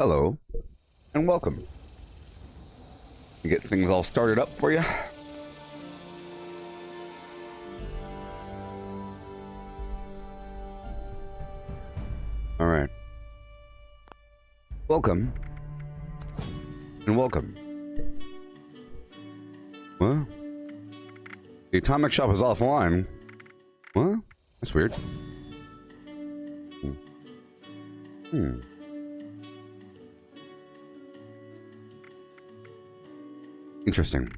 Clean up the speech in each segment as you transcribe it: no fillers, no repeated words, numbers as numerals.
Hello, and welcome. To get things all started up for you. All right. Welcome. And welcome. Well, the atomic shop is offline. Well, that's weird. Interesting.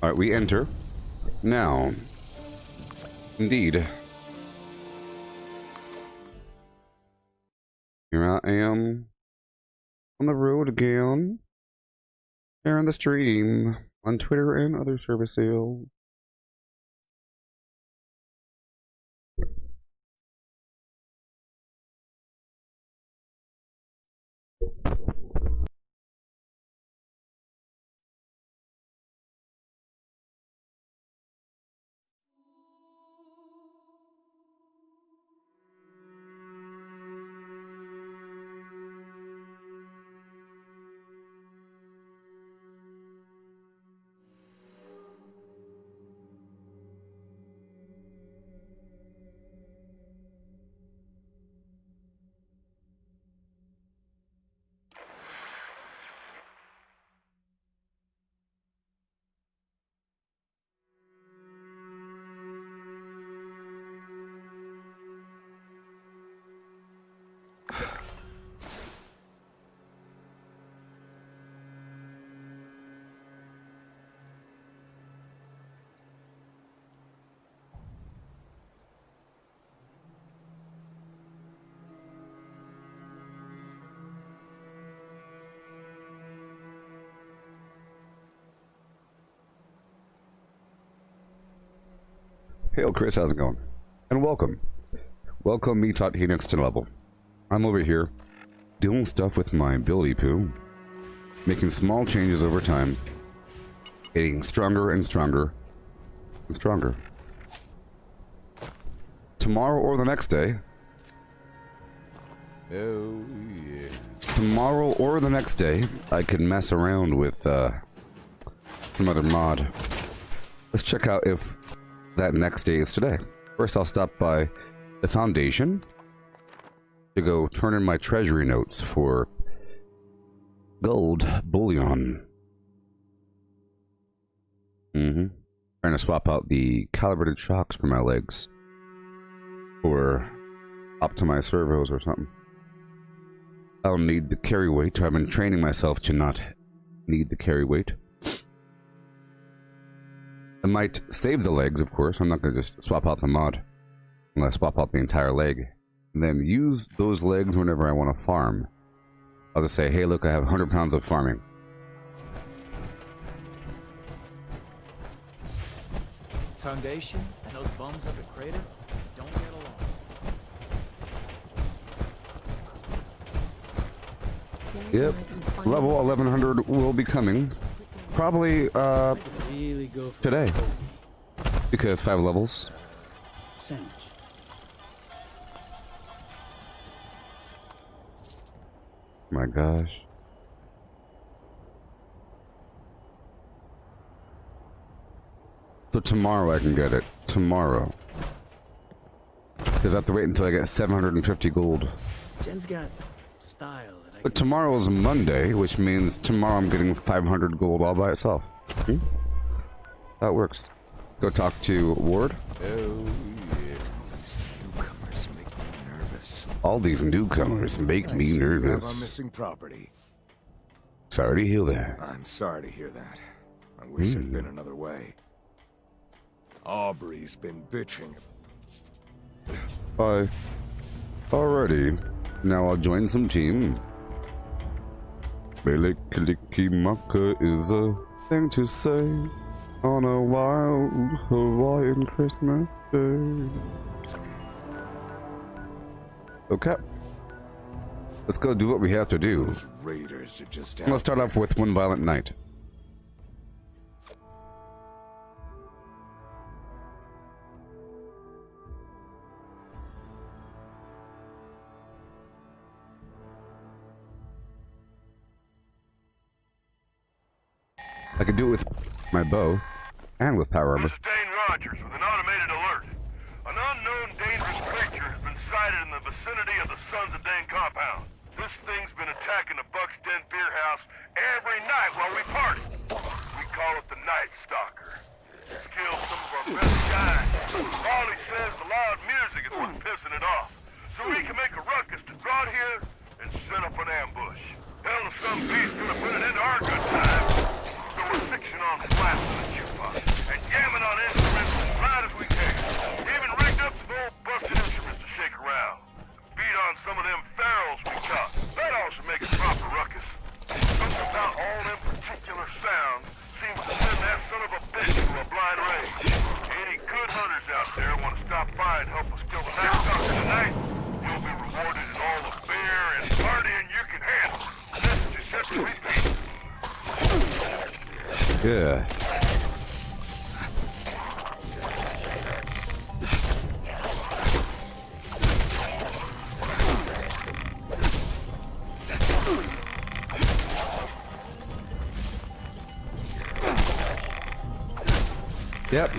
All right, we enter now. Indeed. Here I am on the road again, sharing the stream on Twitter and other services. Hail Chris, how's it going? And welcome. Welcome me taught here next to level. I'm over here doing stuff with my ability poo, making small changes over time, getting stronger and stronger and stronger. Tomorrow or the next day. Oh yeah. Tomorrow or the next day, I can mess around with some other mod. Let's check out if that next day is today. First, I'll stop by the Foundation to go turn in my treasury notes for gold bullion. Trying to swap out the calibrated shocks for my legs or optimize servos or something. I'll need the carry weight. I've been training myself to not need the carry weight. I might save the legs, of course. I'm not going to just swap out the mod. I'm going to swap out the entire leg. And then use those legs whenever I want to farm. I'll just say, hey, look, I have 100 pounds of farming. Foundation and those bums up at Crater don't get along. Yep. Level 1100 will be coming. Probably, today. Because 5 levels. Sandwich. My gosh. So tomorrow I can get it. Tomorrow. Because I have to wait until I get 750 gold. Jen's got style. But tomorrow's Monday, which means tomorrow I'm getting 500 gold all by itself. That works. Go talk to Ward. Oh, yes. Newcomers make me nervous. All these newcomers make me nervous. I'm missing property. Sorry to hear that. I'm sorry to hear that. I wish there'd been another way. Aubrey's been bitching. Bye. Alrighty. Now I'll join some team. Maka is a thing to say on a wild Hawaiian Christmas day. Okay. Let's go do what we have to do. Those raiders are just Let's start off with one violent night. I could do it with my bow and with power armor. This is Dane Rogers with an automated alert. An unknown dangerous creature has been sighted in the vicinity of the Sons of Dane compound. This thing's been attacking the Buck's Den beer house every night while we party. We call it the Night Stalker. It's killed some of our best guys. Molly says the loud music is what's pissing it off. So we can make a ruckus to draw it here and set up an ambush. Hell, if some beast's gonna put it into our good time. So we're fixing on flats in the jukebox and jamming on instruments as loud as we can. Even rigged up some old busted instruments to shake around. Beat on some of them ferals we caught. That also make a proper ruckus. Something about all them particular sounds seems to send that son of a bitch to a blind rage. Any good hunters out there want to stop by and help us kill the Night Stalker tonight? You'll be rewarded in all the beer and partying you can handle. Message is set to repeat. Yeah. Yep,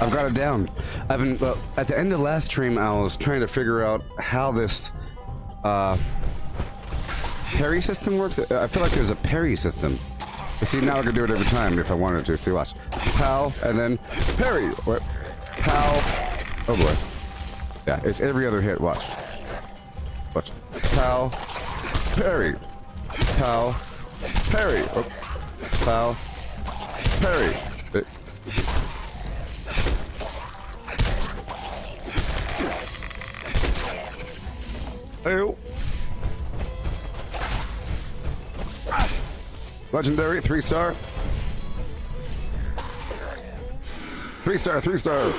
I've got it down. I've been, well, at the end of last stream, I was trying to figure out how this, parry system works. I feel like there's a parry system. But see, now I can do it every time if I wanted to. See, watch. Pow, and then parry. What? Pow. Oh boy. Yeah, it's every other hit. Watch. Watch. Pow. Parry. Pow. Parry. Oh. Pow. Parry. Hey-o. Legendary, 3-star. 3-star, 3-star.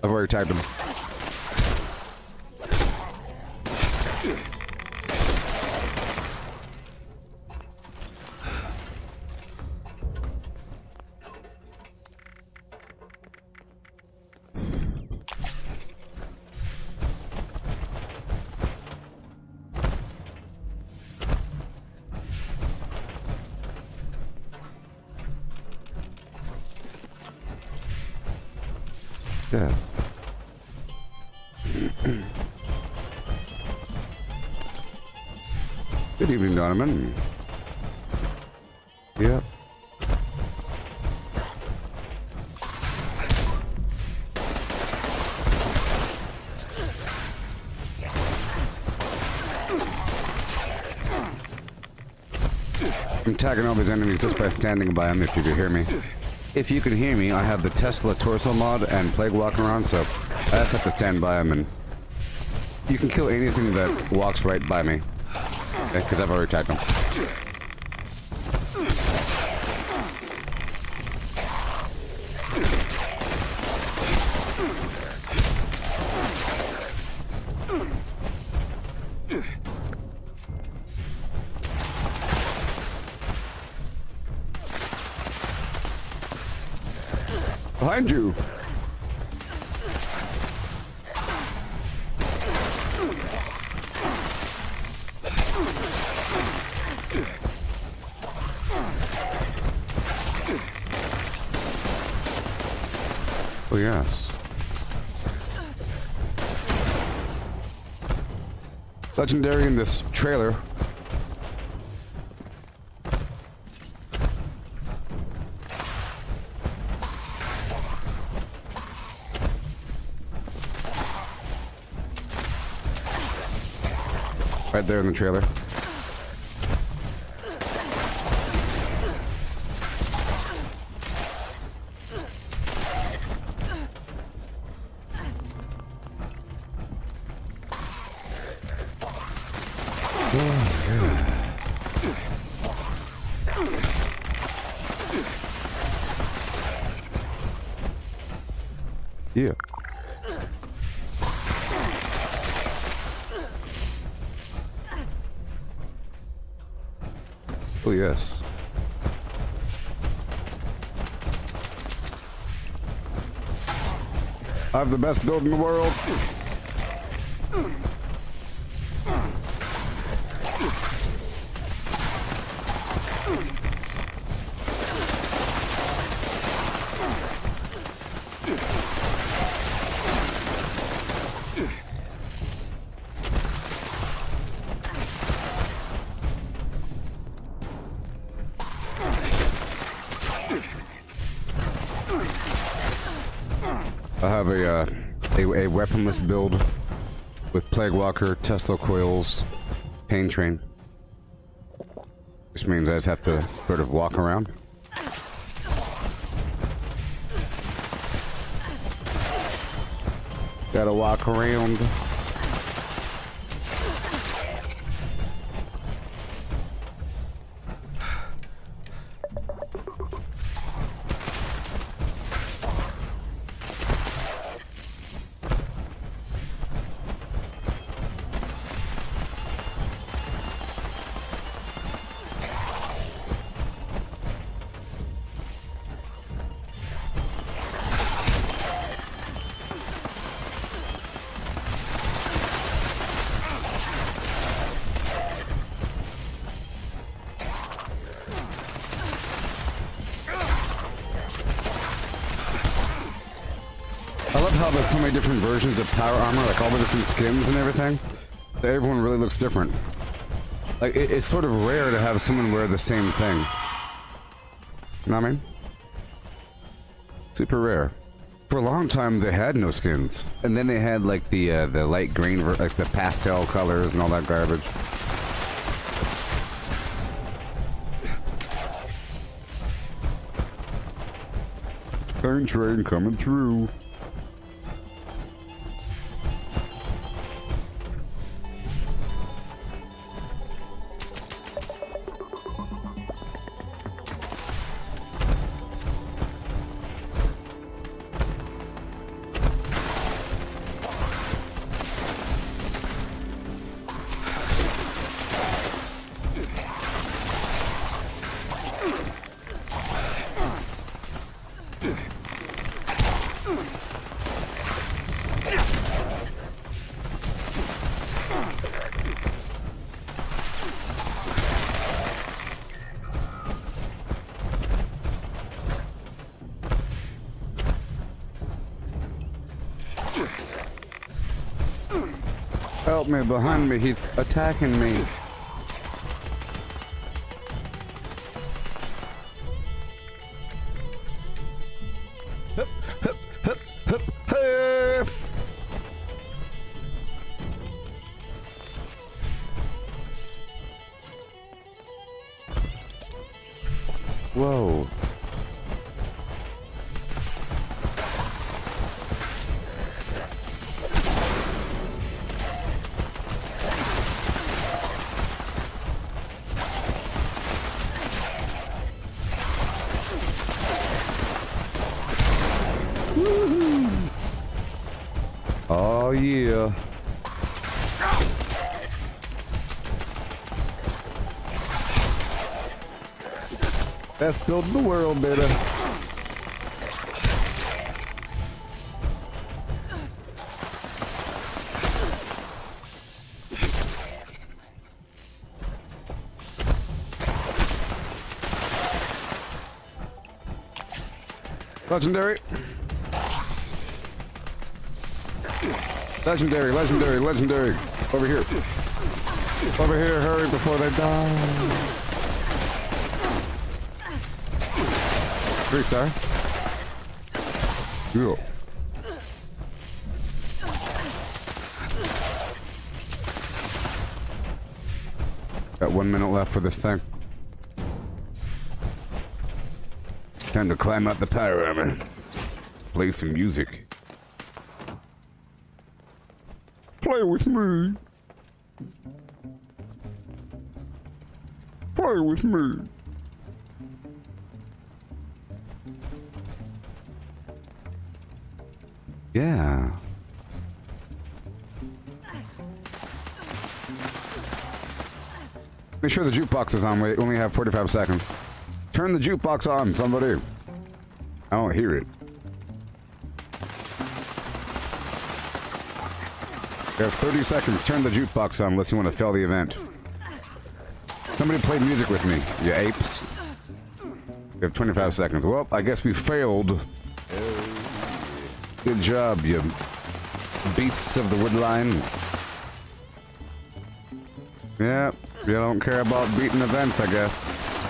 I've already tagged him. Yeah. Good evening, Donovan. Yep. I'm tagging all these enemies just by standing by them, if you can hear me. If you can hear me, I have the Tesla torso mod and Plague Walker on, so I just have to stand by them, and you can kill anything that walks right by me. Okay, because I've already tagged them. Behind you! Oh yes. Legendary in this trailer. Right there in the trailer. Yeah. Oh yes. I have the best build in the world. I have a weaponless build with Plague Walker, Tesla coils, Pain Train. Which means I just have to sort of walk around. Gotta walk around. I love how there's so many different versions of power armor, like all the different skins and everything. Everyone really looks different. Like, it's sort of rare to have someone wear the same thing. You know what I mean? Super rare. For a long time, they had no skins. And then they had, like, the light green, like the pastel colors and all that garbage. Pain Train coming through. Help me, behind me, he's attacking me. Hup, hup, hup, hup, hup. Whoa. Oh yeah. Best build in the world, baby. Legendary. Legendary, legendary, legendary. Over here. Over here, hurry before they die. 3-star. Cool. Got 1 minute left for this thing. Time to climb up the power armor. Play some music. Play with me. Play with me. Yeah. Make sure the jukebox is on. We only have 45 seconds. Turn the jukebox on, somebody. I don't hear it. You have 30 seconds. Turn the jukebox on unless you want to fail the event. Somebody play music with me, you apes. We have 25 seconds. Well, I guess we failed. Good job, you beasts of the woodline. Yeah, you don't care about beating events, I guess.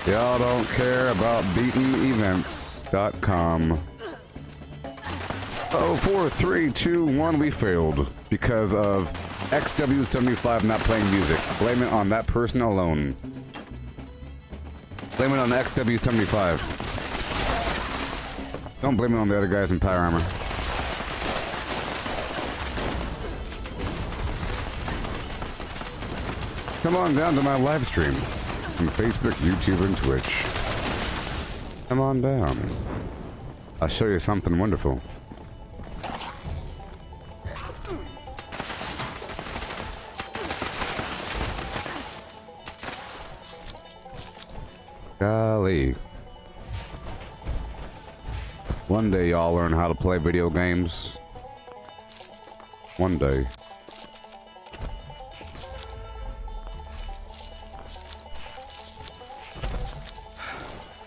Y'all don't care about beatingevents.com. Oh, 4, 3, 2, 1, we failed because of XW75 not playing music. Blame it on that person alone. Blame it on the XW75. Don't blame it on the other guys in power armor. Come on down to my live stream on Facebook, YouTube, and Twitch. Come on down. I'll show you something wonderful. Golly. One day y'all learn how to play video games. One day.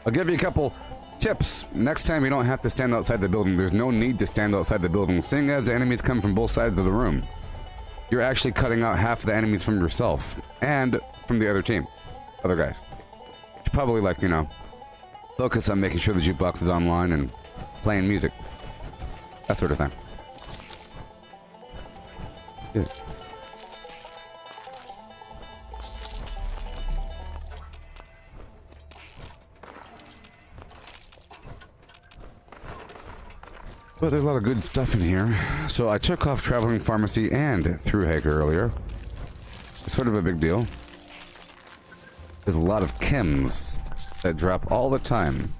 I'll give you a couple tips. Next time you don't have to stand outside the building. There's no need to stand outside the building, seeing as the enemies come from both sides of the room. You're actually cutting out half of the enemies from yourself and from the other team. Other guys. You should probably, like, you know, focus on making sure the jukebox is online and playing music. That sort of thing. Yeah. But there's a lot of good stuff in here. So I took off Traveling Pharmacy and Through Hager earlier. It's sort of a big deal. There's a lot of chems that drop all the time,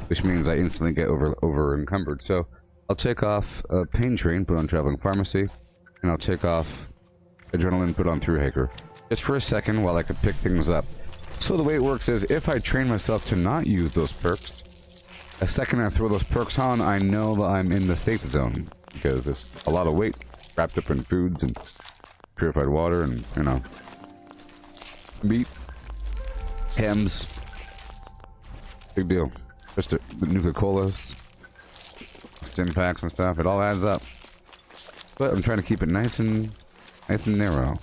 which means I instantly get over encumbered. So I'll take off Pain Train, put on Traveling Pharmacy, and I'll take off Adrenaline, put on Through Hager. Just for a second while I can pick things up. So the way it works is, if I train myself to not use those perks, the second I throw those perks on, I know that I'm in the safe zone. Because there's a lot of weight wrapped up in foods and purified water and, you know, meat, chems. Big deal. Just the Nuka-Colas, stim packs and stuff. It all adds up. But I'm trying to keep it nice and narrow.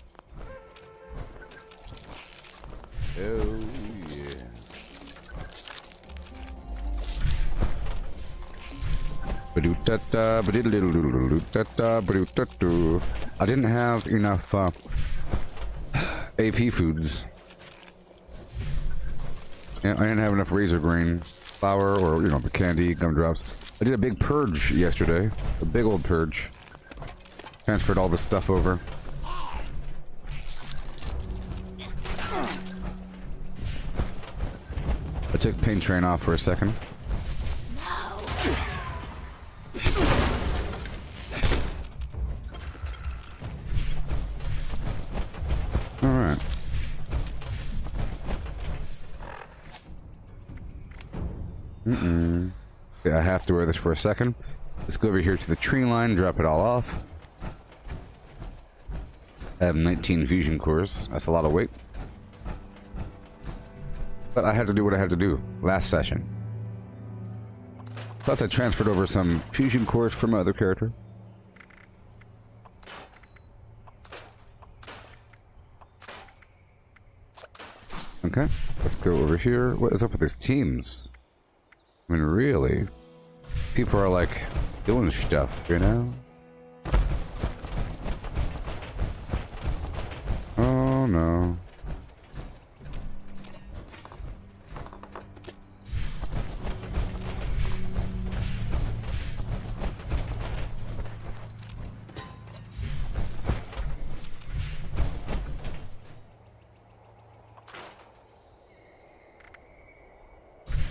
Oh, yeah. I didn't have enough AP foods. Yeah, I didn't have enough razor grain flour or, you know, the candy, gumdrops. I did a big purge yesterday. A big old purge. Transferred all this stuff over. I took Pain Train off for a second. Alright. Okay, I have to wear this for a second. Let's go over here to the tree line, drop it all off. I have 19 fusion cores. That's a lot of weight. But I had to do what I had to do last session. Plus I transferred over some fusion cores from my other character. Okay, let's go over here. What is up with these teams? I mean, really? People are like doing stuff, you know? Oh no.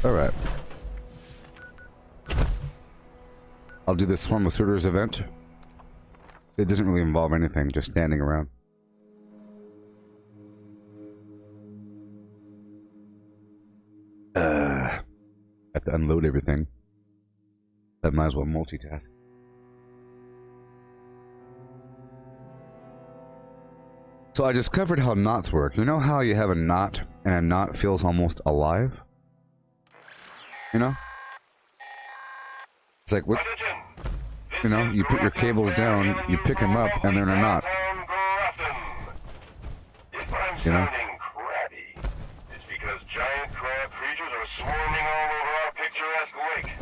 Alright. I'll do this Swarm of Suitors event. It doesn't really involve anything, just standing around. I have to unload everything. I might as well multitask. So I discovered how knots work. You know how you have a knot and a knot feels almost alive? You know? It's like, what? You know, you put your cables down, you pick them up, and they're in a knot. You know? It's because giant crab creatures are swarming all over our picturesque lake.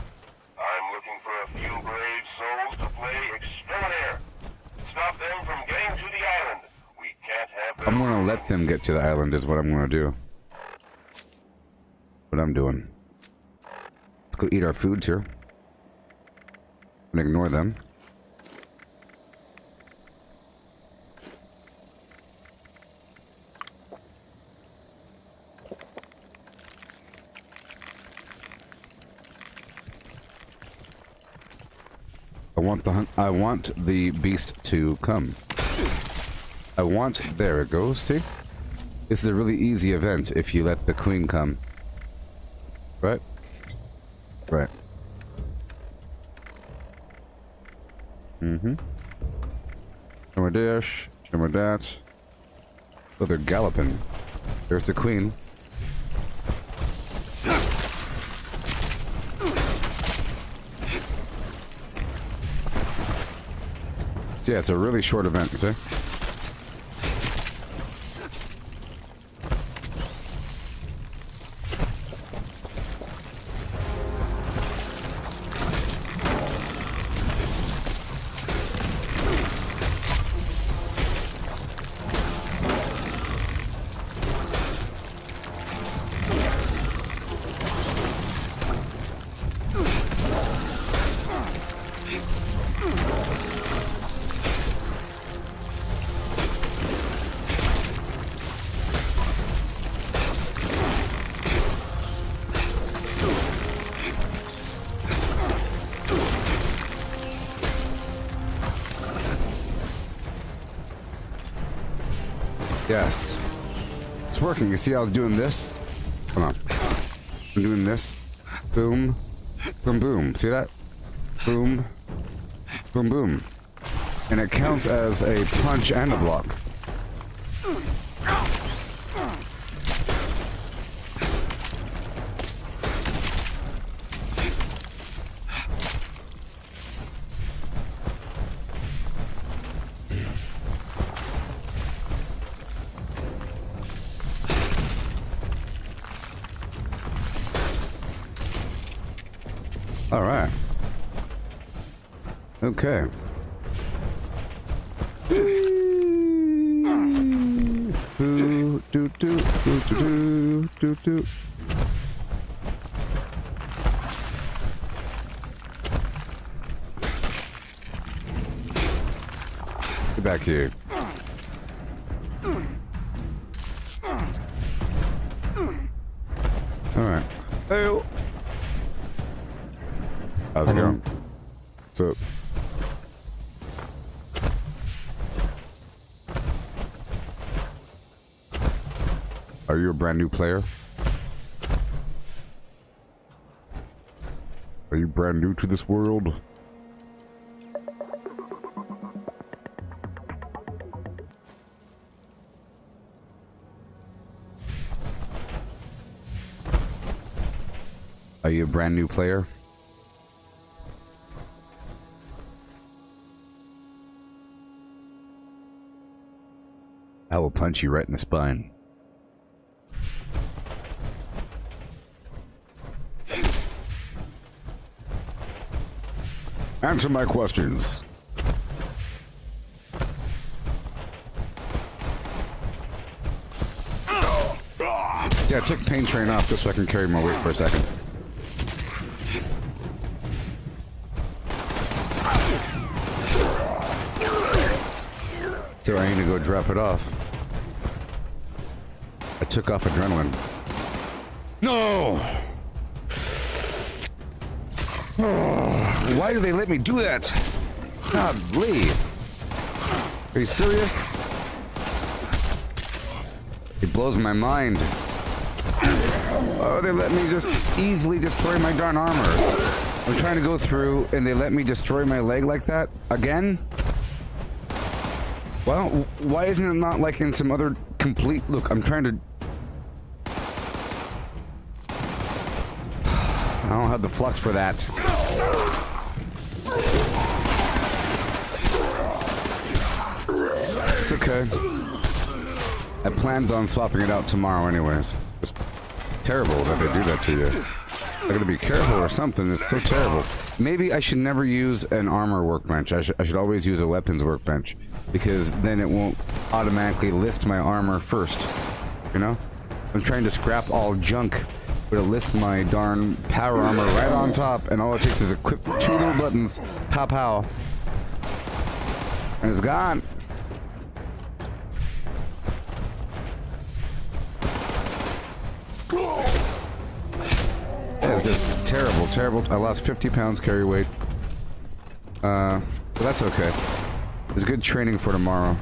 I'm looking for a few brave souls to play exterminator. Stop them from getting to the island. We can't have them. I'm gonna let them get to the island is what I'm gonna do. What I'm doing. Let's go eat our foods here. And ignore them. I want the beast to come. There it goes, see? This is a really easy event if you let the queen come. Right? Right. Mm-hmm. Show my dash, show my dat. Oh, they're galloping. There's the queen. So yeah, it's a really short event, see? Yes. It's working. You see how I was doing this? Come on. I'm doing this. Boom. Boom, boom. See that? Boom. Boom, boom. And it counts as a punch and a block. All right. Okay. Get back here. All right. Hey. How's it going? What's up? Are you a brand new player? Are you brand new to this world? Are you a brand new player? I will punch you right in the spine. Answer my questions. Yeah, take pain train off just so I can carry my weight for a second. So I need to go drop it off. I took off adrenaline. No! Why do they let me do that? Golly. Are you serious? It blows my mind. Oh, they let me just easily destroy my darn armor. I'm trying to go through and they let me destroy my leg like that? Again? Well, why isn't it not like in some other complete... Look, I'm trying to... I don't have the flux for that. It's okay. I planned on swapping it out tomorrow anyways. It's terrible that they do that to you. I gotta be careful or something. It's so terrible. Maybe I should never use an armor workbench. I should always use a weapons workbench, because then it won't automatically list my armor first. You know? I'm trying to scrap all junk, but it lists my darn power armor right on top, and all it takes is a quick 2 little buttons, pow pow, and it's gone. It's just terrible, terrible. I lost 50 pounds carry weight. But that's okay. It's good training for tomorrow.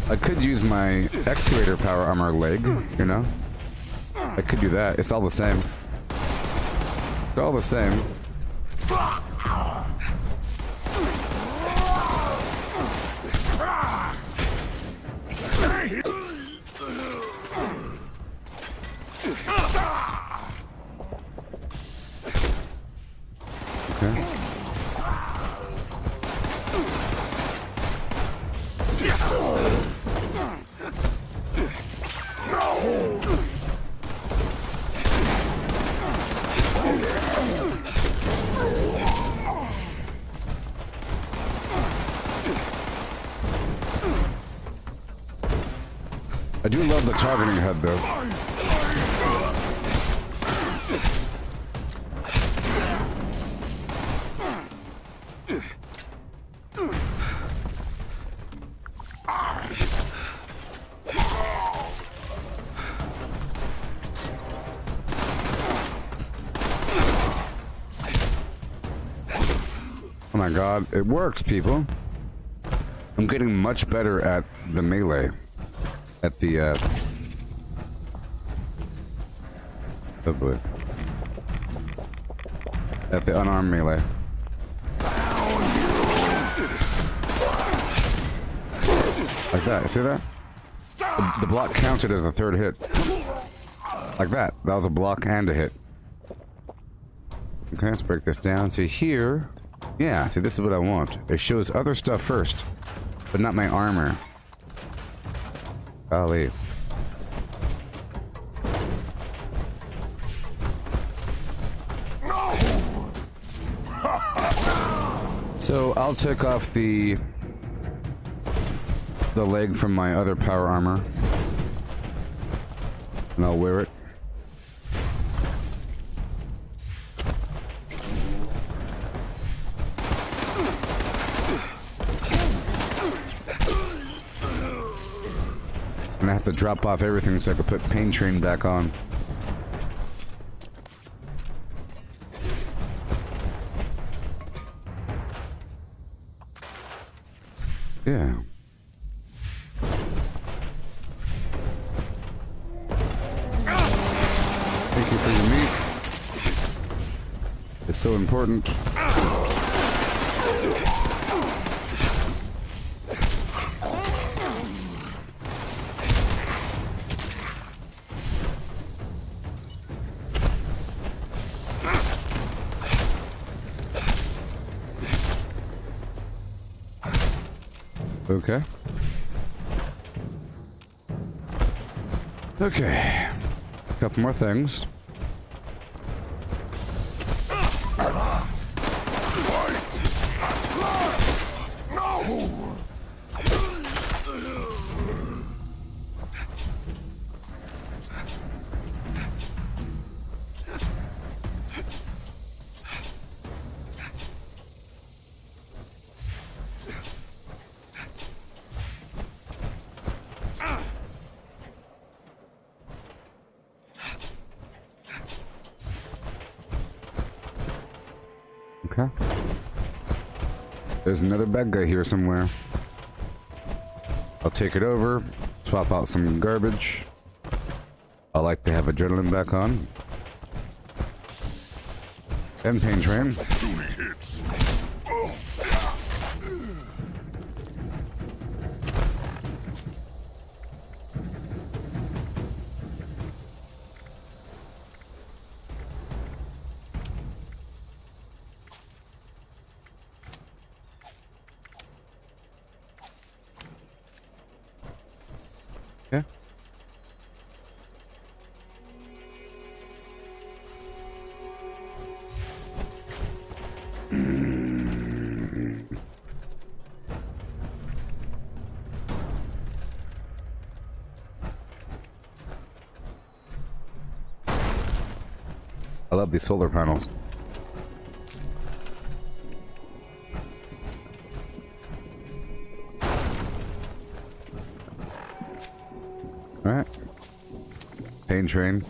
I could use my excavator power armor leg, you know? I could do that. It's all the same. It's all the same. Okay. I do love the targeting head though. Oh my god, it works, people. I'm getting much better at the melee. At the, oh boy. At the unarmed melee. Like that, you see that? The block counted as a third hit. Like that. That was a block and a hit. Okay, let's break this down. See here. Yeah, see, this is what I want. It shows other stuff first, but not my armor. Golly. So I'll take off the leg from my other power armor, and I'll wear it. And I have to drop off everything so I can put Pain Train back on. Yeah. Thank you for your meat. It's so important. Okay. Okay. A couple more things. Okay. There's another bad guy here somewhere. I'll take it over, swap out some garbage. I like to have adrenaline back on. And Pain Train. Yeah. I love these solar panels. Alright. Pain train.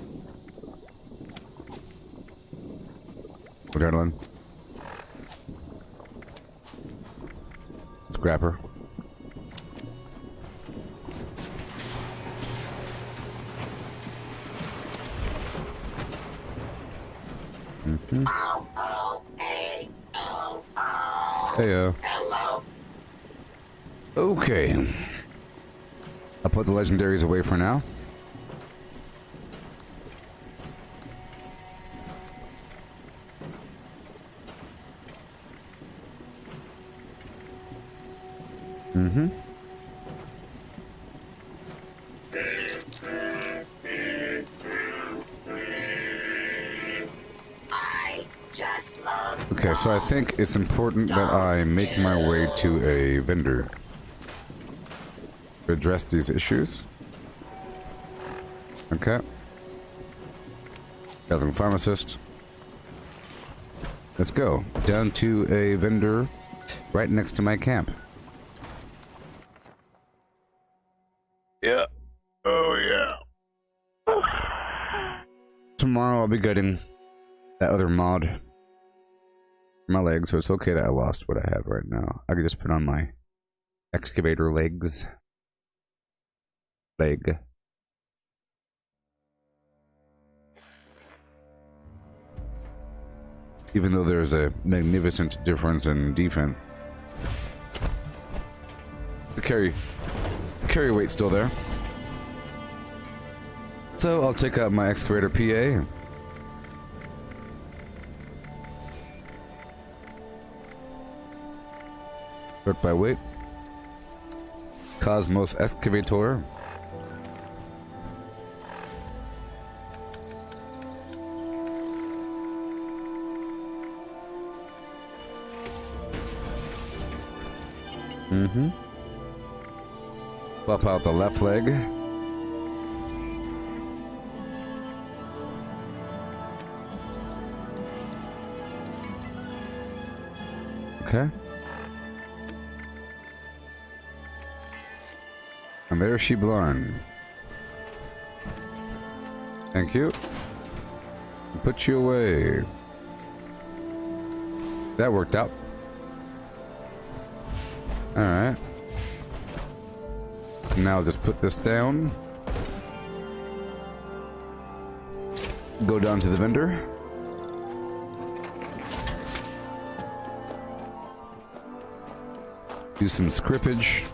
Adrenaline. Let's grab her. Heyo. Hello. Okay. I'll put the legendaries away for now. Mm-hmm. Okay, so I think it's important that I make my way to a vendor to address these issues. Okay. Gathering pharmacist. Let's go. Down to a vendor right next to my camp. Yeah. Oh, yeah. Tomorrow I'll be getting that other mod for my legs, so it's okay that I lost what I have right now. I can just put on my excavator legs. Leg. Even though there's a magnificent difference in defense. The carry weight's still there. So I'll take out my excavator PA. Sort by weight. Cosmos excavator. Mm-hmm. Swap out the left leg. Okay. And there she blind. Thank you. Put you away. That worked out. Alright. Now just put this down. Go down to the vendor. Do some scrippage.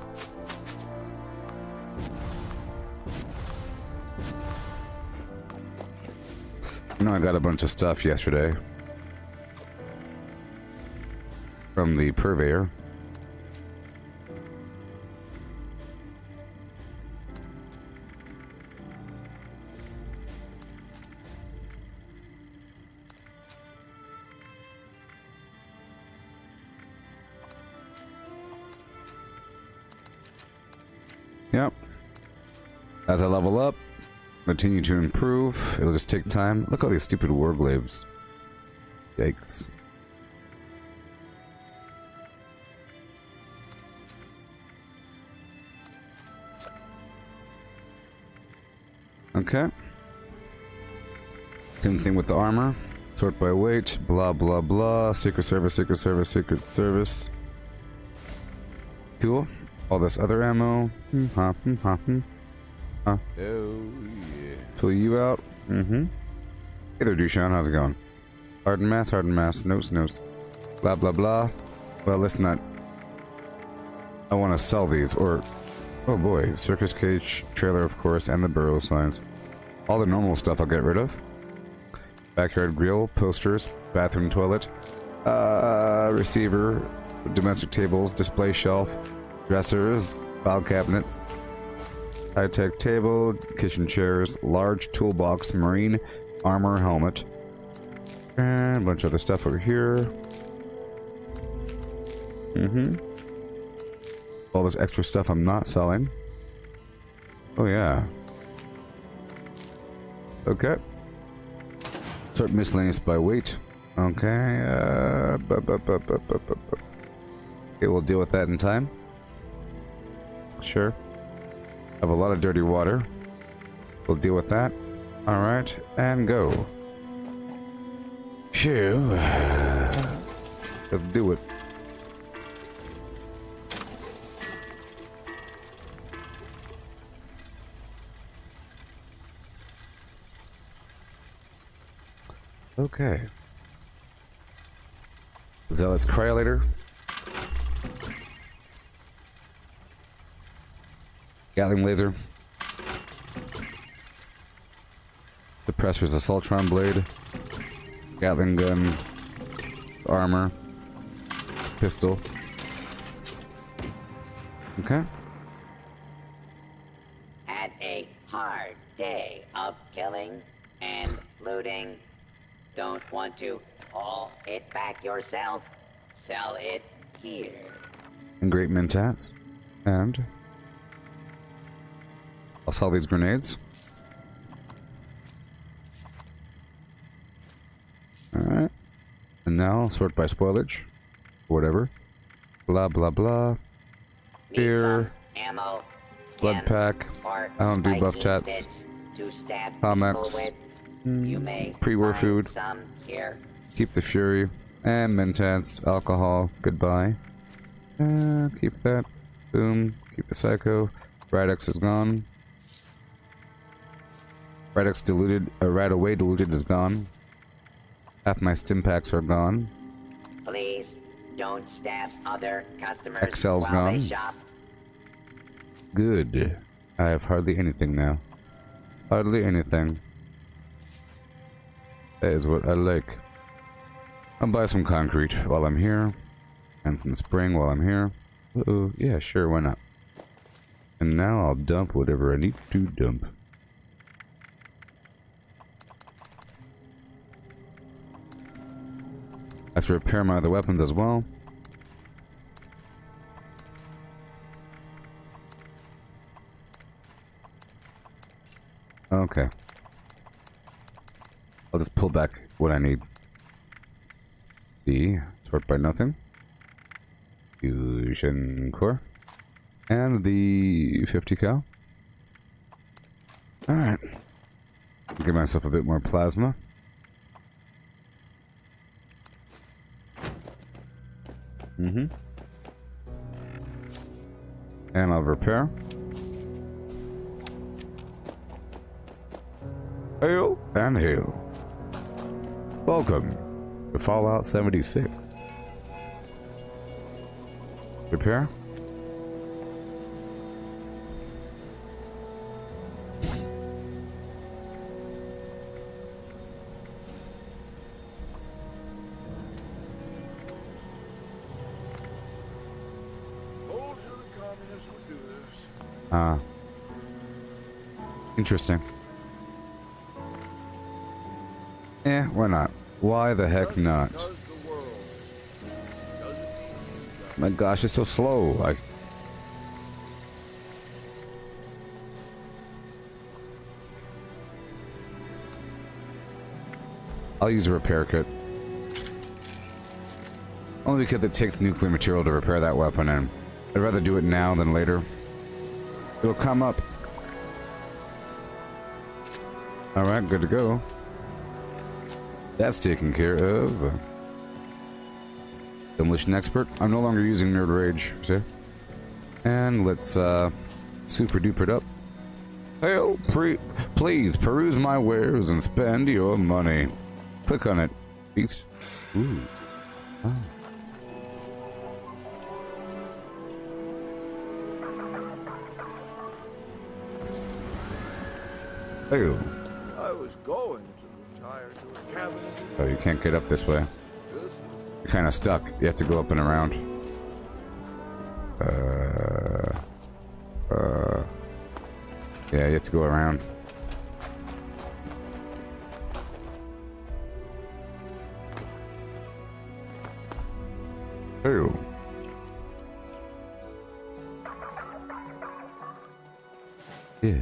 I know I got a bunch of stuff yesterday from the purveyor. Yep. As I level up, continue to improve. It'll just take time. Look at all these stupid warglaives. Yikes. Okay. Same thing with the armor. Sort by weight. Blah, blah, blah. Secret Service, Secret Service, Secret Service. Cool. All this other ammo. Oh, yeah. Pull you out. Mm-hmm. Hey there, Dushan. How's it going? Hardened mass, hardened mass. Notes, notes. Blah, blah, blah. Well, let's not. I want to sell these. Or, oh boy. Circus cage, trailer, of course, and the burrow signs. All the normal stuff I'll get rid of. Backyard grill, posters, bathroom toilet, receiver, domestic tables, display shelf, dressers, file cabinets. High-tech table, kitchen chairs, large toolbox, marine armor helmet, and a bunch of other stuff over here. All this extra stuff I'm not selling. Oh yeah. Okay. Sort miscellaneous by weight. Okay. Okay, we'll deal with that in time. Sure. Have a lot of dirty water. We'll deal with that. Alright, and go. Phew. Let's do it. Okay. Zealous Cryolator. Gatling Laser. Suppressor's Assaultron Blade. Gatling Gun. Armor. Pistol. Okay. Had a hard day of killing and looting. Don't want to haul it back yourself? Sell it here. And great mentats. And I'll sell these grenades. Alright. And now sort by spoilage. Whatever. Blah blah blah. Beer. Ammo. Blood pack. I don't do buff tats. Comics. You may Pre-war food. some here. Keep the fury. And mentats. Alcohol. Goodbye. Keep that. Boom. Keep the psycho. Radix is gone. Radix diluted. Right away diluted is gone. Half my stim packs are gone. Please don't stab other customers XL's while gone. they shop. Good. I have hardly anything now. Hardly anything. That is what I like. I'll buy some concrete while I'm here. And some spring while I'm here. Uh-oh. Yeah, sure, why not? And now I'll dump whatever I need to dump. I have to repair my other weapons as well. Okay. I'll just pull back what I need. The sort by nothing. Fusion core. And the 50 cal. Alright. Give myself a bit more plasma. And I'll repair. Hail and hail. Welcome to Fallout 76. Repair. Interesting. Eh, why not? Why the heck not? My gosh, it's so slow. I'll use a repair kit. Only because it takes nuclear material to repair that weapon, and I'd rather do it now than later. It'll come up. Alright, good to go. That's taken care of. Demolition expert. I'm no longer using Nerd Rage. See? And let's super duper it up. Hail, please peruse my wares and spend your money. Click on it. Beast. Ooh. Oh. Hail. I was going to retire to a cabin. Oh, you can't get up this way. You're kind of stuck. You have to go up and around. Yeah, you have to go around. Oh. Yeah.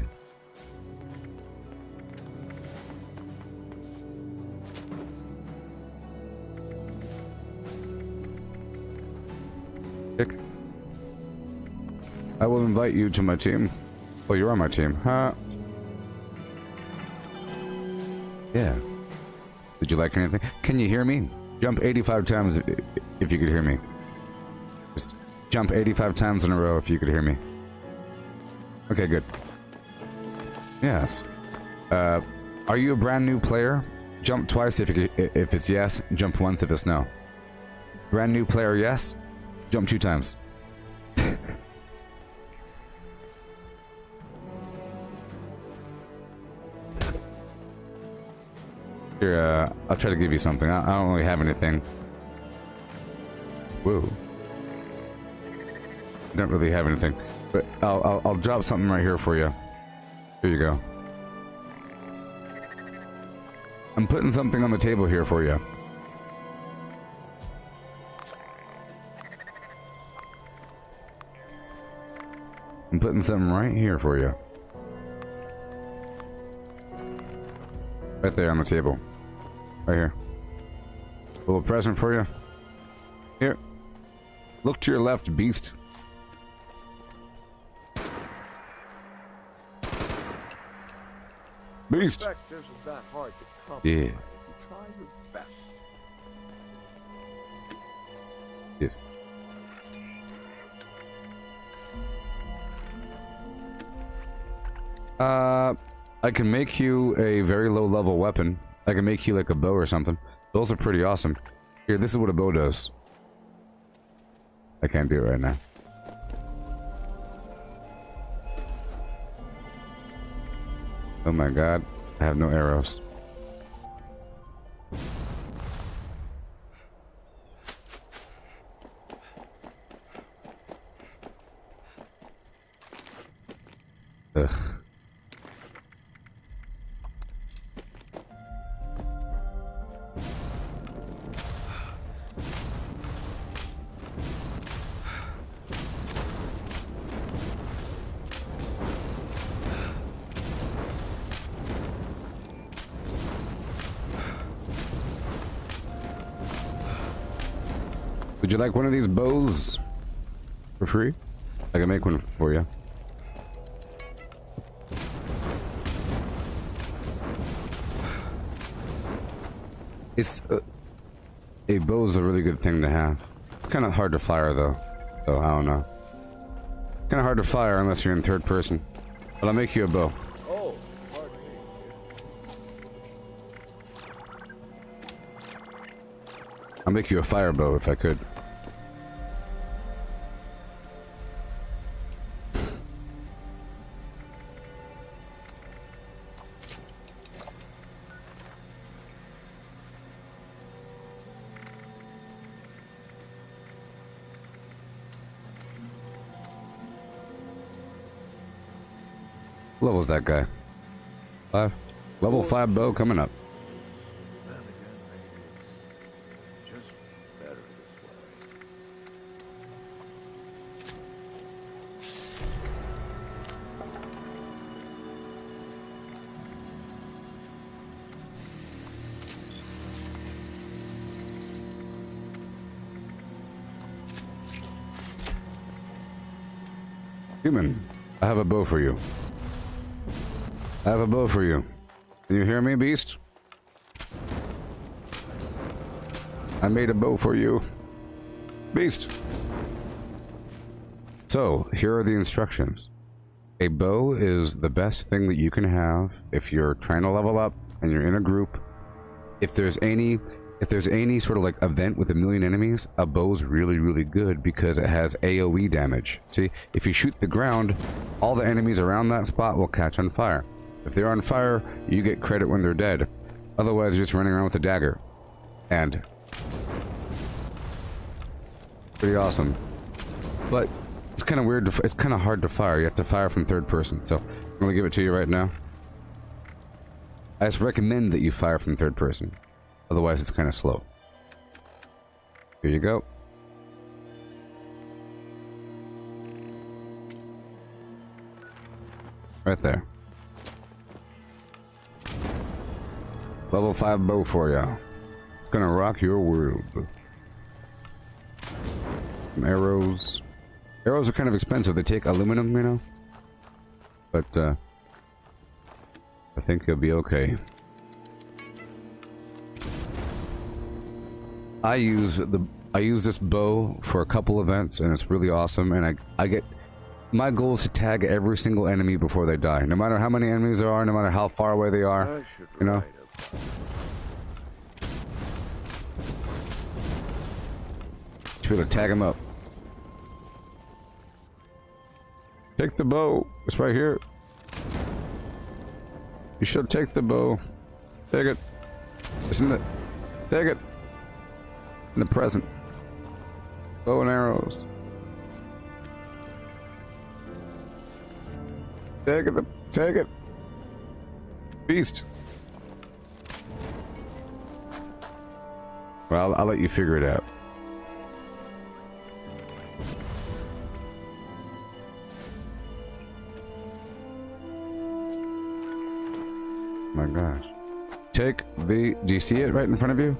Dick. I will invite you to my team. Oh, you're on my team, huh? Yeah. Did you like anything? Can you hear me? Jump 85 times if you could hear me. Just jump 85 times in a row if you could hear me. Okay, good. Yes. Are you a brand new player? Jump twice if it's yes. Jump once if it's no. Brand new player, yes. Jump 2 times. Here, I'll try to give you something. I don't really have anything. Whoa. I don't really have anything, but I'll drop something right here for you. Here you go. I'm putting something on the table here for you. I'm putting something right here for you. Right there on the table. Right here. A little present for you. Here. Look to your left, beast. Beast! That hard to come. Yes. Try your best. Yes. I can make you a very low level weapon. I can make you like a bow or something. Those are pretty awesome. Here, this is what a bow does. I can't do it right now. Oh my god, I have no arrows. Ugh. Would you like one of these bows for free? I can make one for you. It's a bow is a really good thing to have. It's kind of hard to fire though, so I don't know. Kind of hard to fire unless you're in third person. But I'll make you a bow. Oh, I'll make you a fire bow if I could. What level's that guy? 5? Level 5 bow coming up. then again, maybe it's just better this way. Human, I have a bow for you. I have a bow for you. Can you hear me, beast? I made a bow for you. Beast! So, here are the instructions. A bow is the best thing that you can have if you're trying to level up and you're in a group. If there's any sort of like event with 1,000,000 enemies, a bow's really, really good because it has AoE damage. See, if you shoot the ground, all the enemies around that spot will catch on fire. If they're on fire, you get credit when they're dead. Otherwise, you're just running around with a dagger. And pretty awesome. But it's kind of weird. It's kind of hard to fire. You have to fire from third person. So gonna give it to you right now. I just recommend that you fire from third person. Otherwise, it's kind of slow. Here you go. Right there. Level 5 bow for ya. It's gonna rock your world. Some arrows. Arrows are kind of expensive. They take aluminum, you know? But, I think you'll be okay. I use this bow for a couple events, and it's really awesome, and I get... My goal is to tag every single enemy before they die. No matter how many enemies there are, no matter how far away they are, you know? Just be able to tag them up. Take the bow. It's right here. You should take the bow. Take it. Isn't it? Take it. In the present. Bow and arrows. Take it. Take it. Beast. Well, I'll let you figure it out. My gosh. Take the... Do you see it right in front of you?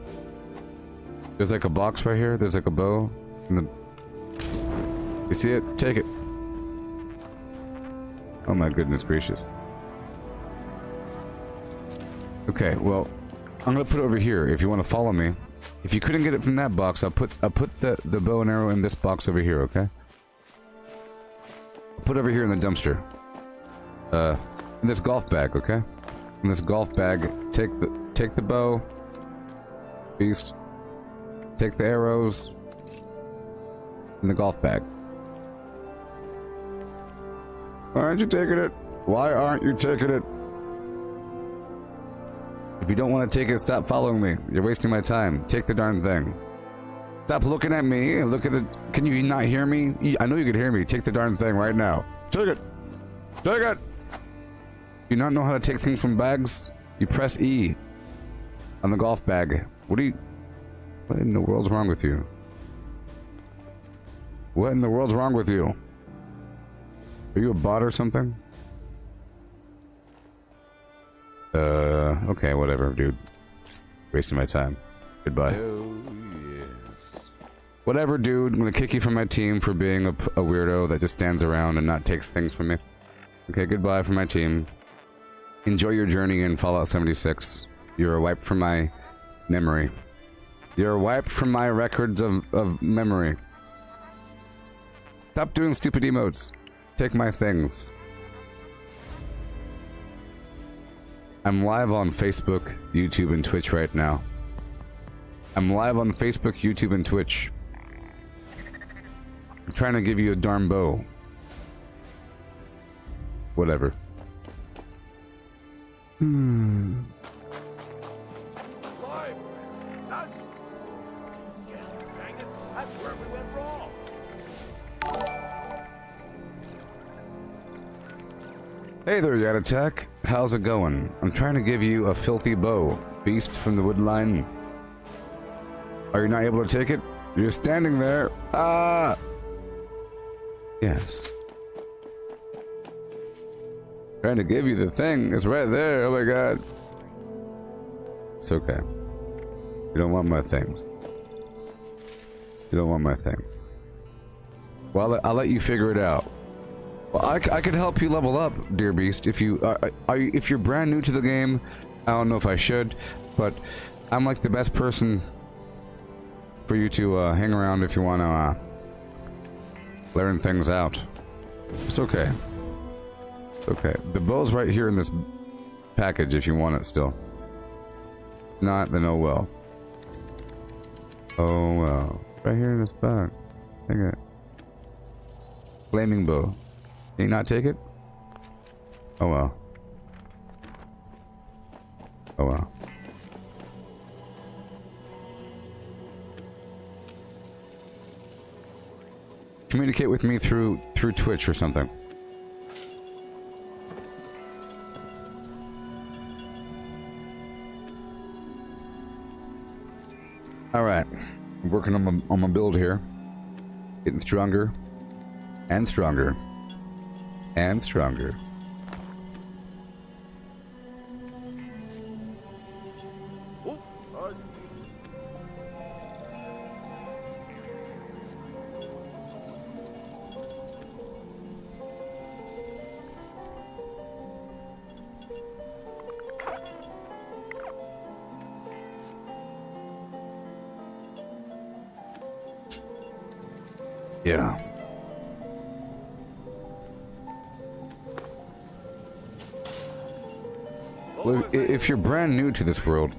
There's like a box right here. There's like a bow. You see it? Take it. Oh my goodness gracious. Okay, well, I'm gonna put it over here if you want to follow me. If you couldn't get it from that box, I'll put the bow and arrow in this box over here, okay? I'll put it over here in the dumpster. In this golf bag, okay? In this golf bag, take the bow, beast, take the arrows, in the golf bag. Why aren't you taking it? Why aren't you taking it? If you don't want to take it, stop following me. You're wasting my time. Take the darn thing. Stop looking at me. Look at it. Can you not hear me? I know you can hear me. Take the darn thing right now. Take it. Take it. You not know how to take things from bags? You press E on the golf bag. What in the world's wrong with you? What in the world's wrong with you? Are you a bot or something? Okay, whatever, dude. Wasting my time. Goodbye. Oh, yes. Whatever, dude. I'm gonna kick you from my team for being a weirdo that just stands around and not takes things from me. Okay, goodbye from my team. Enjoy your journey in Fallout 76. You're wiped from my memory. You're wiped from my records of memory. Stop doing stupid emotes. Take my things. I'm live on Facebook, YouTube, and Twitch right now. I'm live on Facebook, YouTube, and Twitch. I'm trying to give you a darn bow. Whatever. Library. Dang it. That's where we went wrong. Hey there, Yat Attack. How's it going? I'm trying to give you a filthy bow. Beast from the woodline. Are you not able to take it? You're standing there. Ah! Yes. Trying to give you the thing. It's right there. Oh my god. It's okay. You don't want my things. You don't want my thing. Well, I'll let you figure it out. Well, I could help you level up, dear beast. If you're brand new to the game, I don't know if I should, but I'm like the best person for you to hang around if you want to learn things out. It's okay. It's okay. The bow's right here in this package if you want it still. Not, then oh well. Oh well. Right here in this box. Take it. Flaming bow. Can you not take it? Oh well. Oh well. Communicate with me through Twitch or something. All right, I'm working on my build here, getting stronger, and stronger, and stronger. Yeah. Well, if you're brand new to this world,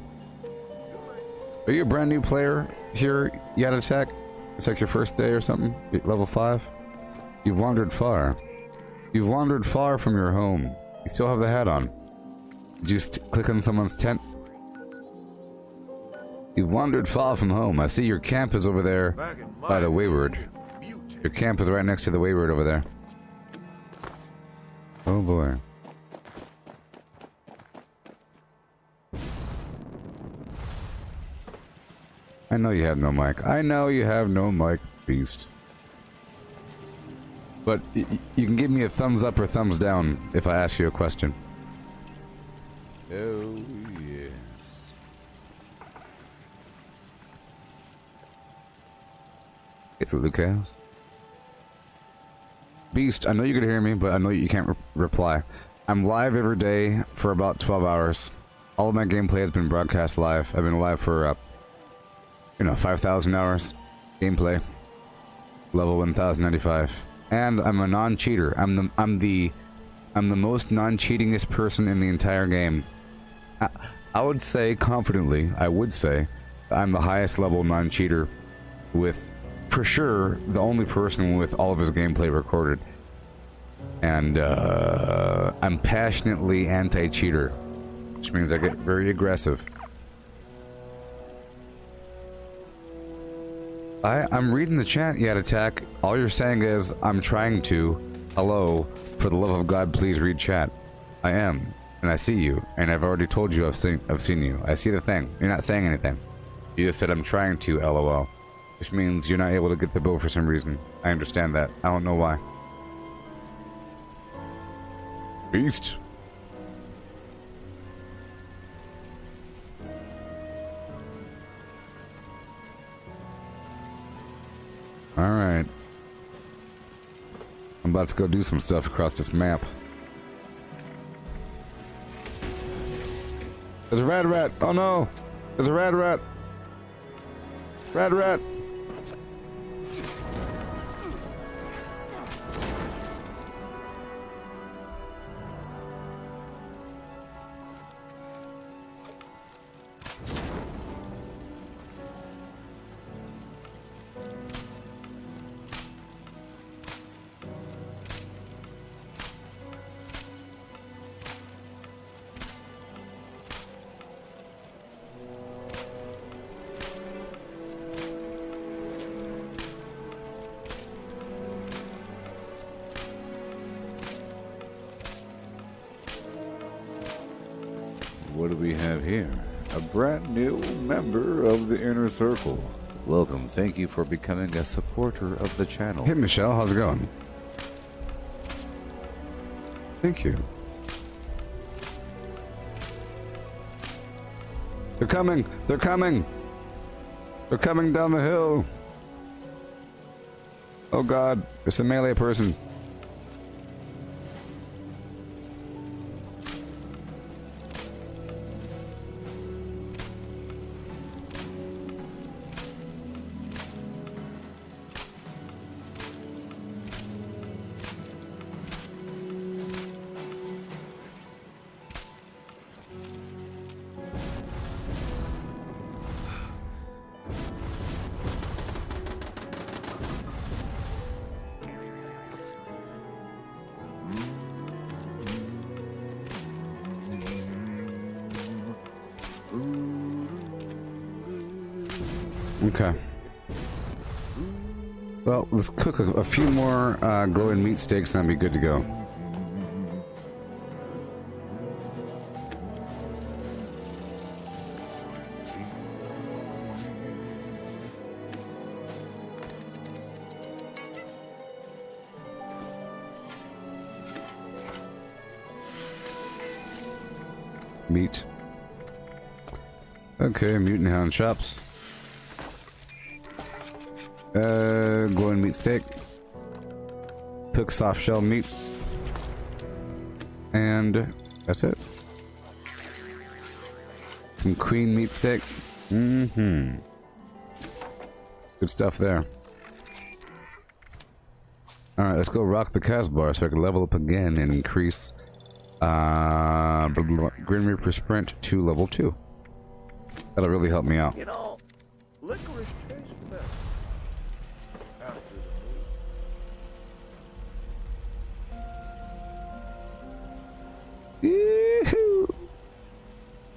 are you a brand new player here, Yat Attack? It's like your first day or something? Level 5? You've wandered far. You've wandered far from your home. You still have the hat on. Just click on someone's tent. You've wandered far from home. I see your camp is over there by the Wayward. Your camp is right next to the Wayward over there. Oh boy. I know you have no mic. I know you have no mic, beast. But you can give me a thumbs up or thumbs down if I ask you a question. Oh, yes. Get the Lucas. Beast, I know you can hear me, but I know you can't reply. I'm live every day for about 12 hours. All of my gameplay has been broadcast live. I've been live for, 5,000 hours gameplay. Level 1095. And I'm a non-cheater. I'm the most non-cheatingest person in the entire game. I would say confidently, I'm the highest level non-cheater with, for sure, the only person with all of his gameplay recorded. And I'm passionately anti-cheater, which means I get very aggressive. I'm reading the chat, Yat Attack. All you're saying is, I'm trying to. Hello, for the love of God, please read chat. I am, and I see you, and I've already told you I've seen you. I see the thing. You're not saying anything. You just said I'm trying to, LOL. Which means you're not able to get the bill for some reason. I understand that. I don't know why. Beast. Alright. I'm about to go do some stuff across this map. There's a rad rat! Oh no! There's a rad rat! Rad rat! What do we have here? A brand new member of the Inner Circle. Welcome. Thank you for becoming a supporter of the channel. Hey, Michelle. How's it going? Thank you. They're coming! They're coming! They're coming down the hill! Oh god, it's a melee person. Okay. Well, let's cook a few more glowing meat steaks and I'll be good to go. Meat. Okay, mutant hound chops. Glowing meat steak. Cooked soft shell meat. And that's it. Some queen meat steak. Mm-hmm. Good stuff there. Alright, let's go rock the cast bar so I can level up again and increase Grim Reaper Sprint to level 2. That'll really help me out. You know, licorice tastes better after the meal. Yee-hoo.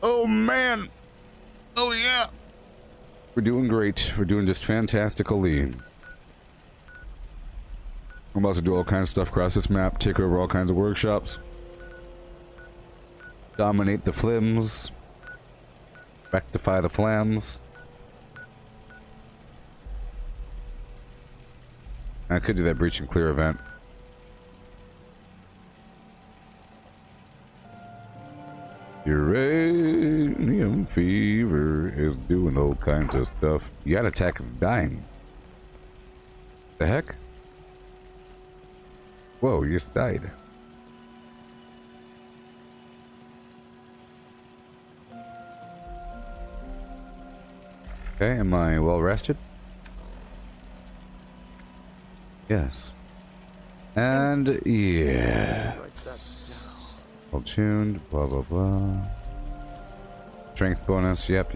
Oh man! Oh yeah! We're doing great. We're doing just fantastically. I'm about to do all kinds of stuff across this map, take over all kinds of workshops, dominate the flims, rectify the flams. I could do that breach and clear event. Uranium fever is doing all kinds of stuff. Yacht attack is dying. The heck? Whoa, you just died. Okay, am I well rested? Yes. And yes. Well tuned, blah blah blah. Strength bonus, yep.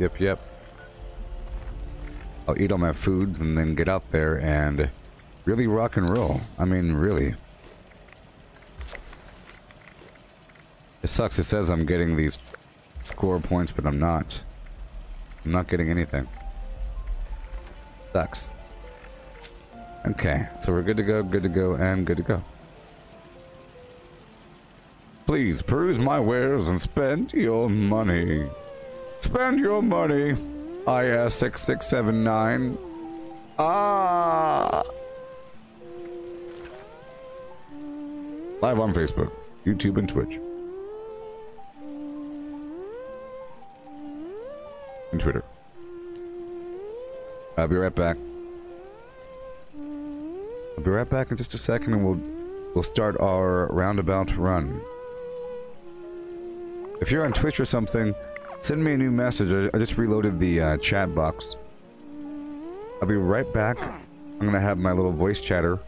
I'll eat all my food and then get out there and really rock and roll. I mean, really. It sucks, it says I'm getting these score points, but I'm not. I'm not getting anything. Sucks. Okay, so we're good to go, and good to go. Please peruse my wares and spend your money. Spend your money. IS6679. Ah! Live on Facebook, YouTube, and Twitch. And Twitter. I'll be right back. I'll be right back in just a second, and we'll start our roundabout run. If you're on Twitch or something, send me a new message. I just reloaded the chat box. I'll be right back. I'm gonna have my little voice chatter.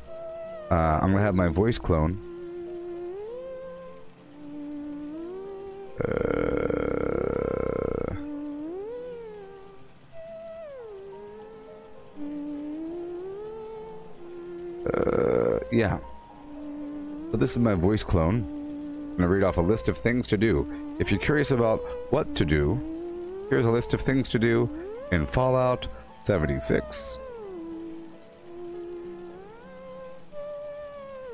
I'm gonna have my voice clone. Yeah. So this is my voice clone. I'm gonna read off a list of things to do. If you're curious about what to do, here's a list of things to do in Fallout 76.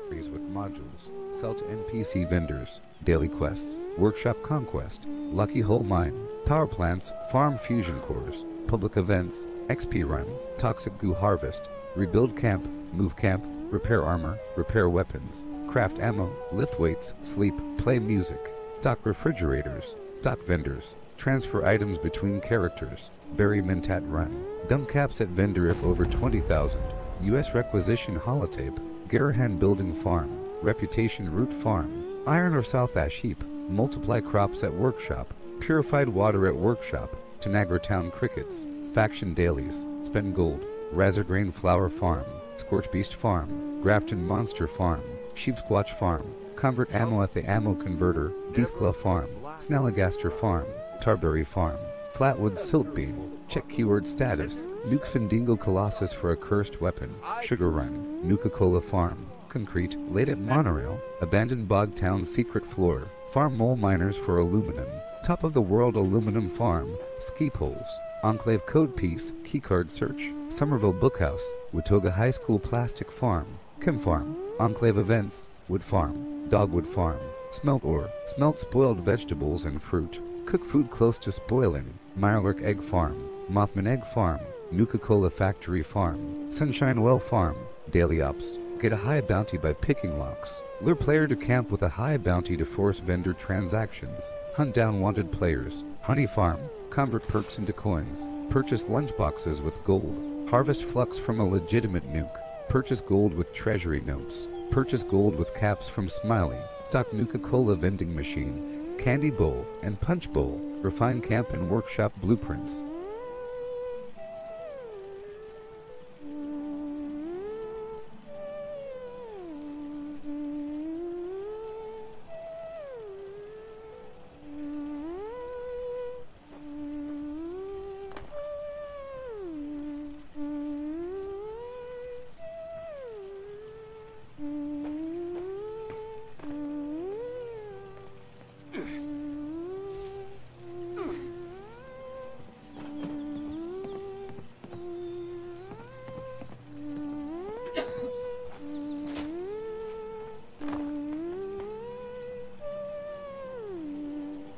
With modules, sell to NPC vendors, daily quests, workshop conquest, lucky hole mine, power plants, farm fusion cores, public events, XP run, toxic goo harvest, rebuild camp, move camp, repair armor, repair weapons, craft ammo, lift weights, sleep, play music, stock refrigerators, stock vendors, transfer items between characters, bury mentat run, dump caps at vendor if over 20,000, US requisition holotape, Garahan building farm, reputation root farm, iron or south ash heap, multiply crops at workshop, purified water at workshop, Tanagra town crickets, faction dailies, spend gold, Razorgrain flower farm, Scorch Beast farm, Grafton monster farm, Sheepsquatch farm, convert ammo at the ammo converter, Deepclaw farm, Snalligaster farm, Tarberry farm, Flatwood silt beam, check keyword status, Nuke Findingo Colossus for a cursed weapon, Sugar Run, Nuka-Cola farm, Concrete, late at monorail, abandoned bog town secret floor, farm mole miners for aluminum, top of the world aluminum farm, ski poles, Enclave code piece, keycard search, Somerville Bookhouse, Watoga High School plastic farm, Chem farm, Enclave events, Wood farm, Dogwood farm, smelt ore, smelt spoiled vegetables and fruit, cook food close to spoiling, Mirelurk egg farm, Mothman egg farm, Nuka-Cola factory farm, Sunshine Well farm, daily ops, get a high bounty by picking locks, lure player to camp with a high bounty to force vendor transactions, Hunt down wanted players. Honey farm. Convert perks into coins. Purchase lunchboxes with gold. Harvest flux from a legitimate nuke. Purchase gold with treasury notes. Purchase gold with caps from Smiley. Stock Nuka-Cola vending machine. Candy bowl and punch bowl. Refine camp and workshop blueprints.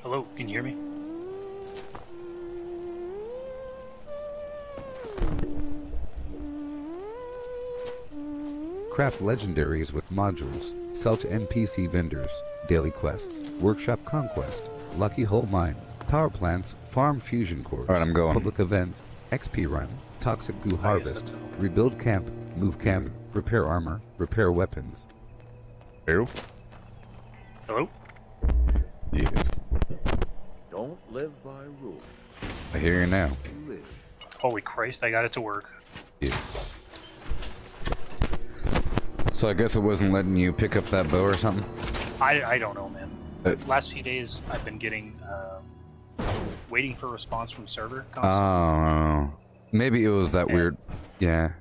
Hello, can you hear me? Craft legendaries with modules. Sell to NPC vendors. Daily quests. Workshop conquest. Lucky hole mine. Power plants. Farm fusion cores. Alright, I'm going. Public events. XP run. Toxic goo harvest. Rebuild camp. Move camp. Repair armor. Repair weapons. Hello? Hello? Yes. Don't live by rule. I hear you now. Live. Holy Christ, I got it to work. Yeah. So I guess it wasn't letting you pick up that bow or something? I don't know, man. The last few days I've been getting, waiting for a response from server constantly. Oh. Maybe it was that weird... Yeah.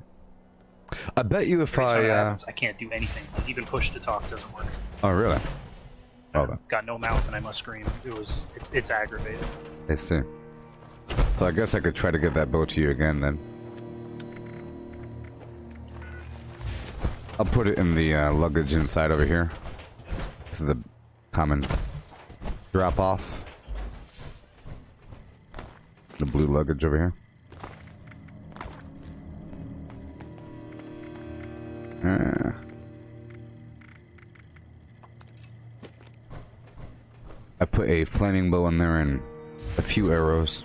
I bet you if I can't do anything. Even push to talk doesn't work. Oh, really? I've got no mouth and I must scream. It's aggravating. I see. So I guess I could try to get that bow to you again then. I'll put it in the luggage inside over here. This is a common drop-off. The blue luggage over here. I put a flaming bow in there and a few arrows.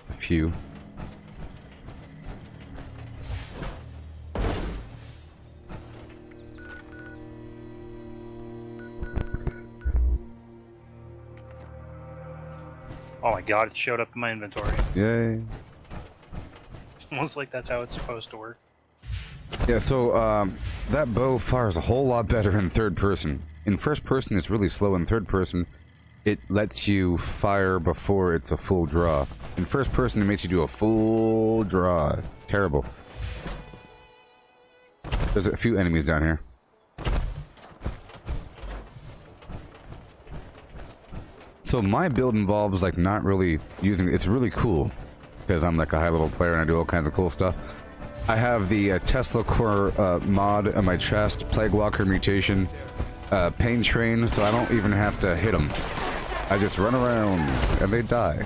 A few. Oh my god, it showed up in my inventory. Yay. Almost like that's how it's supposed to work. Yeah, so that bow fires a whole lot better in third person. In first person, it's really slow. In third person, it lets you fire before it's a full draw. In first person, it makes you do a full draw. It's terrible. There's a few enemies down here. So my build involves like not really using... It's really cool because I'm like a high-level player and I do all kinds of cool stuff. I have the Tesla core mod on my chest, Plague Walker mutation, Pain Train, so I don't even have to hit them. I just run around and they die.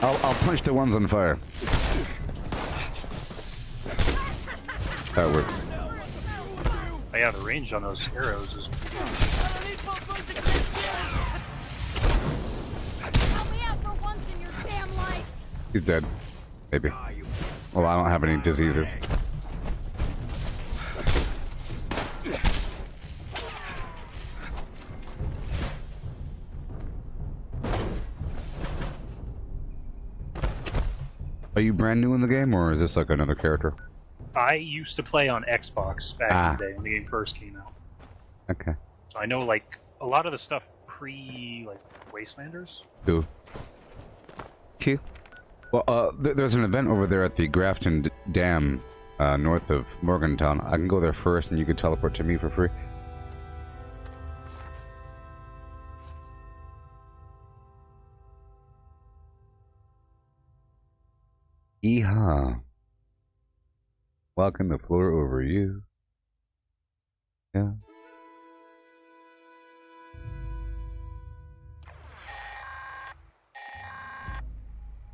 I'll punch the ones on fire. That works. Oh yeah, the range on those arrows is... He's dead. Maybe. Well, I don't have any diseases. Are you brand new in the game, or is this like another character? I used to play on Xbox back in the day when the game first came out. Okay. So I know like a lot of the stuff pre like Wastelanders. Cool. Q. Well, there's an event over there at the Grafton Dam, north of Morgantown. I can go there first, and you can teleport to me for free. Yeehaw. Walking the floor over you. Yeah.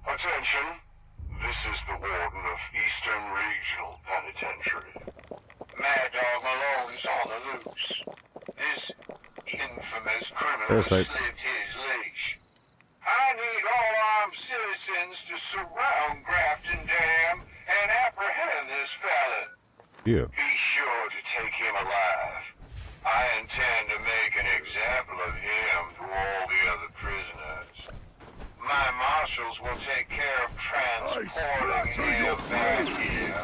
Attention, this is the Warden of Eastern Regional Penitentiary. Mad Dog Malone's on the loose. This infamous criminal Parasites. slipped his leash. I need all armed citizens to surround Grafton Dam and apprehend this fella. Yeah. Be sure to take him alive. I intend to make an example of him to all the other prisoners. My marshals will take care of transporting him back here.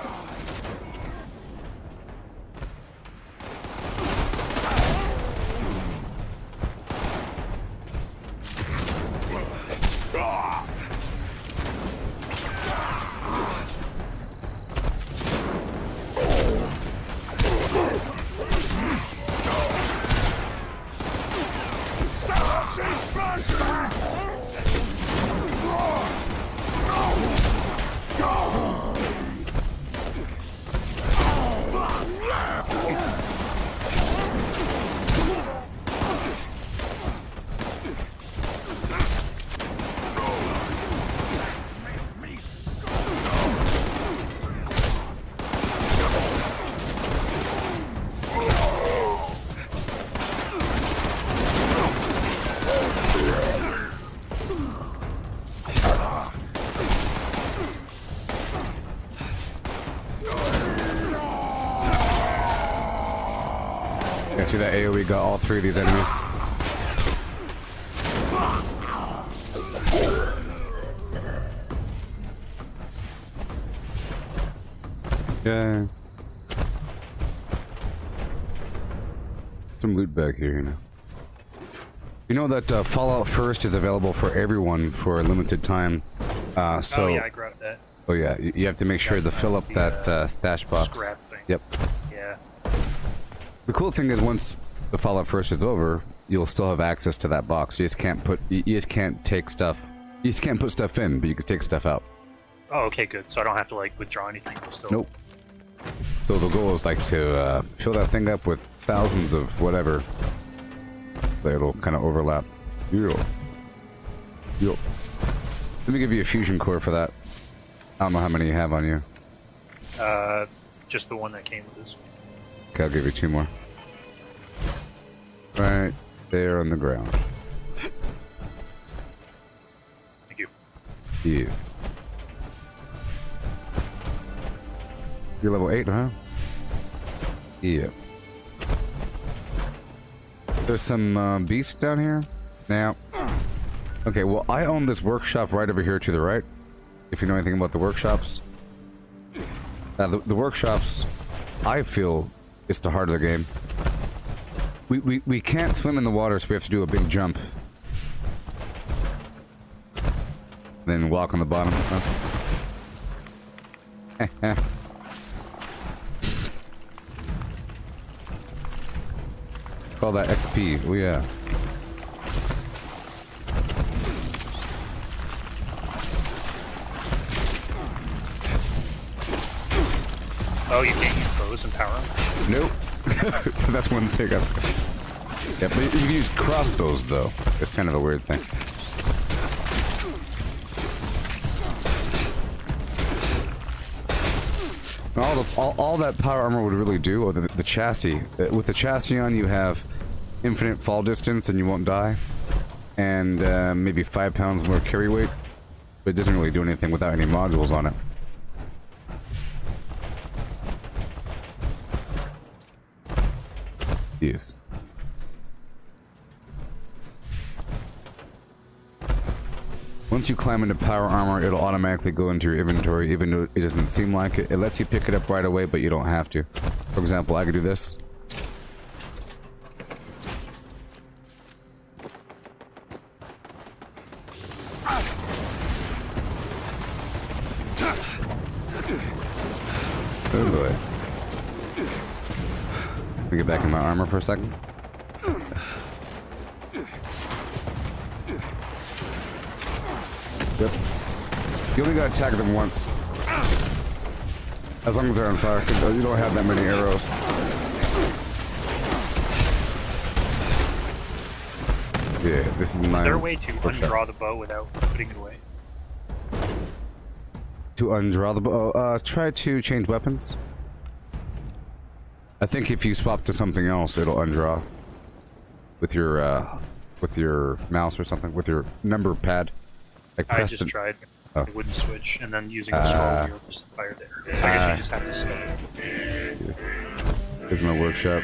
See that AoE got all three of these enemies. Yeah. Some loot back here, you know. You know that Fallout First is available for everyone for a limited time. So oh yeah, I grabbed that. Oh yeah, you have to make sure to fill up that stash box. Scrap thing. Yep. Yeah. The cool thing is once the Fallout First is over, you'll still have access to that box. You just can't put, you just can't take stuff, you just can't put stuff in, but you can take stuff out. Oh, okay, good. So I don't have to like withdraw anything. Still... Nope. So the goal is like to fill that thing up with thousands of whatever. It'll kind of overlap. Yo. Let me give you a fusion core for that. I don't know how many you have on you. Just the one that came with this. Okay, I'll give you 2 more. Right there on the ground. Thank you. Yes. You're level 8, huh? Yeah. There's some beasts down here. Now, okay, well, I own this workshop right over here to the right. If you know anything about the workshops. The workshops, I feel, is the heart of the game. We can't swim in the water, so we have to do a big jump. Then walk on the bottom. Call that XP. Oh yeah. Oh, you can't use bows and power armor? Nope. That's one thing. Yeah, but you can use crossbows though. It's kind of a weird thing. All that power armor would really do, or the chassis. With the chassis on, you have infinite fall distance and you won't die, and maybe 5 pounds more carry weight. But it doesn't really do anything without any modules on it. Yes. Once you climb into power armor, it'll automatically go into your inventory, even though it doesn't seem like it. It lets you pick it up right away, but you don't have to. For example, I could do this. Oh boy. Let me get back in my armor for a second. Yep. You only gotta attack them once. As long as they're on fire, because you don't have that many arrows. Yeah, this is my... Is there a way to undraw the bow without putting it away? To undraw the bow? Try to change weapons. I think if you swap to something else, it'll undraw with your mouse or something, with your number pad. Like I just tried. Oh. It wouldn't switch, and then using the scroll wheel just fire there. So I guess you just have to stay. Here's my workshop.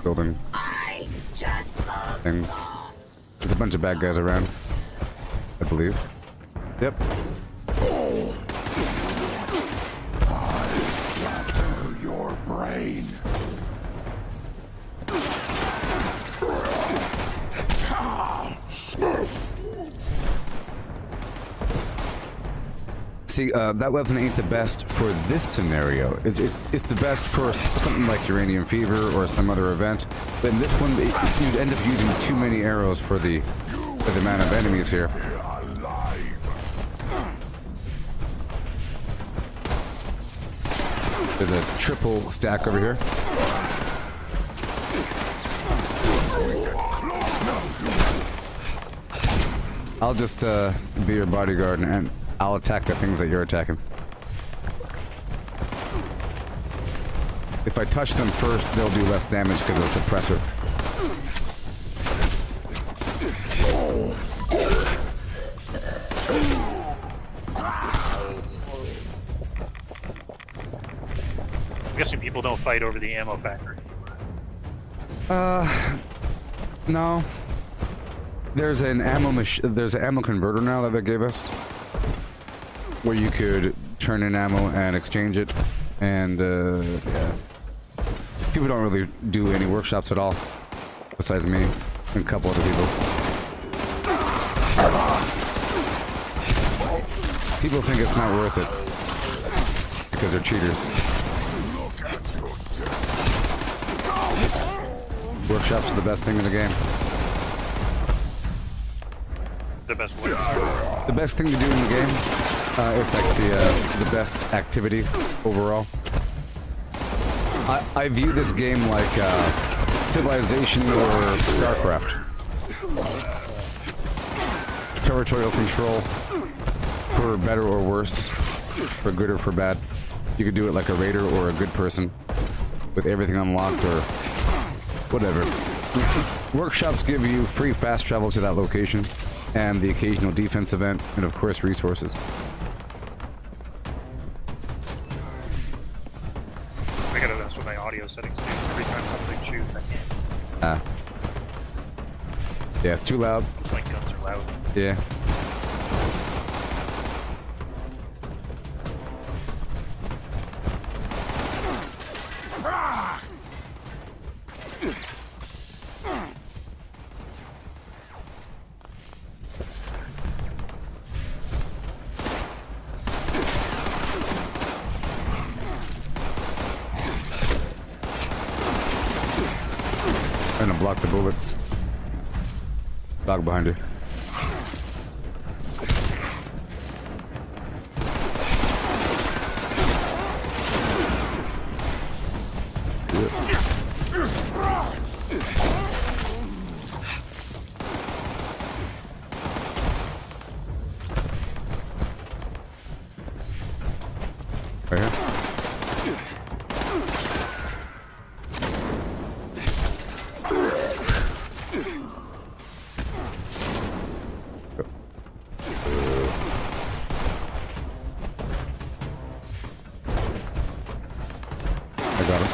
Building I just love things. songs. There's a bunch of bad guys around, I believe. Yep. Flatter your brain. See, that weapon ain't the best for this scenario. It's the best for something like Uranium Fever or some other event. But in this one, you'd end up using too many arrows for the amount of enemies here. There's a triple stack over here. I'll just be your bodyguard and I'll attack the things that you're attacking. If I touch them first, they'll do less damage because of the suppressor. I'm guessing people don't fight over the ammo factory. No. There's an ammo converter now that they gave us, where you could turn in ammo and exchange it, and yeah. People don't really do any workshops at all, besides me and a couple other people. People think it's not worth it because they're cheaters. Workshops are the best thing in the game. The best way. The best thing to do in the game is like the best activity overall. I view this game like Civilization or StarCraft. Territorial control, for better or worse, for good or for bad. You could do it like a raider or a good person, with everything unlocked or whatever. Workshops give you free fast travel to that location, and the occasional defense event, and of course resources. I gotta mess with my audio settings too. Every time something shoots, I can't. Yeah, it's too loud. My guns are loud. Yeah. Trying to block the bullets. Dog behind you. Right here. I got him.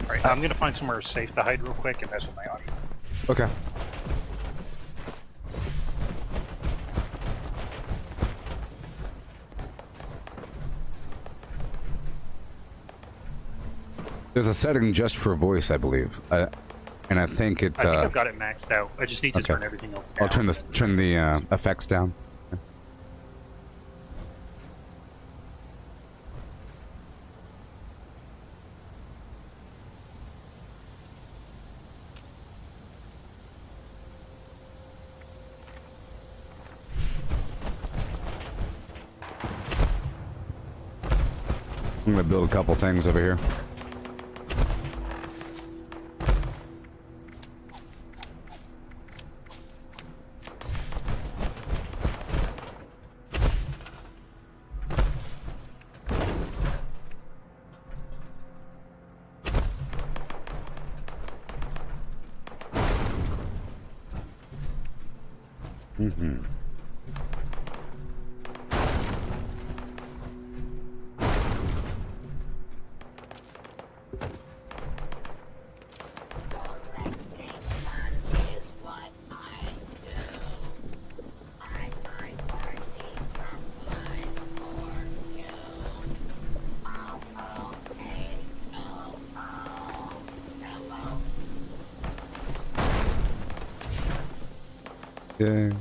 Alright, I'm gonna find somewhere safe to hide real quick and mess with my audio. Okay. There's a setting just for voice, I believe, and I think it. I think I've got it maxed out. I just need to okay. turn everything else down. I'll turn the effects down. I'm gonna build a couple things over here. Okay.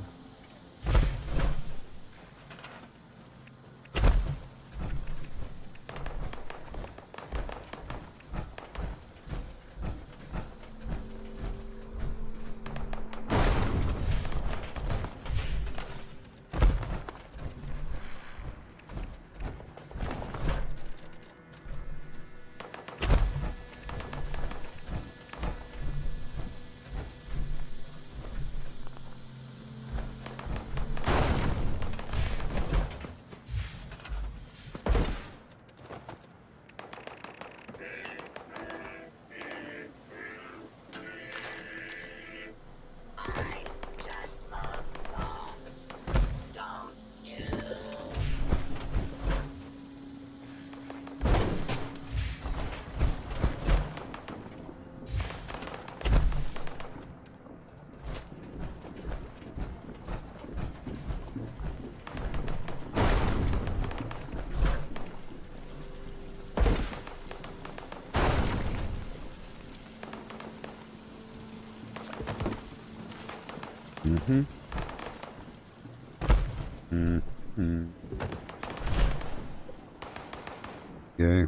Okay.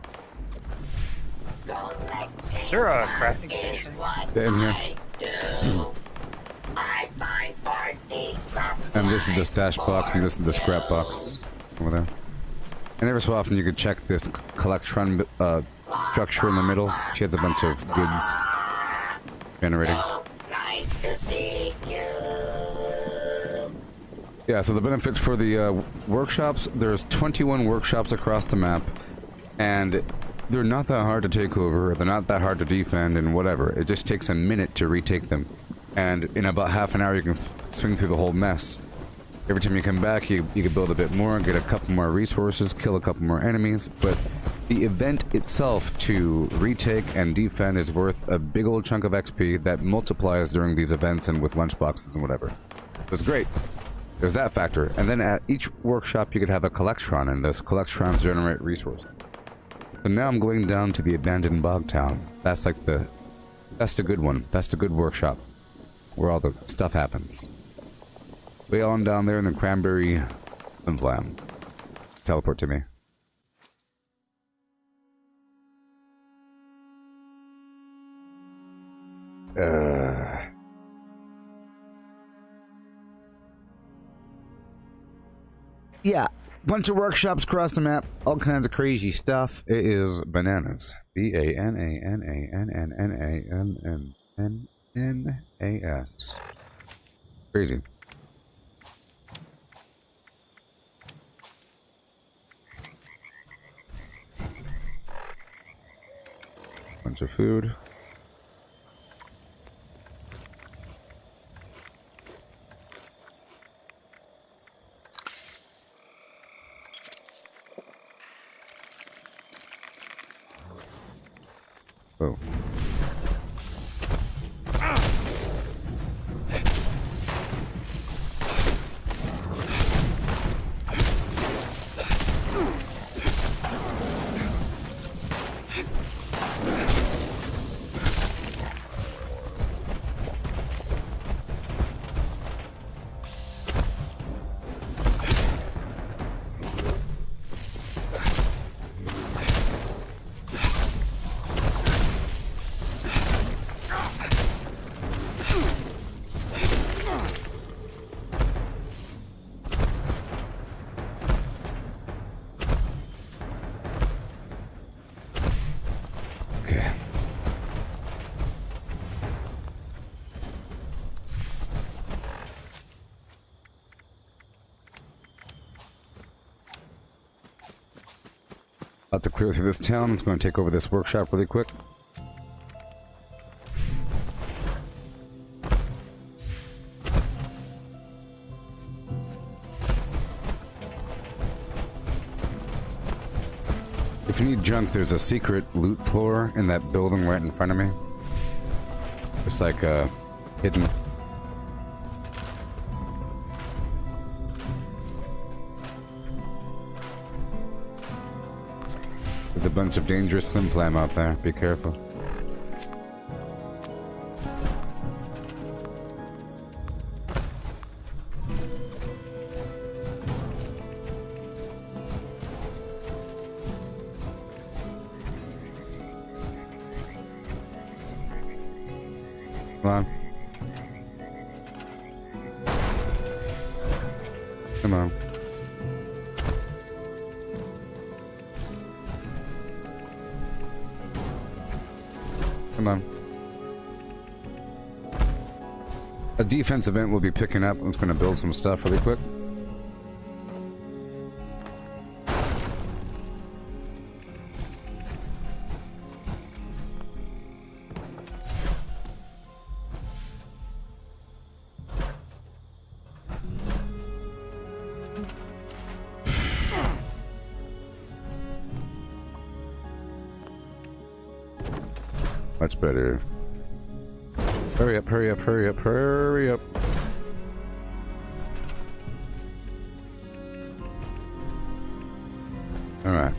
Is there a crafting station? In here. And this is the stash box, and this is the scrap box over there. And every so often you could check this collectron structure in the middle. She has a bunch of goods generating. Nice to see you. Yeah, so the benefits for the workshops, there's 21 workshops across the map, and they're not that hard to take over, they're not that hard to defend, and whatever. It just takes a minute to retake them. And in about half an hour you can swing through the whole mess. Every time you come back, you can build a bit more, get a couple more resources, kill a couple more enemies, but the event itself to retake and defend is worth a big old chunk of XP that multiplies during these events and with lunchboxes and whatever. It was great. There's that factor. And then at each workshop you could have a collectron, and those collectrons generate resources. So now I'm going down to the abandoned bog town. That's like that's the good one. That's the good workshop, where all the stuff happens. Way on down there in the cranberry flam. Teleport to me. Yeah, bunch of workshops across the map, all kinds of crazy stuff. It is bananas. B-A-N-A-N-A-N-N-N-N-N-A-S. Crazy. Bunch of food. Oh. About to clear through this town. I'm just going to take over this workshop really quick. If you need junk, there's a secret loot floor in that building right in front of me. It's like hidden. There's a bunch of dangerous flim-flam out there. Be careful. Come on. Come on. Come on. A defense event will be picking up. I'm just going to build some stuff really quick. Much better. Hurry up, hurry up, hurry up, hurry up. All right.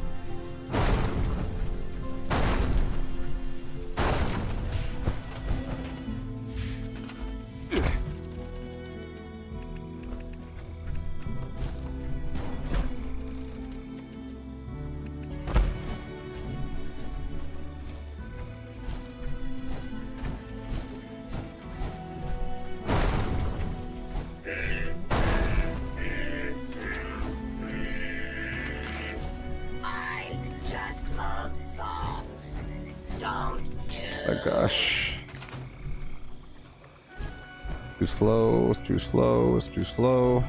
Slow, it's too slow, it's too slow.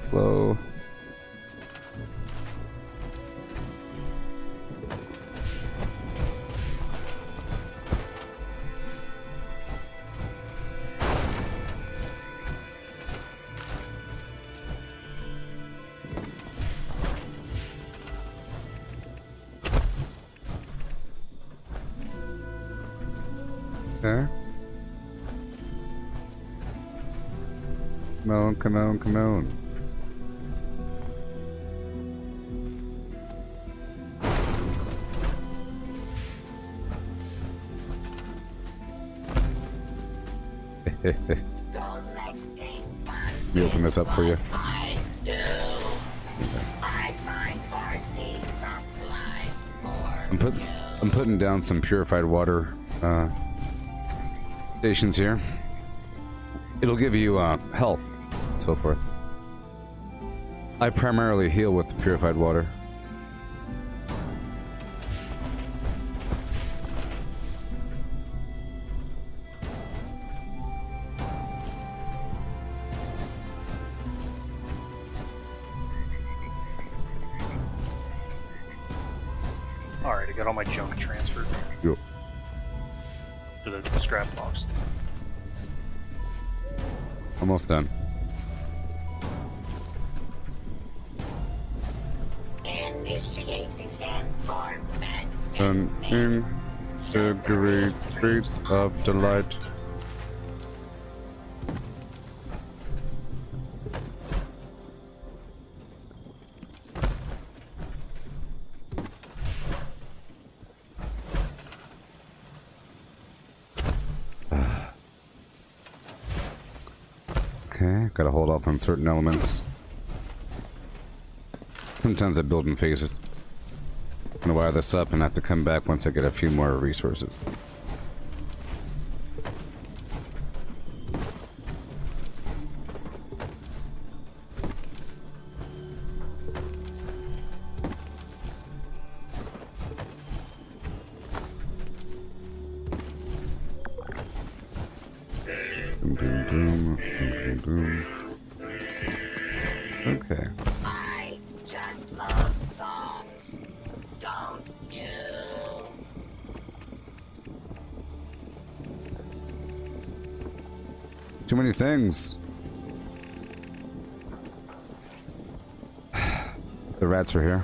Slow. Okay. Come on, come on, come on. Let me open this up for you. I'm putting down some purified water stations here. It'll give you health and so forth. I primarily heal with purified water. Alright, I got all my junk transferred. Yep. To the scrap box. Almost done. Initiate the scan for And in the great streets of delight. Okay, gotta hold off on certain elements. Sometimes I build in phases. I'm gonna wire this up and have to come back once I get a few more resources. Boom, boom, boom, boom, boom, boom. Okay. I just love songs. Too many things. The rats are here.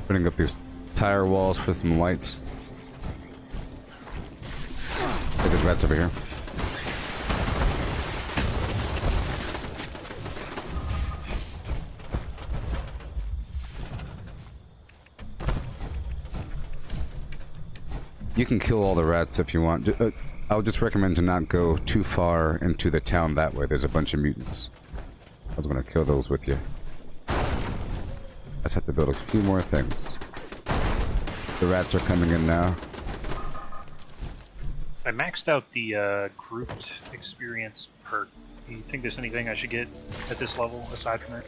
Putting up these tire walls for some lights. Look, there's rats over here. You can kill all the rats if you want. I would just recommend to not go too far into the town that way. There's a bunch of mutants. I was gonna kill those with you. I just have to build a few more things. The rats are coming in now. I maxed out the grouped experience perk. Do you think there's anything I should get at this level aside from it?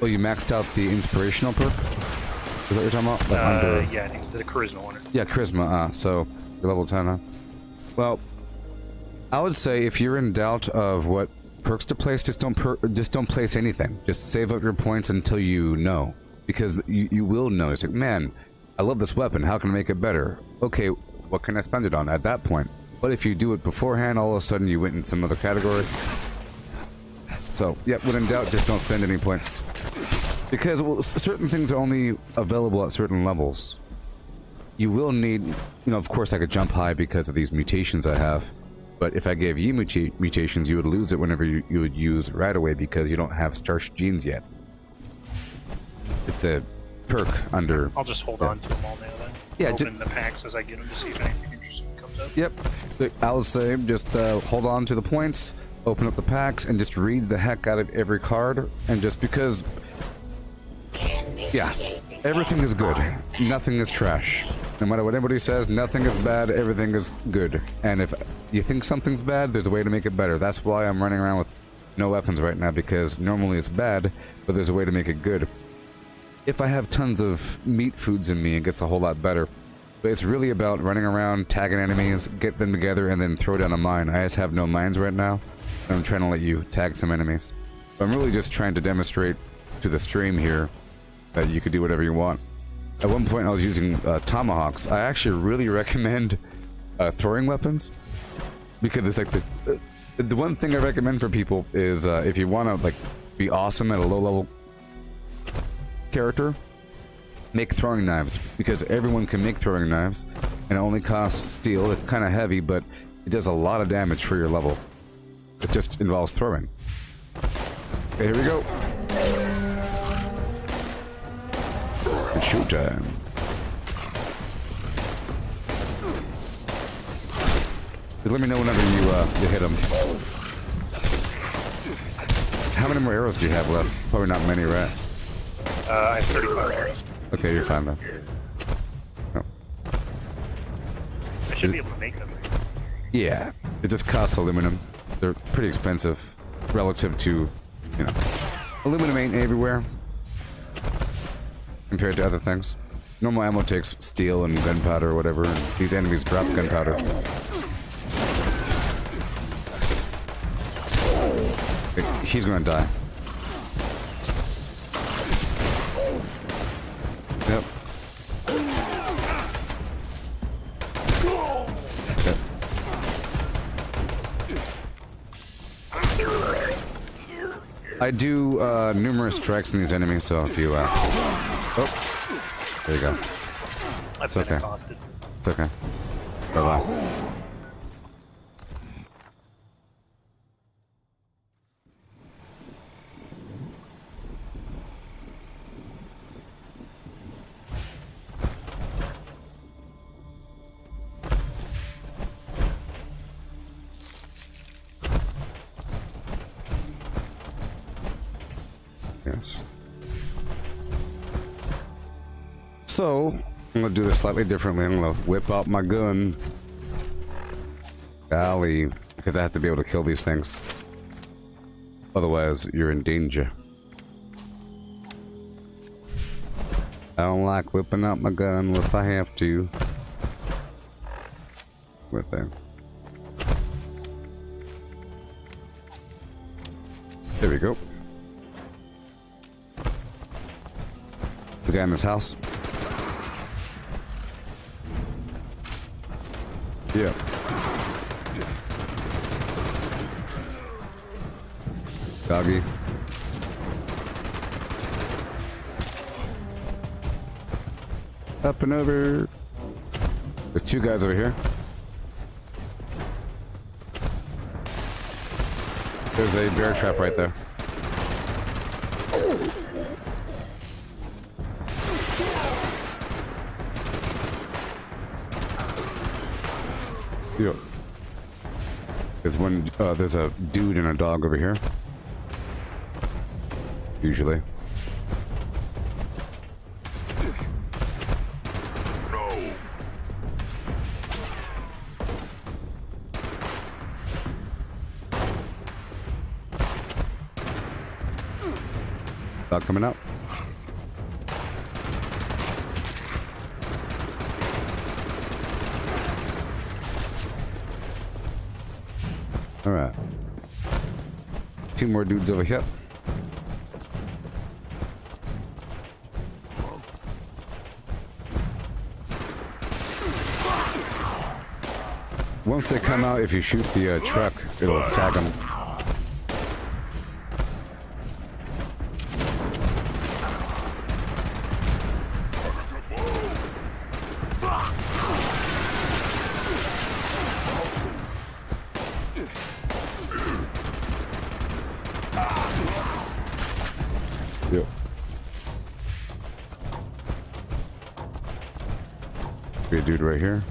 Oh, you maxed out the inspirational perk? Is that what you're talking about? Like under... Yeah, I think the charisma one. Yeah, charisma. So you're level 10, huh? Well, I would say if you're in doubt of what perks to place, just don't place anything. Just save up your points until you know, because you will know. It's like, man, I love this weapon. How can I make it better? Okay, what can I spend it on at that point? But if you do it beforehand, all of a sudden you went in some other category. So, yeah, when in doubt, just don't spend any points. Because well, certain things are only available at certain levels. You will need, you know, of course I could jump high because of these mutations I have. But if I gave you mutations, you would lose it whenever you would use right away because you don't have starch genes yet. It's a perk under... I'll just hold on to them all now then. Yeah, open the packs as I get them to see if anything interesting comes up. Yep. I would say just hold on to the points, open up the packs, and just read the heck out of every card. And just because... Yeah, everything is good. Nothing is trash. No matter what anybody says, nothing is bad, everything is good. And if you think something's bad, there's a way to make it better. That's why I'm running around with no weapons right now, because normally it's bad, but there's a way to make it good. If I have tons of meat foods in me, it gets a whole lot better. But it's really about running around, tagging enemies, get them together, and then throw down a mine. I just have no mines right now, and I'm trying to let you tag some enemies. But I'm really just trying to demonstrate to the stream here that you could do whatever you want. At one point I was using tomahawks. I actually really recommend throwing weapons, because it's like the one thing I recommend for people is if you want to like be awesome at a low level character, make throwing knives, because everyone can make throwing knives and it only costs steel. It's kind of heavy, but it does a lot of damage for your level. It just involves throwing. Okay, here we go. It's showtime. Just let me know whenever you hit them. How many more arrows do you have left? Probably not many, right? I have 35 arrows. Okay, you're fine then. Oh. I should be able to make them. Yeah, it just costs aluminum. They're pretty expensive relative to, you know, aluminum ain't everywhere compared to other things. Normal ammo takes steel and gunpowder or whatever, and these enemies drop gunpowder. He's gonna die. Yep. Yep. I do numerous strikes in these enemies, so if you oh, there you go. That's okay. Exhausted. It's okay. Bye-bye. Yes. So, I'm gonna do this slightly differently. I'm gonna whip out my gun. Golly, because I have to be able to kill these things. Otherwise, you're in danger. I don't like whipping out my gun unless I have to. With them. There we go. The guy in this house. Yeah. Doggy. Up and over. There's two guys over here. There's a bear trap right there. Yeah. There's one, there's a dude and a dog over here. Usually. No. Dog coming up. Alright. Two more dudes over here. Once they come out, if you shoot the truck, it'll tag them. Yep. Be a dude right here.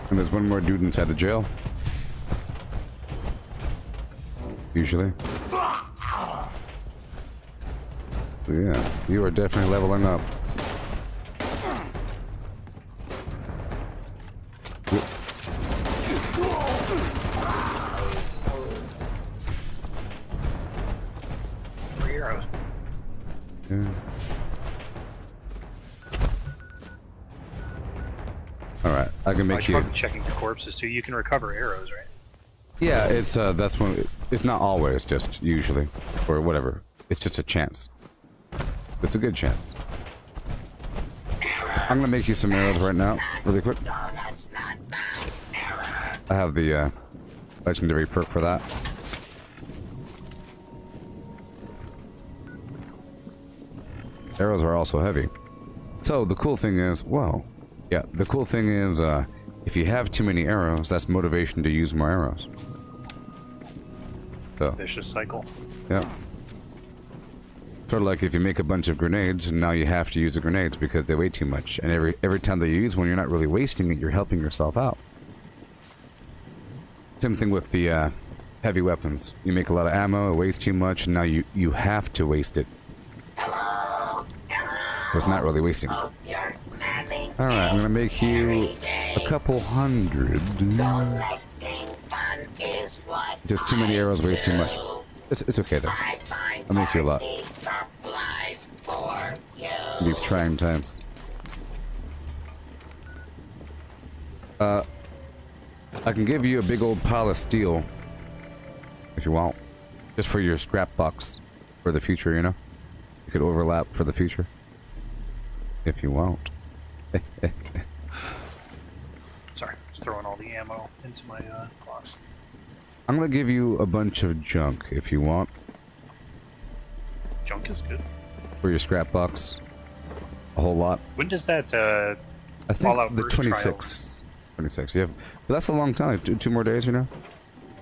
And there's one more dude inside the jail. Usually. Yeah, you are definitely leveling up. Yep. 3 arrows. Yeah. Alright, I can make you... Probably checking the corpses too. You can recover arrows, right? Yeah, it's that's when it's not always, just usually, or whatever. It's just a chance. It's a good chance. I'm gonna make you some arrows right now, really quick. I have the legendary perk for that. Arrows are also heavy. So the cool thing is, well, yeah, the cool thing is, if you have too many arrows, that's motivation to use more arrows. So, Vicious cycle. yeah. Sort of like if you make a bunch of grenades, and now you have to use the grenades because they weigh too much. And every time that you use one, you're not really wasting it, you're helping yourself out. Same thing with the heavy weapons. You make a lot of ammo, it weighs too much, and now you have to waste it. So it's not really wasting it. Alright, I'm gonna make you a couple hundred. Just too many arrows waste too much. It's okay though. I'll make you a lot. These trying times. I can give you a big old pile of steel if you want. Just for your scrap box for the future, you know? You could overlap for the future. If you want. Sorry, just throwing all the ammo into my box. I'm gonna give you a bunch of junk if you want. Junk is good. For your scrap box. A whole lot. When does that I think Fallout the Burst 26. 26, you have... But that's a long time. Two more days, you know?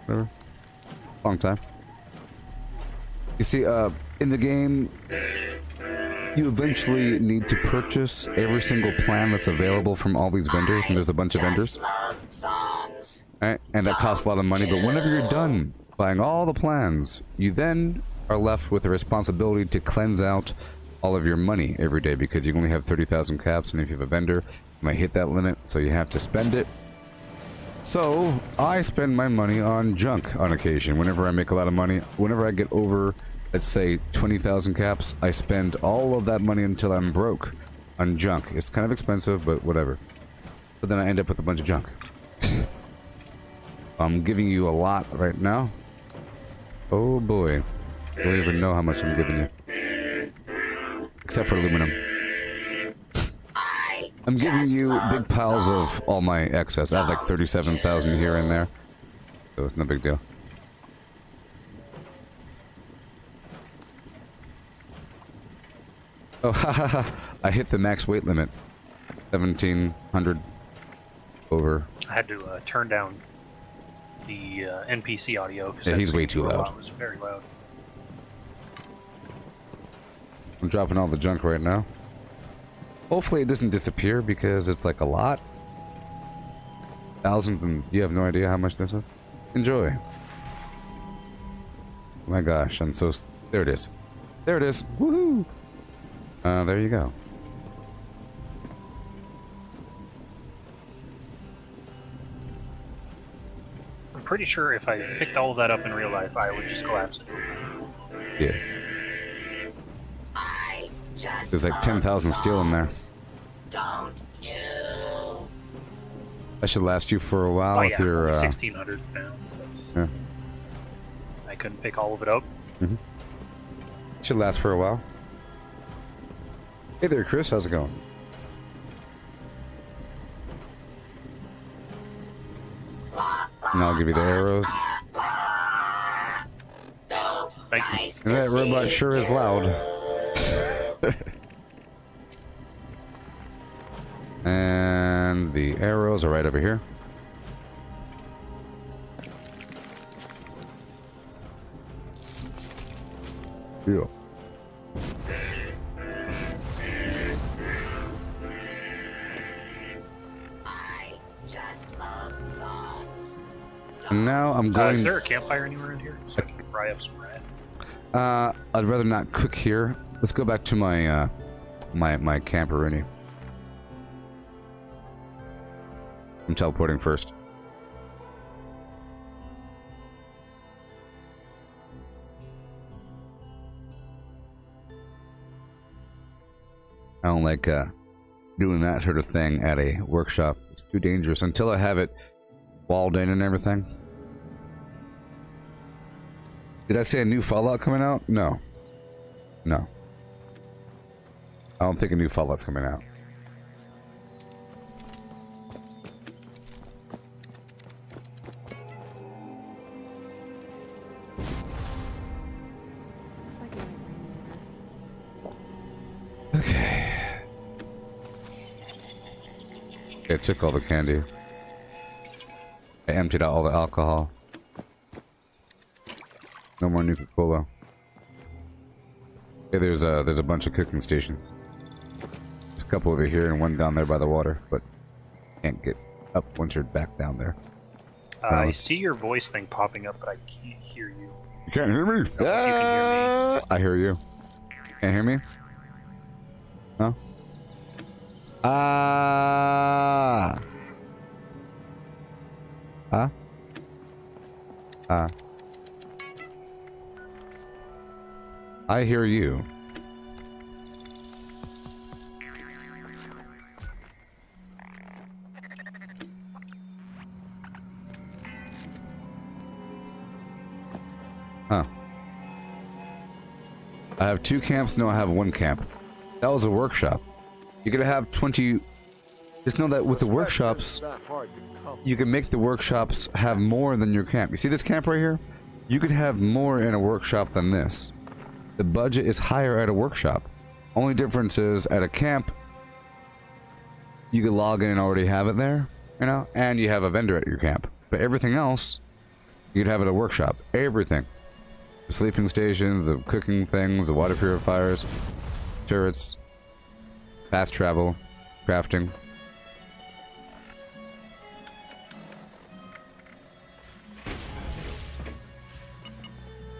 Whatever. Long time. You see, in the game, you eventually need to purchase every single plan that's available from all these vendors, and there's a bunch of vendors. Right? And that costs a lot of money, but whenever you're done buying all the plans, you then are left with the responsibility to cleanse out all of your money every day, because you only have 30,000 caps, and if you have a vendor, you might hit that limit, so you have to spend it. So, I spend my money on junk on occasion. Whenever I make a lot of money, whenever I get over, let's say, 20,000 caps, I spend all of that money until I'm broke on junk. It's kind of expensive, but whatever. but then I end up with a bunch of junk. I'm giving you a lot right now. Oh boy. I don't even know how much I'm giving you. Except for aluminum. I'm giving you big piles of all my excess. I have like 37,000 here and there. So it's no big deal. Oh, hahaha. I hit the max weight limit. 1,700 over. I had to turn down the NPC audio because yeah, he's way too loud. It was very loud. I'm dropping all the junk right now. Hopefully it doesn't disappear because it's like a lot. Thousands, and you have no idea how much this is. Enjoy. Oh my gosh, I'm so... There it is. There it is. Woohoo! There you go. I'm pretty sure if I picked all of that up in real life, I would just collapse it. Yes. There's like 10,000 steel in there. Don't you? That should last you for a while Oh with yeah, your... 1,600 pounds. Yeah. I couldn't pick all of it up. Mm-hmm. Should last for a while. Hey there, Chris. How's it going? And I'll give you the arrows. Thank And that robot sure is loud. And the arrows are right over here. Yeah. And now I'm going... is there a campfire anywhere in here? So I can fry up some rat. I'd rather not cook here. Let's go back to my, my camperoonie. I'm teleporting first. I don't like, doing that sort of thing at a workshop. It's too dangerous until I have it walled in and everything. Did I say a new Fallout coming out? No. No. I don't think a new Fallout's coming out. Okay. I took all the candy. I emptied out all the alcohol. No more Nuka-Cola. Okay, there's a bunch of cooking stations. There's a couple over here and one down there by the water, but can't get up once you're back down there. I see your voice thing popping up, but I can't hear you. You can't hear me? You can hear me. I hear you. Can't hear me? No? Ah. Huh? I hear you. Huh. I have 2 camps, no I have 1 camp. That was a workshop. You're gonna have 20... Just know that with the workshops, you can make the workshops have more than your camp. You see this camp right here? You could have more in a workshop than this. The budget is higher at a workshop. Only difference is at a camp, you can log in and already have it there, you know, and you have a vendor at your camp. But everything else, you could have at a workshop. Everything. The sleeping stations, the cooking things, the water purifiers, turrets, fast travel, crafting.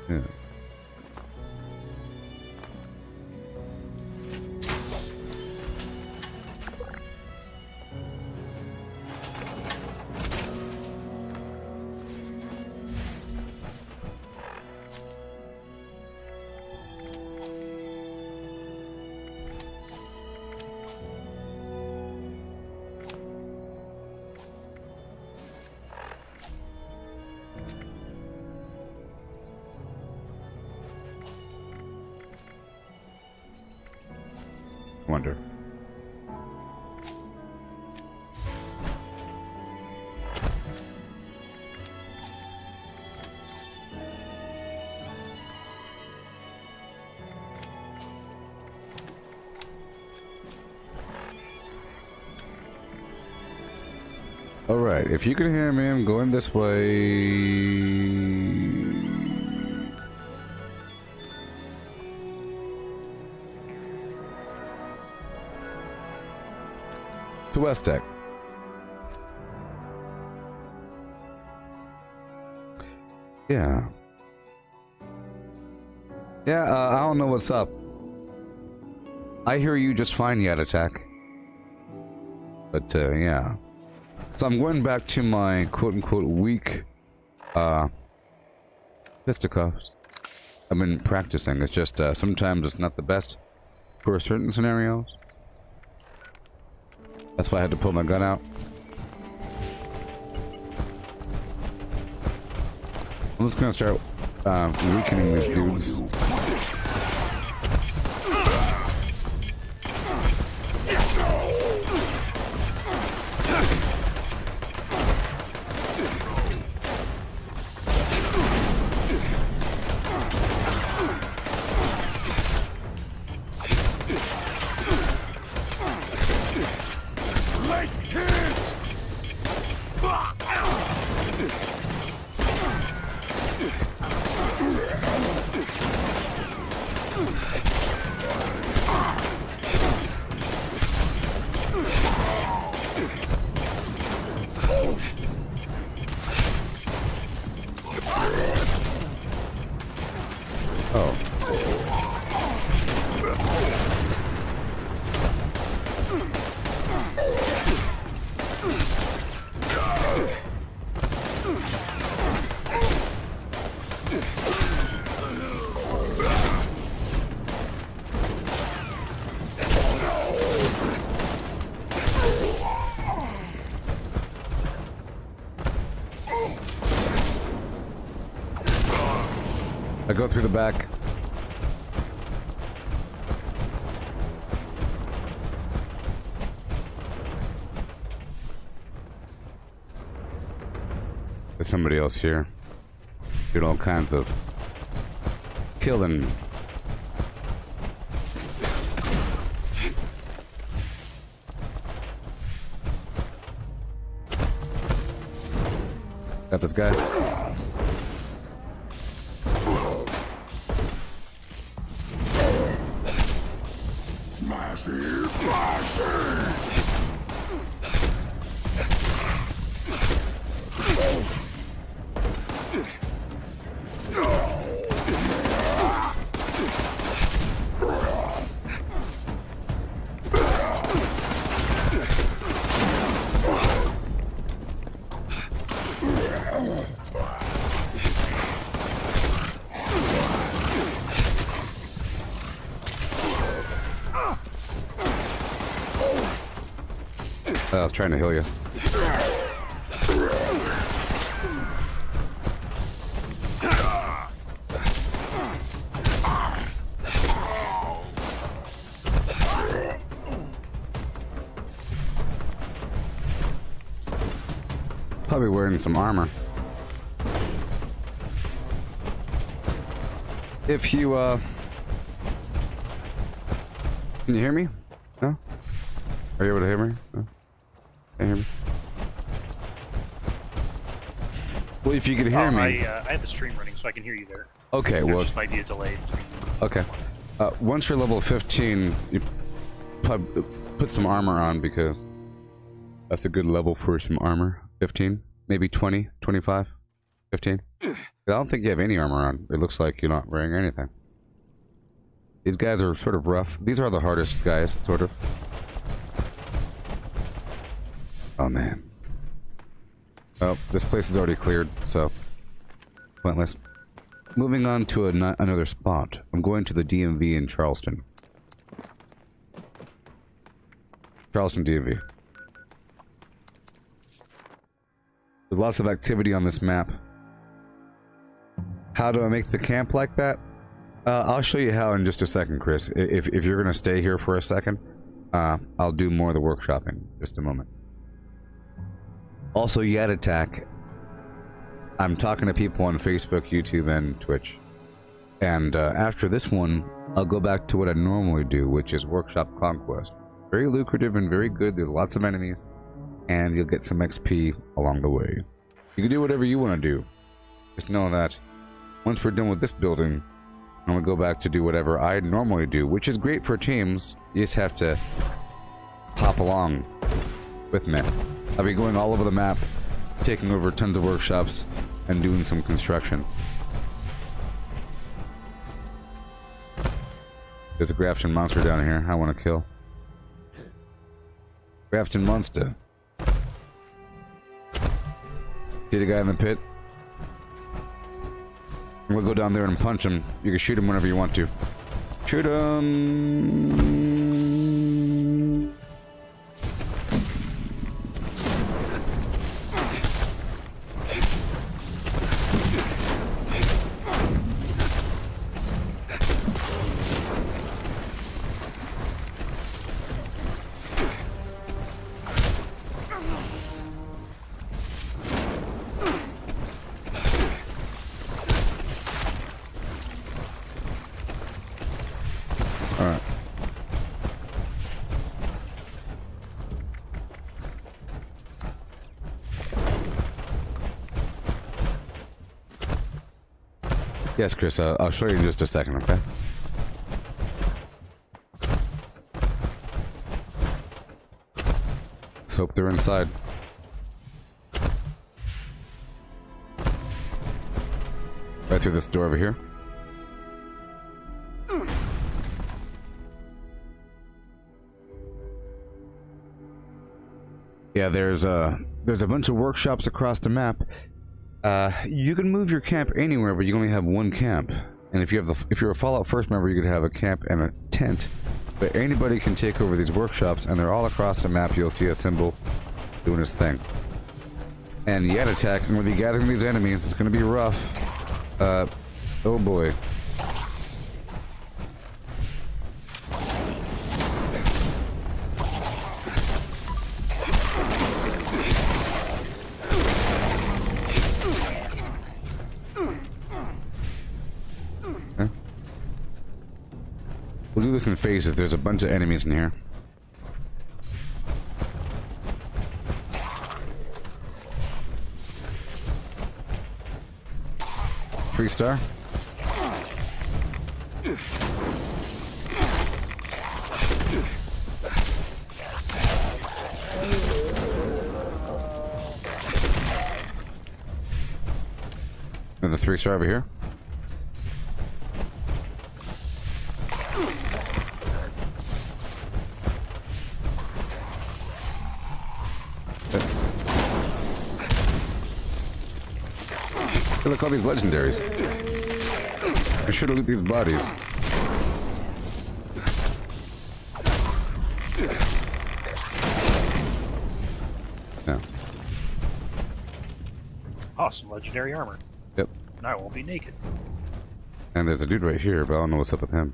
Yeah. wonder. Alright, if you can hear me, I'm going this way. To West Deck. Yeah. Yeah, I don't know what's up. I hear you just fine yet, Attack. But, yeah. So I'm going back to my quote-unquote weak, fisticuffs. I've been practicing. It's just, sometimes it's not the best for certain scenarios. That's why I had to pull my gun out. I'm just gonna start, weakening these dudes. I go through the back. There's somebody else here. Doing all kinds of killing. Got this guy. I was trying to heal you. Probably wearing some armor. If you, can you hear me? No? Are you able to hear me? No? Can you hear me? Well, if you can hear me... I have the stream running, so I can hear you there. Okay, There well... just might be a delay. Okay. Once you're level 15, you put some armor on, because that's a good level for some armor. 15? Maybe 20? 25? 15? I don't think you have any armor on. It looks like you're not wearing anything. These guys are sort of rough. These are the hardest guys, sort of. Oh, man. Oh, this place is already cleared, so... pointless. Moving on to another spot. I'm going to the DMV in Charleston. Charleston DMV. There's lots of activity on this map. How do I make the camp like that? I'll show you how in just a second, Chris. If you're gonna stay here for a second. I'll do more of the workshopping in just a moment. Also, Yet Attack. I'm talking to people on Facebook, YouTube, and Twitch. And after this one, I'll go back to what I normally do, which is Workshop Conquest. Very lucrative and very good. There's lots of enemies, and you'll get some XP along the way. You can do whatever you want to do. Just know that once we're done with this building, I'm going to go back to do whatever I normally do, which is great for teams. You just have to hop along with me. I'll be going all over the map, taking over tons of workshops, and doing some construction. There's a Grafton monster down here I want to kill. Grafton monster. See the guy in the pit? We'll go down there and punch him. You can shoot him whenever you want to. Shoot him! Alright. Yes, Chris, I'll show you in just a second, okay? Let's hope they're inside. Right through this door over here. Yeah, there's a bunch of workshops across the map. You can move your camp anywhere, but you only have one camp. And if you're a Fallout First member, you could have a camp and a tent. But anybody can take over these workshops, and they're all across the map. You'll see a symbol doing its thing. And Yet Attack, and we'll be gathering these enemies. It's going to be rough. Oh boy. We'll do this in phases. There's a bunch of enemies in here. Free star. Another 3-star over here. Hey, look, all these legendaries. I should have loot these bodies. No. Awesome legendary armor. Yep. And I won't be naked. And there's a dude right here, but I don't know what's up with him.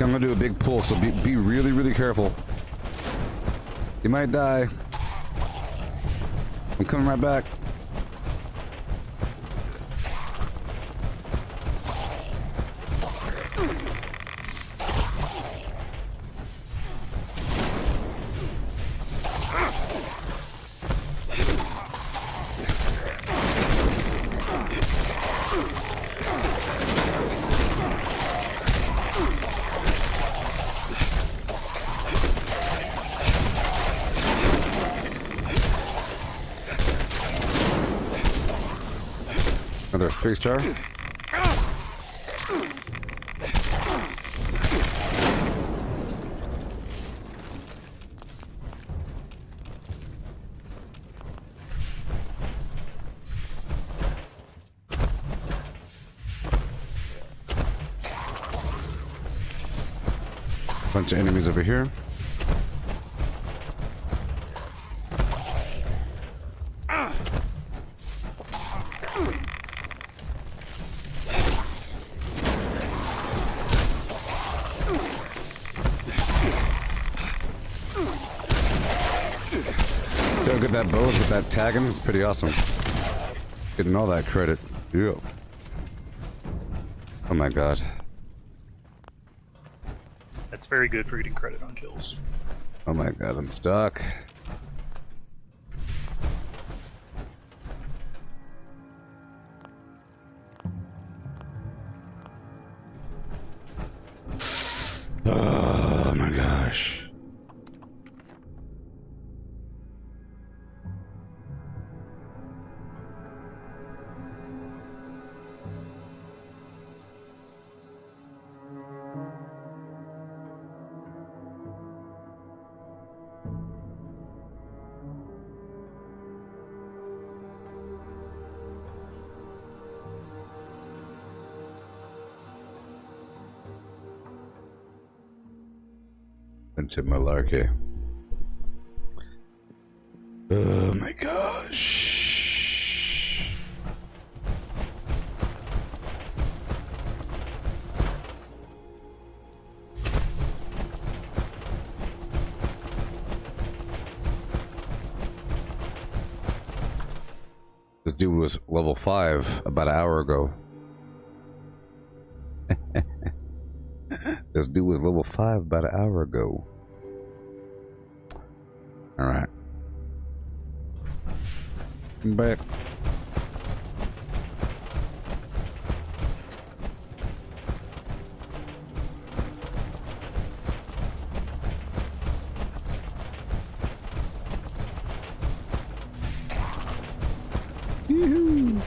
I'm gonna do a big pull, so be really, really careful. You might die. I'm coming right back. Another 3-star. Bunch of enemies over here. So good that bows with that tagging. It's pretty awesome. Getting all that credit. Yeah. Oh my god. That's very good for getting credit on kills. Oh my god, I'm stuck. Oh my gosh. Into malarkey. Oh my gosh. This dude was level 5 about an hour ago. This dude was level 5 about an hour ago. Alright. I'm back. Yoo-hoo.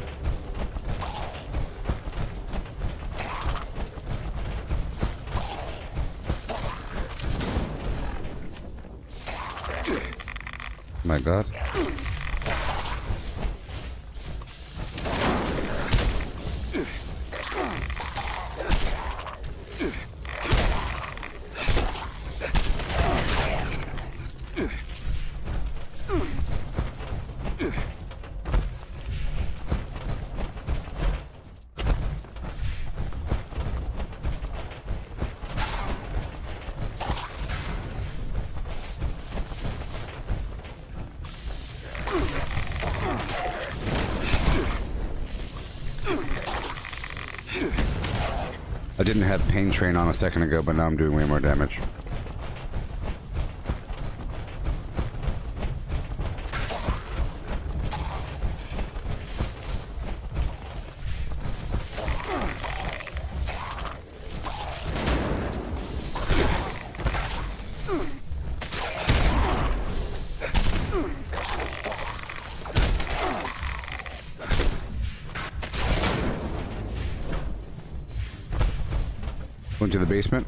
My god. I didn't have Pain Train on a second ago, but now I'm doing way more damage. Went to the basement.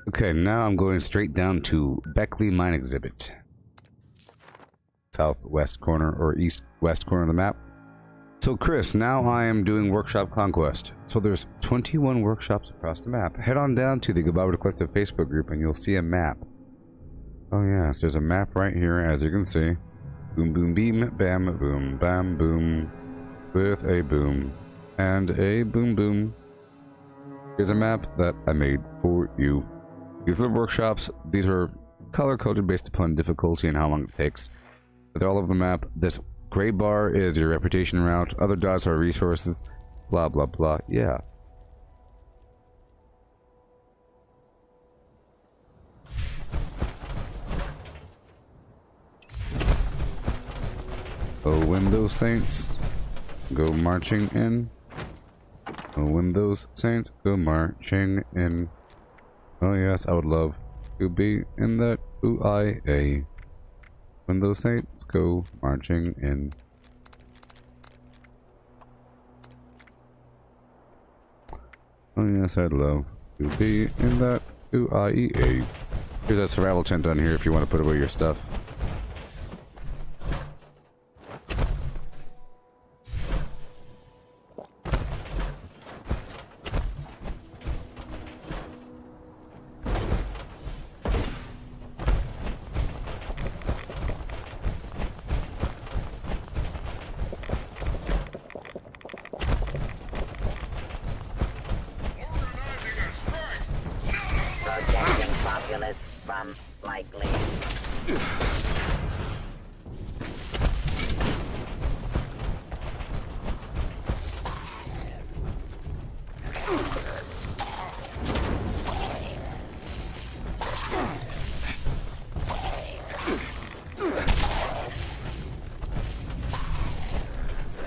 Okay, now I'm going straight down to Beckley Mine Exhibit. Southwest corner or east-west corner of the map. So Chris, now I am doing Workshop Conquest. So there's 21 workshops across the map. Head on down to the Gooboberti Collective Facebook group and you'll see a map. Oh yes, there's a map right here, as you can see. Boom, boom, beam, bam, boom, bam, boom. With a boom. And a boom, boom. Here's a map that I made for you. These are workshops. These are color-coded based upon difficulty and how long it takes. But they're all over the map. This gray bar is your reputation route. Other dots are resources. Blah, blah, blah. Yeah. Oh, when those saints go marching in. Oh, when those saints go marching in. Oh yes, I would love to be in that UIA. When those saints go marching in. Oh yes, I'd love to be in that UIA. Here's a survival tent down here if you want to put away your stuff. Protecting populace from likely.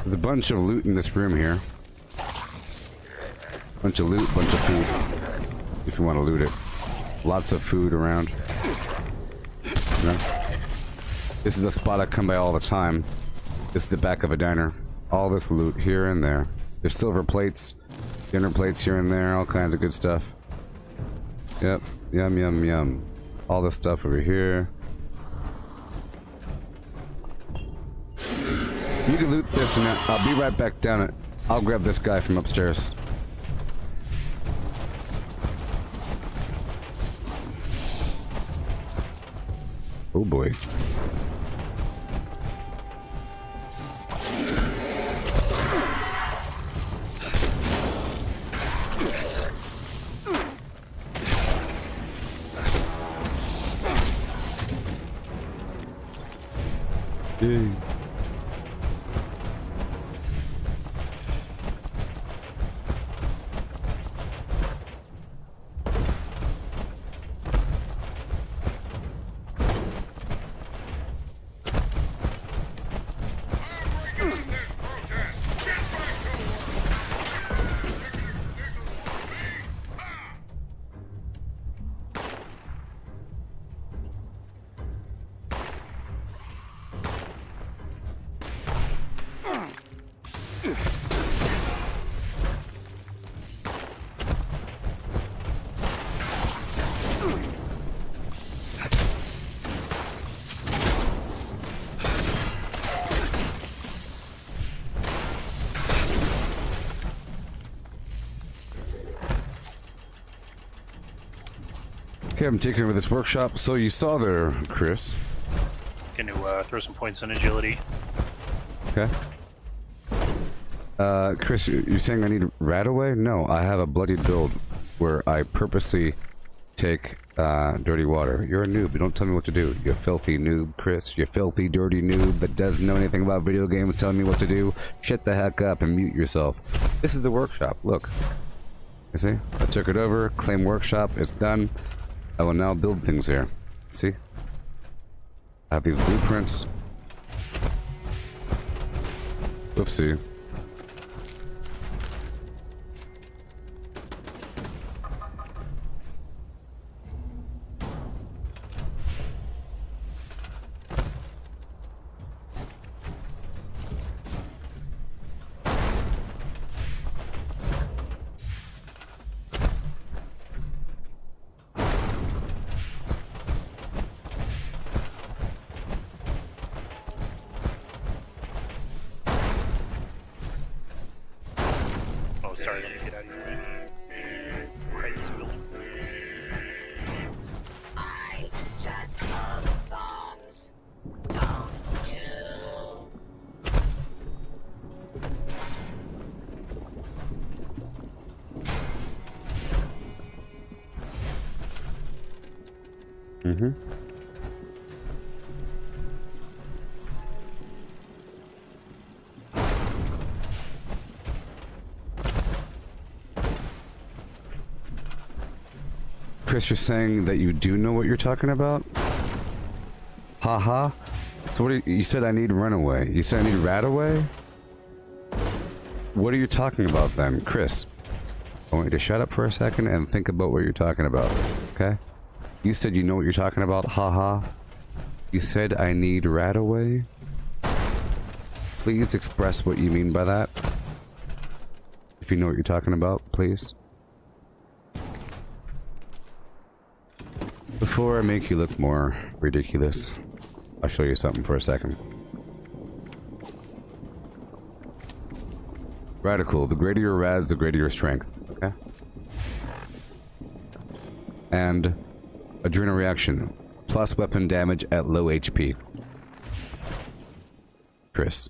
There's a bunch of loot in this room here. Bunch of loot, bunch of food. If you want to loot it. Lots of food around. You know? This is a spot I come by all the time. This is the back of a diner. All this loot here and there. There's silver plates, dinner plates here and there, all kinds of good stuff. Yep, yum yum yum. All this stuff over here. You can loot this and I'll be right back down it. I'll grab this guy from upstairs. Oh boy. Yay. Okay, I'm taking over this workshop. So you saw there, Chris. Gonna throw some points on agility. Okay. Chris, you're saying I need Radaway? No, I have a bloody build where I purposely take dirty water. You're a noob. Don't tell me what to do. You filthy noob, Chris. You filthy, dirty noob that doesn't know anything about video games telling me what to do. Shut the heck up and mute yourself. This is the workshop. Look. You see? I took it over. Claim workshop. It's done. I will now build things here. See? I have these blueprints. Whoopsie. Sorry, let me get out of your way. Right, this building. I just love songs. Don't you? Mm-hmm. Chris, you're saying that you do know what you're talking about? Haha. So what you said I need runaway. You said I need Radaway? What are you talking about then, Chris? I want you to shut up for a second and think about what you're talking about, okay? You said you know what you're talking about, haha. You said I need Radaway? Please express what you mean by that. If you know what you're talking about, please. Before I make you look more ridiculous, I'll show you something for a second. Radical. The greater your raz, the greater your strength. Okay? And adrenal reaction. Plus weapon damage at low HP. Chris.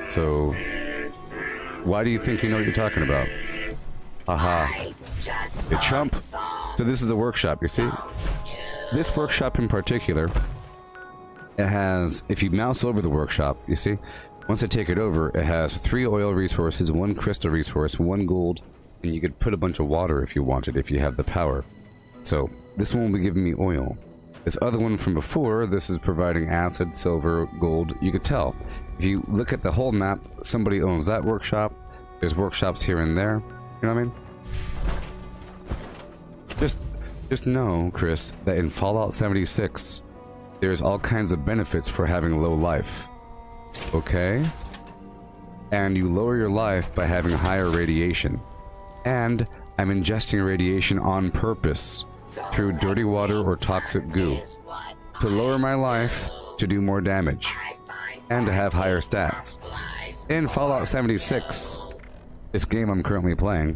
So, why do you think you know what you're talking about? Haha. You chump. So this is the workshop, you see? This workshop in particular, it has, if you mouse over the workshop, you see? Once I take it over, it has 3 oil resources, 1 crystal resource, 1 gold, and you could put a bunch of water if you wanted, if you have the power. So, this one will be giving me oil. This other one from before, this is providing acid, silver, gold. You could tell. If you look at the whole map, somebody owns that workshop. There's workshops here and there. You know what I mean? Just know, Chris, that in Fallout 76, there's all kinds of benefits for having low life. Okay? And you lower your life by having higher radiation. And I'm ingesting radiation on purpose through dirty water or toxic goo to lower my life, to do more damage, and to have higher stats. In Fallout 76, this game I'm currently playing,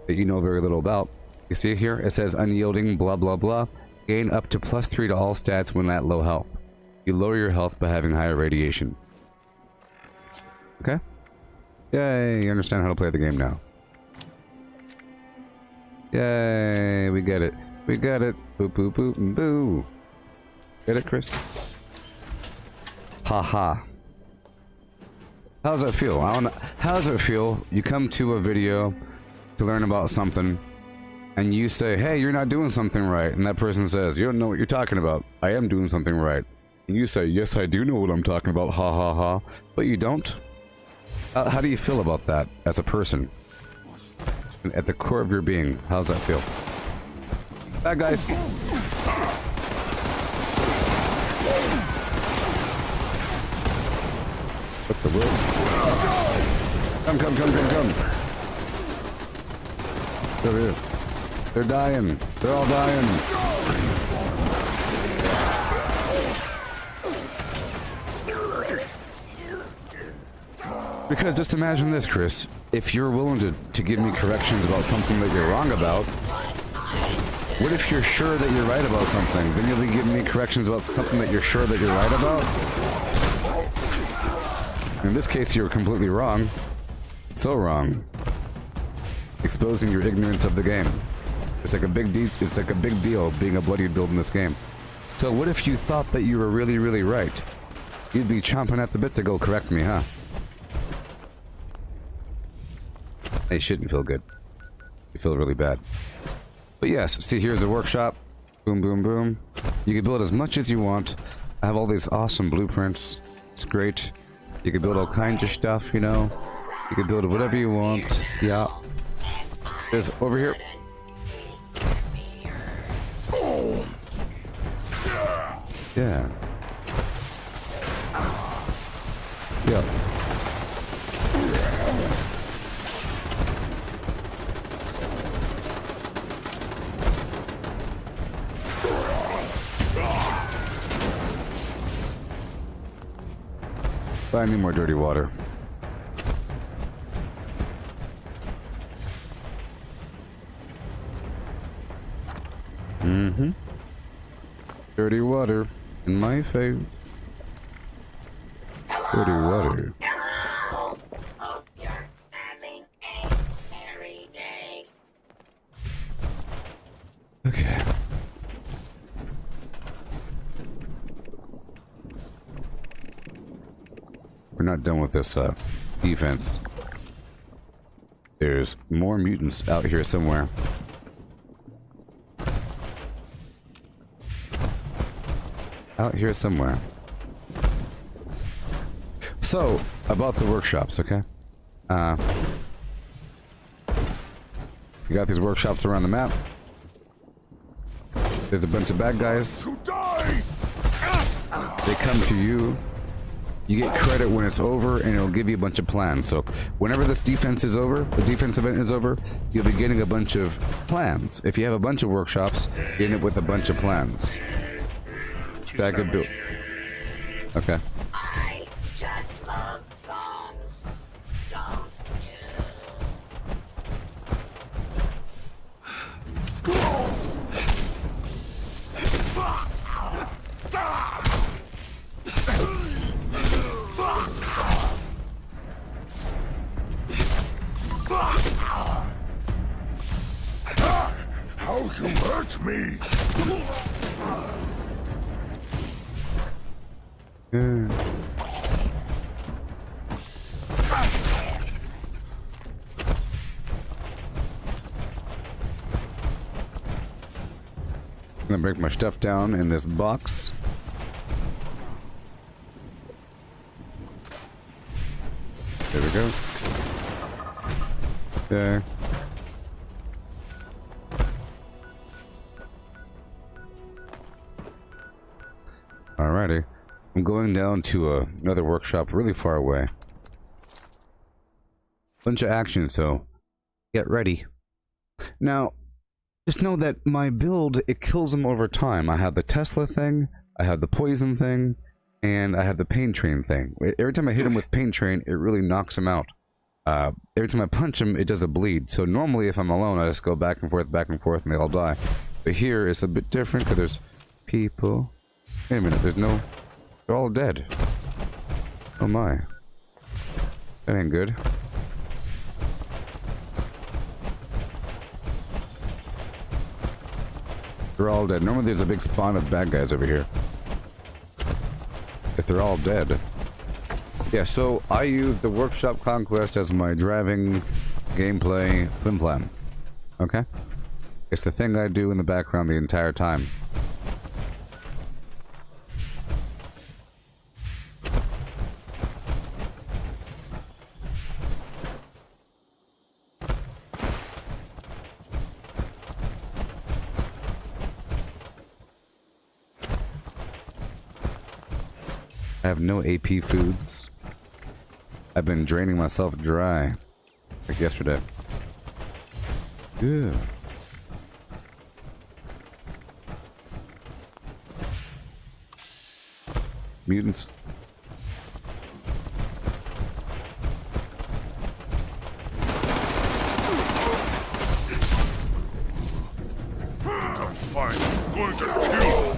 that you know very little about, you see here, it says unyielding, blah blah blah, gain up to +3 to all stats when at low health. You lower your health by having higher radiation. Okay? Yay, you understand how to play the game now. Yay, we get it. We got it. Boo boo boo and boo. Get it, Chris? Haha. How does that feel? How does it feel? You come to a video to learn about something, and you say, hey, you're not doing something right. And that person says, you don't know what you're talking about. I am doing something right. And you say, yes, I do know what I'm talking about. Ha ha ha. But you don't. How do you feel about that as a person? At the core of your being, how does that feel? Bad guys. What the world? Come, come, come, come, come. Over here. They're dying. They're all dying. Because just imagine this, Chris. If you're willing to give me corrections about something that you're wrong about, what if you're sure that you're right about something? Then you'll be giving me corrections about something that you're sure that you're right about? In this case, you're completely wrong. So wrong. Exposing your ignorance of the game. It's like a big deal being a bloody build in this game. So what if you thought that you were really, really right? You'd be chomping at the bit to go correct me, huh? It shouldn't feel good. You feel really bad. But yes, see, here's a workshop. Boom, boom, boom. You can build as much as you want. I have all these awesome blueprints. It's great. You can build all kinds of stuff, you know. You can build whatever you want. Yeah. There's over here. Yeah. Yeah. I need more dirty water. Mm-hmm. Dirty water in my face. Dirty water. Hello. Hope you're having a merry day. Okay. We're not done with this defense. There's more mutants out here somewhere. Out here somewhere. So, about the workshops, okay? You got these workshops around the map. There's a bunch of bad guys. They come to you. You get credit when it's over, and it'll give you a bunch of plans. So, whenever this defense is over, the defense event is over, you'll be getting a bunch of plans. If you have a bunch of workshops, you end up with a bunch of plans. That could do. Okay. I just love songs, don't How you hurt me? I'm gonna break my stuff down in this box. There we go. There. Alrighty. I'm going down to another workshop really far away. Bunch of action, so get ready. Now, just know that my build, it kills them over time. I have the Tesla thing, I have the poison thing, and I have the pain train thing. Every time I hit him with pain train, it really knocks him out. Every time I punch him, it does a bleed. So normally if I'm alone, I just go back and forth, and they all die. But here, it's a bit different, because there's people. Wait a minute, there's no... They're all dead. Oh my. That ain't good. They're all dead. Normally there's a big spawn of bad guys over here. If they're all dead. Yeah, so I use the Workshop Conquest as my driving gameplay film plan. Okay? It's the thing I do in the background the entire time. I have no AP foods. I've been draining myself dry. Like yesterday. Yeah. Mutants. Fine. Going to kill.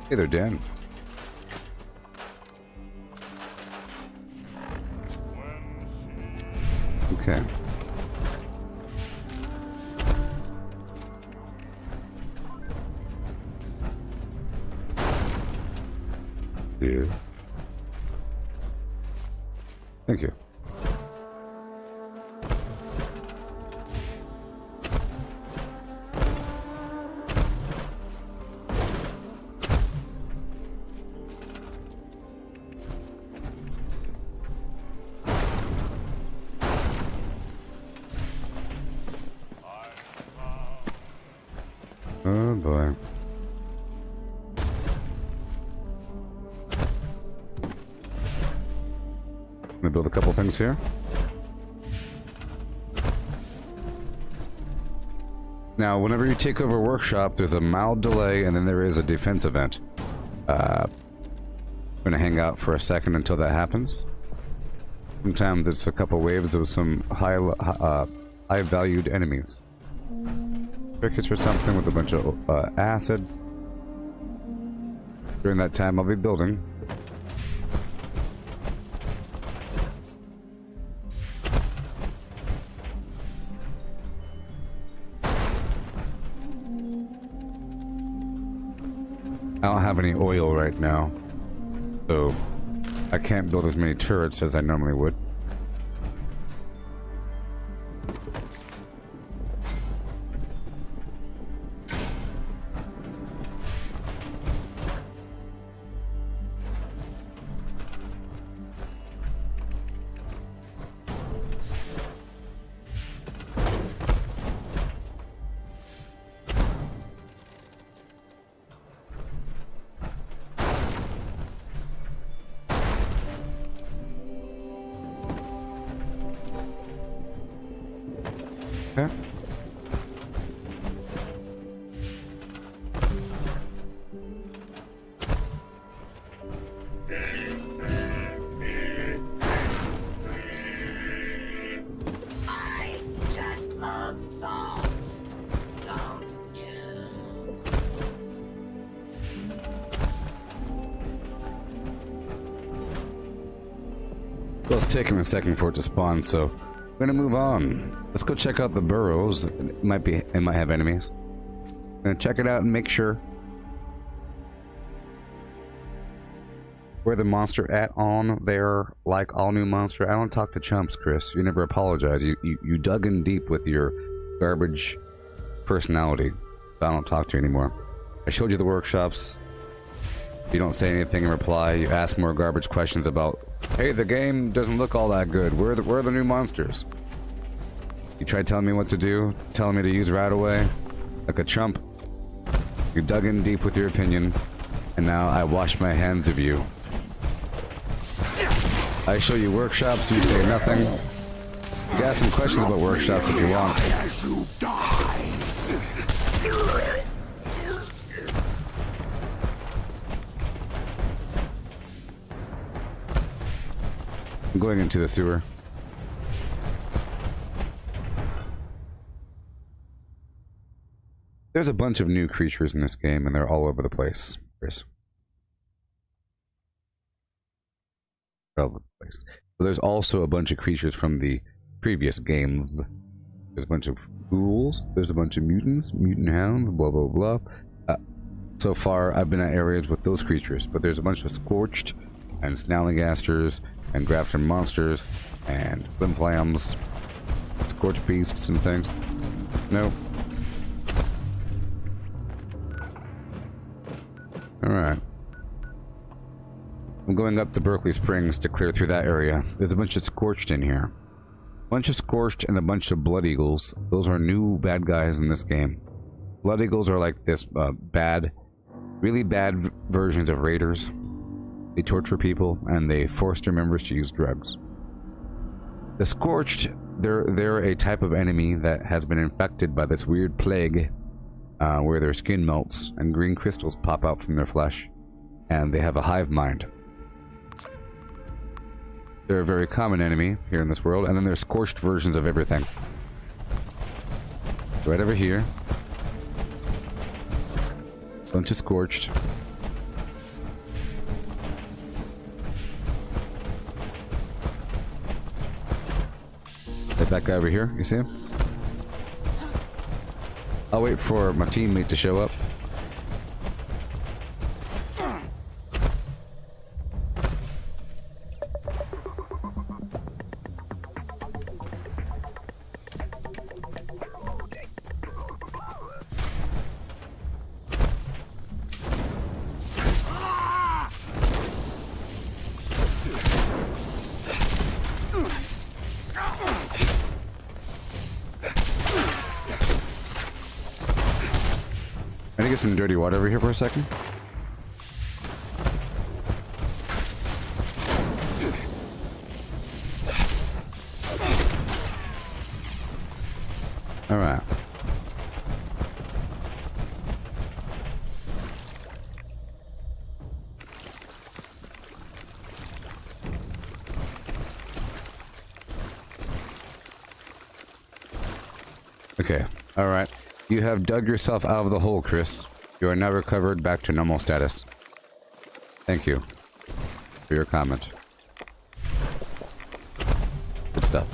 Hey there, Dan. Okay. Yeah. Thank you. Oh boy. I'm gonna build a couple things here. Now, whenever you take over a workshop, there's a mild delay and then there is a defense event. I'm gonna hang out for a second until that happens. Sometimes there's a couple waves of some high valued enemies. Crickets or something with a bunch of acid. During that time, I'll be building. I don't have any oil right now, so I can't build as many turrets as I normally would. Okay. I just love songs, don't you? Well, it's taking a second for it to spawn, so we're gonna move on. Let's go check out the burrows. It might have enemies. Gonna check it out and make sure. Where the monster at on there, like all new monster. I don't talk to chumps, Chris. You never apologize. You dug in deep with your garbage personality. I don't talk to you anymore. I showed you the workshops. You don't say anything in reply. You ask more garbage questions about, hey, the game doesn't look all that good. Where are the new monsters? You tried telling me what to do, telling me to use right away, like a chump. You dug in deep with your opinion, and now I wash my hands of you. I show you workshops, you say nothing. You got some questions about workshops if you want. As you die. I'm going into the sewer. There's a bunch of new creatures in this game, and they're all over the place. All over the place. But there's also a bunch of creatures from the previous games. There's a bunch of ghouls, there's a bunch of mutants, mutant hounds, blah blah blah. So far, I've been at areas with those creatures, but there's a bunch of scorched, and snallygasters, and grafted monsters, and flimflams, scorched beasts, and things. No. Alright. I'm going up to Berkeley Springs to clear through that area. There's a bunch of Scorched in here. A bunch of Scorched and a bunch of Blood Eagles. Those are new bad guys in this game. Blood Eagles are like this really bad versions of raiders. They torture people and they force their members to use drugs. The Scorched, they're a type of enemy that has been infected by this weird plague where their skin melts and green crystals pop out from their flesh, and they have a hive mind. They're a very common enemy here in this world, and then there's scorched versions of everything. Right over here. Bunch of scorched. That guy over here, you see him? I'll wait for my teammate to show up. Can I get some dirty water over here for a second? Alright. Okay. Alright. You have dug yourself out of the hole, Chris. You are now recovered back to normal status. Thank you for your comment. Good stuff.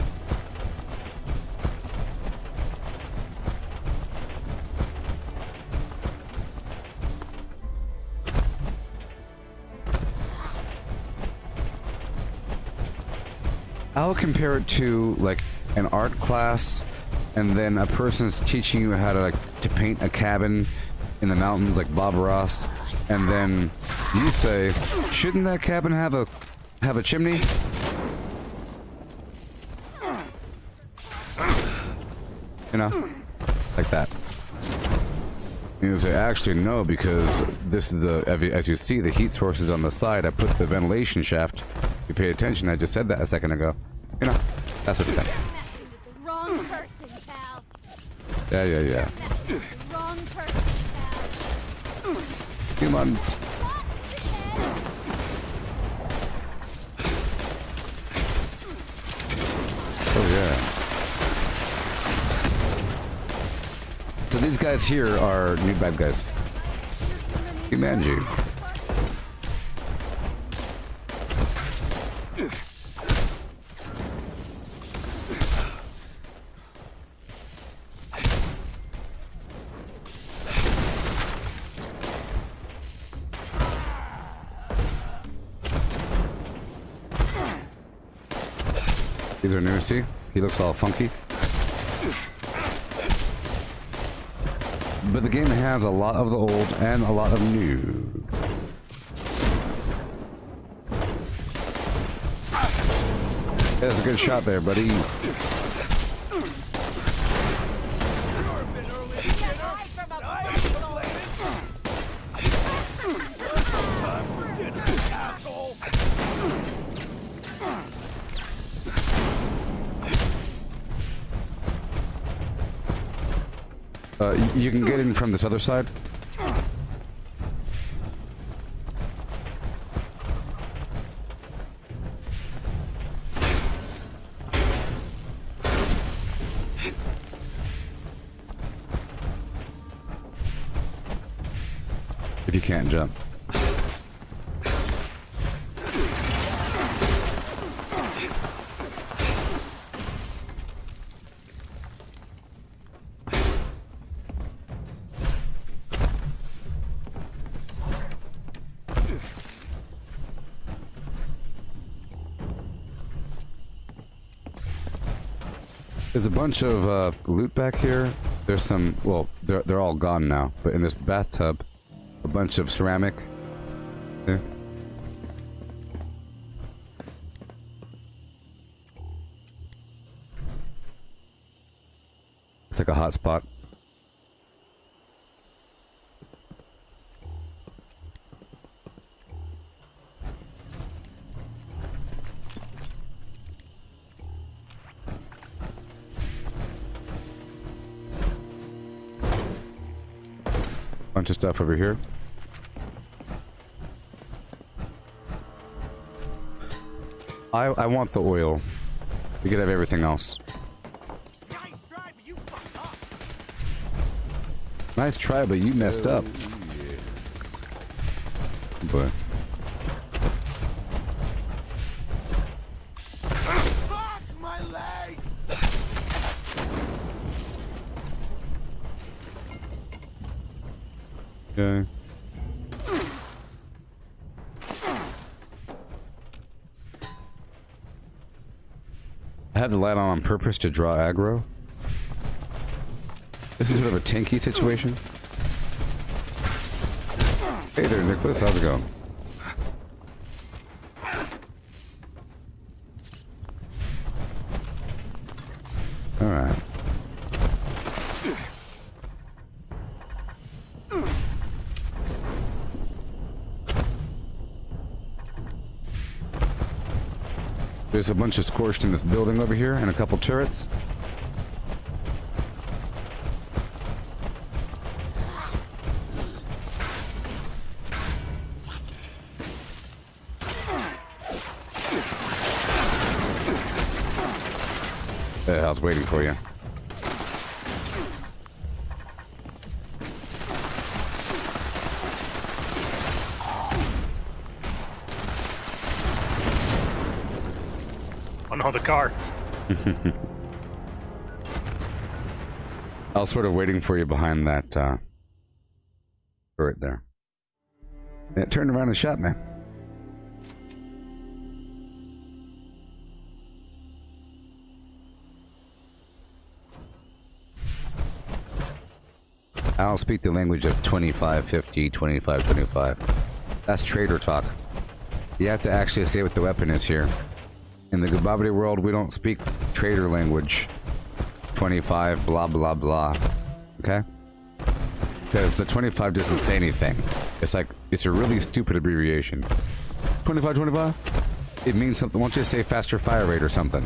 I'll compare it to like an art class, and then a person's teaching you how to paint a cabin in the mountains like Bob Ross, and then you say, shouldn't that cabin have a chimney? You know, like that. You say, actually no, because this is as you see, the heat source is on the side. I put the ventilation shaft. You pay attention, I just said that a second ago. You know, that's what you think. Wrong person, pal. Yeah. Wrong person, pal. Humans. Oh yeah. So these guys here are new bad guys. Humanji. These are new, see? He looks all funky. But the game has a lot of the old and a lot of new. Yeah, that's a good shot there, buddy. You can get in from this other side. If you can't jump. There's a bunch of loot back here. There's some, well, they're all gone now. But in this bathtub, a bunch of ceramic. There. It's like a hot spot. Bunch of stuff over here. I want the oil. We could have everything else. Nice try, but you messed up. But Fuck my leg! okay. I have the light on purpose to draw aggro. This is sort of a tanky situation. Hey there, Nicholas. How's it going? Alright. There's a bunch of scorched in this building over here and a couple turrets. I was waiting for you. know the car. I was sort of waiting for you behind that, right there. And it turned around and shot me. I don't speak the language of 2550, 2525. That's trader talk. You have to actually say what the weapon is here. In the Gooboberti world, we don't speak trader language. 25, blah, blah, blah. Okay? Because the 25 doesn't say anything. It's like, it's a really stupid abbreviation. 25, 25? It means something. Why don't you say faster fire rate or something?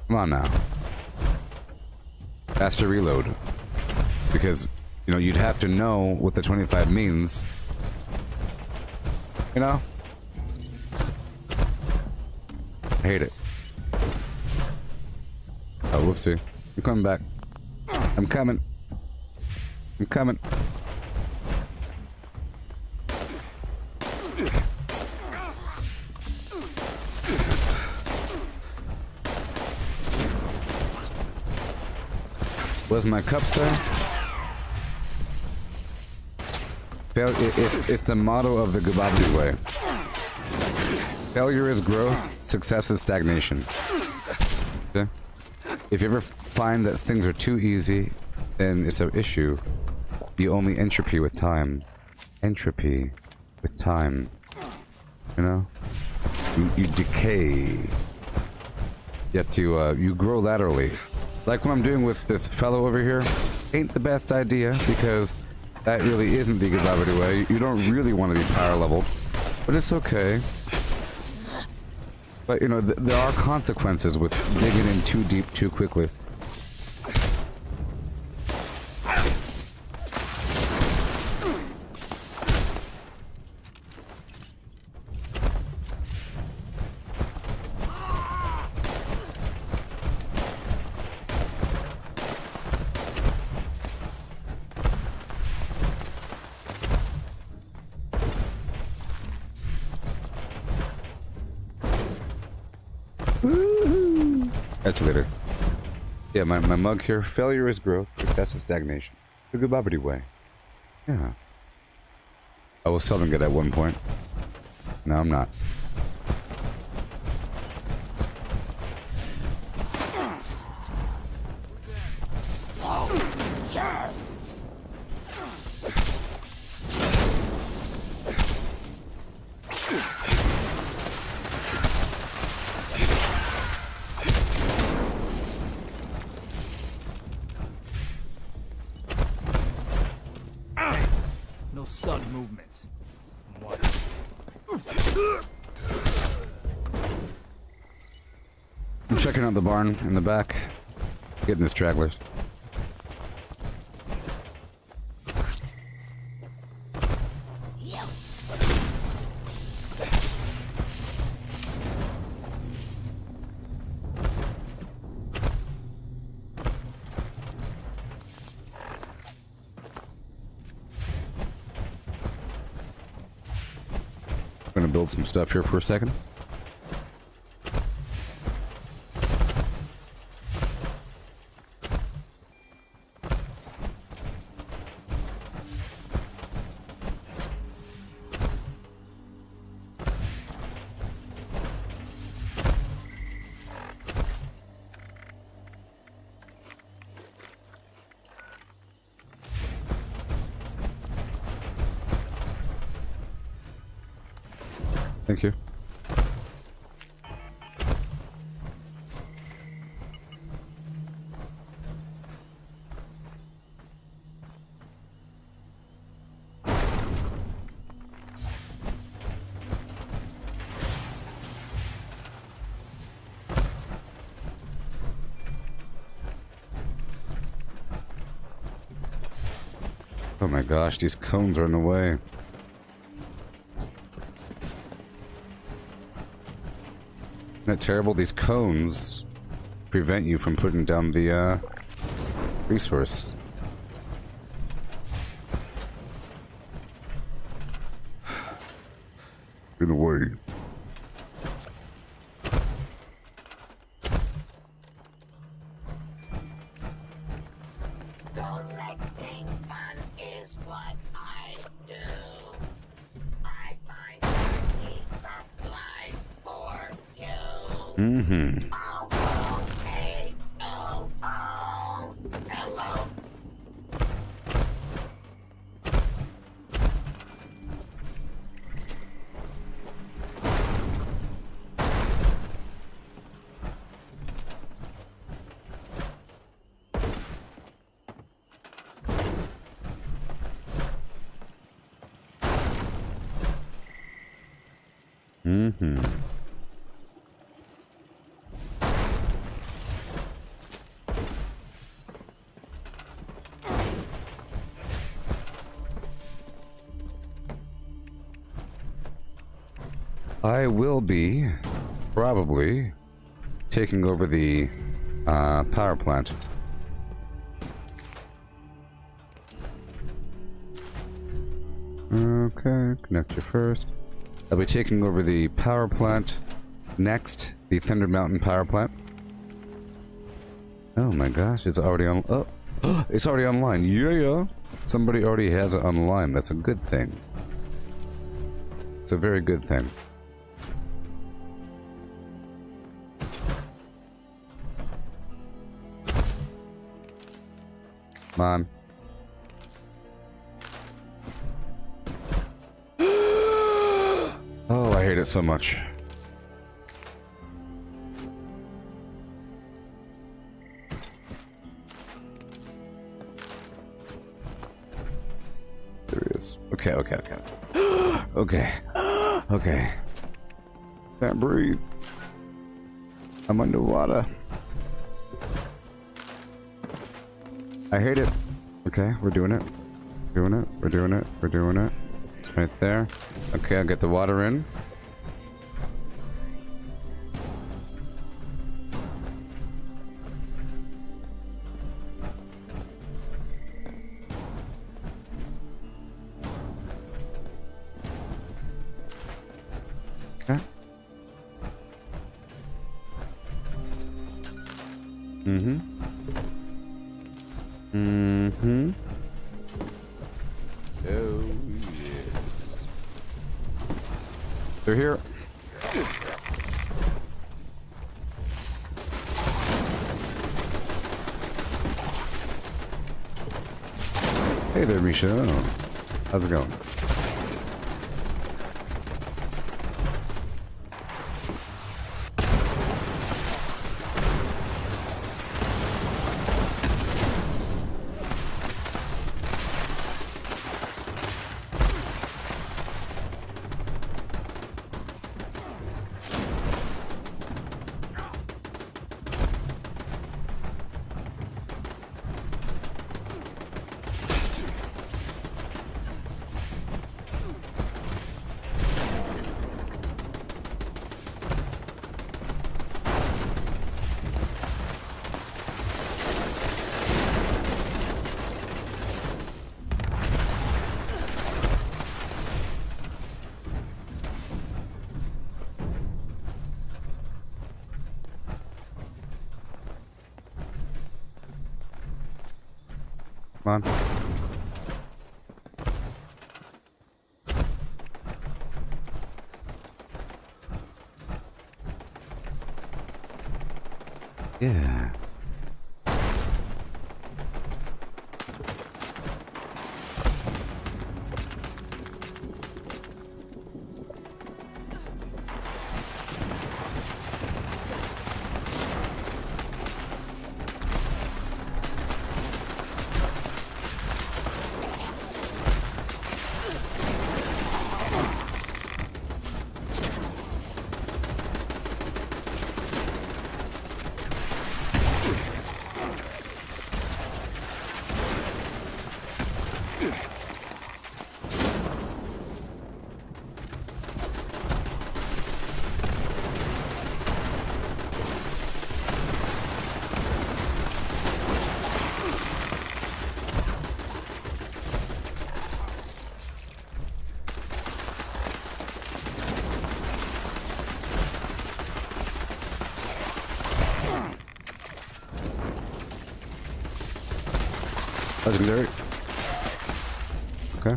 Come on now. Faster reload. Because, you know, you'd have to know what the 25 means. You know? I hate it. Oh, whoopsie. I'm coming back. I'm coming. I'm coming. What's my cup say? It's the motto of the Gooboberti way. Failure is growth, success is stagnation. Okay? If you ever find that things are too easy, then it's an issue. You only entropy with time. Entropy with time. You know? You decay. You have to, you grow laterally. Like what I'm doing with this fellow over here, ain't the best idea, because that really isn't the Gooboberti way. You don't really want to be power leveled, but it's okay. But, you know, there are consequences with digging in too deep too quickly. Catch you later. Yeah, my mug here. Failure is growth, success is stagnation. The Gooboberti way. Yeah. I was selling it at one point. No, I'm not. No sudden movements. What? I'm checking out the barn in the back. Getting the stragglers. I'm gonna build some stuff here for a second. Thank you. Oh my gosh, these cones are in the way. Isn't that terrible? These cones prevent you from putting down the resource. In a way. Collecting fun is what I do. I find party supplies for you. Mm-hmm. Oh, oh, hey, oh, oh, hello. Mm-hmm. I will be probably taking over the power plant. Okay, connect you first. I'll be taking over the power plant next, the Thunder Mountain power plant. Oh my gosh, it's already on. Oh, it's already online. Yeah. Somebody already has it online. That's a good thing. It's a very good thing. Come on. Oh, I hate it so much. There he is. Okay. Okay. Okay. Can't breathe. I'm underwater. I hate it. Okay, we're doing it. We're doing it. Right there. Okay, I'll get the water in. Okay. Oh, yes. They're here. Hey there, Misha. How's it going? Come on. Yeah. Legendary. Okay.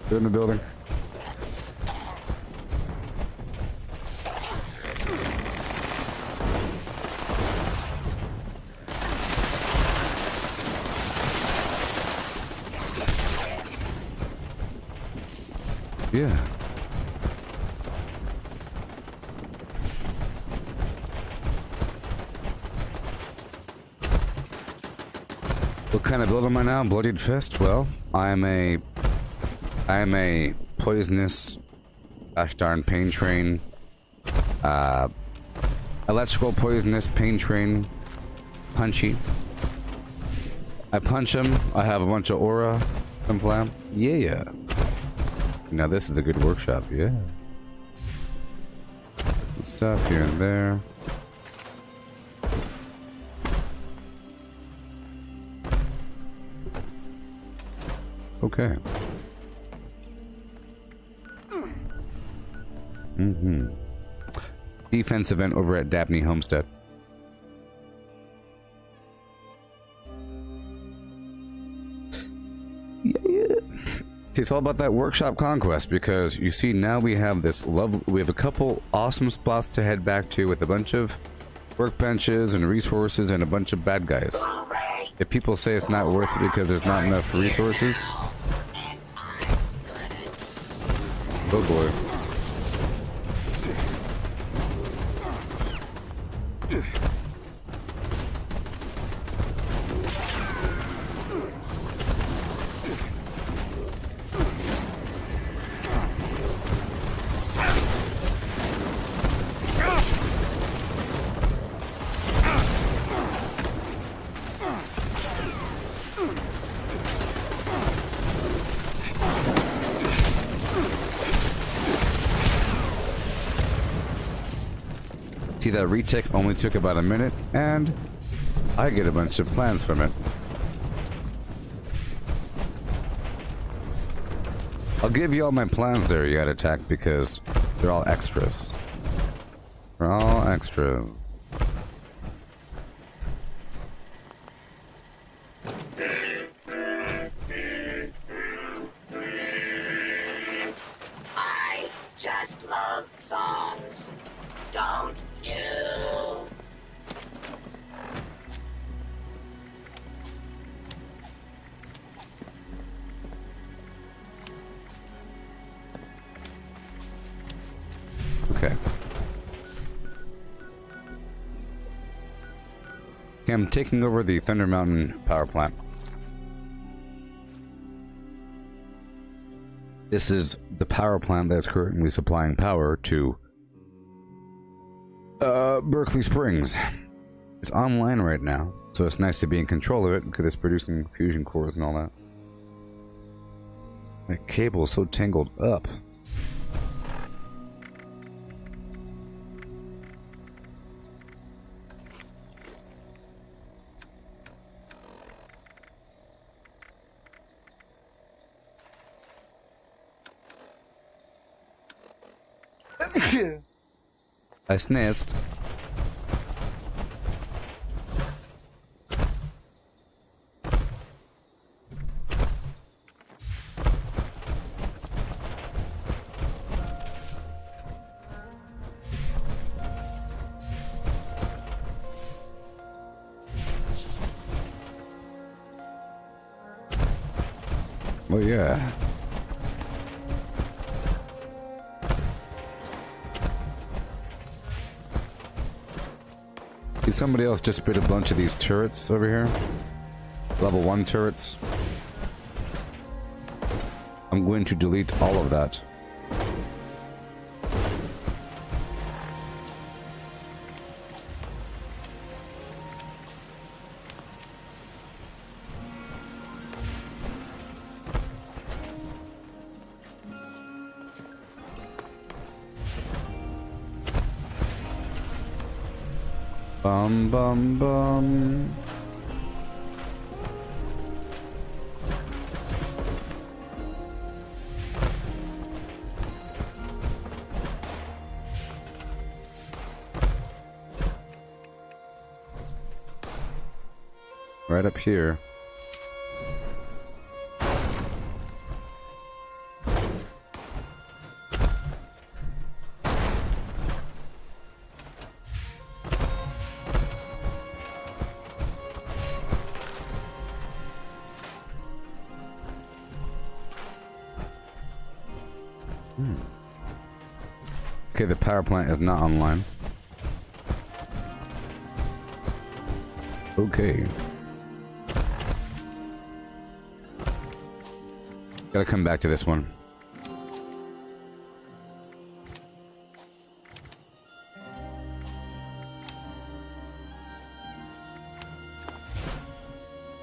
They're in the building. Yeah. What kind of build am I now? Bloodied Fist? Well, I am a poisonous, gosh darn, pain train, electrical poisonous pain train, punchy. I punch him. I have a bunch of aura, some plan. Yeah. Now this is a good workshop. Yeah. Some stuff here and there. Okay. Defense event over at Dabney Homestead. Yeah. It's all about that workshop conquest, because you see now we have we have a couple awesome spots to head back to with a bunch of workbenches and resources and a bunch of bad guys. If people say it's not worth it because there's not enough resources, oh boy. See, that retake only took about a minute, and I get a bunch of plans from it. I'll give you all my plans there, you gotta attack, because they're all extras. They're all extras. I just love songs. Don't you? Okay. Okay, I'm taking over the Thunder Mountain power plant. This is the power plant that's currently supplying power to Berkeley Springs. It's online right now, so it's nice to be in control of it because it's producing fusion cores and all that. My cable is so tangled up. I sneezed. Oh yeah. See, somebody else just built a bunch of these turrets over here. Level 1 turrets. I'm going to delete all of that. Bum bum bum. Right up here. Okay, the power plant is not online. Okay. Gotta come back to this one.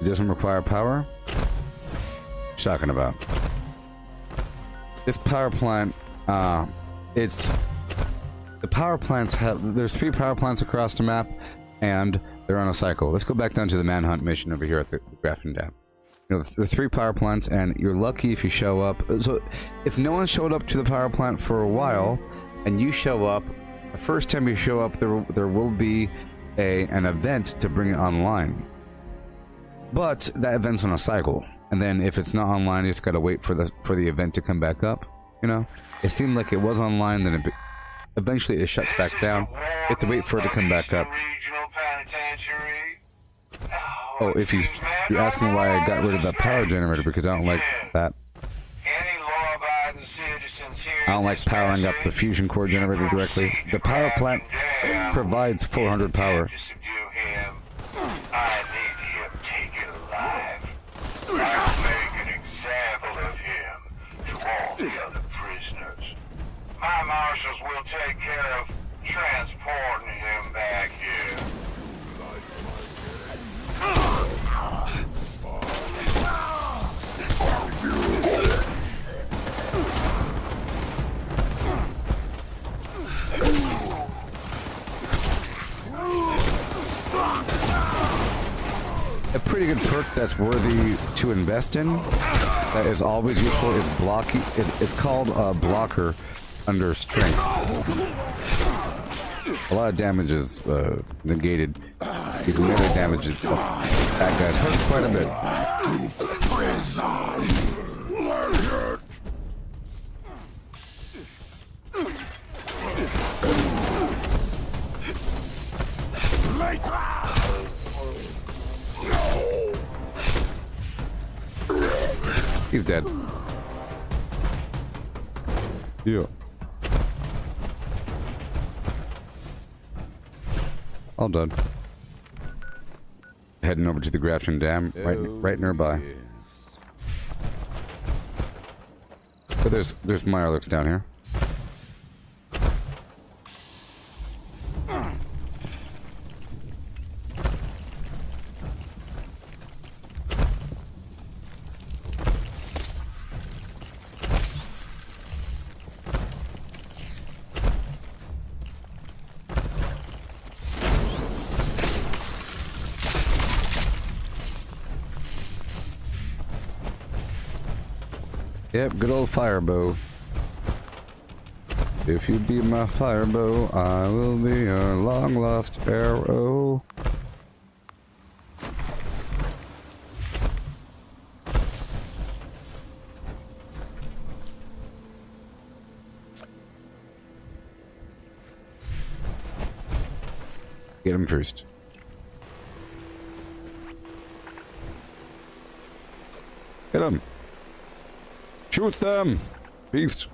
It doesn't require power? What you talking about? This power plant, it's... The power plants have... There's 3 power plants across the map, and they're on a cycle. Let's go back down to the manhunt mission over here at the Grafton Dam. You know, the 3 power plants, and you're lucky if you show up. So, if no one showed up to the power plant for a while, and you show up, the first time you show up, there will be an event to bring it online. But that event's on a cycle, and then if it's not online, you just gotta wait for the event to come back up. You know, it seemed like it was online, then eventually it shuts back down. You have to wait for it to come back up. Oh, if you're asking why I got rid of that power generator, because I don't like that. I don't like powering up the fusion core generator directly. The power plant provides 400 power. My marshals will take care of transporting him back here. A pretty good perk that's worthy to invest in, that is always useful, is blocking. It's called blocker under strength. A lot of damage is negated. You can melee damage that guy's hurt quite a bit. He's dead. Yeah. All done. Heading over to the Grafton Dam, right nearby. Yes. But there's Mirelix down here. Yep, good old firebow. If you be my firebow, I will be your long lost arrow. Get him first. Get him. Shoot them! Beast!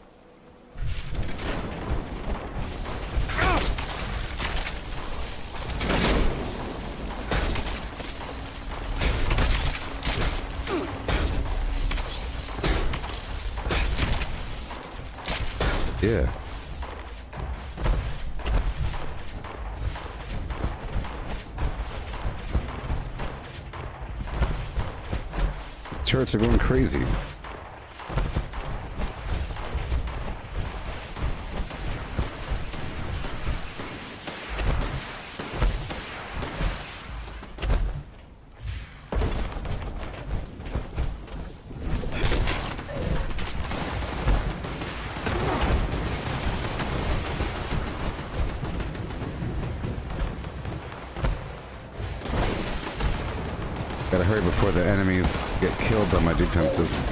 Yeah. These turrets are going crazy. Gotta hurry before the enemies get killed by my defenses.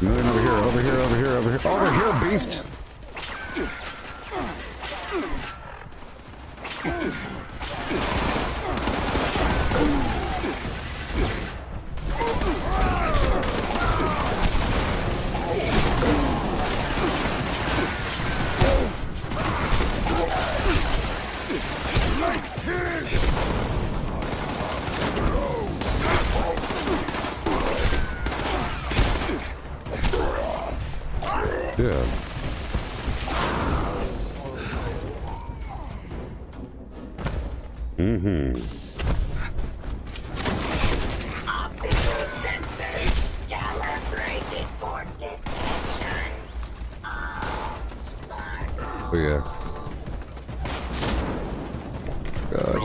Moving over here, over here, over here, over here. Over here, beast! Yeah. Mm-hmm. Optical sensors calibrated for detection of spark. Oh yeah. God.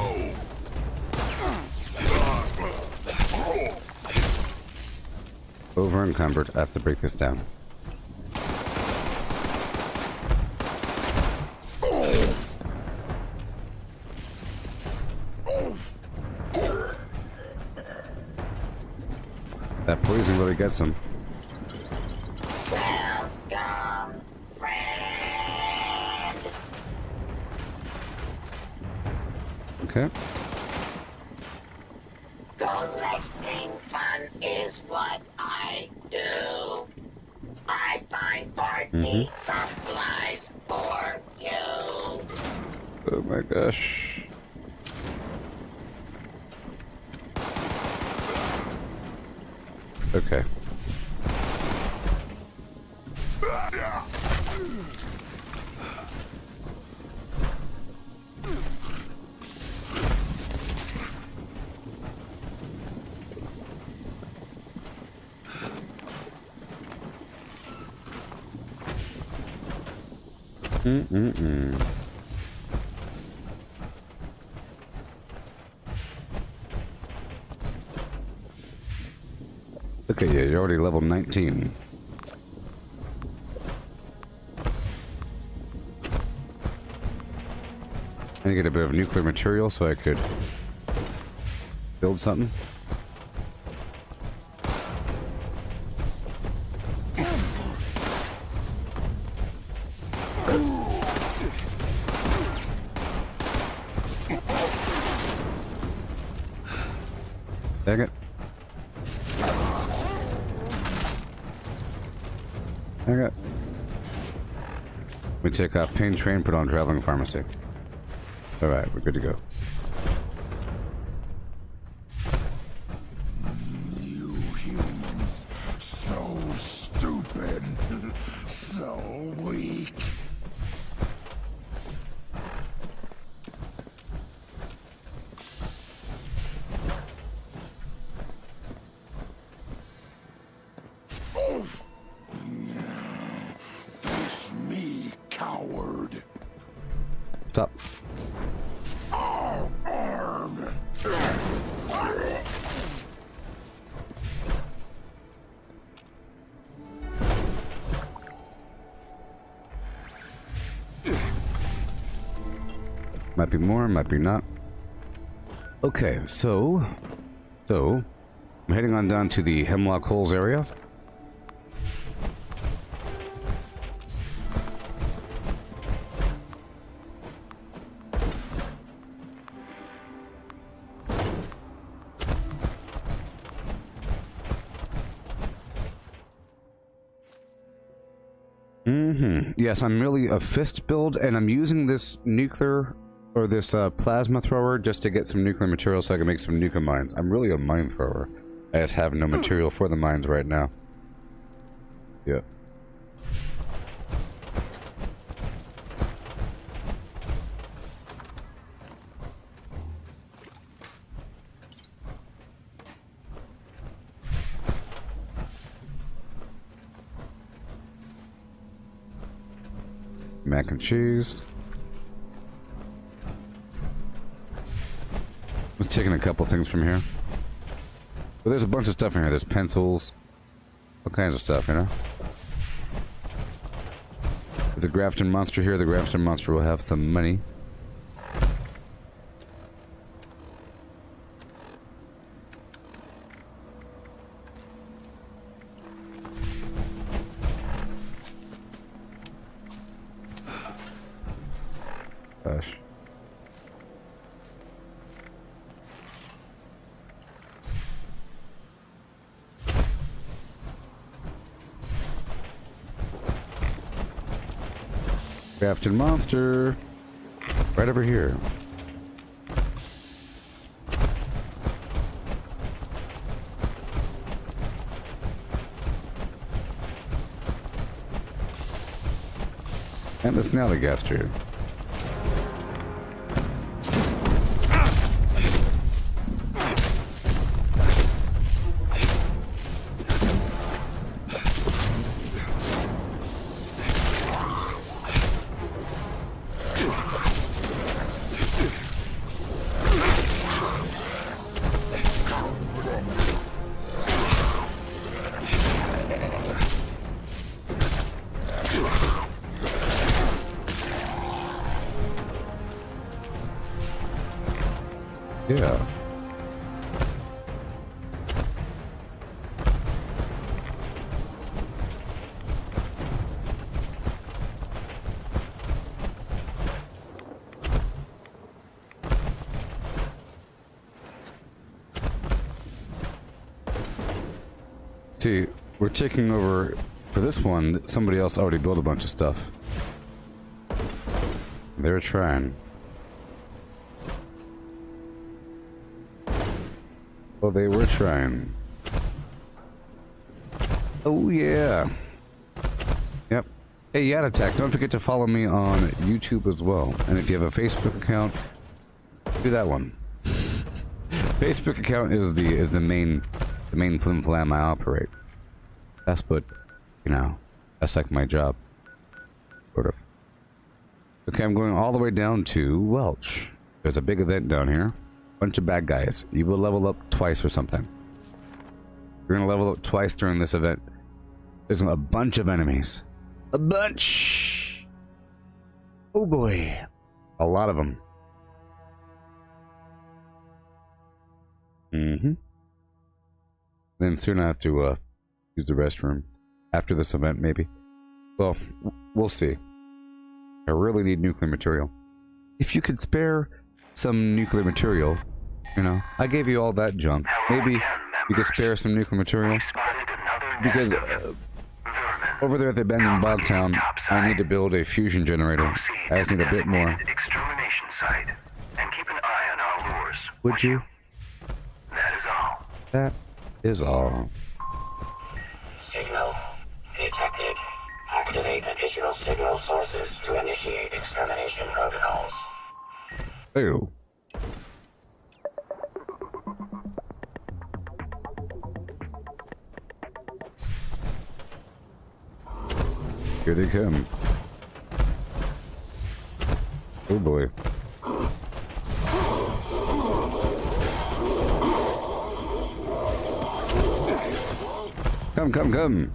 Over encumbered. I have to break this down. That poison really gets him. Welcome, friend. Okay. Collecting fun is what I do. I find party supplies for you. Oh my gosh. Okay. Okay, yeah, you're already level 19. I need to get a bit of nuclear material so I could build something. Dang it. Dang it. We take off pain train, put on traveling pharmacy. Alright, we're good to go. You humans, so stupid, so weak. Face me, coward. Stop. Arm. Might be more, might be not. Okay, so I'm heading on down to the Hemlock Holes area. Yes, I'm really a fist build, and I'm using this nuclear, or this plasma thrower, just to get some nuclear material so I can make some nuclear mines. I'm really a mine thrower. I just have no material for the mines right now. Yeah. Mac and cheese. Let's taking a couple things from here. But there's a bunch of stuff in here. There's pencils, all kinds of stuff, you know. With the Grafton monster here, the Grafton monster will have some money. Gosh. Grafton monster. Right over here. And the Snallygaster. Yeah. See, we're taking over for this one. Somebody else already built a bunch of stuff. They're trying. Well, they were trying. Oh, yeah. Yep. Hey, Yad Attack, don't forget to follow me on YouTube as well. And if you have a Facebook account, do that one. Facebook account is the main flim flam I operate. That's what, you know, that's like my job. Sort of. Okay, I'm going all the way down to Welch. There's a big event down here. Bunch of bad guys. You will level up twice or something. You're gonna level up twice during this event. There's a bunch of enemies. A bunch! Oh boy. A lot of them. Then soon I have to use the restroom. After this event, maybe. Well, we'll see. I really need nuclear material. If you could spare some nuclear material, you know, I gave you all that junk. Maybe you could spare some nuclear material. Because over there at the abandoned bog town, I need to build a fusion generator. I just need a bit more. Extermination site, and keep an eye on our lures. Would you? That is all. That is all. Signal detected. Activate additional signal sources to initiate extermination protocols. Ew. Here they come. Oh boy. Come, come, come.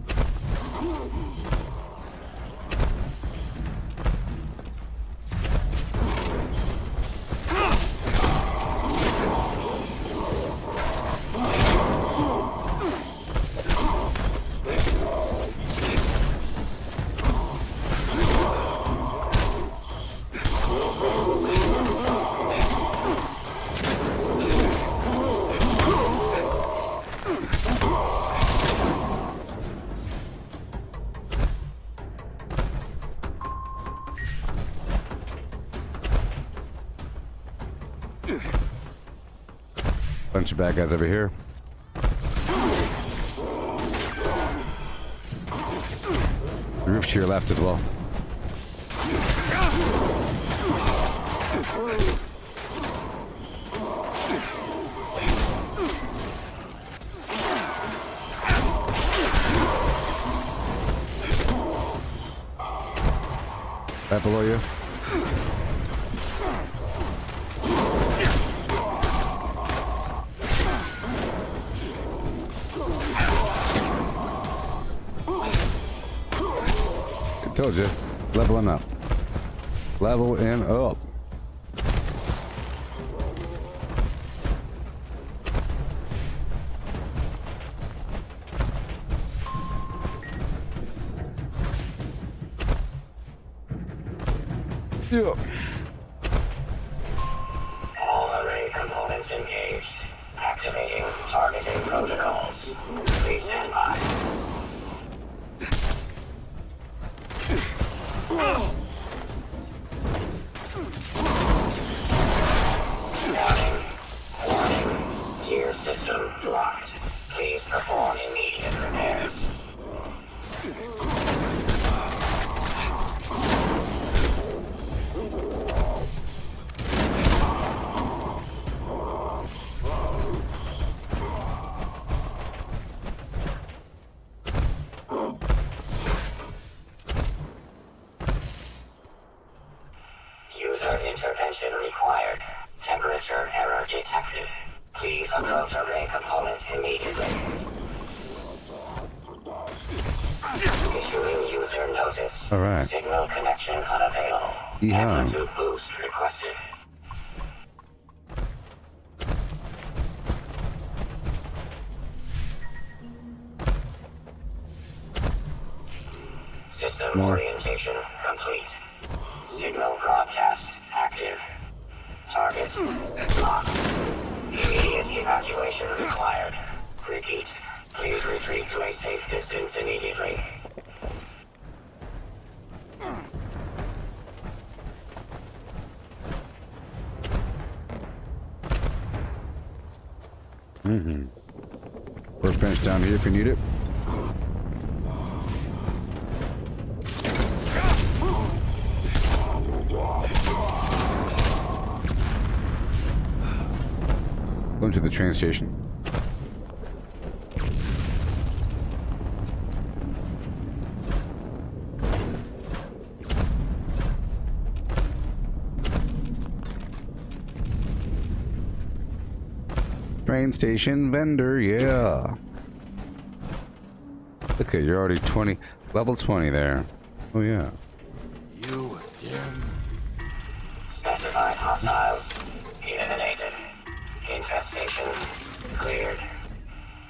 Bunch of bad guys over here. Roof to your left as well. Right below you. I told you, leveling up. Leveling up. Yeah. All array components engaged. Activating targeting protocols. Please stand by. Warning. Warning. Gear system blocked. Please perform immediate repairs. User intervention required. Temperature error detected. Please approach array component immediately. Issuing user notice. All right. Signal connection unavailable. Yeah. Amplitude boost requested. System orientation complete. Signal broadcast active. Target locked. Immediate evacuation required. Repeat. Please retreat to a safe distance immediately. Workbench down here if you need it. Going to the train station. Train station vendor, yeah. Okay, you're already 20, level 20 there. Oh yeah. You again? Specified hostiles eliminated. Infestation cleared.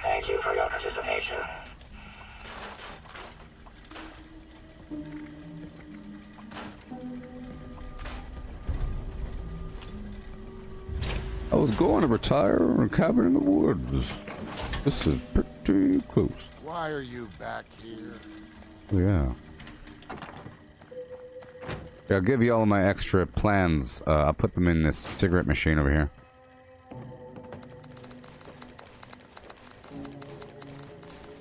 Thank you for your participation. I was going to retire in a cabin in the woods. This is pretty close. Why are you back here? Oh, yeah. Yeah, I'll give you all of my extra plans. I'll put them in this cigarette machine over here.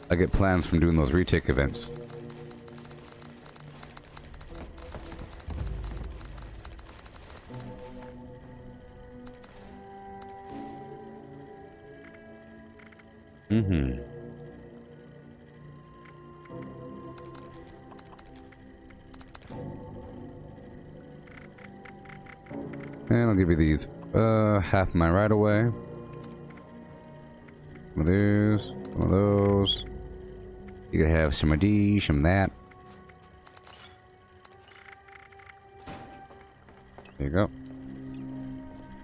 I get plans from doing those retake events. Mm-hmm. And I'll give you these. Half my right away. Some of these. Some of those. You could have some of these, some of that. There you go.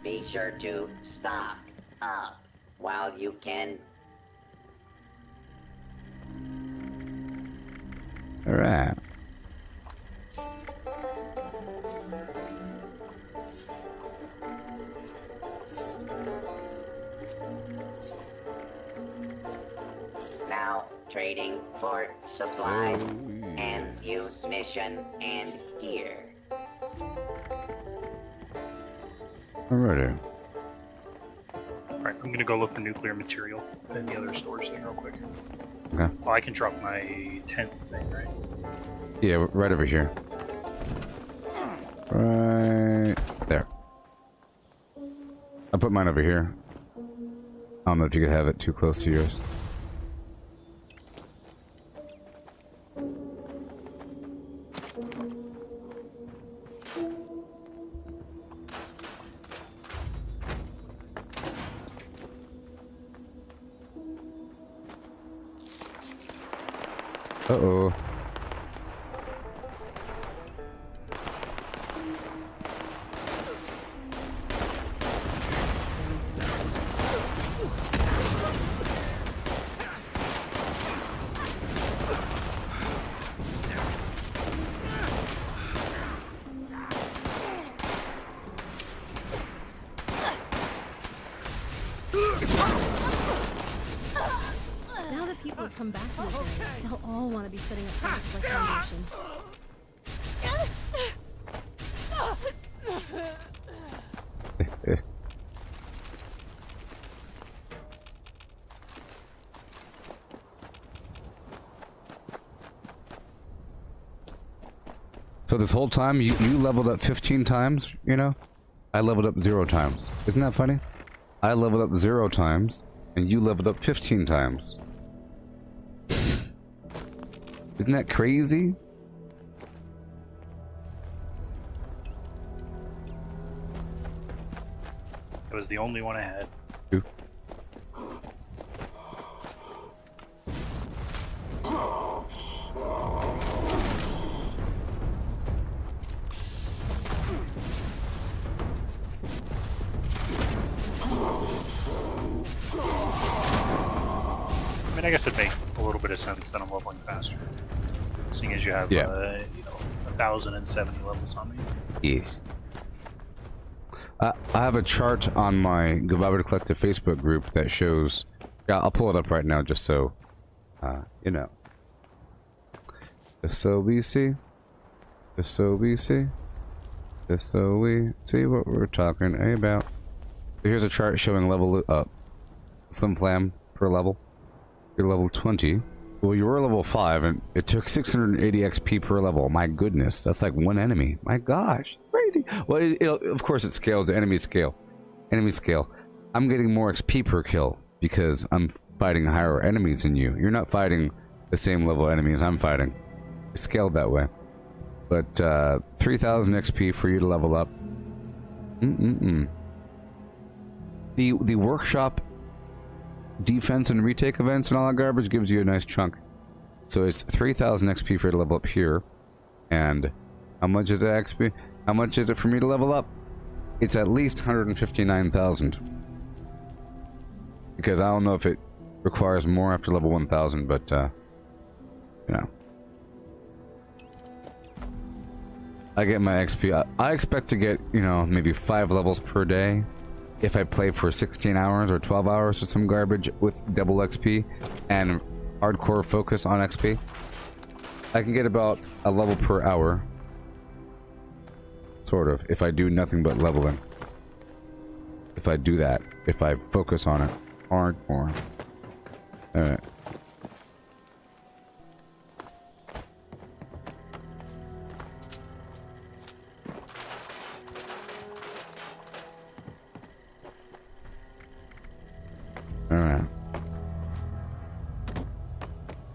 Be sure to stock up while you can. All right. Now trading for supplies and munition and gear. Alrighty. Alright, I'm gonna go look for nuclear material in the other storage thing real quick. Okay. Oh, I can drop my 10th thing, right? Yeah, right over here. Right there. I put mine over here. I don't know if you could have it too close to yours. Uh-oh. Now that people have come back to this area, they'll all want to be sitting at places like Foundation. So this whole time, you leveled up 15 times, you know? I leveled up 0 times. Isn't that funny? I leveled up 0 times, and you leveled up 15 times. Isn't that crazy? It was the only one I had. Two. I mean, I guess it'd make a little bit of sense that I'm leveling faster. Seeing as you have, Yeah. 1,070 levels on me. Yes. I have a chart on my Gooboberti Collective Facebook group that shows... Yeah, I'll pull it up right now just so... you know. Just so we see. Just so we see. Just so we see what we're talking about. Here's a chart showing level up. Flim flam per level. You're level 20. Well, you were level 5, and it took 680 XP per level. My goodness, that's like one enemy. My gosh, crazy. Well, of course it scales the enemy scale. Enemy scale. I'm getting more XP per kill because I'm fighting higher enemies than you. You're not fighting the same level enemies I'm fighting. It's scaled that way. But 3,000 XP for you to level up. The workshop defense and retake events and all that garbage gives you a nice chunk. So it's 3,000 XP for you to level up here. And how much is it XP? How much is it for me to level up? It's at least 159,000. Because I don't know if it requires more after level 1,000, but you know. I get my XP. I expect to get, you know, maybe 5 levels per day. If I play for 16 hours or 12 hours or some garbage with double XP and hardcore focus on XP, I can get about a level per hour. Sort of, if I do nothing but leveling. If I do that, if I focus on it hardcore. Alright. Alright.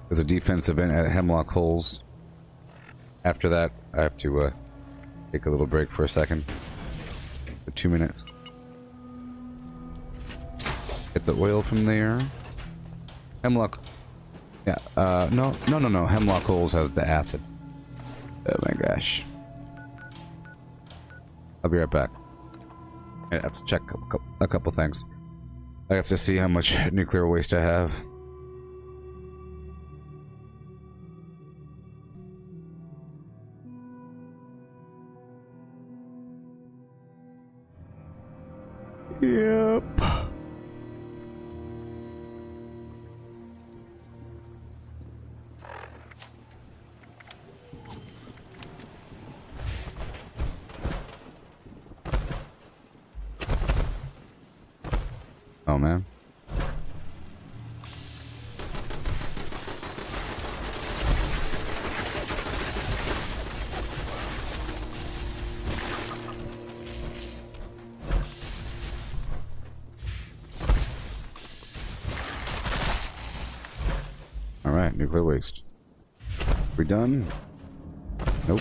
There's a defense event at Hemlock Holes. After that, I have to take a little break for a second. For 2 minutes. Get the oil from there. Hemlock... Yeah, no. Hemlock Holes has the acid. Oh my gosh. I'll be right back. I have to check a couple things. I have to see how much nuclear waste I have. Yep. hell, man? Alright, nuclear waste. We done? Nope.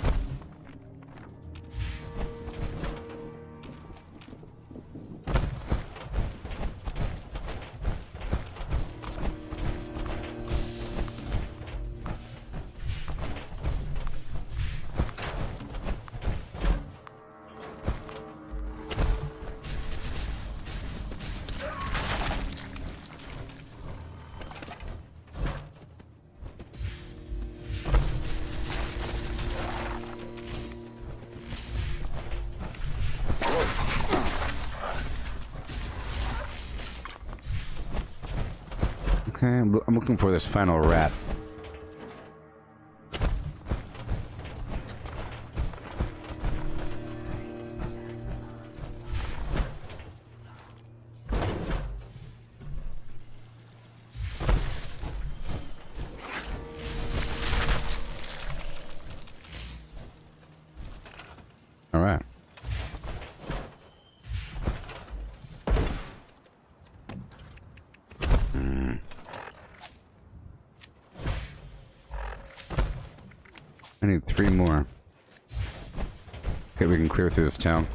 Okay, I'm looking for this final rat. All right. I need 3 more. Okay, we can clear through this town.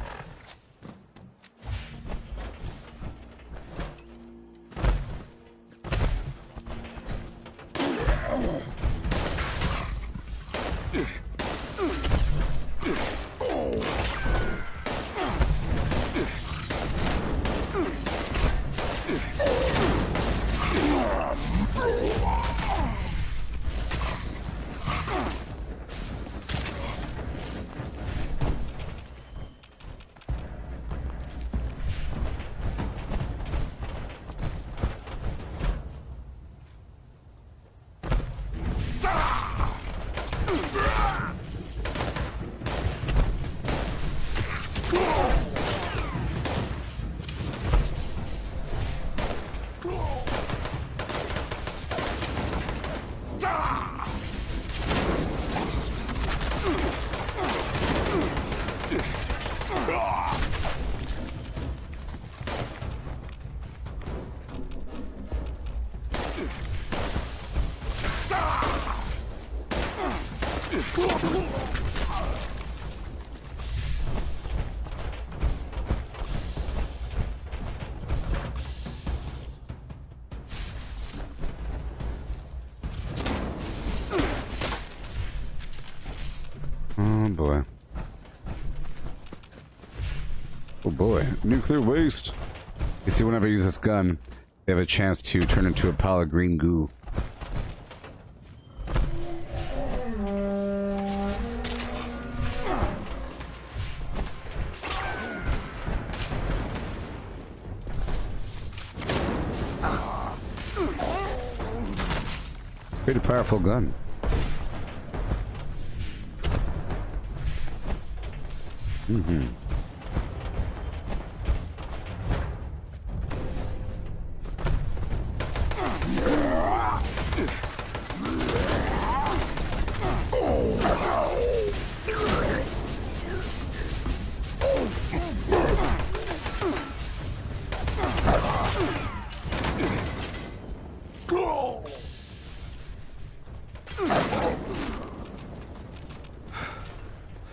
Oh boy. Oh boy. Nuclear waste! You see, whenever I use this gun, they have a chance to turn into a pile of green goo. Pretty powerful gun. Mm-hmm.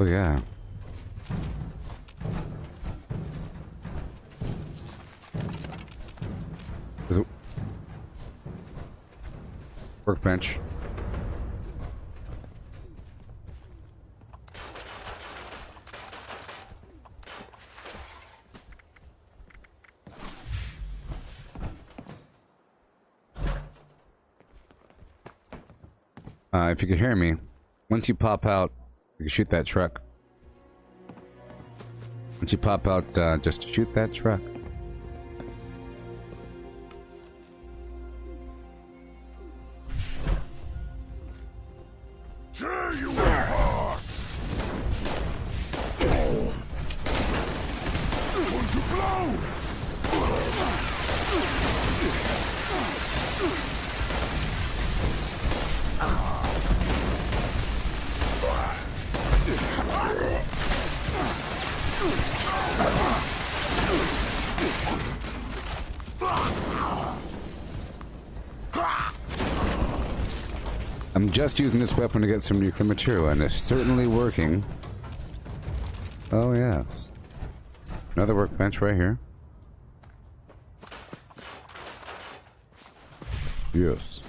Oh yeah. There's a workbench. If you can hear me, once you pop out, you can shoot that truck. Once you pop out, just shoot that truck. Tear you apart! Won't you blow? I'm just using this weapon to get some nuclear material, and it's certainly working. Oh, yes. Another workbench right here. Yes.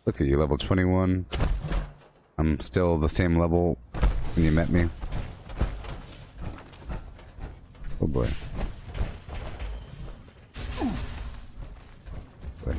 Look at you, level 21. I'm still the same level when you met me. Oh boy. Boy.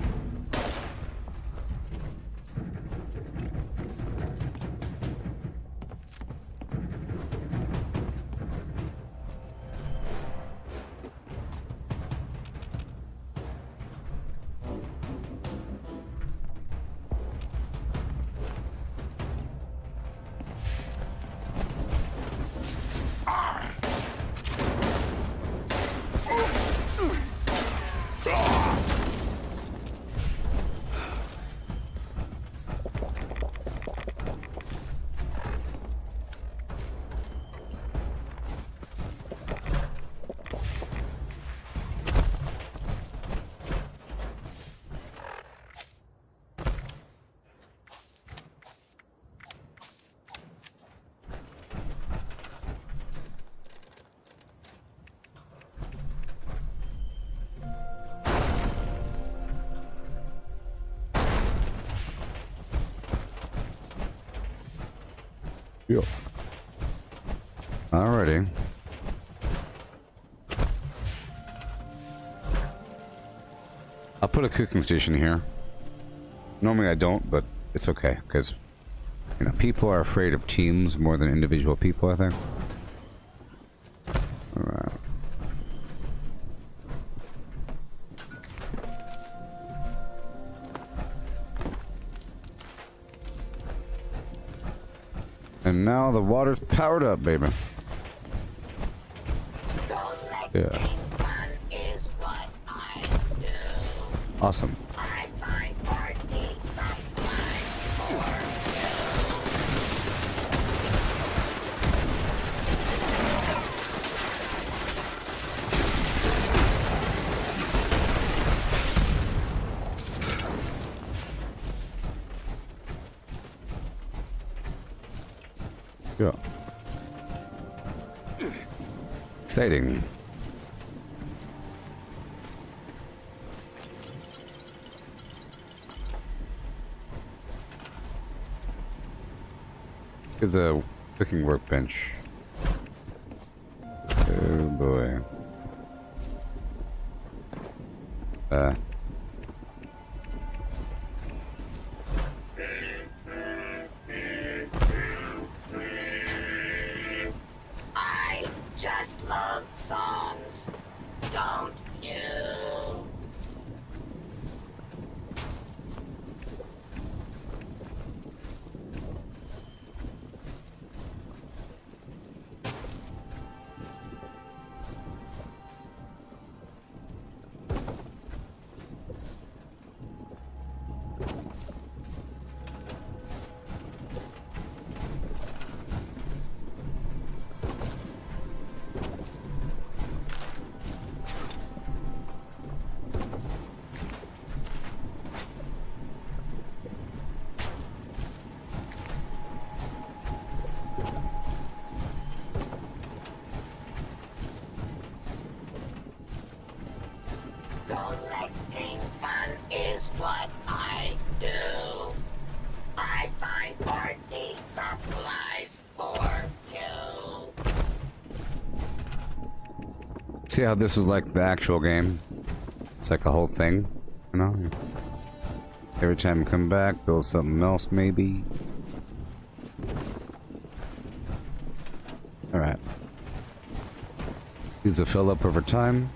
Yo. Alrighty. I'll put a cooking station here. Normally I don't, but it's okay, because, you know, people are afraid of teams more than individual people, I think. Alright. And now the water's powered up, baby. Yeah. Awesome. Yeah. Exciting. Here's a cooking workbench. Oh boy. I just love songs, don't you? Collecting fun is what I do. I find party supplies for you. See how this is like the actual game? It's like a whole thing, you know? Every time you come back, build something else, maybe. Alright. These will fill up over time.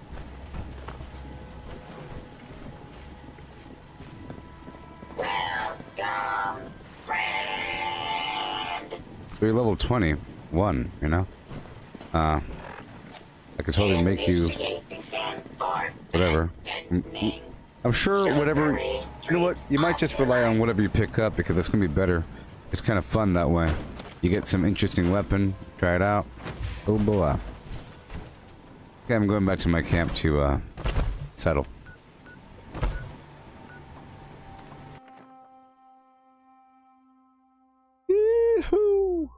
Welcome, friend. So you're level 21, you know? I could totally make you... whatever. I'm sure whatever... You know what? You might just rely on whatever you pick up, because it's gonna be better. It's kind of fun that way. You get some interesting weapon, try it out. Oh boy. Okay, I'm going back to my camp to, settle. Yee-hoo!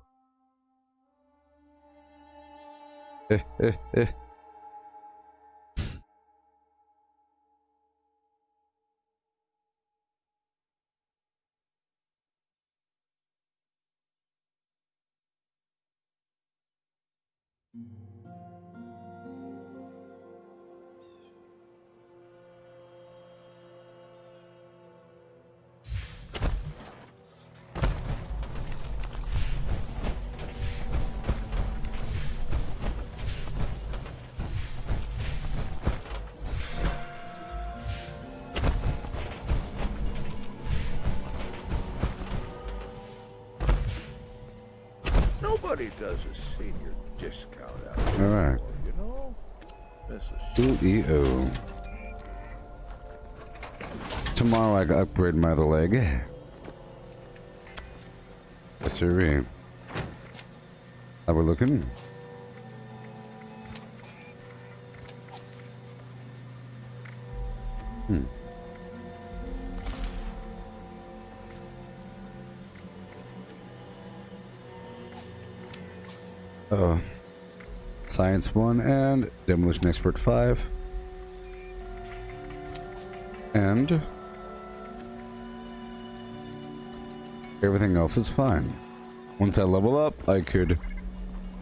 Nobody does a senior discount out here. Alright. You know? This is Ooh-ee-oh. Tomorrow I can upgrade my other leg. Yes, sir. How we're looking? Science 1 and Demolition Expert 5. And everything else is fine. Once I level up, I could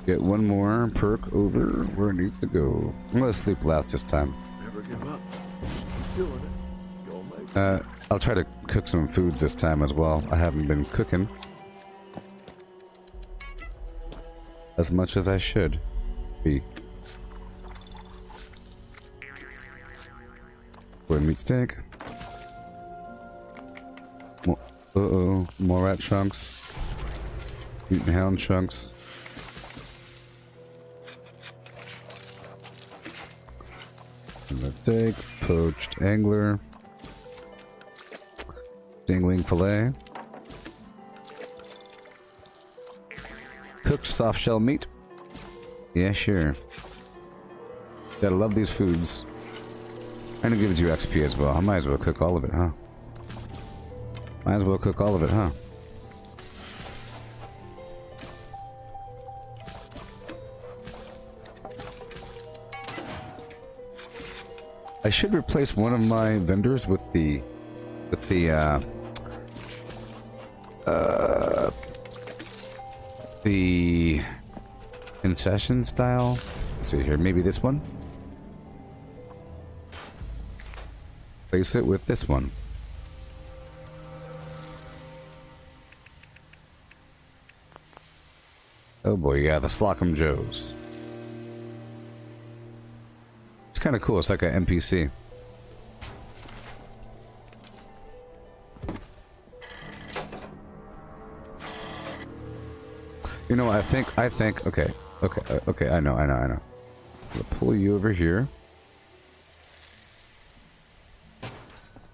get one more perk over where it needs to go. I'm gonna sleep last this time. never give up. Keep doing it. You'll make it. I'll try to cook some foods this time as well. I haven't been cooking as much as I should be. Boy, meat steak. More rat chunks. Meat and hound chunks. And steak, poached angler. Dingling fillet. Cooked soft shell meat. Yeah, sure. Gotta love these foods. And it gives you XP as well. I might as well cook all of it, huh? Might as well cook all of it, huh? I should replace one of my vendors with the concession style. Let's see here, maybe this one. Place it with this one. Oh boy, yeah, the Slocum Joes. It's kind of cool. It's like an NPC. You know, I think, okay, I know. I'm gonna pull you over here.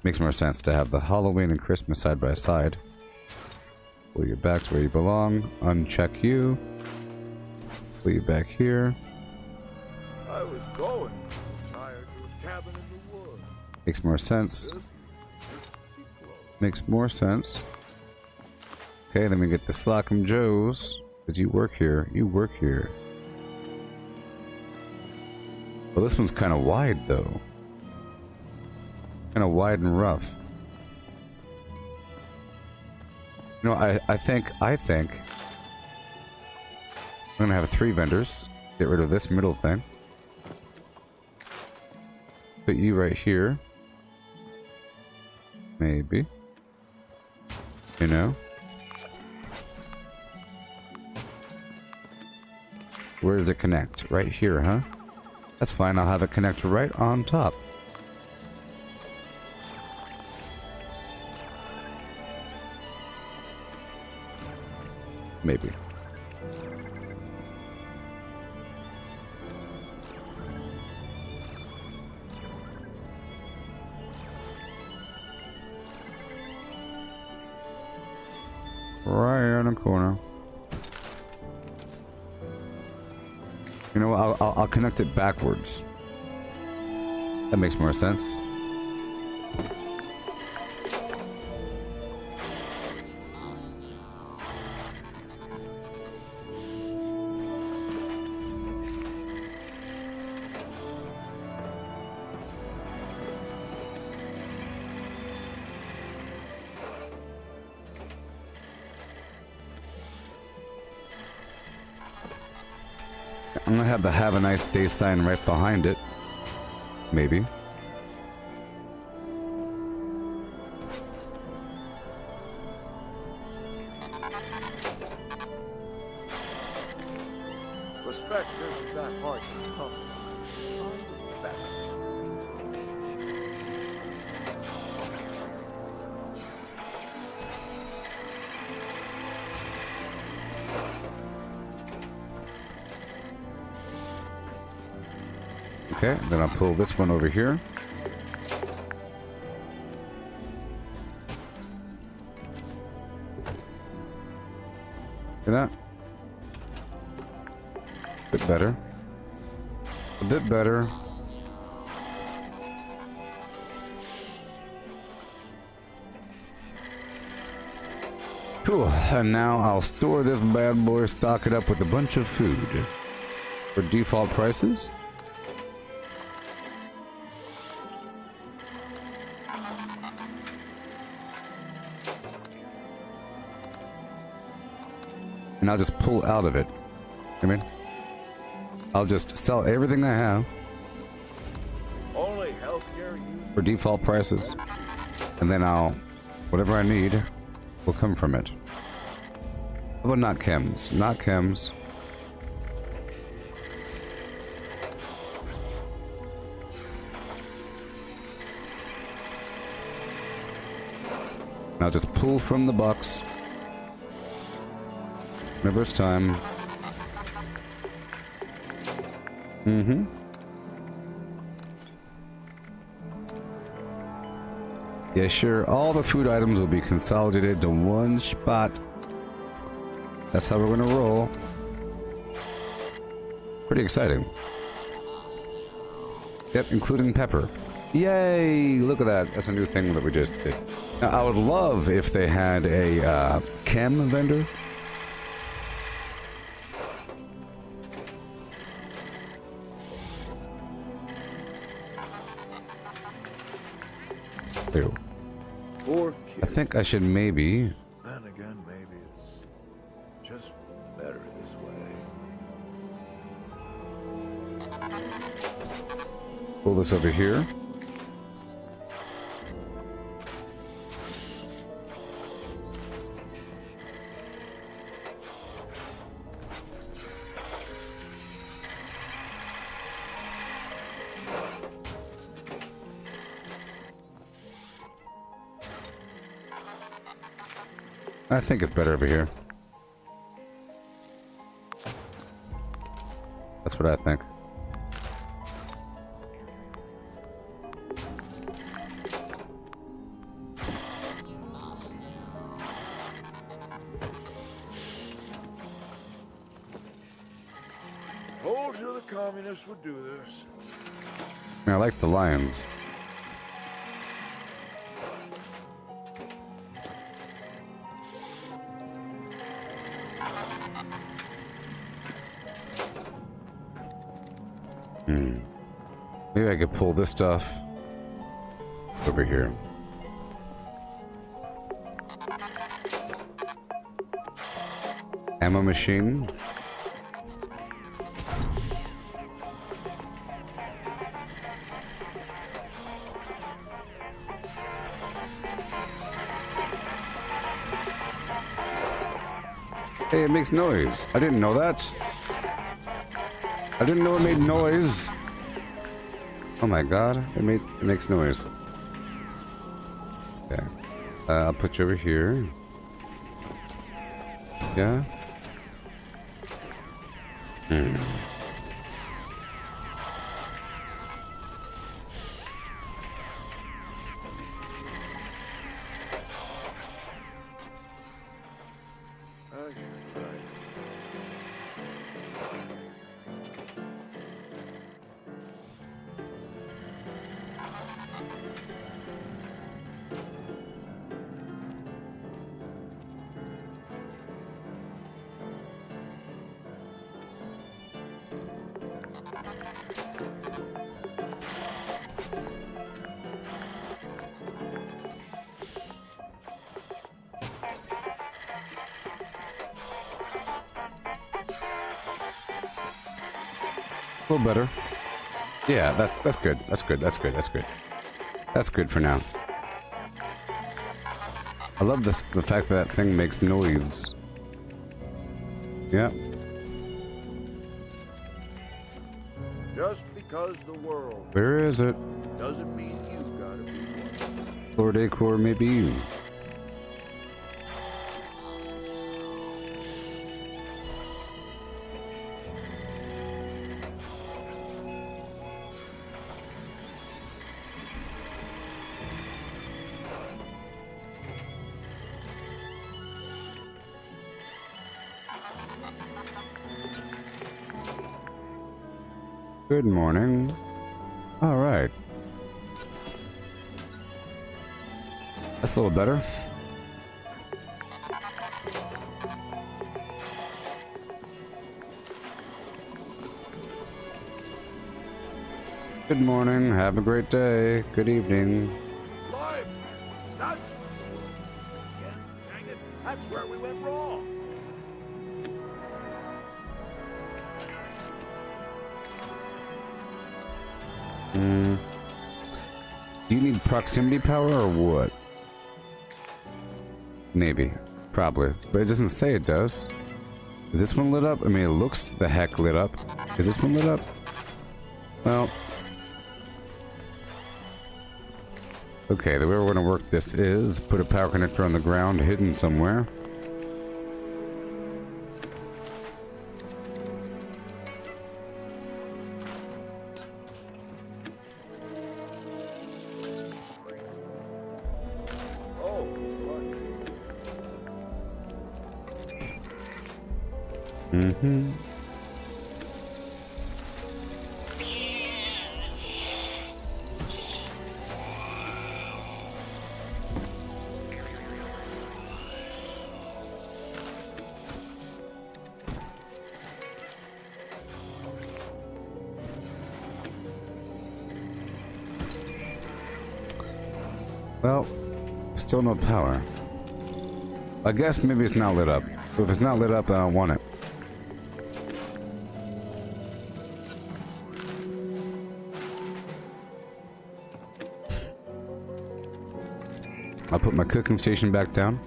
Makes more sense to have the Halloween and Christmas side by side. Pull you back to where you belong. Uncheck you. Pull you back here. I was going prior to a cabin in the woods. Makes more sense. Makes more sense. Okay, then we get the Slocum Joes. Because you work here. You work here. Well, this one's kind of wide, though. Kind of wide and rough. You know, I think I'm gonna have 3 vendors. Get rid of this middle thing. Put you right here. Maybe. You know? Where does it connect? Right here, huh? That's fine, I'll have it connect right on top. Maybe. Right here in the corner. You know what? I'll connect it backwards. That makes more sense. I'm gonna have the "Have a nice day" sign right behind it. Maybe. Respect isn't that hard to come by. Okay, then I'll pull this one over here. See that? A bit better. A bit better. Cool. And now I'll store this bad boy, stock it up with a bunch of food. For default prices. And I'll just pull out of it. I mean, I'll just sell everything I have Only healthcare you for default prices, and then whatever I need will come from it. How about not chems? Not chems. And I'll just pull from the box. Whenever it's time. Mm-hmm. Yeah, sure. All the food items will be consolidated to one spot. That's how we're gonna roll. Pretty exciting. Yep, including pepper. Yay! Look at that. That's a new thing that we just did. Now, I would love if they had a chem vendor. Ew. poor I kid. think I should maybe... Then again, maybe it's just better this way. pull this over here. I think it's better over here. That's what I think. Told you the communists would do this. I like the lions. Maybe I could pull this stuff over here. Ammo machine. Hey, it makes noise. I didn't know that. I didn't know it made noise. Oh my god, it makes noise. Okay. I'll put you over here. Yeah. A little better. Yeah, that's good. That's good. That's good. That's good. That's good for now. I love this, the fact that thing makes noise. Yeah. Just because the world Where is it? doesn't mean you gotta be one. Lord Acor, maybe you. Good morning. All right. That's a little better. Good morning. Have a great day. Good evening. Life! That's... Again, dang it, that's where we went wrong. Do you need proximity power or what? Maybe. Probably. But it doesn't say it does. Is this one lit up? I mean, it looks the heck lit up. Is this one lit up? Well. Okay, the way we're going to work this is put a power connector on the ground hidden somewhere. Well, still no power. I guess maybe it's not lit up. If it's not lit up, I don't want it. I'll put my cooking station back down.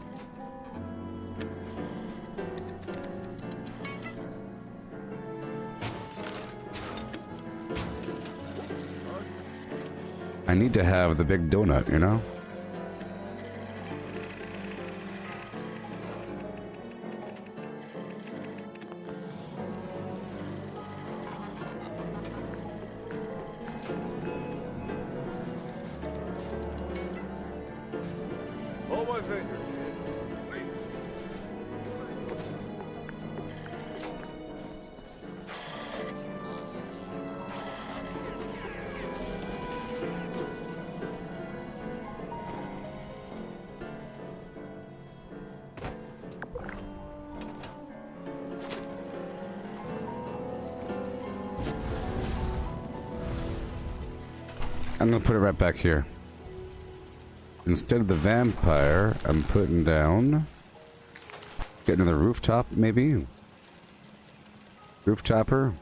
I need to have the big donut, you know? Hold my finger. Wait. I'm gonna put it right back here. Instead of the vampire, I'm putting down... Get another rooftop, maybe? Rooftopper?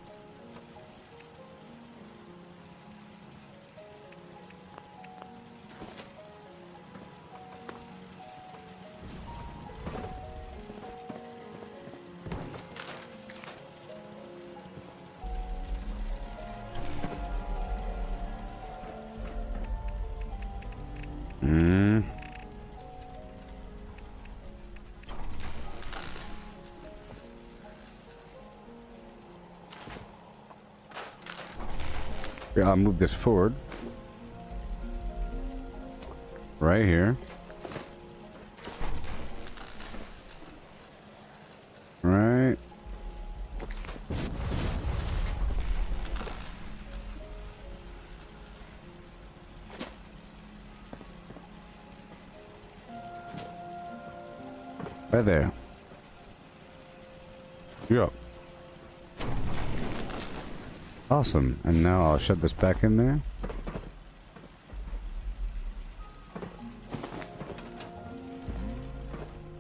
Yeah, I'll move this forward. Right here. Right. Right there. Yeah. Awesome. And now I'll shut this back in there.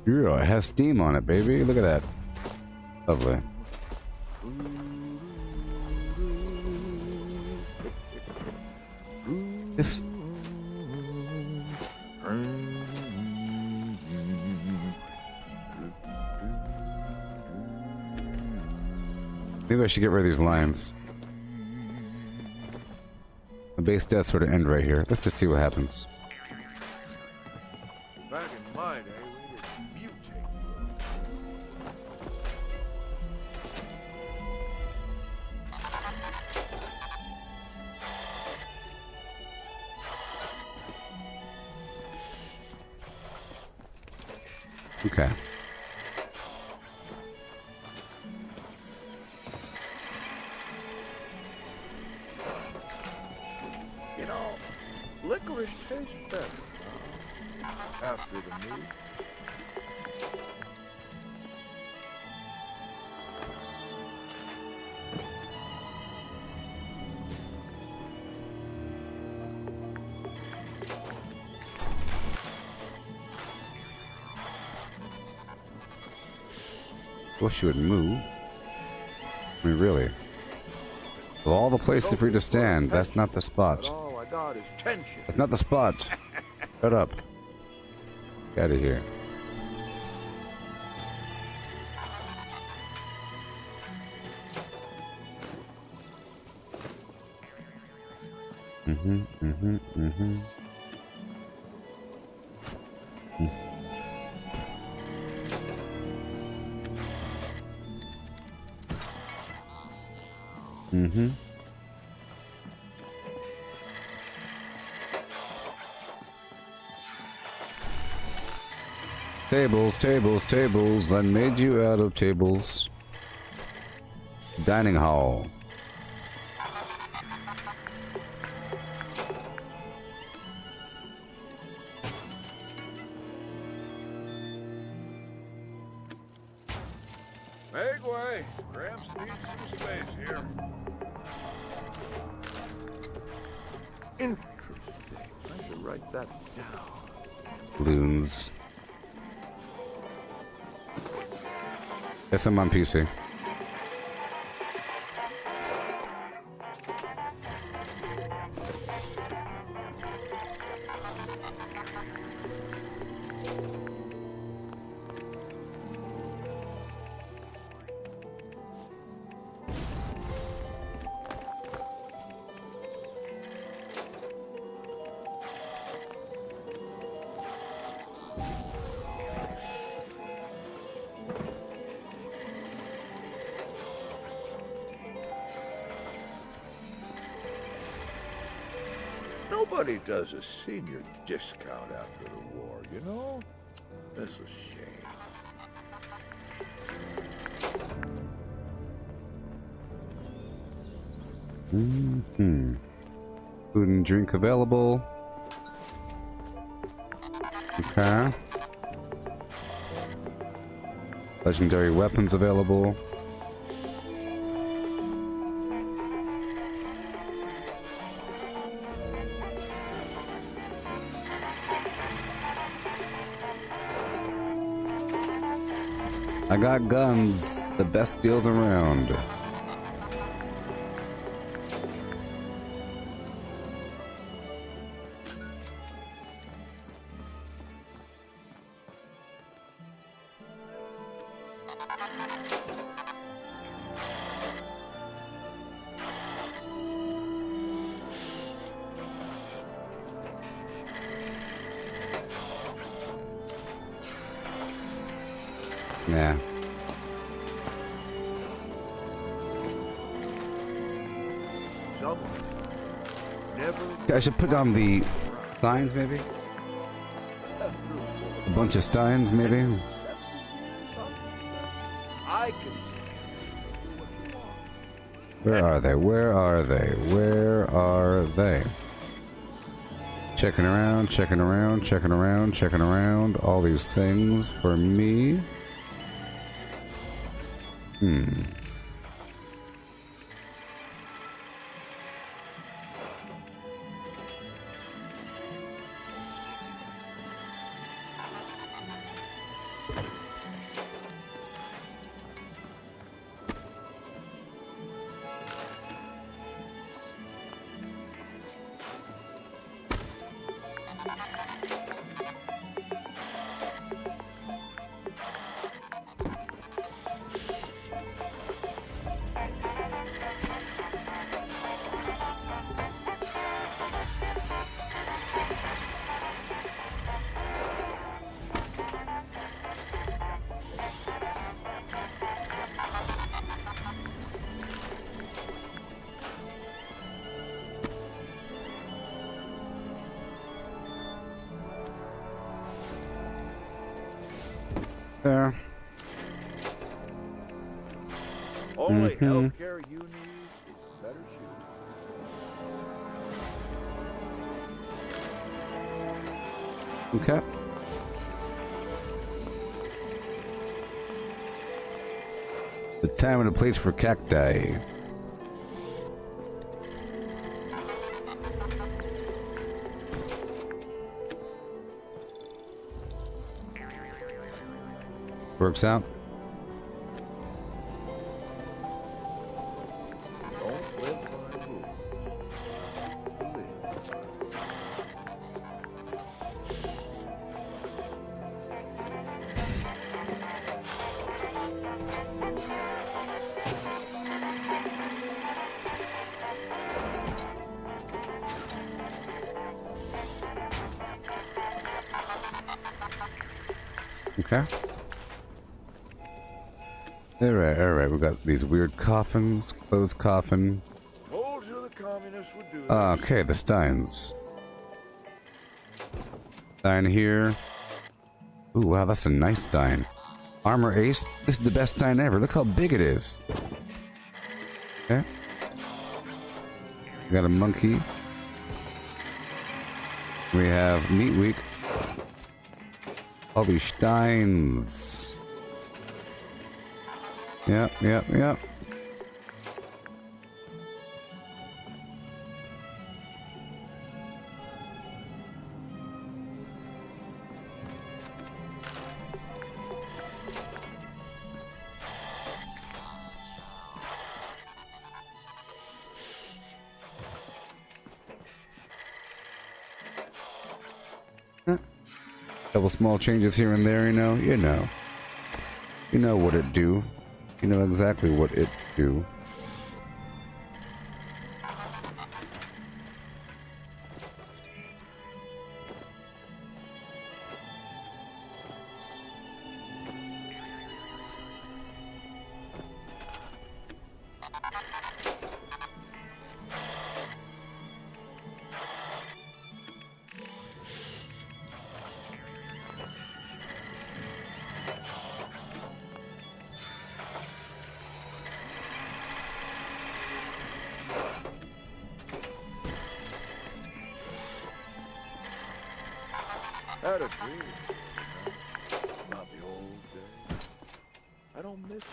Yeah, it has steam on it, baby. Look at that. Lovely. This. Maybe I should get rid of these lines. The base does sort of end right here. Let's just see what happens. Back in my day, we didn't mutate. Okay. You know, licorice tastes better after the move. Wish you would move. I mean, really. Of all the places for you to stand, that's not the spot. All I got is tension. That's not the spot. Shut up. Get out of here. Tables, tables, tables. I made you out of tables. Dining hall. Make way. Gramps needs some space here. Interesting. I should write that down. Loons. Yes, I'm on PC. Nobody does a senior discount after the war, you know? That's a shame. Food and drink available. Okay. Legendary weapons available. I got guns, the best deals around. Yeah. I should put on the signs, maybe? A bunch of steins, maybe? Where are they? Where are they? Where are they? Checking around, checking around, checking around, checking around. All these things for me. There. Only healthcare you need is better shoes. Okay. The time and the place for cacti. Works out. Don't live by rule. Live. Okay. Alright, we got these weird coffins, closed coffin. Told you the communists would do this. Okay, the Steins. Stein here. Ooh, wow, that's a nice Stein. Armor Ace, this is the best Stein ever. Look how big it is. Okay. We got a monkey. We have Meat Week. All these Steins. Yep. Couple small changes here and there, you know what it do. You know exactly what it do. Had a dream about the old days. I don't miss it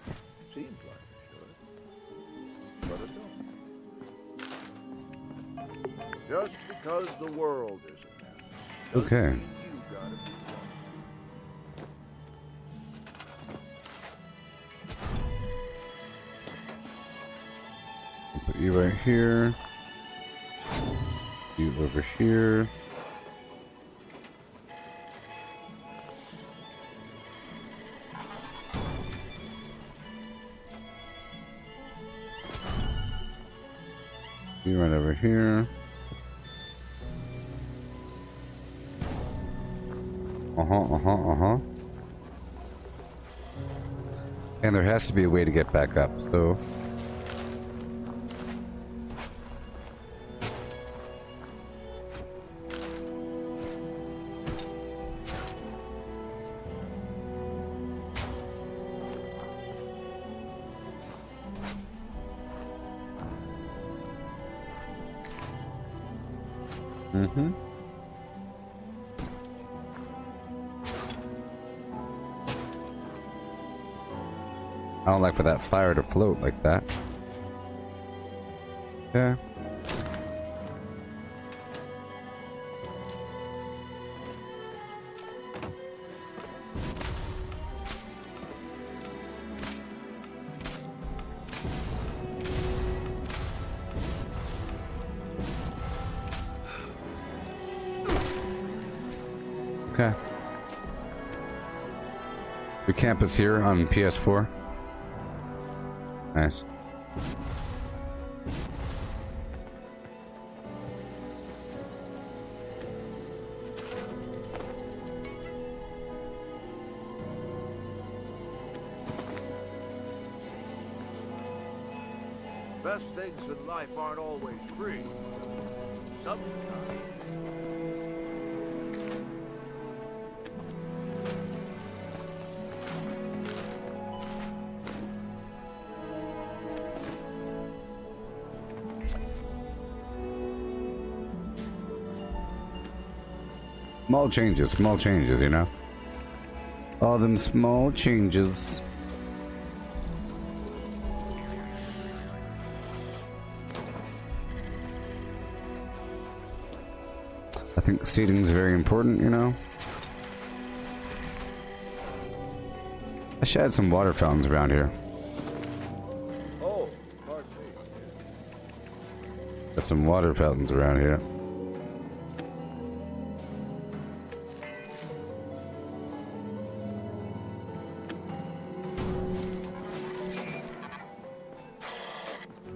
much. Seems like I should, but I don't. Just because the world isn't there. Okay. You gotta be Put you right here. You over here. You right over here. And there has to be a way to get back up, so... I don't like for that fire to float like that. Yeah. Okay. The camp is here on PS4. Nice. Best things in life aren't always free. Sometimes. Small changes, you know? All them small changes. I think seating is very important, you know? I should add some water fountains around here. Oh, pardon me. Got some water fountains around here.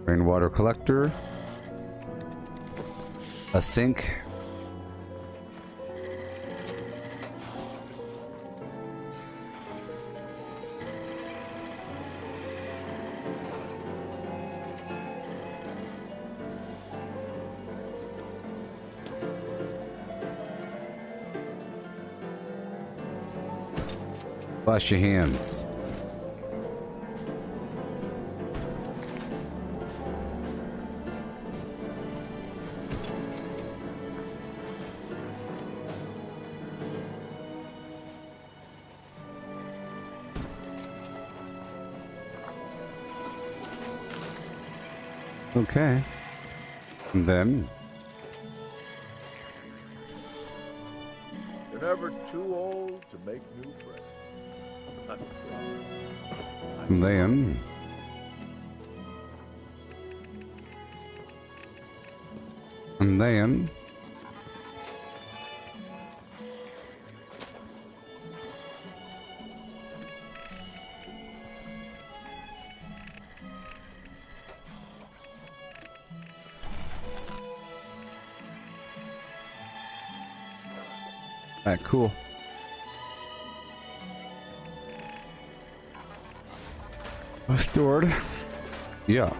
Rainwater collector. A sink. Wash your hands. Okay. And then You're never too old to make new friends. And then alright, cool. Restored. Yeah.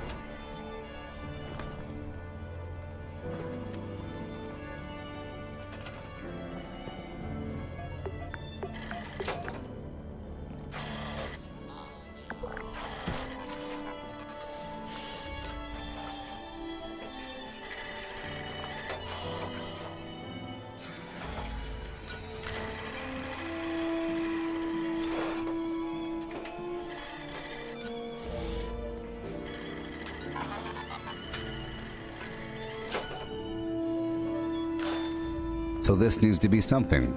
So this needs to be something.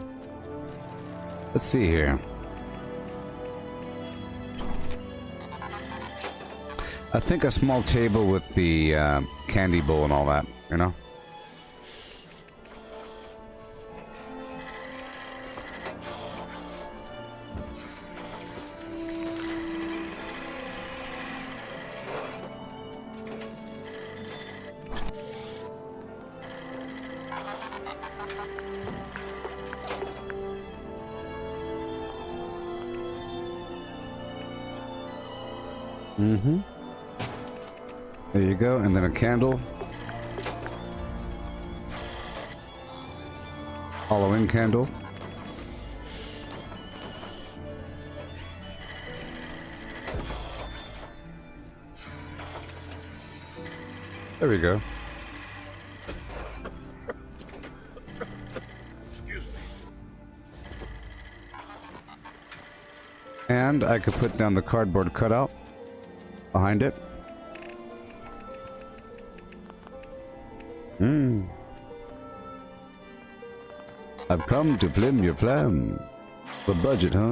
Let's see here. I think a small table with the candy bowl and all that, you know? There you go, and then a candle. Halloween candle. There we go. Excuse me. And I could put down the cardboard cutout behind it. I've come to flim your flam. The budget, huh?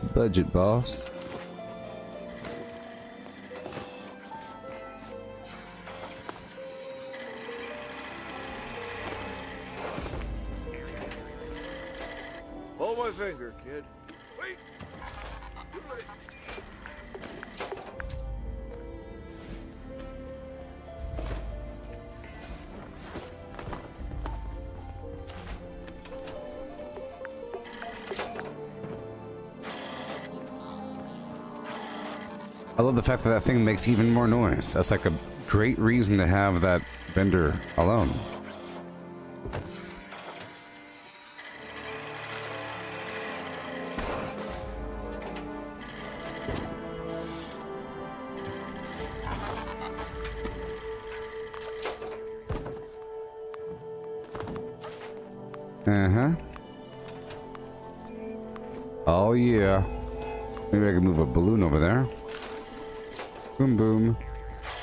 The budget, boss. Hold my finger, kid. Wait. Too late. I love the fact that that thing makes even more noise. That's like a great reason to have that vendor alone. Uh-huh. Oh, yeah. Maybe I can move a balloon over there. Boom, boom.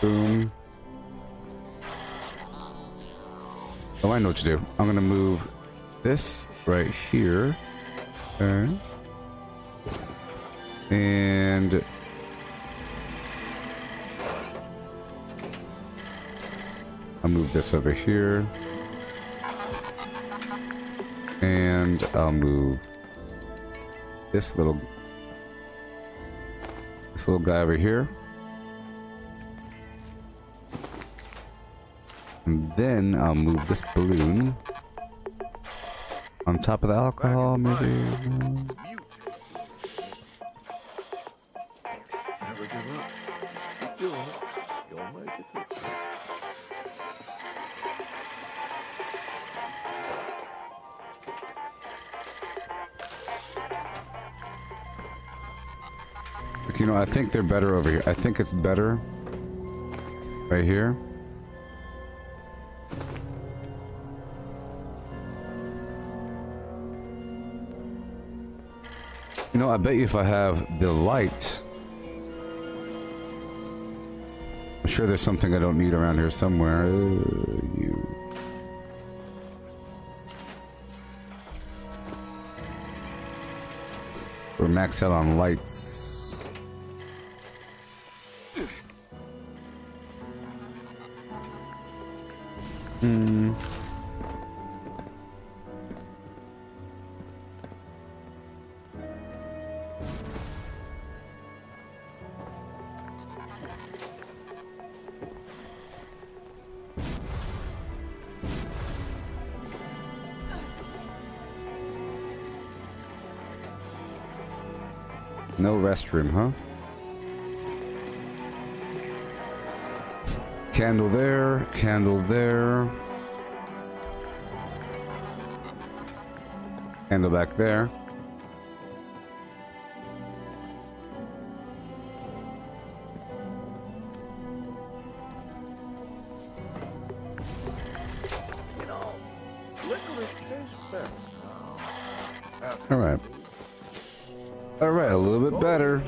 Boom. Oh, I know what to do. I'm gonna move this right here. Okay. And... I'll move this over here. And I'll move this little guy over here. And then I'll move this balloon on top of the alcohol, maybe. Never give up. Keep doing it. You'll make it through. You know, I think they're better over here. I think it's better right here. You know, I bet you if I have the light... I'm sure there's something I don't need around here somewhere. We're maxed out on lights. No restroom, huh? Candle there, candle there. Candle back there. You know, licorice tastes better now. Alright. Alright, a little bit better.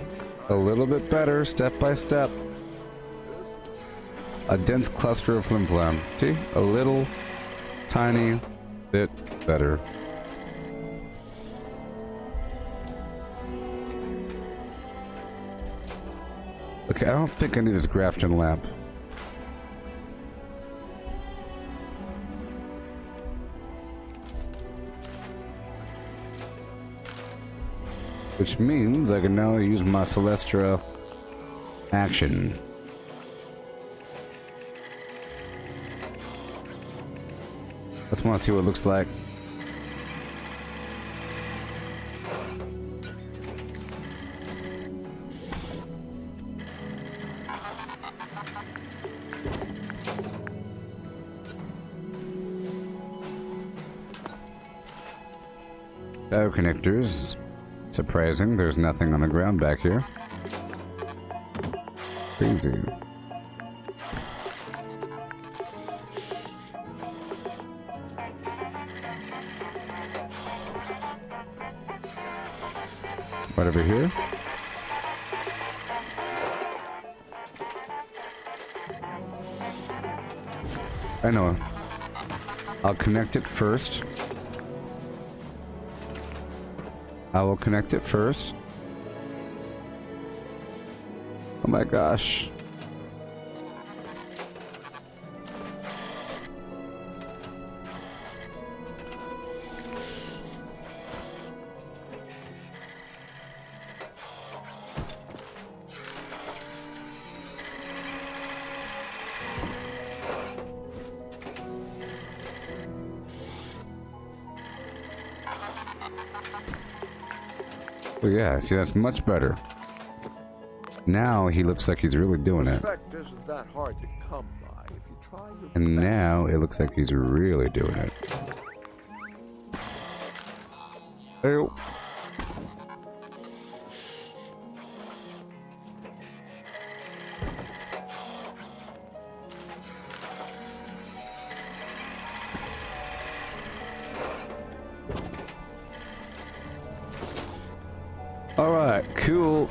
A little bit better, step by step. A dense cluster of flim-flam. See? A little tiny bit better. Okay, I don't think I need this Grafton lamp. Which means I can now use my Celestra action. Just want to see what it looks like. Power connectors. Surprising, there's nothing on the ground back here. Crazy. Right over here. I know. I'll connect it first. I will connect it first. Oh my gosh. Oh yeah, see, that's much better. Now he looks like he's really doing it. Respect isn't that hard to come by if you try your And best. now it looks like he's really doing it. Oh. Alright, cool.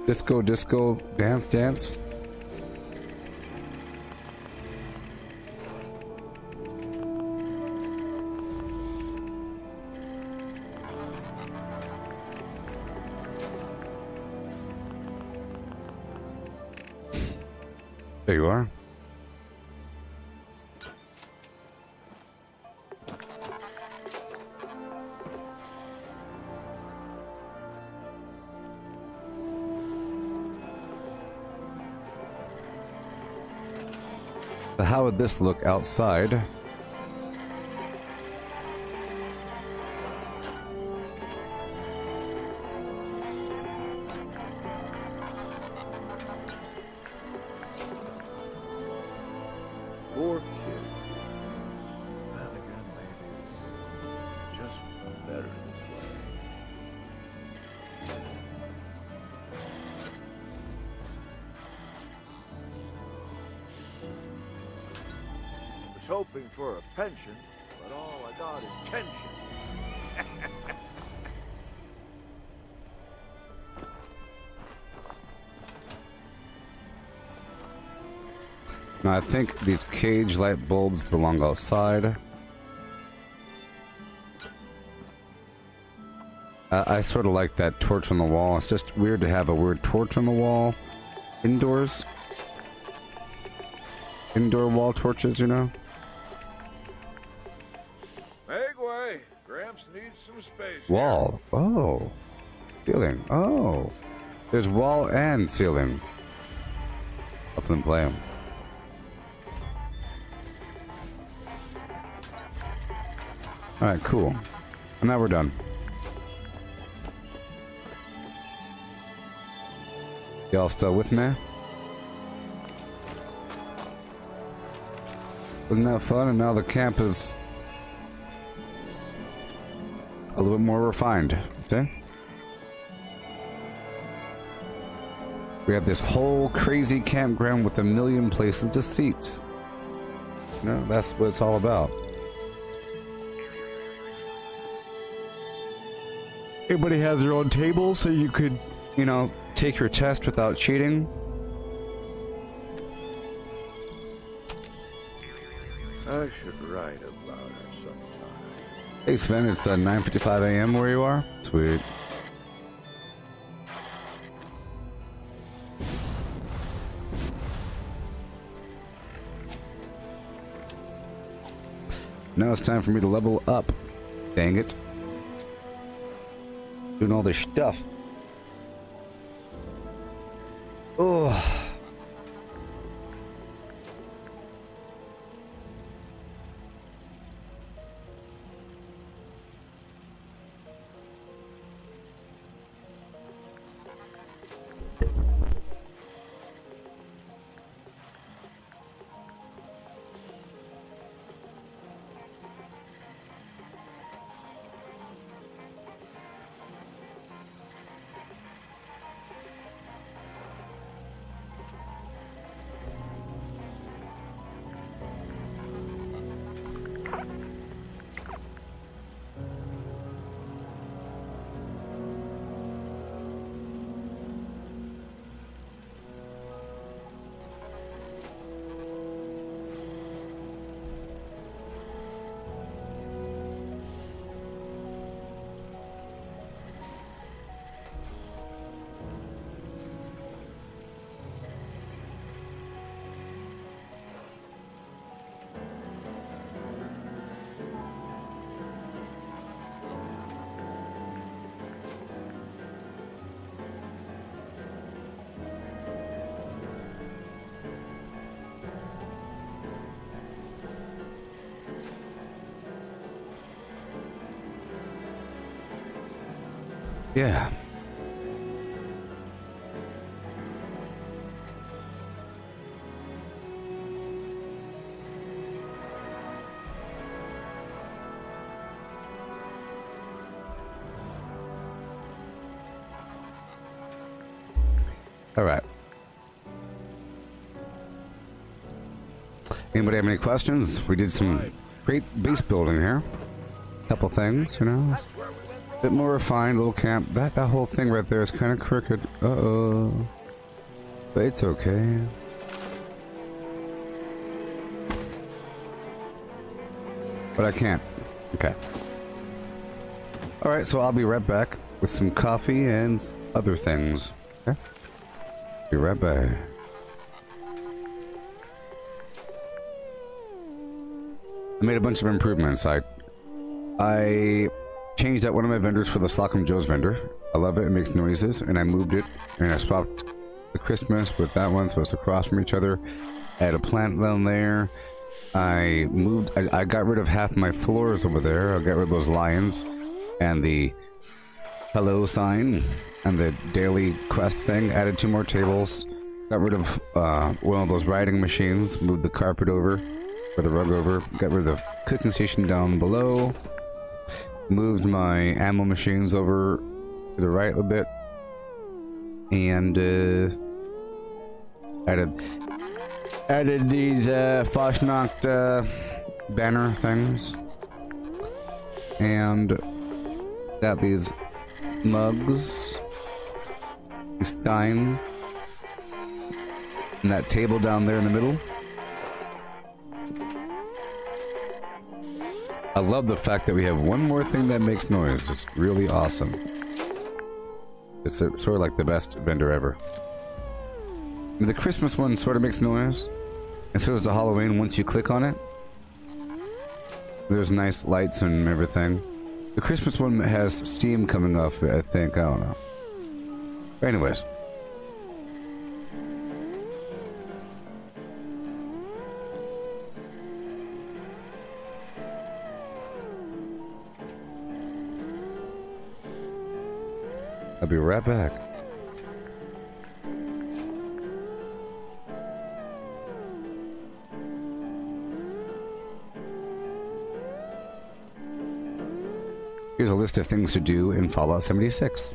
Disco, disco, dance, dance. There you are. So how would this look outside? Poor kid. And again, maybe it's just better this way. Was hoping for a pension, but all I got is tension. Now I think these cage light bulbs belong outside. I sort of like that torch on the wall. It's just weird to have a weird torch on the wall indoors. Indoor wall torches, you know? Make way. Gramps needs some space. Wall. Oh. Ceiling. Oh. There's wall and ceiling. Up and play them. Alright, cool. And now we're done. Y'all still with me? Wasn't that fun? And now the camp is a little bit more refined. See? We have this whole crazy campground with a million places to seats. You know, that's what it's all about. Everybody has their own table, so you could, you know, take your test without cheating. I should write about her sometime. Hey Sven, it's 9:55 a.m. where you are? Sweet. Now it's time for me to level up. Dang it. Doing all this stuff. Oh. Yeah. Alright. Anybody have any questions? We did some great base building here. Couple things, you know. Bit more refined, little camp. That whole thing right there is kind of crooked. Uh-oh. But it's okay. But I can't. Okay. Alright, so I'll be right back with some coffee and other things. Okay? Be right back. I made a bunch of improvements. I changed out one of my vendors for the Slocum Joe's vendor. I love it. It makes noises. And I moved it. And I swapped the Christmas with that one so it's across from each other. I had a plant down there. I got rid of half my floors over there. I got rid of those lions. And the hello sign. And the daily quest thing. Added 2 more tables. Got rid of one of those riding machines. Moved the carpet over. Or the rug over. Got rid of the cooking station down below. Moved my ammo machines over to the right a bit. And added these Fosnacht banner things. And got these mugs. These steins. And that table down there in the middle. I love the fact that we have one more thing that makes noise. It's really awesome. It's sort of like the best vendor ever. I mean, the Christmas one sort of makes noise. And so does the Halloween once you click on it. There's nice lights and everything. The Christmas one has steam coming off it, I think. I don't know. But anyways. I'll be right back. Here's a list of things to do in Fallout 76.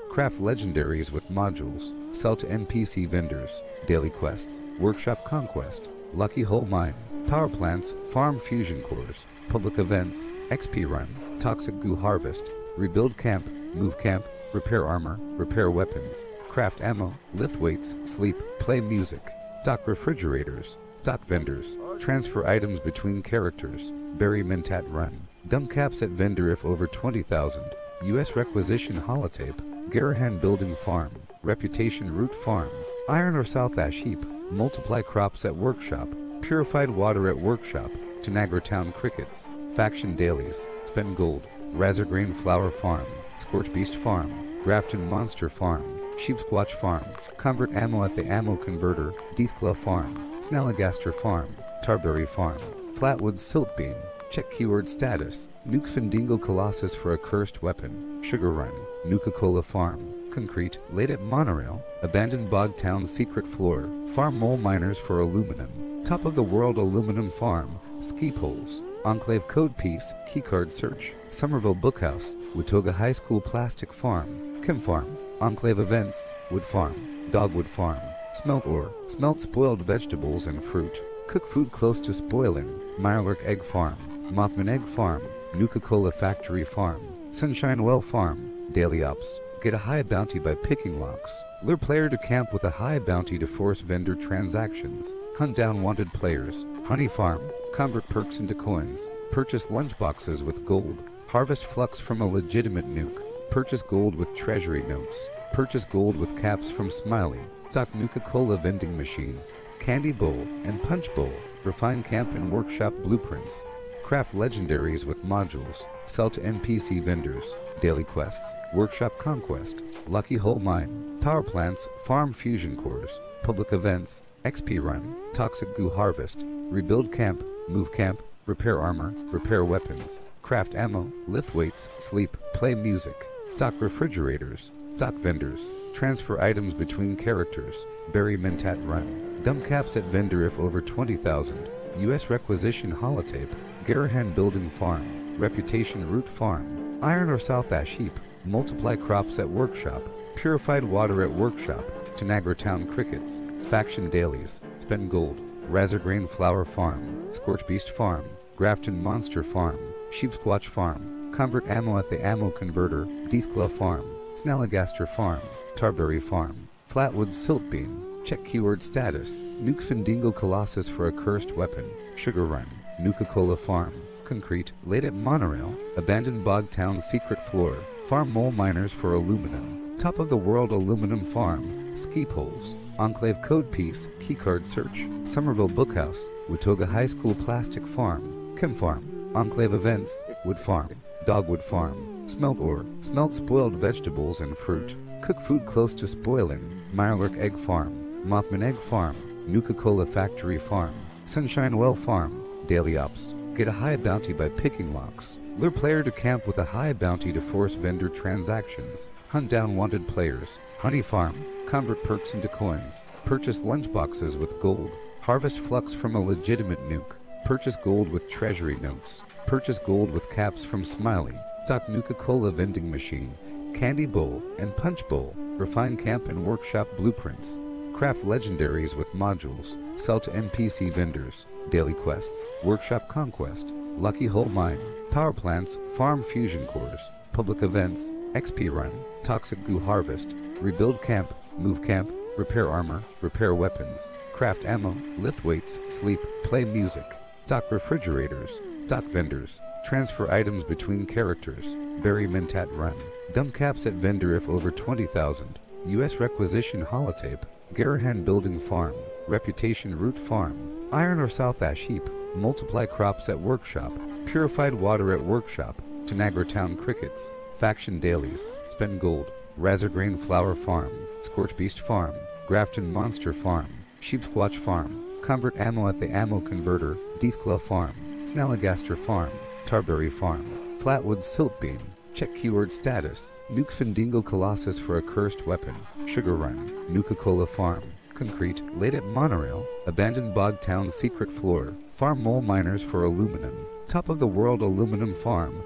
Craft legendaries with modules. Sell to NPC vendors. Daily quests. Workshop conquest. Lucky Hole Mine. Power plants. Farm fusion cores. Public events. XP run. Toxic goo harvest. Rebuild camp. Move camp. Repair armor. Repair weapons. Craft ammo. Lift weights. Sleep. Play music. Stock refrigerators. Stock vendors. Transfer items between characters. Bury Mentat run. Dump caps at vendor if over 20,000. U.S. requisition holotape. Garahan building farm. Reputation root farm. Iron or South Ash heap. Multiply crops at workshop. Purified water at workshop. Tanagra Town crickets. Faction dailies. Spend gold. Razorgrain flower farm. Scorch beast farm. Grafton monster farm. Sheepsquatch farm. Convert ammo at the ammo converter. Deathclaw farm. Snalligaster farm. Tarberry farm. Flatwood silt beam. Check keyword status. Nuke Findingo Colossus for a cursed weapon. Sugar Run. Nuka-Cola farm. Concrete. Laid at monorail. Abandoned Bogtown secret floor. Farm mole miners for aluminum. Top of the world aluminum farm. Ski poles. Enclave code piece. Keycard search. Somerville Bookhouse. Watoga High School plastic farm. Chem farm. Enclave events. Wood farm. Dogwood farm. Smelt ore. Smelt spoiled vegetables and fruit. Cook food close to spoiling. Mirelurk egg farm. Mothman egg farm. Nuka-Cola factory farm. Sunshine Well farm. Daily ops. Get a high bounty by picking locks. Lure player to camp with a high bounty to force vendor transactions. Hunt down wanted players. Honey farm. Convert perks into coins. Purchase lunchboxes with gold. Harvest flux from a legitimate nuke. Purchase gold with treasury notes. Purchase gold with caps from Smiley. Stock Nuka-Cola vending machine. Candy bowl and punch bowl. Refine camp and workshop blueprints. Craft legendaries with modules. Sell to NPC vendors. Daily quests. Workshop conquest. Lucky Hole Mine. Power plants. Farm fusion cores. Public events. XP run. Toxic goo harvest. Rebuild camp. Move camp. Repair armor. Repair weapons. Craft ammo. Lift weights. Sleep. Play music. Stock refrigerators. Stock vendors. Transfer items between characters. Bury Mentat run. Dump caps at vendor if over 20,000. U.S. requisition holotape. Garahan building farm. Reputation root farm. Iron or South Ash heap. Multiply crops at workshop. Purified water at workshop. Tanagra Town crickets. Faction dailies. Spend gold. Razorgrain flower farm. Scorch beast farm. Grafton monster farm. Sheepsquatch farm. Convert ammo at the ammo converter. Deathclaw farm. Snalligaster farm. Tarberry farm. Flatwood siltbeam. Check keyword status. Nukes Findingo Colossus for a cursed weapon. Sugar Run. Nuka-Cola farm. Concrete. Laid at monorail. Abandoned bog town secret floor. Farm mole miners for aluminum. Top of the world aluminum farm. Ski poles. Enclave code piece. Keycard search. Somerville Bookhouse. Watoga High School plastic farm. Chem farm. Enclave events. Wood farm. Dogwood farm. Smelt ore. Smelt spoiled vegetables and fruit. Cook food close to spoiling. Mirelurk egg farm. Mothman egg farm. Nuka-Cola factory farm. Sunshine Well farm. Daily ops. Get a high bounty by picking locks. Lure player to camp with a high bounty to force vendor transactions. Hunt down wanted players. Honey farm. Convert perks into coins. Purchase lunchboxes with gold. Harvest flux from a legitimate nuke. Purchase gold with treasury notes. Purchase gold with caps from Smiley. Stock Nuka-Cola vending machine. Candy bowl and punch bowl. Refine camp and workshop blueprints. Craft legendaries with modules. Sell to NPC vendors. Daily quests. Workshop conquest. Lucky Hole mine. Power plants. Farm fusion cores. Public events. XP run. Toxic goo harvest. Rebuild camp. Move camp. Repair armor. Repair weapons. Craft ammo. Lift weights. Sleep. Play music. Stock refrigerators. Stock vendors. Transfer items between characters. Bury Mentat run. Dump caps at vendor if over 20,000. U.S. requisition holotape. Garahan building farm. Reputation root farm. Iron or South Ash heap. Multiply crops at workshop. Purified water at workshop. Tanagra Town crickets. Faction dailies. Spend gold. Razorgrain flower farm. Scorch beast farm. Grafton monster farm. Sheepsquatch farm. Convert ammo at the ammo converter. Deathclaw farm. Snalligaster farm. Tarberry farm. Flatwood siltbeam. Check keyword status. Nukes Findingo Colossus for a cursed weapon. Sugar Run. Nuka-Cola farm. Concrete. Laid at monorail. Abandoned bog town secret floor. Farm mole miners for aluminum. Top of the world aluminum farm.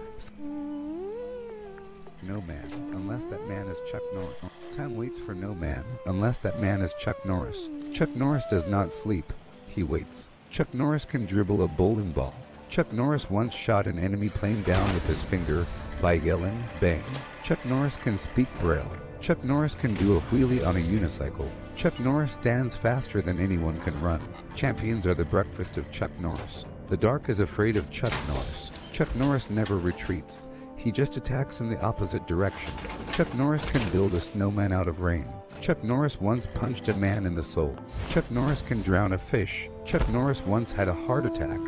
No man, unless that man is Chuck Norris. Time waits for no man, unless that man is Chuck Norris. Chuck Norris does not sleep. He waits. Chuck Norris can dribble a bowling ball. Chuck Norris once shot an enemy plane down with his finger by yelling, bang. Chuck Norris can speak Braille. Chuck Norris can do a wheelie on a unicycle. Chuck Norris stands faster than anyone can run. Champions are the breakfast of Chuck Norris. The dark is afraid of Chuck Norris. Chuck Norris never retreats. He just attacks in the opposite direction. Chuck Norris can build a snowman out of rain. Chuck Norris once punched a man in the soul. Chuck Norris can drown a fish. Chuck Norris once had a heart attack.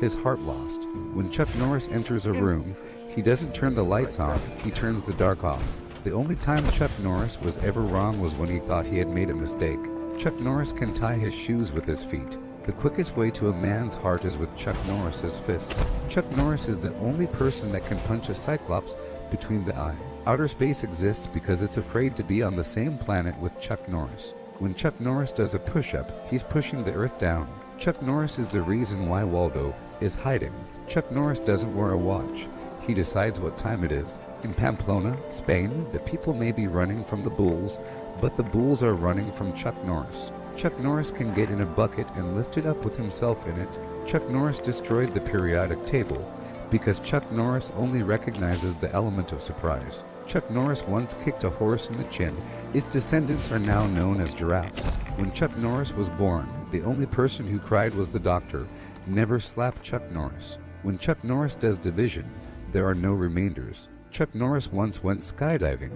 His heart lost. When Chuck Norris enters a room, he doesn't turn the lights on, he turns the dark off. The only time Chuck Norris was ever wrong was when he thought he had made a mistake. Chuck Norris can tie his shoes with his feet. The quickest way to a man's heart is with Chuck Norris's fist. Chuck Norris is the only person that can punch a Cyclops between the eye. Outer space exists because it's afraid to be on the same planet with Chuck Norris. When Chuck Norris does a push-up, he's pushing the Earth down. Chuck Norris is the reason why Waldo is hiding. Chuck Norris doesn't wear a watch. He decides what time it is. In Pamplona, Spain, the people may be running from the bulls, but the bulls are running from Chuck Norris. Chuck Norris can get in a bucket and lift it up with himself in it. Chuck Norris destroyed the periodic table because Chuck Norris only recognizes the element of surprise. Chuck Norris once kicked a horse in the chin. Its descendants are now known as giraffes. When Chuck Norris was born, the only person who cried was the doctor. Never slap Chuck Norris. When Chuck Norris does division, there are no remainders. Chuck Norris once went skydiving,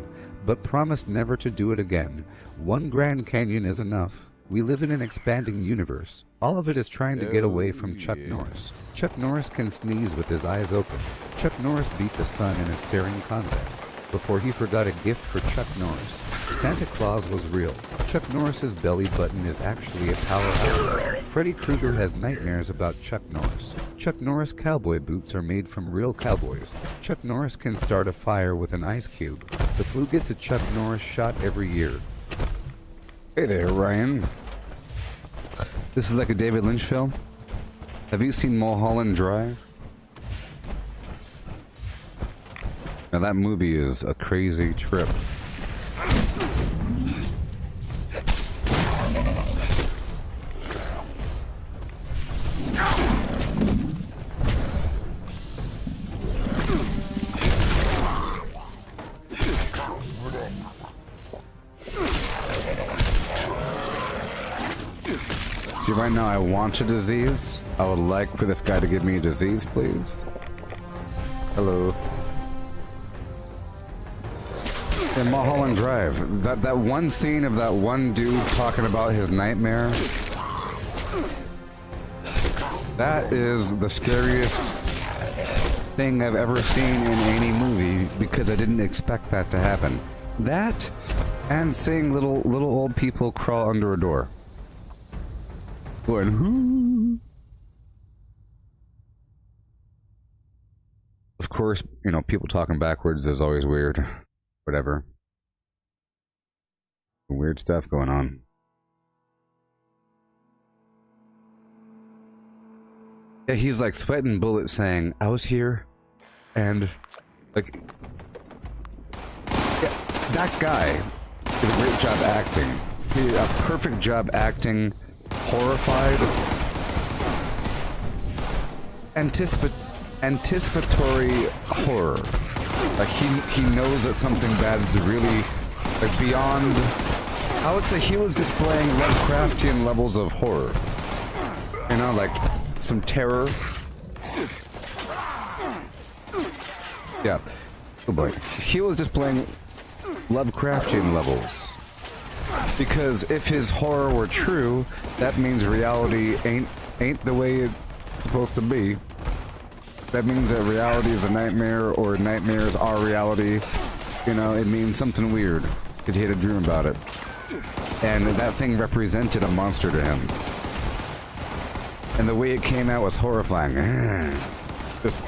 but promised never to do it again. One Grand Canyon is enough. We live in an expanding universe. All of it is trying to get away from Chuck Norris. Chuck Norris can sneeze with his eyes open. Chuck Norris beat the sun in a staring contest before he forgot a gift for Chuck Norris. Santa Claus was real. Chuck Norris's belly button is actually a powerhouse. Freddy Krueger has nightmares about Chuck Norris. Chuck Norris cowboy boots are made from real cowboys. Chuck Norris can start a fire with an ice cube. The flu gets a Chuck Norris shot every year. Hey there, Ryan. This is like a David Lynch film. Have you seen Mulholland Drive? Now that movie is a crazy trip. See, right now I want a disease. I would like for this guy to give me a disease, please. Hello. In Mulholland Drive, that one scene of that one dude talking about his nightmare, that is the scariest thing I've ever seen in any movie because I didn't expect that to happen. That and seeing little old people crawl under a door. Going, whoo. Of course, you know, people talking backwards is always weird. Whatever. Weird stuff going on. Yeah, he's like sweating bullets saying, I was here, and like, yeah, that guy did a great job acting. He did a perfect job acting, horrified, anticipatory horror. Like he knows that something bad is really like beyond. I would say he was displaying Lovecraftian levels of horror. You know, like some terror. Yeah. Oh boy. He was displaying Lovecraftian levels. Because if his horror were true, that means reality ain't the way it's supposed to be. That means that reality is a nightmare, or nightmares are reality. You know, it means something weird, because he had a dream about it. And that thing represented a monster to him. And the way it came out was horrifying. Just...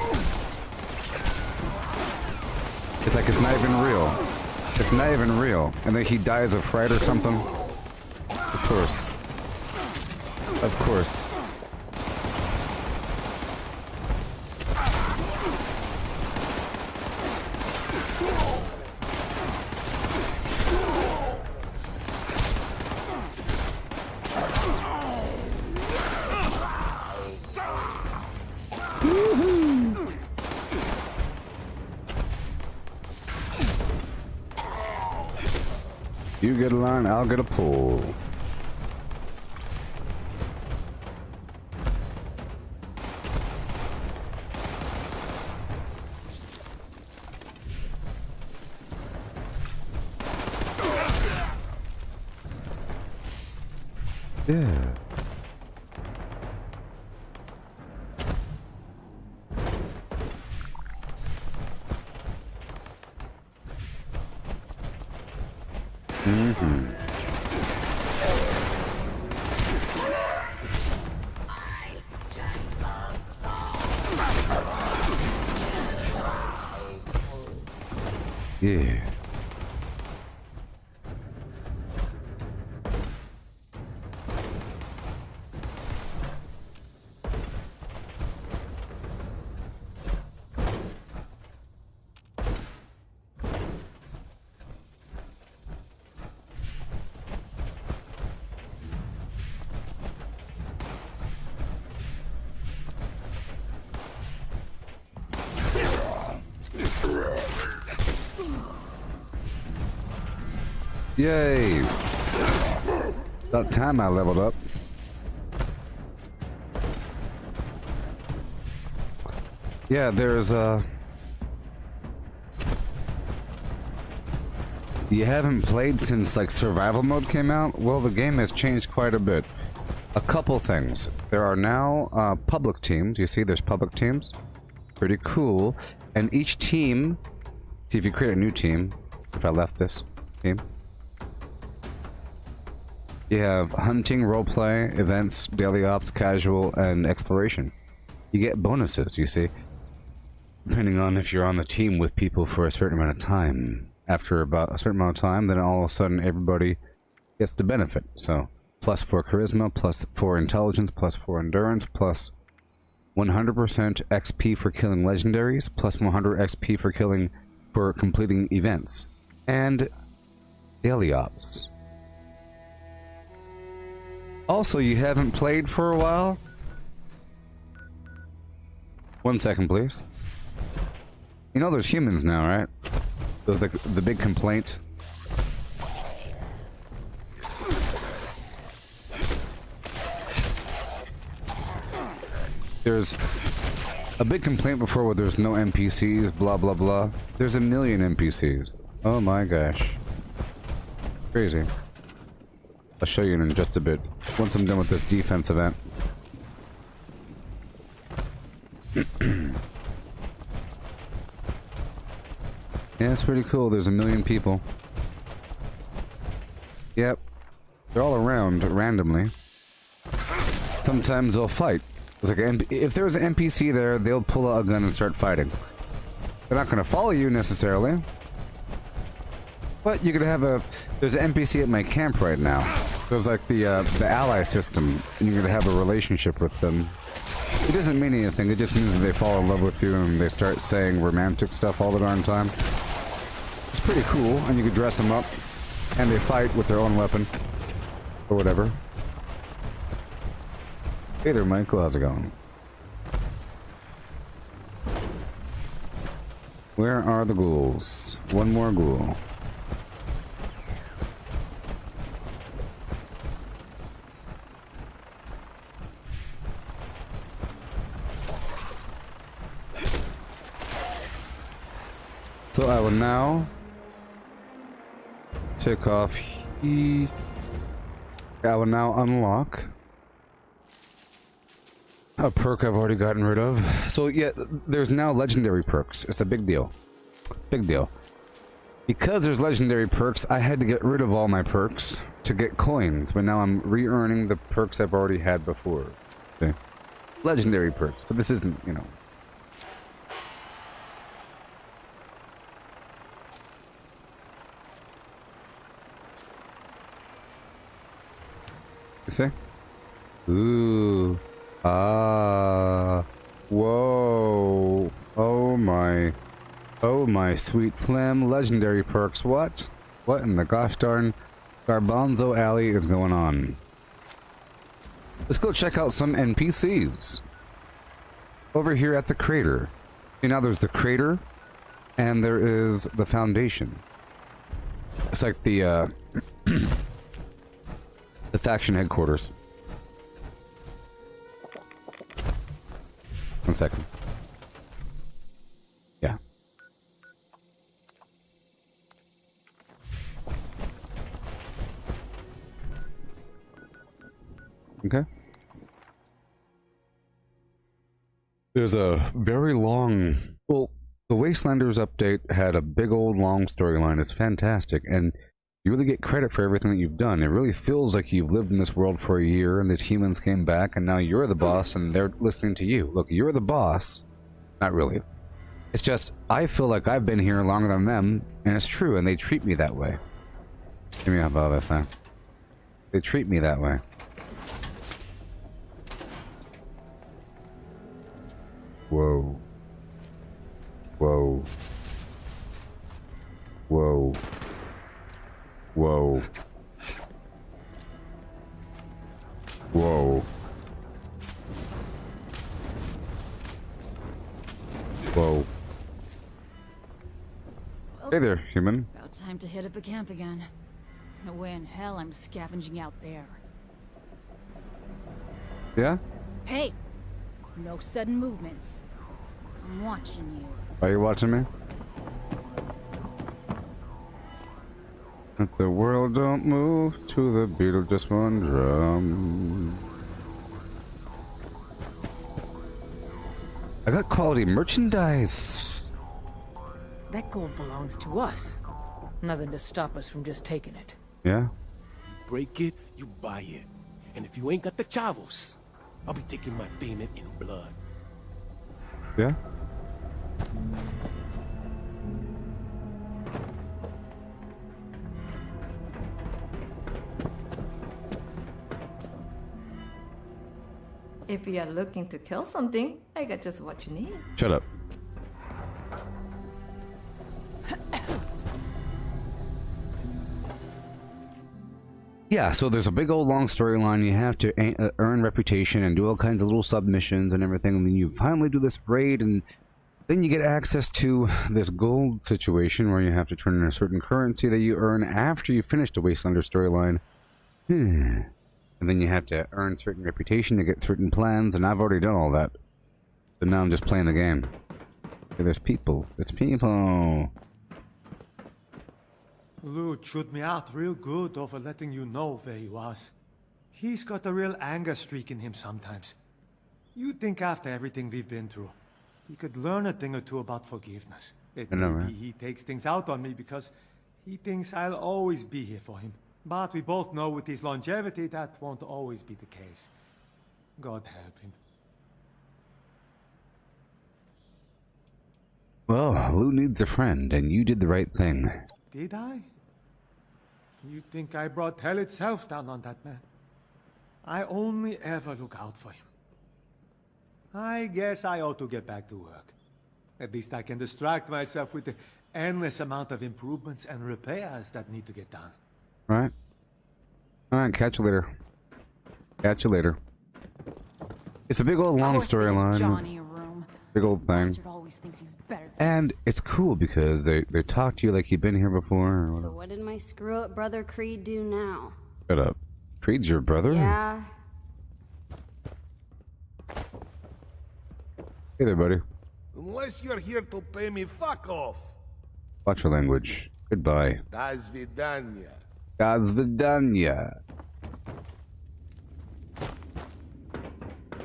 It's like it's not even real. It's not even real. And then he dies of fright or something. Of course. Of course. You get a line, I'll get a pull. Yeah. Yeah. Yay! About time I leveled up. Yeah, there's You haven't played since like survival mode came out? Well, the game has changed quite a bit. A couple things. There are now public teams. You see there's public teams. Pretty cool. And each team, see if you create a new team, if I left this team. You have hunting, roleplay, events, daily ops, casual, and exploration. You get bonuses, you see, depending on if you're on the team with people for a certain amount of time. After about a certain amount of time, then all of a sudden everybody gets the benefit. So, +4 charisma, +4 intelligence, +4 endurance, plus 100% XP for killing legendaries, +100 XP for killing for completing events and daily ops. Also, you haven't played for a while? 1 second, please. You know there's humans now, right? There's like the big complaint. There's a big complaint before where there's no NPCs, blah blah blah. There's a million NPCs. Oh my gosh. Crazy. I'll show you in just a bit, once I'm done with this defense event. Yeah, it's pretty cool. There's a million people. Yep. They're all around randomly. Sometimes they'll fight. It's like if there's an NPC there, they'll pull out a gun and start fighting. They're not going to follow you necessarily. But you could have a... There's an NPC at my camp right now. There's like the ally system, and you're going to have a relationship with them. It doesn't mean anything, it just means that they fall in love with you and they start saying romantic stuff all the darn time. It's pretty cool, and you can dress them up, and they fight with their own weapon. Or whatever. Hey there, Michael, how's it going? Where are the ghouls? One more ghoul. So I will now take off I will now unlock a perk I've already gotten rid of. So yeah, there's now legendary perks. It's a big deal. Big deal. Because there's legendary perks, I had to get rid of all my perks to get coins, but now I'm re-earning the perks I've already had before. Okay. Legendary perks, but this isn't, you know. You see? Ooh. Ah. Whoa. Oh my. Oh my sweet flim. Legendary perks. What? What in the gosh darn Garbanzo Alley is going on? Let's go check out some NPCs. Over here at the crater. See, now there's the crater, and there is the foundation. It's like the, the faction headquarters. 1 second. Yeah. Okay. There's a very long... Well, the Wastelanders update had a big old long storyline. It's fantastic, and you really get credit for everything that you've done. It really feels like you've lived in this world for a year, and these humans came back, and now you're the boss, and they're listening to you. Look, you're the boss. Not really. It's just, I feel like I've been here longer than them, and it's true, and they treat me that way. Give me a about this, huh? They treat me that way. Whoa. Whoa. Whoa. Whoa. Whoa. Whoa. Well, Hey there, human. About time to hit up a camp again. No way in hell I'm scavenging out there. Yeah? Hey! No sudden movements. I'm watching you. Are you watching me? If the world don't move to the beat of just one drum. I got quality merchandise. That gold belongs to us. Nothing to stop us from just taking it. Yeah? Break it, you buy it. And if you ain't got the chavos, I'll be taking my payment in blood. Yeah? If you are looking to kill something, I got just what you need. Shut up. Yeah, so there's a big old long storyline. You have to earn reputation and do all kinds of little submissions and everything. And then you finally do this raid, and then you get access to this gold situation where you have to turn in a certain currency that you earn after you finish the Wastelander storyline. And then you have to earn certain reputation to get certain plans, and I've already done all that. But now I'm just playing the game. Okay, there's people. It's people. Lou chewed me out real good over letting you know where he was. He's got a real anger streak in him sometimes. You'd think after everything we've been through, he could learn a thing or two about forgiveness. It I know, may be right? he takes things out on me because he thinks I'll always be here for him. But we both know with his longevity that won't always be the case. God help him. Well, Lou needs a friend, and you did the right thing. Did I? You think I brought hell itself down on that man? I only ever look out for him. I guess I ought to get back to work. At least I can distract myself with the endless amount of improvements and repairs that need to get done. Alright. Alright, catch you later. Catch you later. It's a big old long storyline. Johnny a room. Big old thing. Bastard always thinks he's better than And it's cool because they talk to you like you've been here before or So whatever. what did my screw-up brother Creed do now? Shut up. Creed's your brother? Yeah. Hey there, buddy. Unless you're here to pay me, fuck off. Watch your language. Goodbye. До свидания. До свидания.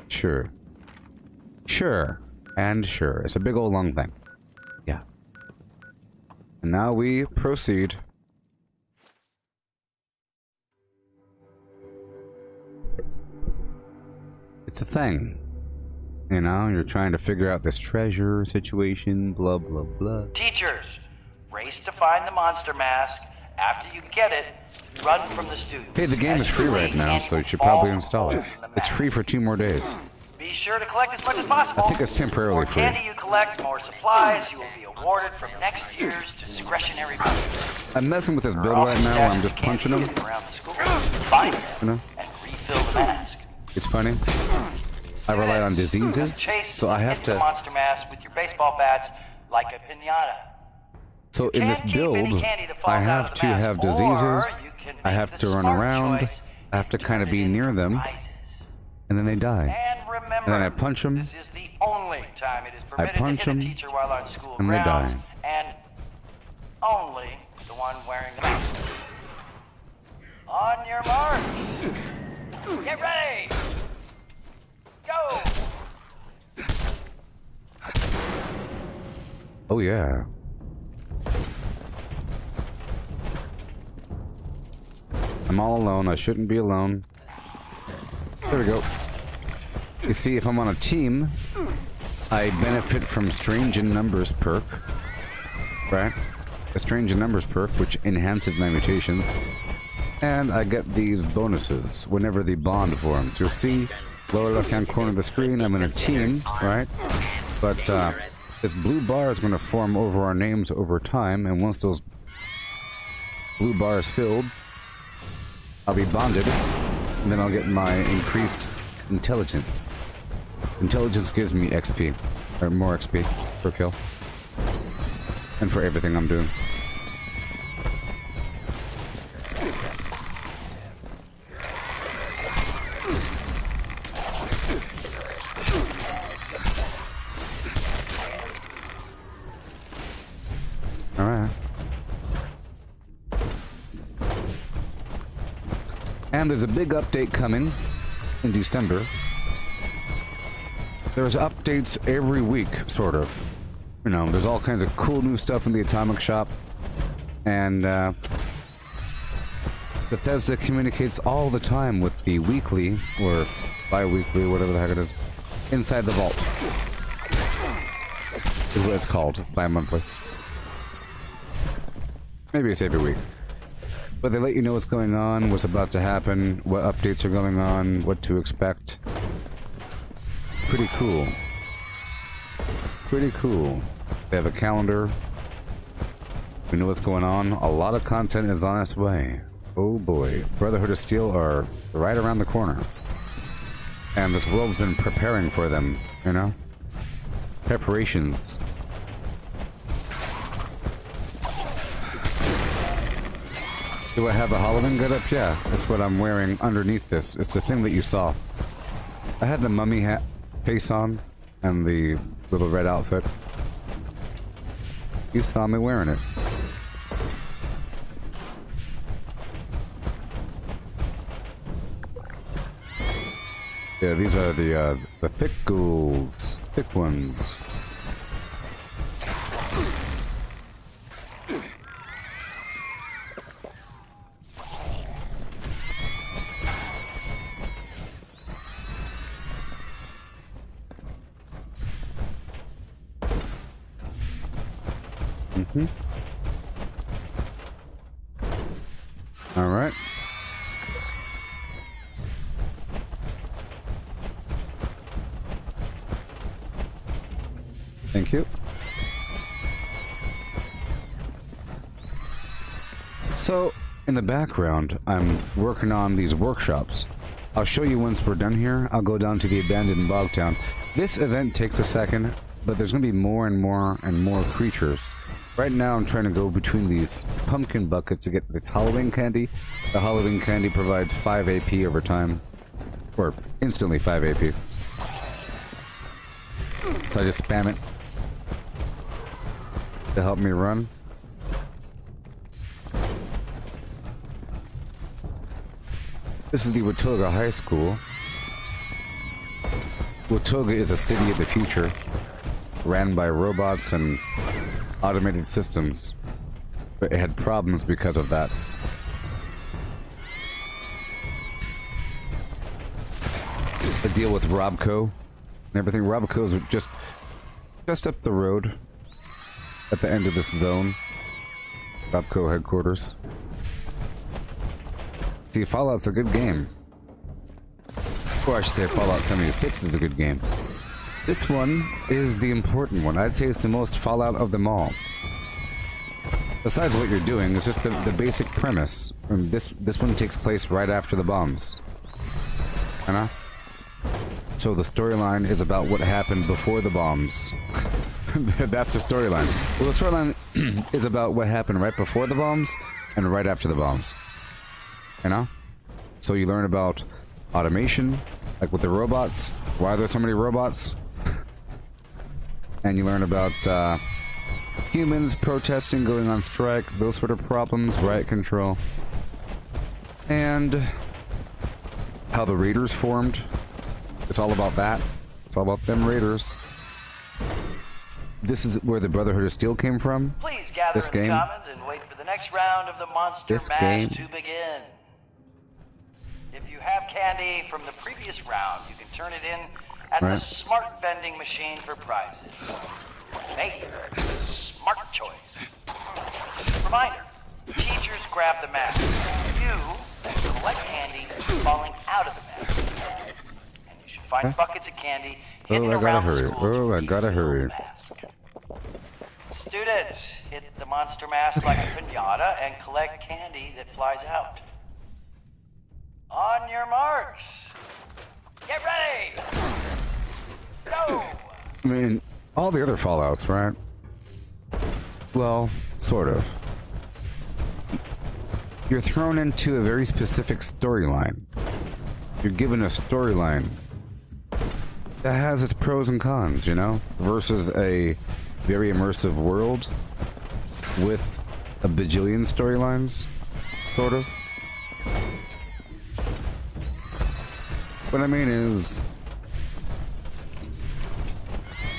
Sure. Sure. And sure. It's a big old long thing. Yeah. And now we proceed. It's a thing. You know, you're trying to figure out this treasure situation, blah, blah, blah. Teachers, race to find the monster mask. After you get it, run from the students. Hey, the game is free right now, so you should probably install it. It's free for 2 more days. Be sure to collect as much as possible. I think it's temporarily The more free. candy you collect, more supplies you will be awarded from next year's discretionary budget. I'm messing with this build right now where I'm just punching them. Around the school, find them You know? and refill the mask. It's funny. I rely on diseases, Chase so I have hit the to... monster mask with your baseball bats like a piñata. So in this Can't keep any build, candy that I falls out have of the to mask, have or diseases, you can I make have the to run smart around, choice I have to kind of be near them, and then they die. And remember, And then I punch them, this is the only time it is I permitted punch to hit them, a teacher while on school and they grounds, die. and only the one wearing the mask. On your marks. Get ready. Go. Oh yeah. I'm all alone, I shouldn't be alone. There we go. You see, if I'm on a team, I benefit from Strange in Numbers perk. Right? A Strange in Numbers perk, which enhances my mutations. And I get these bonuses whenever the bond forms. You'll see, lower left-hand corner of the screen, I'm in a team, right? But, this blue bar is going to form over our names over time, and once those blue bars filled, I'll be bonded, and then I'll get my increased intelligence. Intelligence gives me XP, or more XP per kill, and for everything I'm doing. Alright. And there's a big update coming in December. There's updates every week, sort of. You know, there's all kinds of cool new stuff in the Atomic Shop. And, Bethesda communicates all the time with the weekly, or bi-weekly, whatever the heck it is, Inside the Vault. Is what it's called, bi-monthly. Maybe it's every week. But they let you know what's going on, what's about to happen, what updates are going on, what to expect. It's pretty cool. Pretty cool. They have a calendar. We know what's going on. A lot of content is on its way. Oh boy. Brotherhood of Steel are right around the corner. And this world's been preparing for them, you know? Preparations. Do I have a Halloween getup? Yeah, that's what I'm wearing underneath this. It's the thing that you saw. I had the mummy hat face on and the little red outfit. You saw me wearing it. Yeah, these are the thick ghouls. Thick ones. All right. Thank you. So, in the background, I'm working on these workshops. I'll show you once we're done here. I'll go down to the abandoned bog town. This event takes a second, but there's going to be more and more creatures. Right now I'm trying to go between these pumpkin buckets to get this Halloween candy. The Halloween candy provides 5 AP over time. Or instantly 5 AP. So I just spam it to help me run. This is the Watoga High School. Watoga is a city of the future, ran by robots and automated systems, but it had problems because of that. The deal with Robco and everything. Robco's just up the road at the end of this zone. Robco headquarters. See, Fallout's a good game. Or I should say Fallout 76 is a good game. This one is the important one. I'd say it's the most Fallout of them all. Besides what you're doing, it's just the basic premise. And this one takes place right after the bombs. You know? So the storyline is about what happened before the bombs. That's the storyline. Well, the storyline is about what happened right before the bombs and right after the bombs. You know? So you learn about automation, like with the robots. Why are there so many robots? And you learn about humans protesting, going on strike, those sort of problems, riot control. And how the raiders formed. It's all about that. It's all about them raiders. This is where the Brotherhood of Steel came from. Please gather this in game. the commons and wait for the next round of the Monster Mash to begin. If you have candy from the previous round, you can turn it in at the smart vending machine for prizes. Make the smart choice. Reminder, teachers grab the mask. You collect candy falling out of the mask. And you should find buckets of candy hidden around the school. Oh, I gotta hurry. Students, hit the monster mask like a piñata and collect candy that flies out. On your marks. Get ready! Go! I mean, all the other Fallouts, right? Well, sort of. You're thrown into a very specific storyline. You're given a storyline that has its pros and cons, you know? Versus a very immersive world with a bajillion storylines, sort of. What I mean is,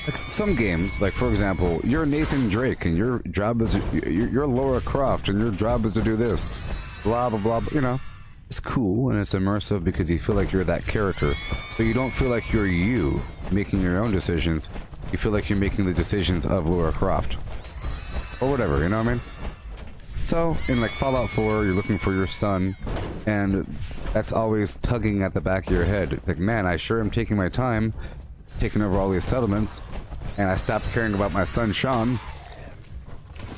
like some games, like for example, you're Nathan Drake and your job is, you're Laura Croft and your job is to do this, blah blah blah, you know. It's cool and it's immersive because you feel like you're that character, but you don't feel like you're you making your own decisions. You feel like you're making the decisions of Laura Croft. Or whatever, you know what I mean? So, in like Fallout 4, you're looking for your son, and that's always tugging at the back of your head. It's like, man, I sure am taking my time, taking over all these settlements, and I stopped caring about my son, Sean,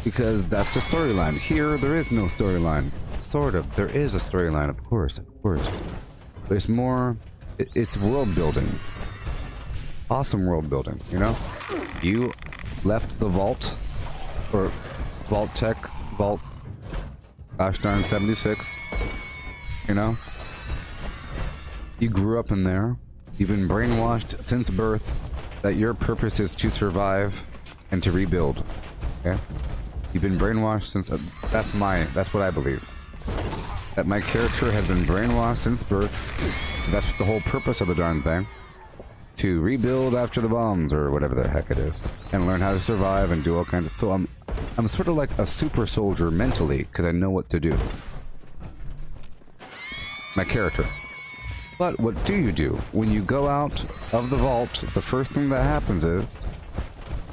because that's the storyline. Here, there is no storyline. Sort of. There is a storyline, of course, of course. There's more... It's world building. Awesome world building, you know? You left the vault, or Vault Tech, Vault... Gosh darn 76, you know? You grew up in there. You've been brainwashed since birth that your purpose is to survive and to rebuild, okay? You've been brainwashed since... That's what I believe. That my character has been brainwashed since birth. That's the whole purpose of the darn thing. To rebuild after the bombs, or whatever the heck it is. And learn how to survive and do all kinds of... So I'm sort of like a super soldier mentally, because I know what to do. My character. But what do you do? When you go out of the vault, the first thing that happens is...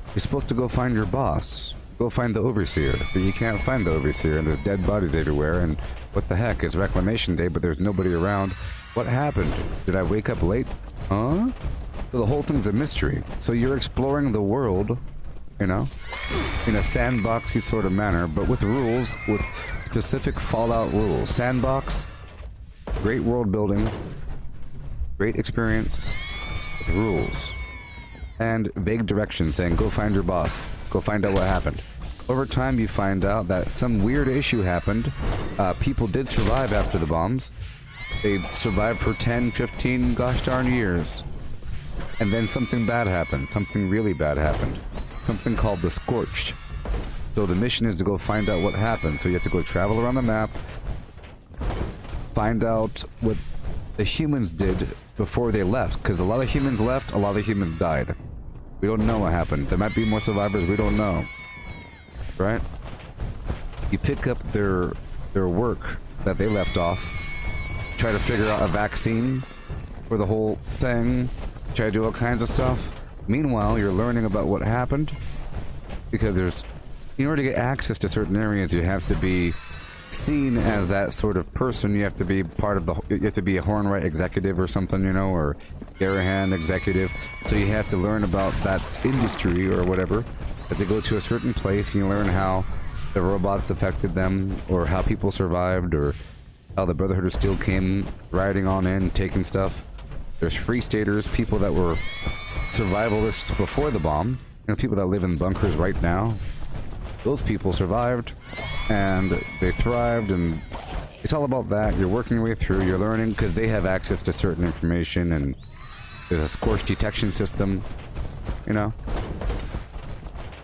You're supposed to go find your boss. Go find the overseer. But you can't find the overseer, and there's dead bodies everywhere, and... What the heck? It's Reclamation Day, but there's nobody around. What happened? Did I wake up late? Huh? So the whole thing's a mystery. So you're exploring the world, you know, in a sandboxy sort of manner, but with rules, with specific Fallout rules. Sandbox, great world building, great experience, with rules. And vague directions saying, go find your boss. Go find out what happened. Over time, you find out that some weird issue happened. People did survive after the bombs. They survived for 10, 15, gosh darn years. And then something bad happened. Something really bad happened. Something called the Scorched. So the mission is to go find out what happened. So you have to go travel around the map, find out what the humans did before they left. Because a lot of humans left, a lot of humans died. We don't know what happened. There might be more survivors, we don't know. Right? You pick up their work that they left off, try to figure out a vaccine for the whole thing, try to do all kinds of stuff. Meanwhile, you're learning about what happened, because in order to get access to certain areas, you have to be seen as that sort of person. You have to be part of you have to be a Hornwright executive or something, you know, or Garahan executive. So you have to learn about that industry or whatever. That they go to a certain place, and you learn how the robots affected them, or how people survived, or how the Brotherhood of Steel came riding on in, taking stuff. There's free staters, people that were survivalists before the bomb, you know, people that live in bunkers right now. Those people survived, and they thrived, and it's all about that. You're working your way through, you're learning, because they have access to certain information, and there's a scorch detection system, you know.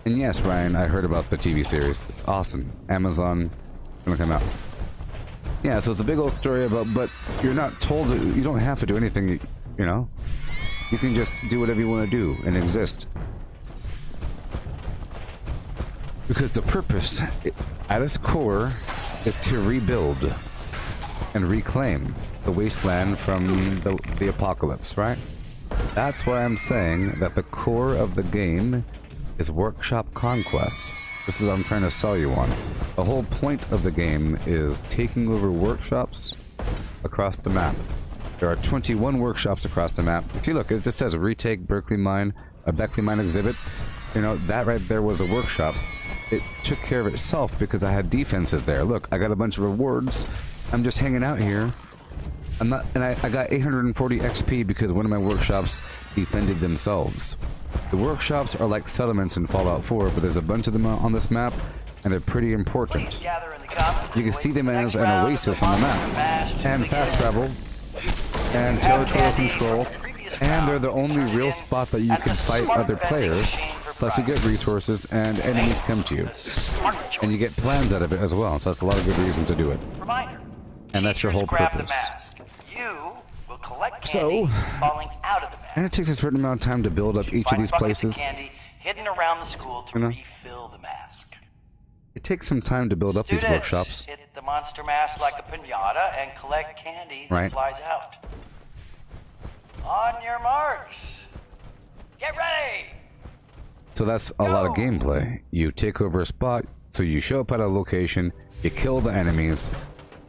And yes, Ryan, I heard about the TV series. It's awesome. Amazon, gonna come out. Yeah, so it's a big old story about, but you're not told, you don't have to do anything, you know? You can just do whatever you want to do and exist. Because the purpose, at its core, is to rebuild and reclaim the wasteland from the apocalypse, right? That's why I'm saying that the core of the game is workshop conquest. This is what I'm trying to sell you on. The whole point of the game is taking over workshops across the map. There are 21 workshops across the map. See, look, it just says retake Berkeley Mine, a Beckley Mine exhibit. You know, that right there was a workshop. It took care of itself because I had defenses there. Look, I got a bunch of rewards. I'm just hanging out here. I got 840 XP because one of my workshops defended themselves. The workshops are like settlements in Fallout 4, but there's a bunch of them on this map, and they're pretty important. You can see them as an oasis on the map, and fast travel, and territorial control, and they're the only real spot that you can fight other players, plus you get resources, and enemies come to you. And you get plans out of it as well, so that's a lot of good reason to do it. And that's your whole purpose. So, and it takes a certain amount of time to build up each of these places. Hidden around the school to refill the mask. It takes some time to build up these workshops. Hit the monster mask like a pinata and collect candy that flies out. On your marks. Get ready! So that's a lot of gameplay. You take over a spot, so you show up at a location, you kill the enemies,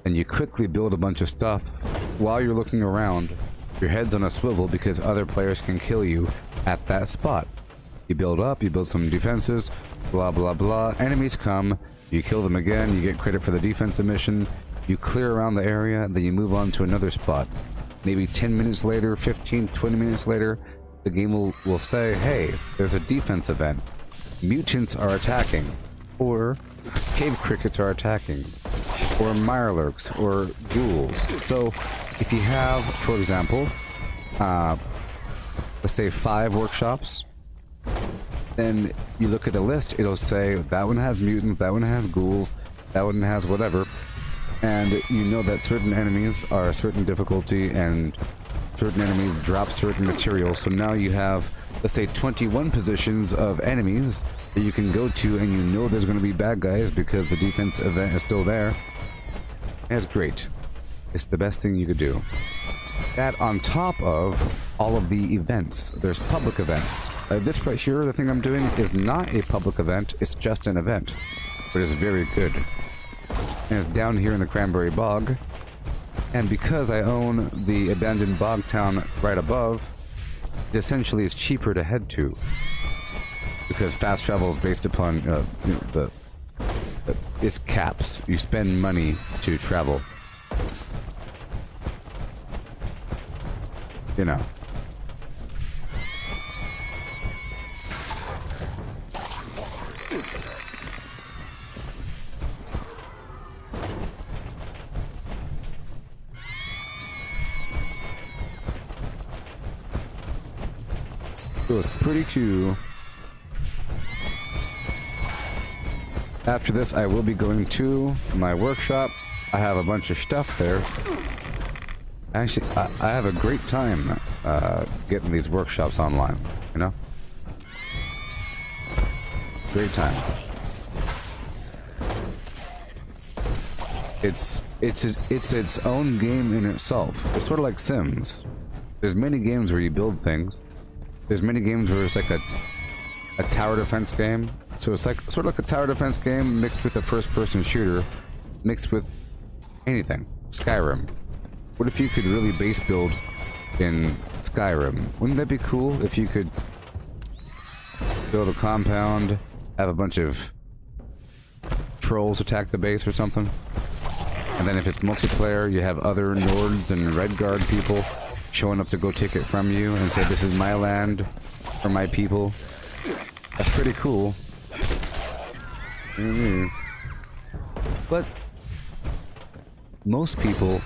and you quickly build a bunch of stuff while you're looking around. Your head's on a swivel because other players can kill you at that spot. You build up, you build some defenses, blah blah blah. Enemies come, you kill them again, you get credit for the defensive mission, You clear around the area, then you move on to another spot. Maybe 10 minutes later, 15, 20 minutes later, the game will say, hey, there's a defense event. Mutants are attacking. Or cave crickets are attacking. Or mirelurks, or ghouls. So, if you have, for example, let's say 5 workshops, then you look at the list, it'll say, that one has mutants, that one has ghouls, that one has whatever. And you know that certain enemies are a certain difficulty and certain enemies drop certain materials. So now you have, let's say, 21 positions of enemies that you can go to, and you know there's going to be bad guys because the defense event is still there. And it's great. It's the best thing you could do. That on top of all of the events. There's public events. This right here, the thing I'm doing, is not a public event. It's just an event. But it's very good. And it's down here in the Cranberry Bog. And because I own the abandoned bog town right above, it essentially is cheaper to head to. Because fast travel is based upon, you know, it's caps. You spend money to travel. You know. It was pretty cool. After this, I will be going to my workshop. I have a bunch of stuff there. Actually, I have a great time getting these workshops online, you know? Great time. It's its own game in itself. It's sort of like Sims. There's many games where you build things. There's many games where it's like a tower defense game. So it's like sort of like a tower defense game mixed with a first-person shooter, mixed with anything. Skyrim. What if you could really base build in Skyrim? Wouldn't that be cool if you could build a compound, have a bunch of trolls attack the base or something? And then if it's multiplayer, you have other Nords and Redguard people showing up to go take it from you and say, this is my land for my people. That's pretty cool. But most people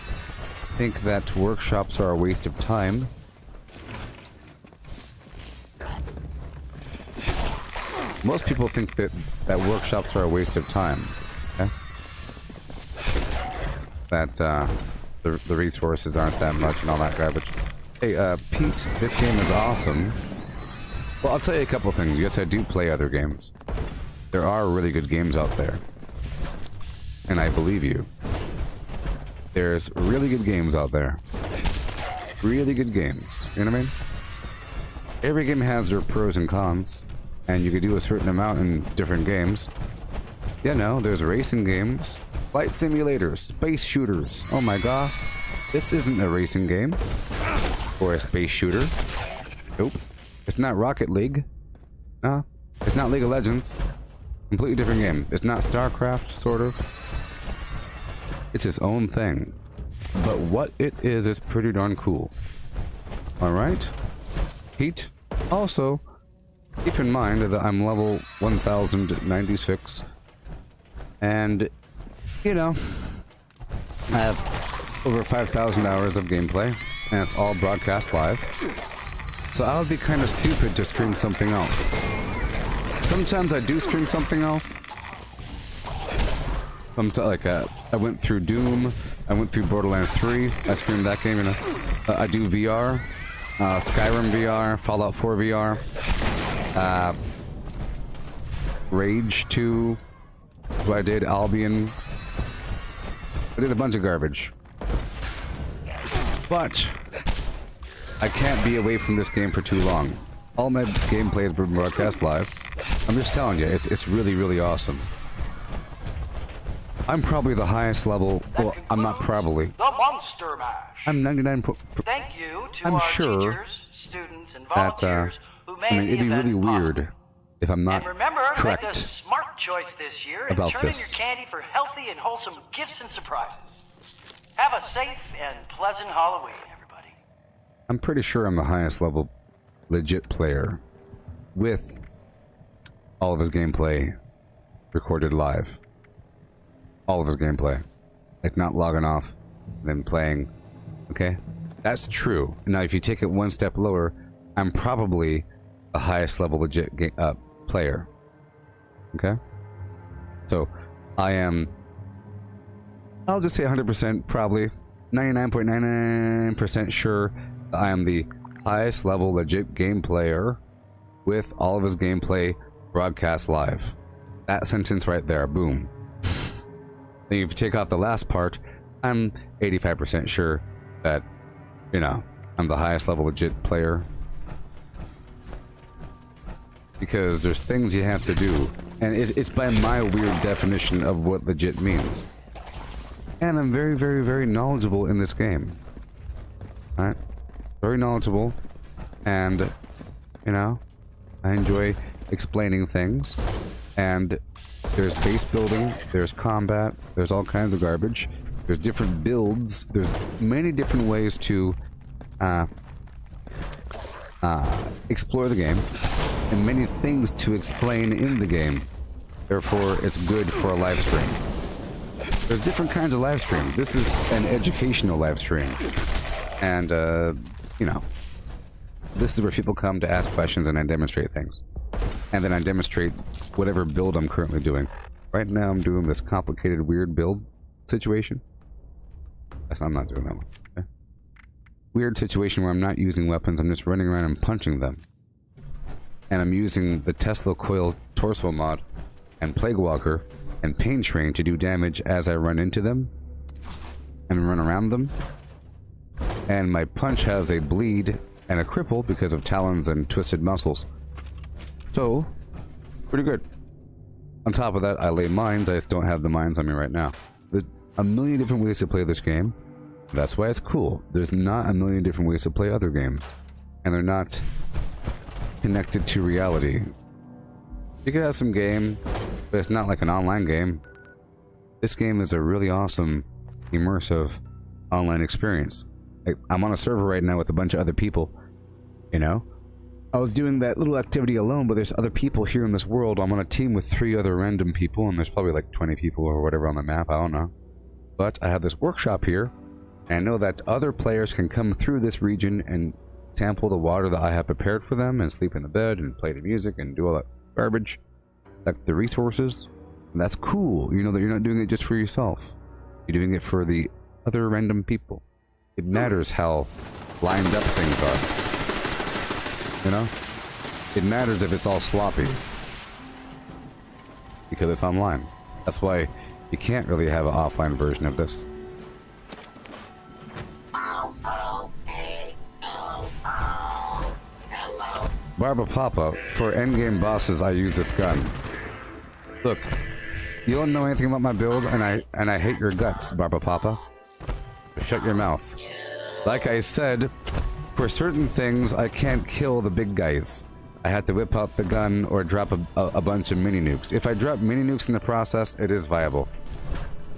think that workshops are a waste of time. Most people think that workshops are a waste of time. Okay? That the resources aren't that much and all that garbage. Hey, Pete, this game is awesome. Well, I'll tell you a couple things. Yes, I do play other games. There are really good games out there. And I believe you. There's really good games out there. Really good games. You know what I mean? Every game has their pros and cons. And you can do a certain amount in different games. You know, there's racing games, flight simulators, space shooters. Oh my gosh. This isn't a racing game. Or a space shooter. Nope. It's not Rocket League. No. It's not League of Legends. Completely different game. It's not StarCraft, sort of. It's its own thing. But what it is pretty darn cool. Alright? Heat. Also, keep in mind that I'm level 1096. And, you know, I have over 5,000 hours of gameplay. And it's all broadcast live. So I would be kind of stupid to stream something else. Sometimes I do stream something else. I went through Doom. I went through Borderlands 3. I streamed that game. You know, I do VR, Skyrim VR, Fallout 4 VR, Rage 2. That's what I did. Albion. I did a bunch of garbage. But I can't be away from this game for too long. All my gameplay has been broadcast live. I'm just telling you, it's really, really awesome. I'm probably the highest level. Well, I'm not probably. The Monster Mash. I'm 99. Thank you to I'm our sure teachers, students, and volunteers who made I mean, it'd be the really event weird if I'm not And remember to make correct the smart choice this year and about turn in this. your candy for healthy and wholesome gifts and surprises. Have a safe and pleasant Halloween, everybody. I'm pretty sure I'm the highest level legit player with all of his gameplay recorded live. All of his gameplay. Like not logging off, then playing. Okay? That's true. Now if you take it one step lower, I'm probably the highest level legit player. Okay? So, I am, I'll just say 100%, probably 99.99% sure that I am the highest level legit game player with all of his gameplay broadcast live. That sentence right there, boom. Then if you take off the last part, I'm 85% sure that, you know, I'm the highest level legit player. Because there's things you have to do, and it's by my weird definition of what legit means. And I'm very, very, very knowledgeable in this game. Alright? Very knowledgeable, and, you know, I enjoy explaining things, and there's base building, there's combat, there's all kinds of garbage, there's different builds, there's many different ways to, explore the game, and many things to explain in the game. Therefore, it's good for a live stream. There's different kinds of live stream. This is an educational live stream. And, you know, this is where people come to ask questions and I demonstrate things. And then I demonstrate whatever build I'm currently doing. Right now I'm doing this complicated, weird build situation. I'm not doing that one. Okay? Weird situation where I'm not using weapons, I'm just running around and punching them. And I'm using the Tesla Coil Torso mod and Plague Walker and Pain Train to do damage as I run into them and run around them. And my punch has a bleed and a cripple because of talons and twisted muscles. So, pretty good. On top of that, I lay mines. I just don't have the mines on me right now. There's a million different ways to play this game. That's why it's cool. There's not a million different ways to play other games. And they're not connected to reality. You could have some game, but it's not like an online game. This game is a really awesome, immersive online experience. Like, I'm on a server right now with a bunch of other people, you know? I was doing that little activity alone, but there's other people here in this world. I'm on a team with 3 other random people, and there's probably like 20 people or whatever on the map, I don't know. But I have this workshop here, and I know that other players can come through this region and sample the water that I have prepared for them, and sleep in the bed, and play the music, and do all that garbage. Like the resources. And that's cool. You know that you're not doing it just for yourself. You're doing it for the other random people. It matters how lined up things are. You know? It matters if it's all sloppy. Because it's online. That's why you can't really have an offline version of this. Barba Papa, for endgame bosses I use this gun. Look, you don't know anything about my build, and I hate your guts, Barba Papa. Shut your mouth. Like I said, for certain things I can't kill the big guys. I have to whip out the gun or drop a bunch of mini nukes. If I drop mini nukes in the process, it is viable.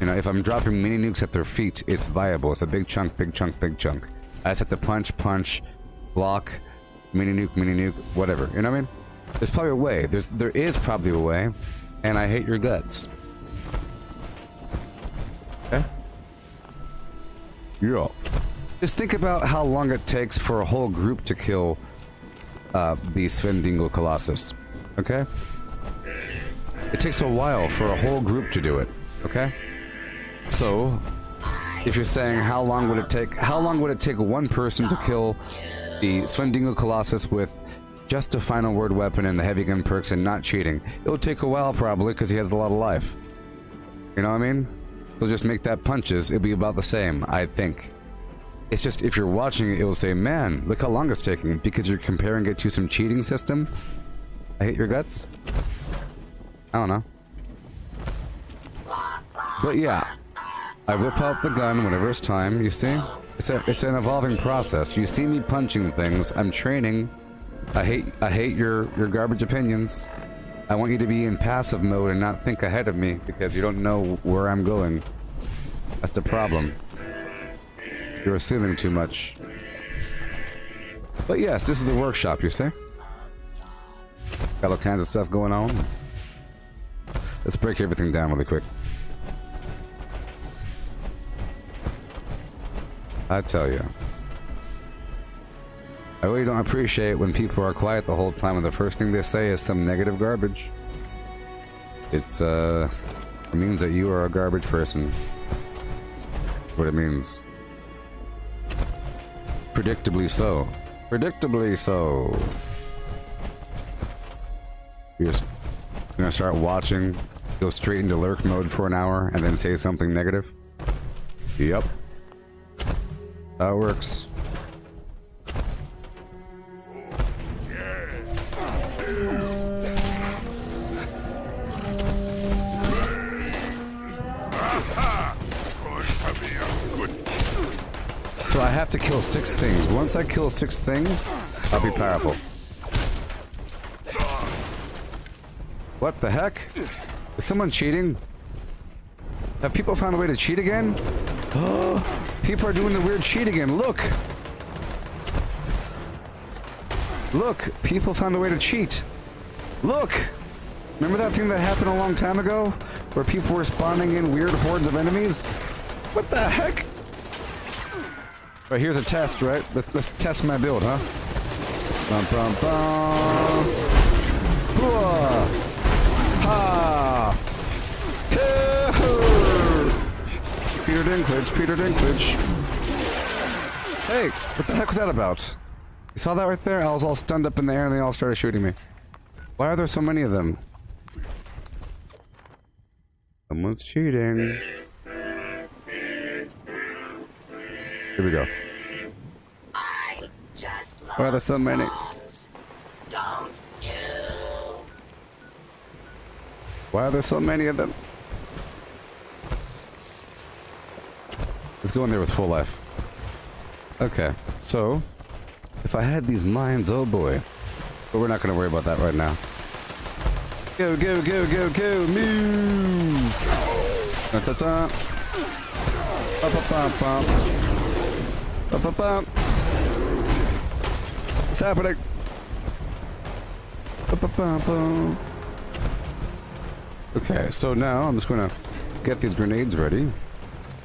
You know, if I'm dropping mini nukes at their feet, it's viable. It's a big chunk, big chunk, big chunk. I just have to punch, block, mini nuke, whatever. You know what I mean? There's probably a way. There is probably a way, and I hate your guts. Okay? Yeah. Just think about how long it takes for a whole group to kill the Svendingo Colossus. Okay? It takes a while for a whole group to do it. Okay? So, if you're saying how long would it take one person to kill the Svendingo Colossus with just a final word weapon and the heavy gun perks and not cheating? It'll take a while probably because he has a lot of life. You know what I mean? So just make that punches, it'll be about the same, I think. It's just if you're watching it, it'll say, man, look how long it's taking, because you're comparing it to some cheating system. I hate your guts. I don't know. But yeah, I whip out the gun whenever it's time, you see? It's an evolving process. You see me punching things, I'm training. I hate your garbage opinions. I want you to be in passive mode and not think ahead of me, because you don't know where I'm going. That's the problem. You're assuming too much. But yes, this is a workshop, you say? Got all kinds of stuff going on. Let's break everything down really quick. I tell you. I really don't appreciate when people are quiet the whole time and the first thing they say is some negative garbage. It means that you are a garbage person. What it means. Predictably so. Predictably so. You're just gonna start watching, go straight into lurk mode for an hour, and then say something negative? Yep. How it works. So I have to kill 6 things. Once I kill 6 things, I'll be powerful. What the heck? Is someone cheating? Have people found a way to cheat again? Oh, people are doing the weird cheat again. Look! Look! People found a way to cheat. Look! Remember that thing that happened a long time ago? Where people were spawning in weird hordes of enemies? What the heck? Right, here's a test, right? Let's test my build, huh? Bum bum bum. Hooah! Ha! Peter Dinklage, Peter Dinklage. Hey, what the heck was that about? You saw that right there? I was all stunned up in the air and they all started shooting me. Why are there so many of them? Someone's cheating. Here we go. Why are there so many? Why are there so many of them? Let's go in there with full life. Okay, so if I had these mines, oh boy. But we're not going to worry about that right now. Go, go, go, go, go, move! Ta-ta-ta! Up. Up. What's happening? Up. Okay, so now I'm just gonna get these grenades ready.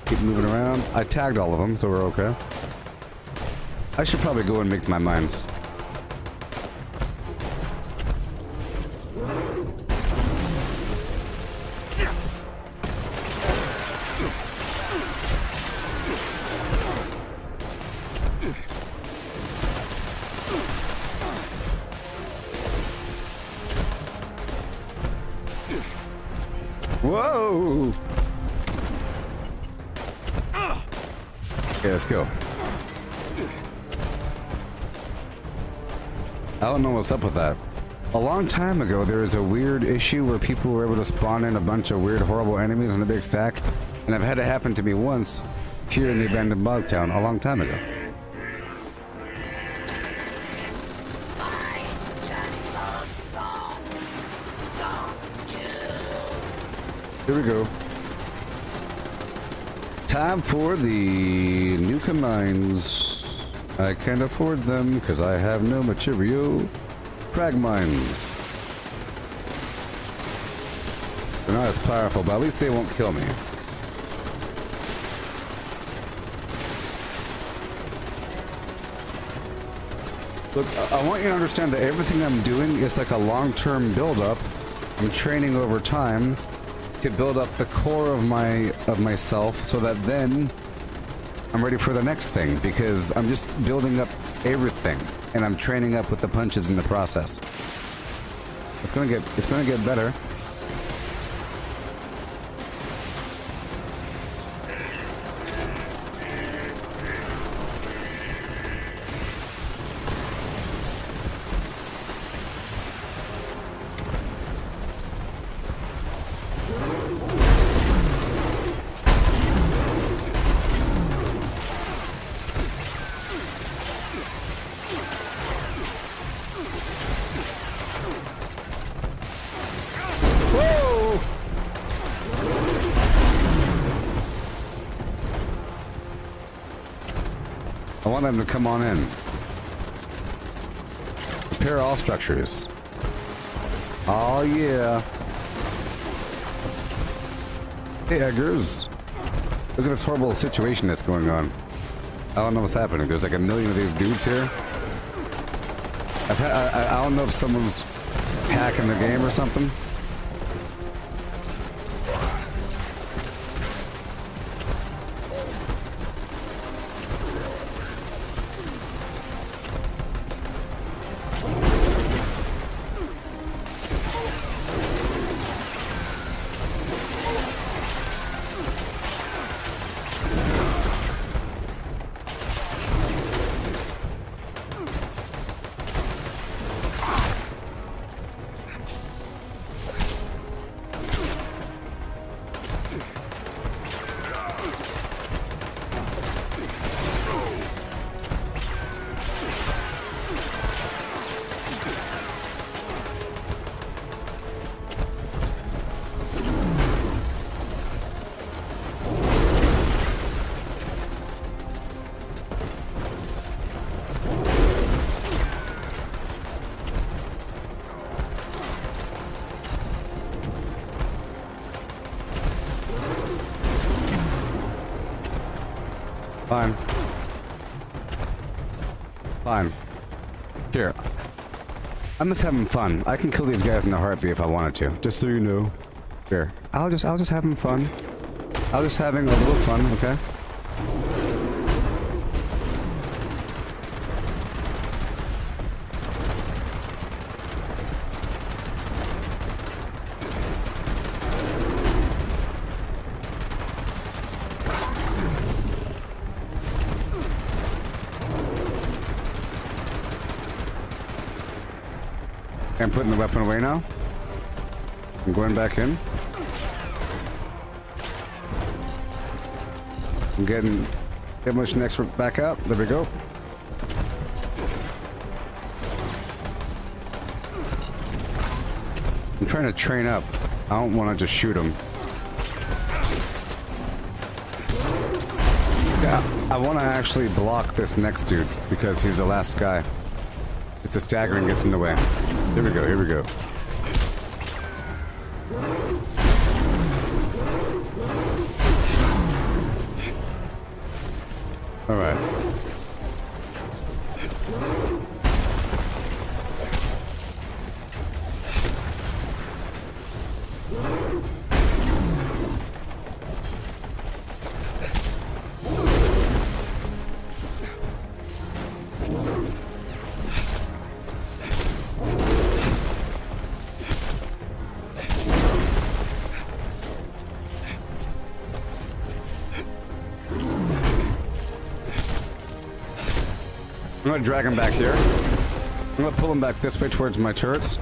Keep moving around. I tagged all of them, so we're okay. I should probably go and make my mines. Whoa! Okay, let's go. I don't know what's up with that. A long time ago, there was a weird issue where people were able to spawn in a bunch of weird, horrible enemies in a big stack, and I've had it happen to me once here in the abandoned bog town a long time ago. Here we go. Time for the Nuka mines. I can't afford them because I have no material. Frag mines. They're not as powerful, but at least they won't kill me. Look, I want you to understand that everything I'm doing is like a long-term build-up. I'm training over time to build up the core of myself so that then I'm ready for the next thing, because I'm just building up everything and I'm training up with the punches in the process. It's gonna get better. I want them to come on in. Repair all structures. Oh yeah. Hey Eggers. Look at this horrible situation that's going on. I don't know what's happening. There's like a million of these dudes here. I don't know if someone's hacking the game or something. Fine. Fine. Here. I'm just having fun. I can kill these guys in a heartbeat if I wanted to. Just so you know. Here. I'll just having fun. I'll just having a little fun, okay? I'm putting the weapon away now. I'm going back in. I'm getting demolition expert back out. There we go. I'm trying to train up. I don't want to just shoot him. Yeah, I want to actually block this next dude because he's the last guy. It's a staggering gets in the way. Here we go, here we go. All right. I'm gonna drag him back here. I'm gonna pull him back this way towards my turrets.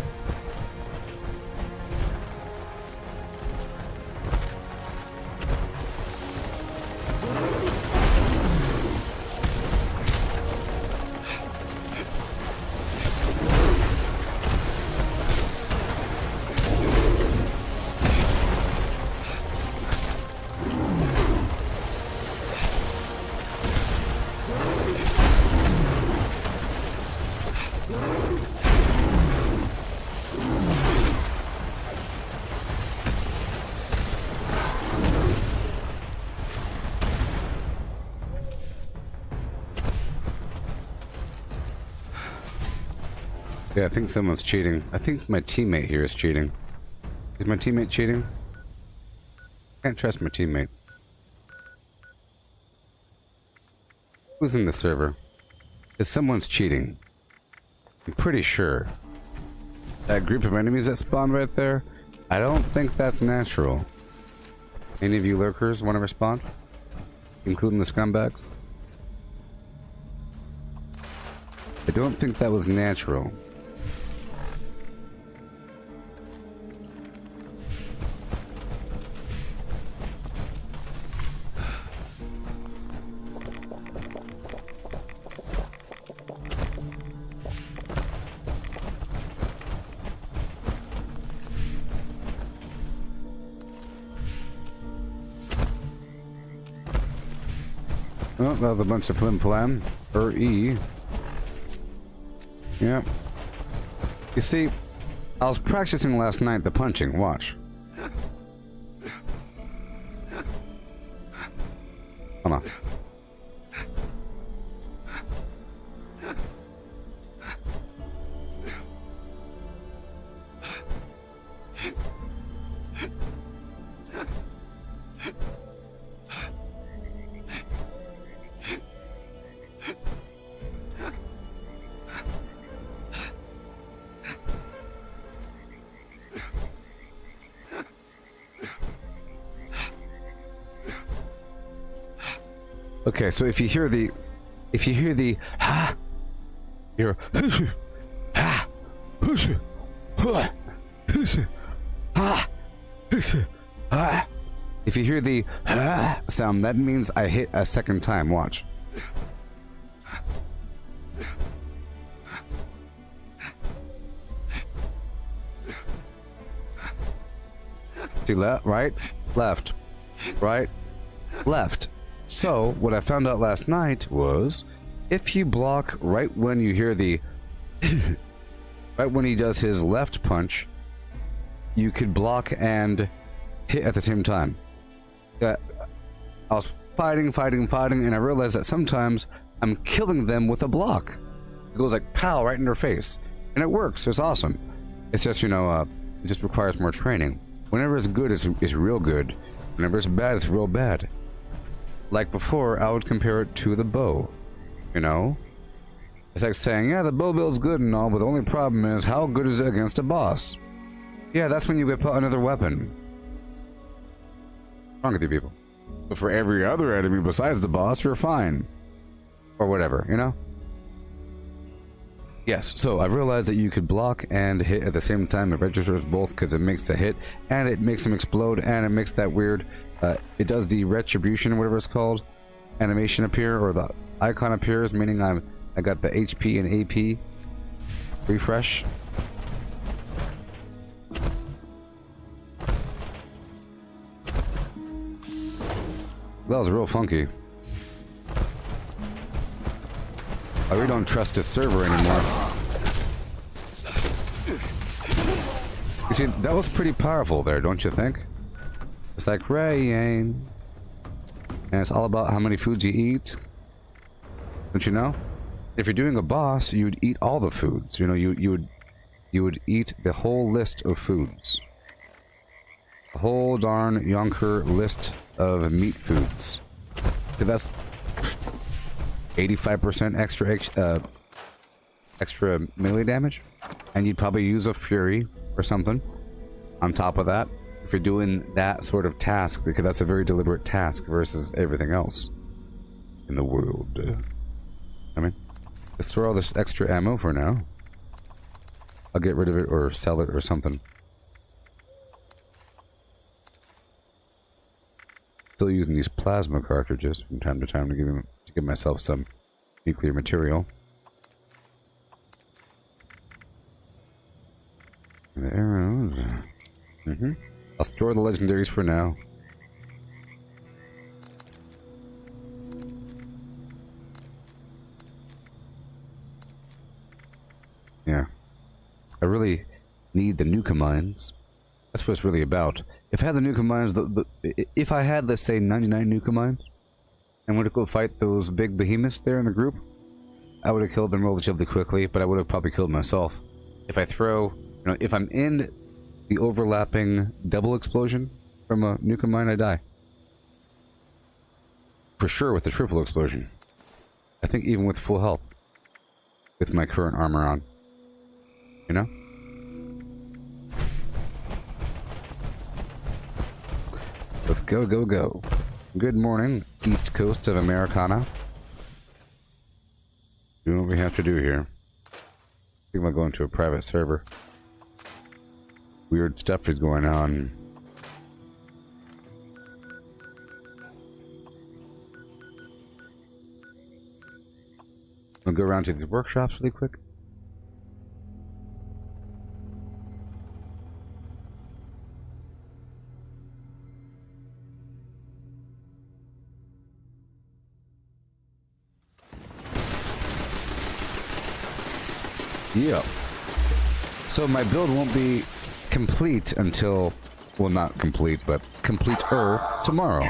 Yeah, I think someone's cheating. I think my teammate here is cheating. Is my teammate cheating? Can't trust my teammate. Who's in the server? If someone's cheating, I'm pretty sure. That group of enemies that spawned right there, I don't think that's natural. Any of you lurkers want to respond? Including the scumbags? I don't think that was natural. Well, that was a bunch of flim-flam. Or E. Yep. You see, I was practicing last night the punching. Watch. Hold on. Okay, so if you hear the ha, you're ha, if you hear the ha sound, that means I hit a second time. Watch. See, left, right, left, right, left. So, what I found out last night was, if you block right when you hear the right when he does his left punch, you could block and hit at the same time. I was fighting, and I realized that sometimes I'm killing them with a block. It goes like pow right in their face. And it works. It's awesome. It's just, you know, it just requires more training. Whenever it's good, it's real good. Whenever it's bad, it's real bad. Like before, I would compare it to the bow, you know? It's like saying, yeah, the bow build's good and all, but the only problem is, how good is it against a boss? Yeah, that's when you whip out another weapon. What's wrong with you people? But for every other enemy besides the boss, you're fine. Or whatever, you know? Yes, so I realized that you could block and hit at the same time. It registers both because it makes the hit, and it makes them explode, and it makes that weird... it does the retribution, or whatever it's called, animation appear, or the icon appears, meaning I got the HP and AP refresh. That was real funky. I really don't trust this server anymore. You see, that was pretty powerful there, don't you think? It's like rain, and it's all about how many foods you eat. Don't you know? If you're doing a boss, you would eat all the foods. You know, you would eat the whole list of foods, a whole darn yonker list of meat foods. So that's 85% extra melee damage, and you'd probably use a fury or something on top of that. If you're doing that sort of task, because that's a very deliberate task versus everything else in the world. I mean, let's throw all this extra ammo for now. I'll get rid of it or sell it or something. Still using these plasma cartridges from time to time to give myself some nuclear material. And the arrows. I'll store the legendaries for now. Yeah. I really need the Nuka mines. That's what it's really about. If I had the Nuka mines, if I had, let's say, 99 Nuka mines, and went to go fight those big behemoths there in the group, I would have killed them relatively quickly, but I would have probably killed myself. If I throw, you know, if I'm in the overlapping double explosion from a Nuka mine, I die. For sure with the triple explosion. I think even with full health. With my current armor on. You know? Let's go, go, go. Good morning, East Coast of Americana. Doing what we have to do here. I think I'm going to a private server. Weird stuff is going on. I'll go around to these workshops really quick. Yeah. So my build won't be complete until, well, not complete, but complete-er tomorrow.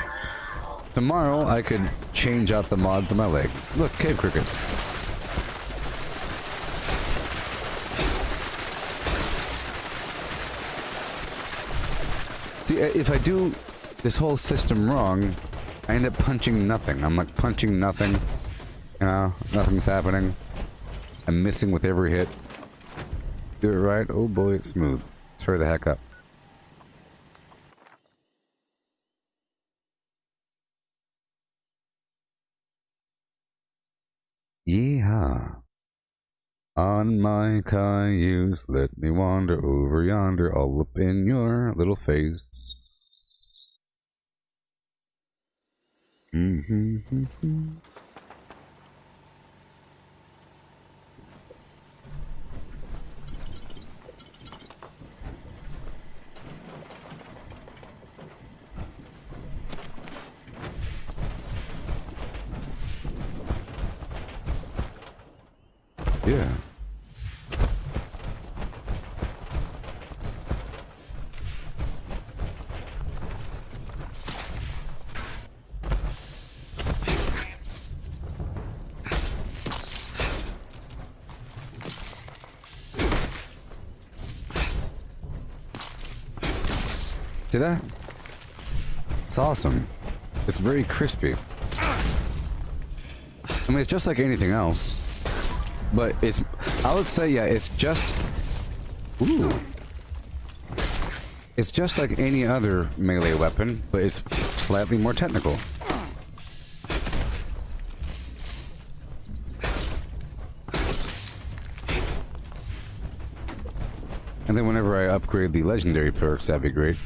Tomorrow I could change out the mod to my legs. Look, cave crickets. See, if I do this whole system wrong, I end up punching nothing. I'm like punching nothing. You know, nothing's happening. I'm missing with every hit. Do it right. Oh boy, it's smooth. Let's hurry the heck up. Yeehaw. On my cayuse, let me wander over yonder, all up in your little face. Mm-hmm. Yeah. See that? It's awesome. It's very crispy. I mean, it's just like anything else. But it's, I would say, yeah, it's just, ooh. It's just like any other melee weapon, but it's slightly more technical. And then whenever I upgrade the legendary perks, that'd be great.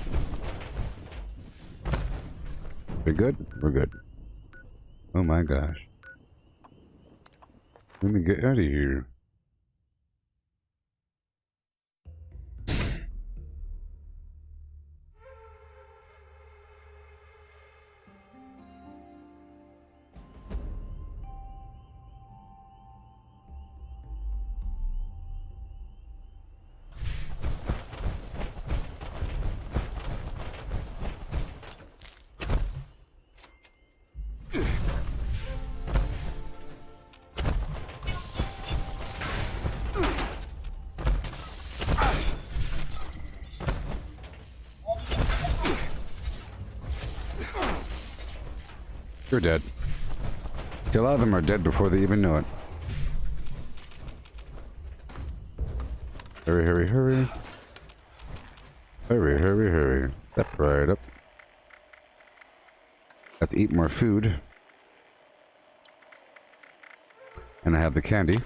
We're good? We're good. Oh my gosh. Let me get out of here. You're dead. A lot of them are dead before they even know it. Hurry, hurry, hurry. Hurry, hurry, hurry. Step right up. Got to eat more food. And I have the candy.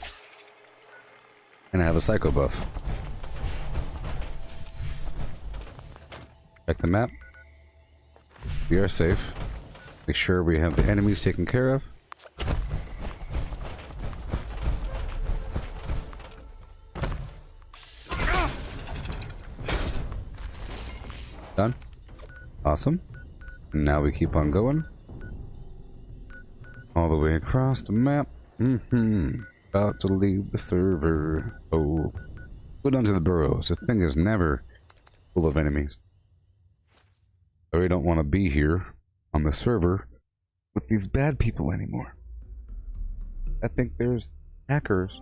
And I have a psycho buff. Check the map. We are safe. Make sure we have the enemies taken care of. Done. Awesome. Now we keep on going. All the way across the map. About to leave the server. Oh. Go down to the burrows. This thing is never full of enemies. So we don't want to be here on the server with these bad people anymore. I think there's hackers.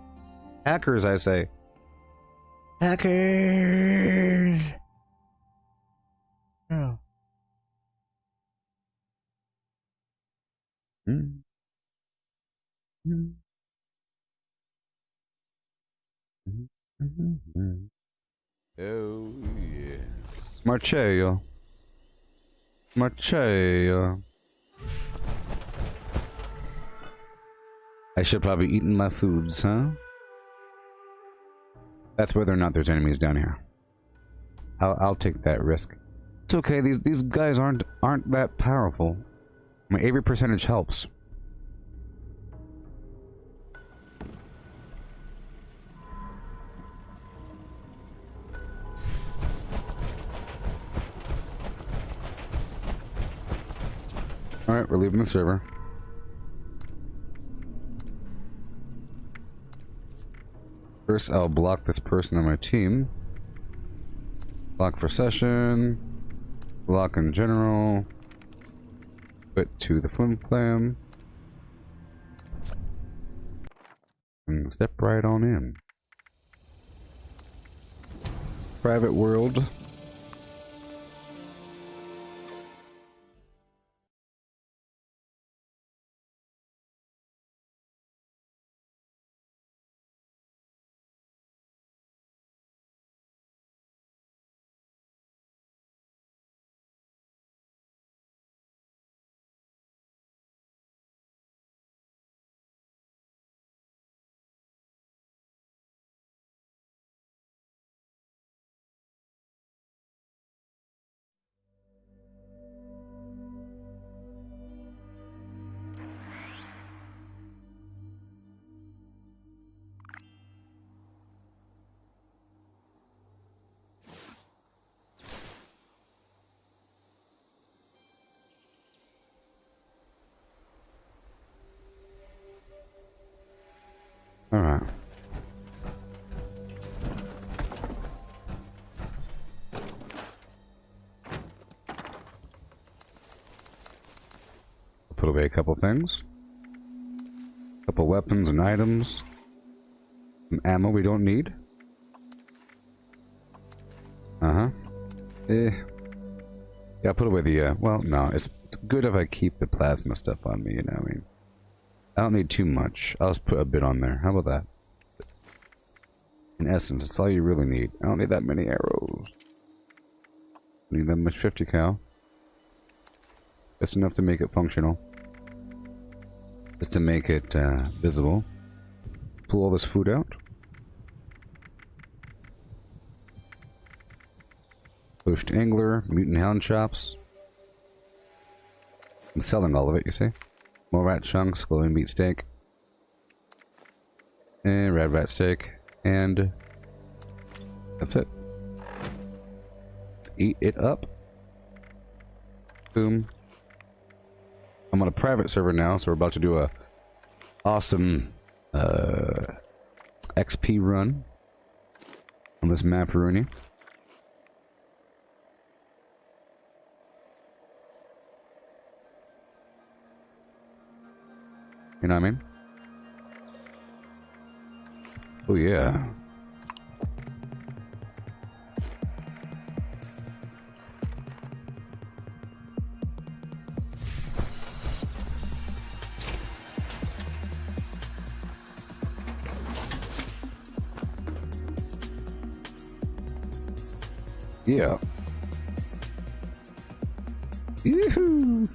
Hackers, I say. Hackers! Oh. Oh, yes. Marcello. Marcello. I should probably eaten my foods, huh? That's whether or not there's enemies down here. I'll take that risk. It's okay. These guys aren't that powerful. I mean, every percentage helps. Alright, we're leaving the server. First, I'll block this person on my team. Block for session. Block in general. Quit to the flim flam. And step right on in. Private world. Alright. Put away a couple things. A couple weapons and items. Some ammo we don't need. Uh-huh. Yeah, I'll put away the, well, no, it's good if I keep the plasma stuff on me, you know what I mean? I don't need too much. I'll just put a bit on there. How about that? In essence, that's all you really need. I don't need that many arrows. I need that much 50 cal. Just enough to make it functional. Just to make it visible. Pull all this food out. Poached angler, mutant hound chops. I'm selling all of it, you see? More rat chunks, glowing meat steak. And red rat steak. And that's it. Let's eat it up. Boom. I'm on a private server now, so we're about to do a awesome XP run on this map, Rooney. You know what I mean? Oh yeah. Yeah. Yoo-hoo!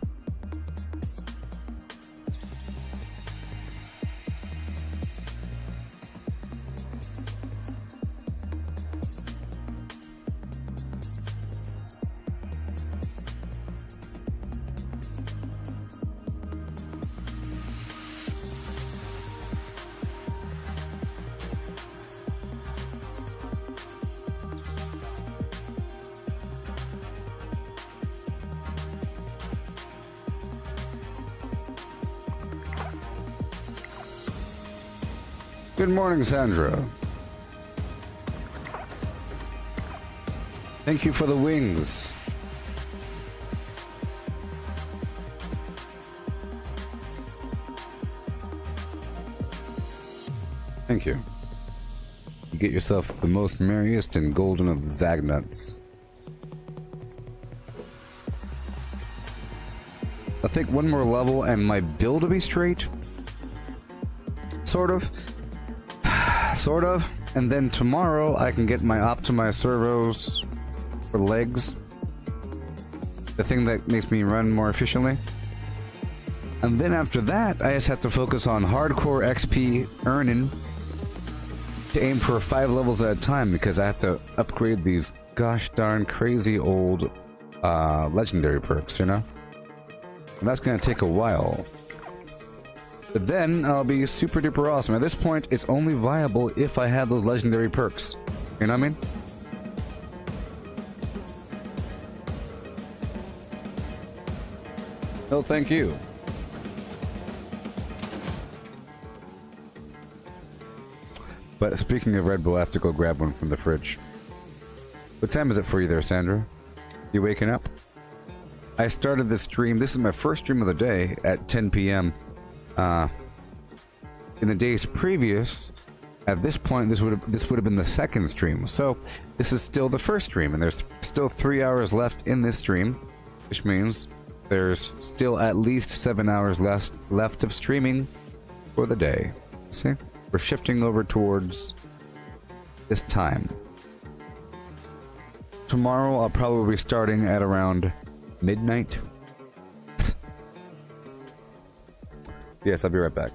Good morning, Sandra. Thank you for the wings. Thank you. You get yourself the most merriest and golden of Zagnuts. I think one more level and my build will be straight. Sort of. Sort of. And then tomorrow I can get my optimized servos for legs. The thing that makes me run more efficiently. And then after that, I just have to focus on hardcore XP earning to aim for 5 levels at a time because I have to upgrade these gosh darn crazy old legendary perks, you know? And that's gonna take a while. But then I'll be super duper awesome. At this point, it's only viable if I have those legendary perks. You know what I mean? No, thank you. But speaking of Red Bull, I have to go grab one from the fridge. What time is it for you there, Sandra? You waking up? I started this stream. This is my first stream of the day at 10 p.m. In the days previous, at this point, this would have been the second stream. So this is still the first stream, and there's still 3 hours left in this stream, which means there's still at least 7 hours left of streaming for the day. See, we're shifting over towards this time. Tomorrow, I'll probably be starting at around midnight. Yes, I'll be right back.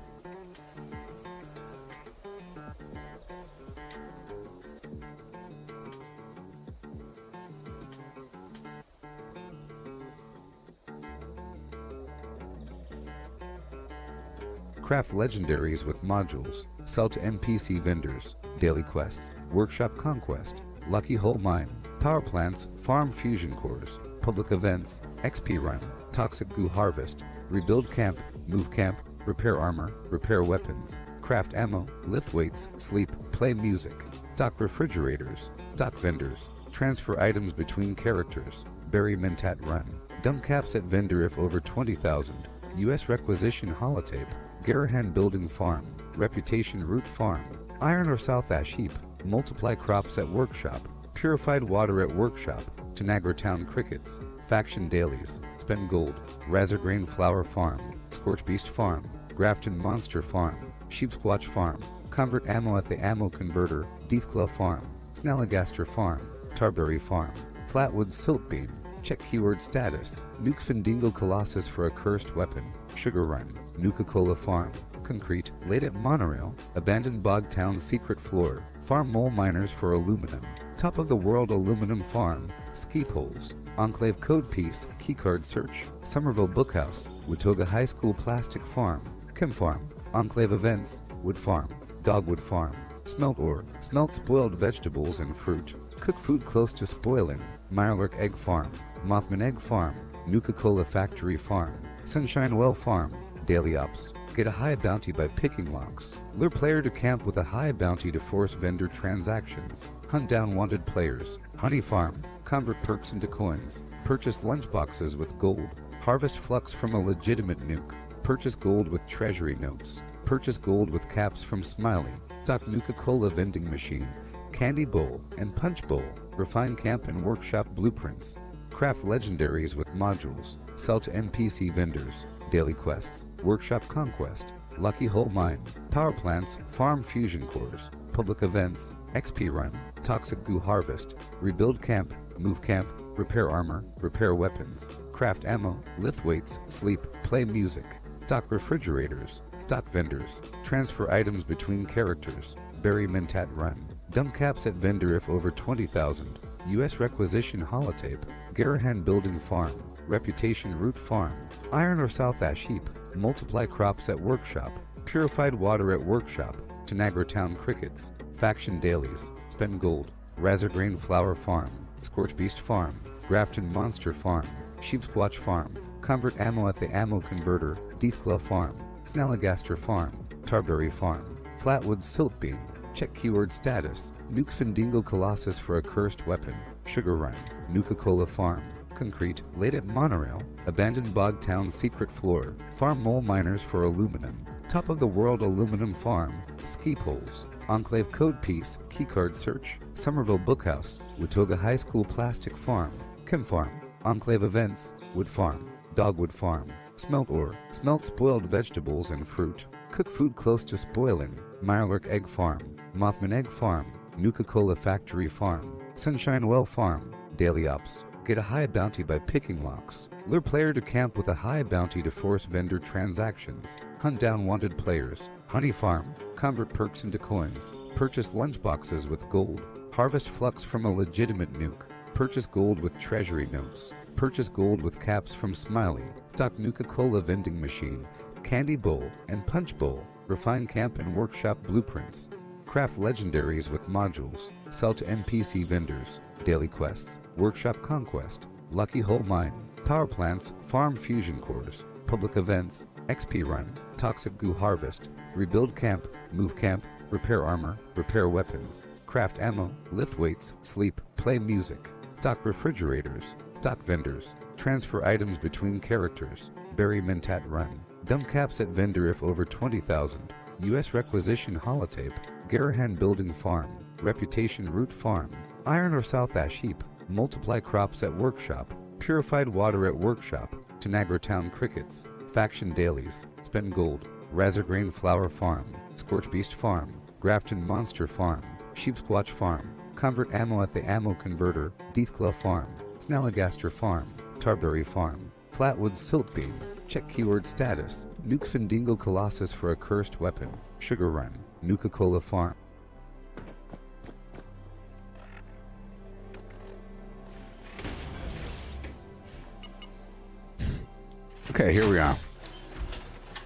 Craft legendaries with modules. Sell to NPC vendors. Daily quests. Workshop conquest. Lucky hole mine. Power plants. Farm fusion cores. Public events. XP run. Toxic goo harvest. Rebuild camp. Move camp. Repair armor. Repair weapons. Craft ammo. Lift weights. Sleep. Play music. Stock refrigerators. Stock vendors. Transfer items between characters. Bury Mentat run. Dump caps at vendor if over 20,000. U.S. requisition holotape. Garahan building farm. Reputation root farm. Iron or South Ash heap. Multiply crops at workshop. Purified water at workshop. Tanagra town crickets. Faction dailies. Spend gold. Razorgrain flower farm. Scorch beast farm. Grafton monster farm. Sheepsquatch farm. Convert ammo at the ammo converter. Deefclaw farm. Snalligaster farm. Tarberry farm. Flatwood silt beam. Check keyword status. Nukes Findingo Colossus for a cursed weapon. Sugar run. Nuka-Cola farm. Concrete. Laid at monorail. Abandoned bog town secret floor. Farm mole miners for aluminum. Top of the world aluminum farm. Ski poles. Enclave code piece. Keycard search. Somerville Bookhouse. Watoga High School plastic farm. Chem farm. Enclave events. Wood farm. Dogwood farm. Smelt ore. Smelt spoiled vegetables and fruit. Cook food close to spoiling. Mirelurk egg farm. Mothman egg farm. Nuka-Cola factory farm. Sunshine Well farm. Daily ops. Get a high bounty by picking locks. Lure player to camp with a high bounty to force vendor transactions. Hunt down wanted players. Honey farm. Convert perks into coins. Purchase lunchboxes with gold. Harvest flux from a legitimate nuke. Purchase gold with treasury notes. Purchase gold with caps from Smiley. Stock Nuka-Cola vending machine. Candy bowl and punch bowl. Refine camp and workshop blueprints. Craft legendaries with modules. Sell to NPC vendors. Daily quests. Workshop conquest. Lucky hole mine. Power plants. Farm fusion cores. Public events. XP run. Toxic goo harvest. Rebuild camp. Move camp. Repair armor. Repair weapons. Craft ammo. Lift weights. Sleep. Play music. Stock refrigerators. Stock vendors. Transfer items between characters. Bury Mentat run. Dump caps at vendor if over 20,000. U.S. requisition holotape. Garahan building farm. Reputation root farm. Iron or South Ash heap. Multiply crops at workshop. Purified water at workshop. Tanagra town crickets. Faction dailies. Spend gold. Razorgrain flower farm. Scorch beast farm. Grafton monster farm. Sheepsquatch farm. Convert ammo at the ammo converter. Deefclaw farm. Snalligaster farm. Tarberry farm. Flatwood silt beam. Check keyword status. Nukes Findingo Colossus for a cursed weapon. Sugar run. Nuka-Cola farm. Concrete. Laid at monorail. Abandoned bog town secret floor. Farm mole miners for aluminum. Top of the world aluminum farm. Ski poles. Enclave code piece. Keycard search. Somerville Bookhouse. Watoga High School plastic farm. Chem farm. Enclave events. Wood farm. Dogwood farm. Smelt ore. Smelt spoiled vegetables and fruit. Cook food close to spoiling. Mirelurk egg farm. Mothman egg farm. Nuka-Cola factory farm. Sunshine Well farm. Daily ops. Get a high bounty by picking locks. Lure player to camp with a high bounty to force vendor transactions. Hunt down wanted players. Honey farm. Convert perks into coins. Purchase lunchboxes with gold. Harvest flux from a legitimate nuke. Purchase gold with treasury notes. Purchase gold with caps from Smiley. Stock Nuka-Cola vending machine. Candy bowl and punch bowl. Refine camp and workshop blueprints. Craft legendaries with modules. Sell to NPC vendors. Daily quests. Workshop conquest. Lucky hole mine. Power plants. Farm fusion cores. Public events. XP run. Toxic goo harvest. Rebuild camp. Move camp. repair armor, repair weapons, craft ammo, lift weights, sleep, play music, stock refrigerators, stock vendors, transfer items between characters, bury Mentat Run, dump caps at vendor if over 20,000, U.S. requisition holotape, Garahan Building Farm, Reputation Root Farm, Iron or South Ash Heap, multiply crops at workshop, purified water at workshop, Tanagra Town Crickets, faction dailies, spend gold, Razorgrain Flower Farm, Scorch Beast Farm, Grafton Monster Farm, Sheepsquatch Farm, convert ammo at the ammo converter, Deathclaw Farm, Snalligaster Farm, Tarberry Farm, Flatwood Siltbeam, check keyword status, Nuke Findingo Colossus for a cursed weapon, Sugar Run, Nuka-Cola Farm. Okay, here we are.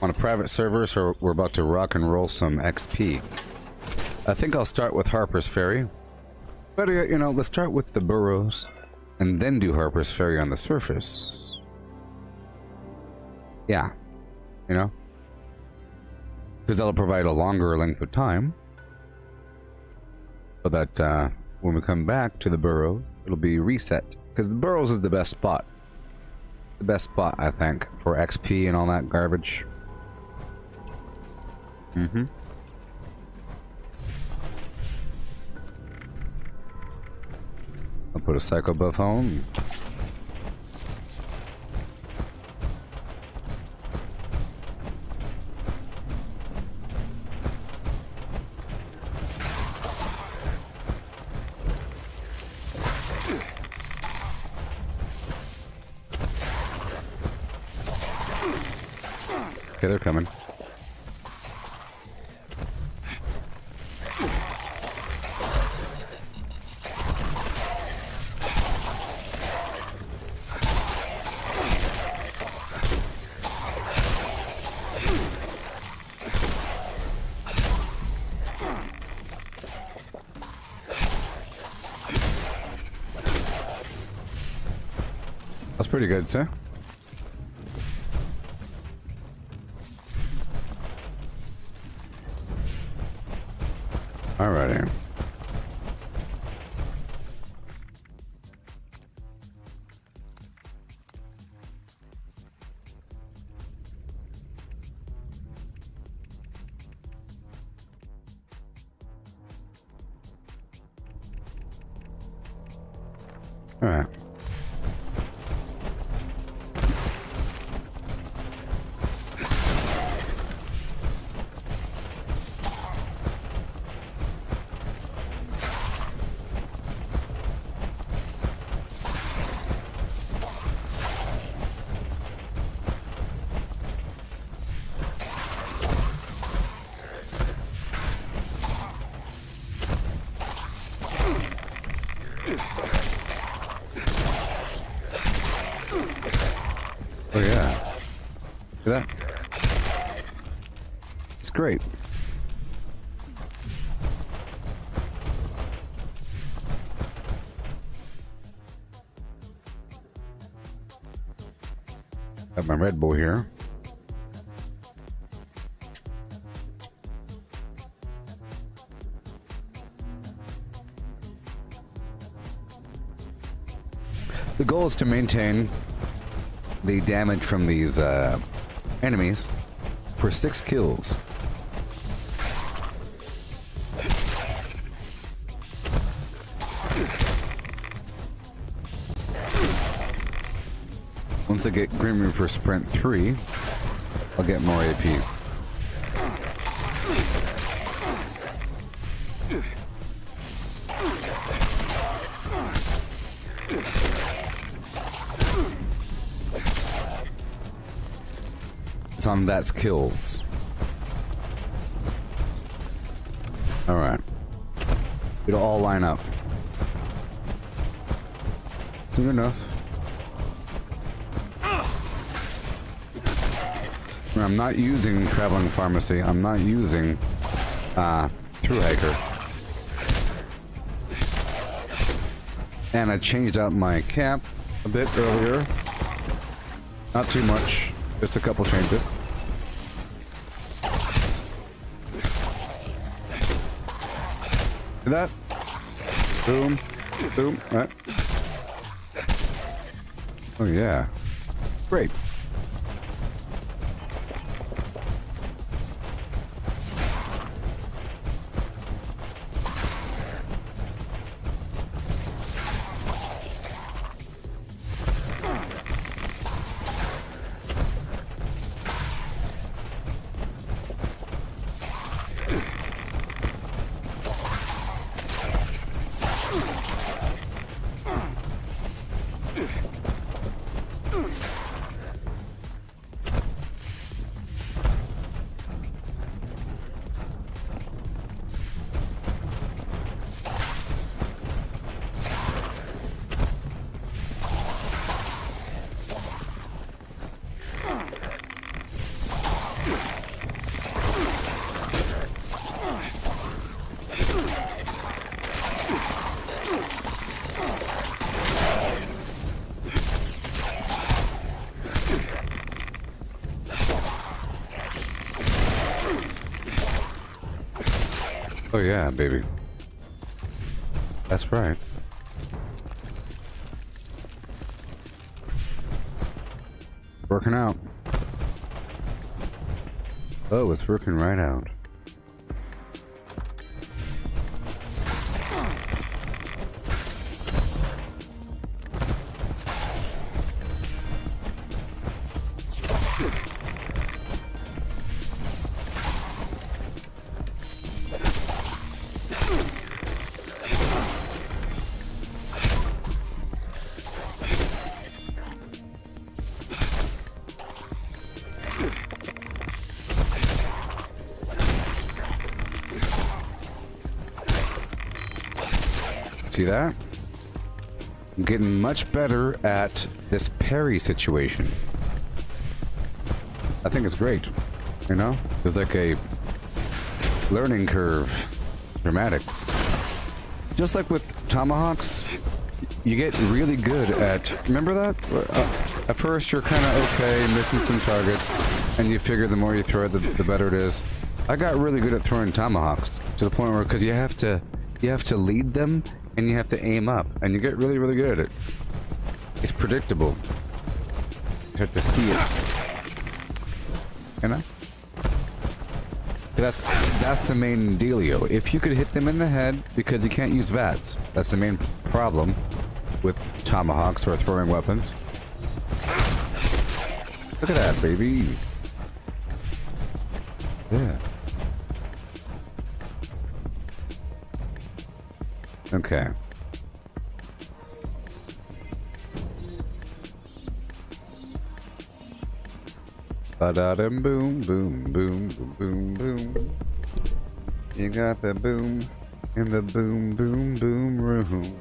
On a private server, so we're about to rock and roll some XP. I think I'll start with Harper's Ferry. But, you know, let's start with the burrows, and then do Harper's Ferry on the surface. Yeah. You know? Because that'll provide a longer length of time. So that, when we come back to the burrows, it'll be reset. Because the burrows is the best spot. The best spot, I think, for XP and all that garbage. Mm-hmm. I'll put a psycho buff on. Okay, they're coming. That's pretty good, sir. Alrighty. Alright. Oh yeah. See that? It's great. Got my Red Bull here. The goal is to maintain the damage from these enemies for 6 kills. Once I get Grim Reaper Sprint 3, I'll get more AP. On that's kills. Alright. It'll all line up. Good enough. I'm not using Traveling Pharmacy. I'm not using Through Hiker. And I changed out my cap a bit earlier. Not too much. Just a couple changes. See that? Boom. Boom. Right. Oh, yeah. Great. Oh yeah, baby. That's right. Working out. Oh, it's working right out. See that? I'm getting much better at this parry situation. I think it's great. You know? There's like a learning curve. Dramatic. Just like with tomahawks, you get really good at... Remember that? At first you're kind of okay, missing some targets, and you figure the more you throw it, the better it is. I got really good at throwing tomahawks, to the point where, because you have to lead them, and you have to aim up, and you get really, really good at it. It's predictable. You have to see it. You know? That's the main dealio. If you could hit them in the head, because you can't use VATS. That's the main problem with tomahawks or throwing weapons. Look at that, baby. Yeah. Okay. Ba-da-dum boom, boom, boom, boom, boom, boom. You got the boom in the boom, boom, boom room.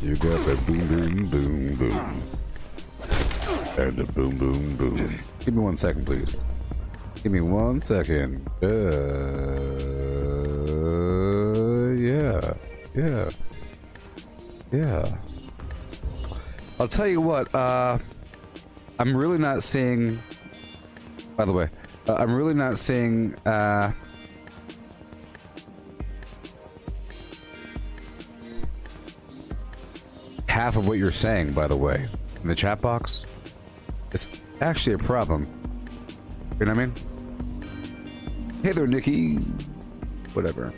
You got the boom, boom, boom, boom. And the boom, boom, boom. Give me 1 second, please. Give me 1 second. Yeah. I'll tell you what, I'm really not seeing, by the way, I'm really not seeing, half of what you're saying, by the way, in the chat box. It's actually a problem. You know what I mean? Hey there, Nikki. Whatever.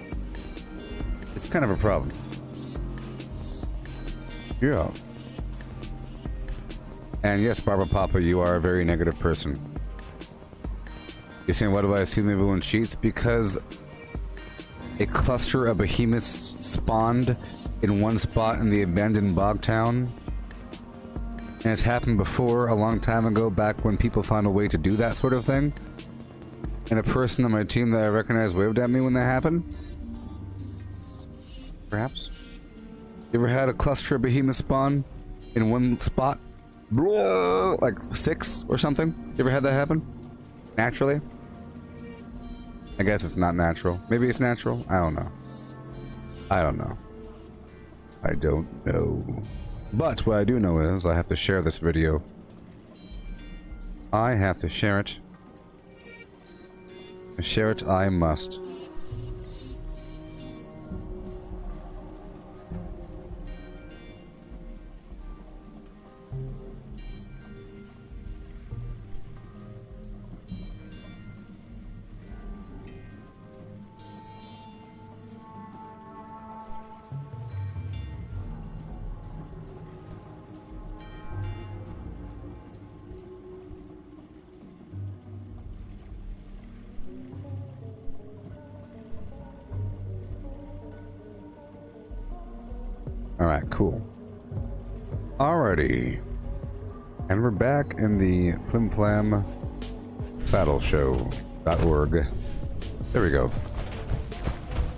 It's kind of a problem. Yeah. And yes, Barbara Papa, you are a very negative person. You're saying, why do I assume everyone cheats? Because a cluster of behemoths spawned in one spot in the abandoned bog town. And it's happened before, a long time ago, back when people found a way to do that sort of thing. And a person on my team that I recognize waved at me when that happened. Perhaps. You ever had a cluster of behemoths spawn in one spot? Like 6 or something? You ever had that happen? Naturally? I guess it's not natural. Maybe it's natural? I don't know. I don't know. But what I do know is I have to share this video. I have to share it. Share it I must. Alright, cool. Alrighty. And we're back in the Flim Flam Saddle Show.org. There we go.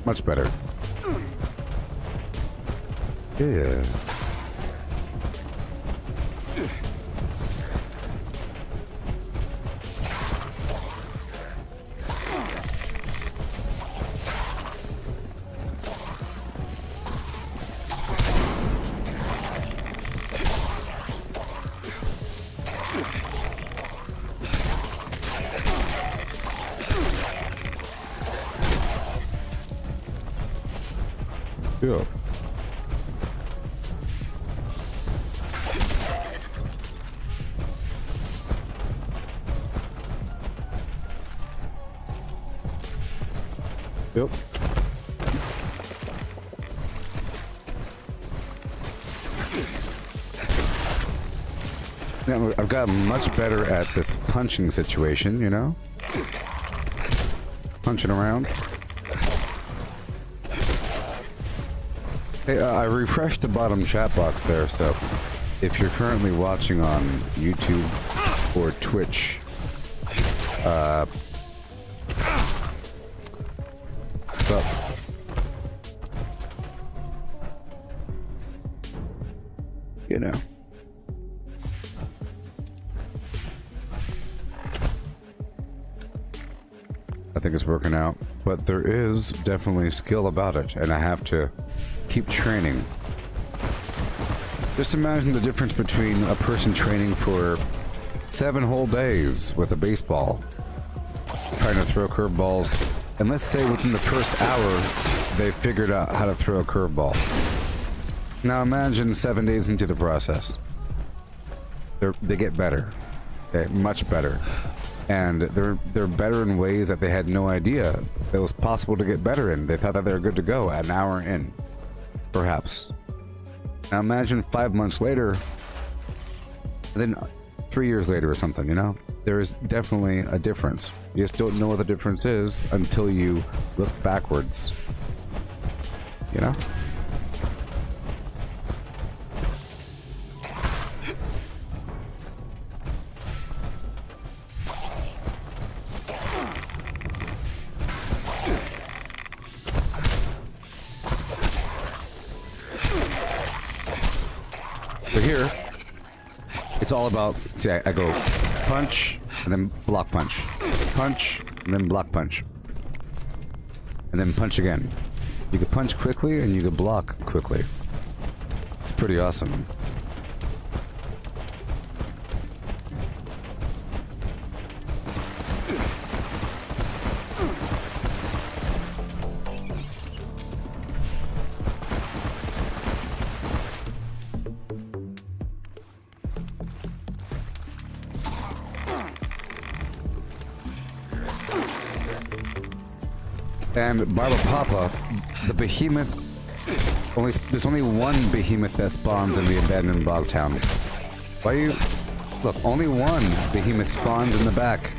Much better. Yeah. Cool. Yep. Now, I've gotten much better at this punching situation, you know? Punching around. Hey, I refreshed the bottom chat box there, so if you're currently watching on YouTube or Twitch, what's up? You know. I think it's working out, but there is definitely skill about it, and I have to keep training. Just imagine the difference between a person training for 7 whole days with a baseball, trying to throw curveballs, and let's say within the first hour they figured out how to throw a curveball. Now imagine 7 days into the process. They get better, okay, much better, and they're better in ways that they had no idea it was possible to get better in. They thought that they were good to go an hour in. Perhaps. Now imagine 5 months later, and then 3 years later or something, you know? There is definitely a difference. You just don't know what the difference is until you look backwards. You know? Here, it's all about, see, I go punch, and then block punch. Punch, and then block punch. And then punch again. You can punch quickly, and you can block quickly. It's pretty awesome. And Barba Papa, the behemoth, there's only one behemoth that spawns in the abandoned bog town. Why you... Look, only one behemoth spawns in the back,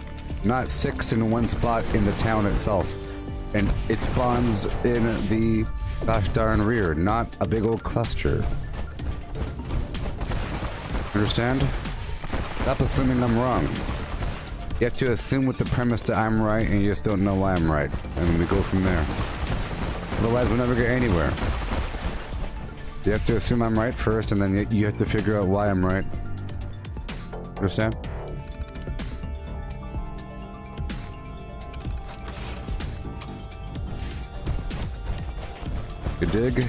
not 6 in one spot in the town itself. And it spawns in the gosh darn rear, not a big old cluster. Understand? Stop assuming I'm wrong. You have to assume with the premise that I'm right, and you just don't know why I'm right. And we go from there. Otherwise, we'll never get anywhere. You have to assume I'm right first, and then you have to figure out why I'm right. Understand? Good dig.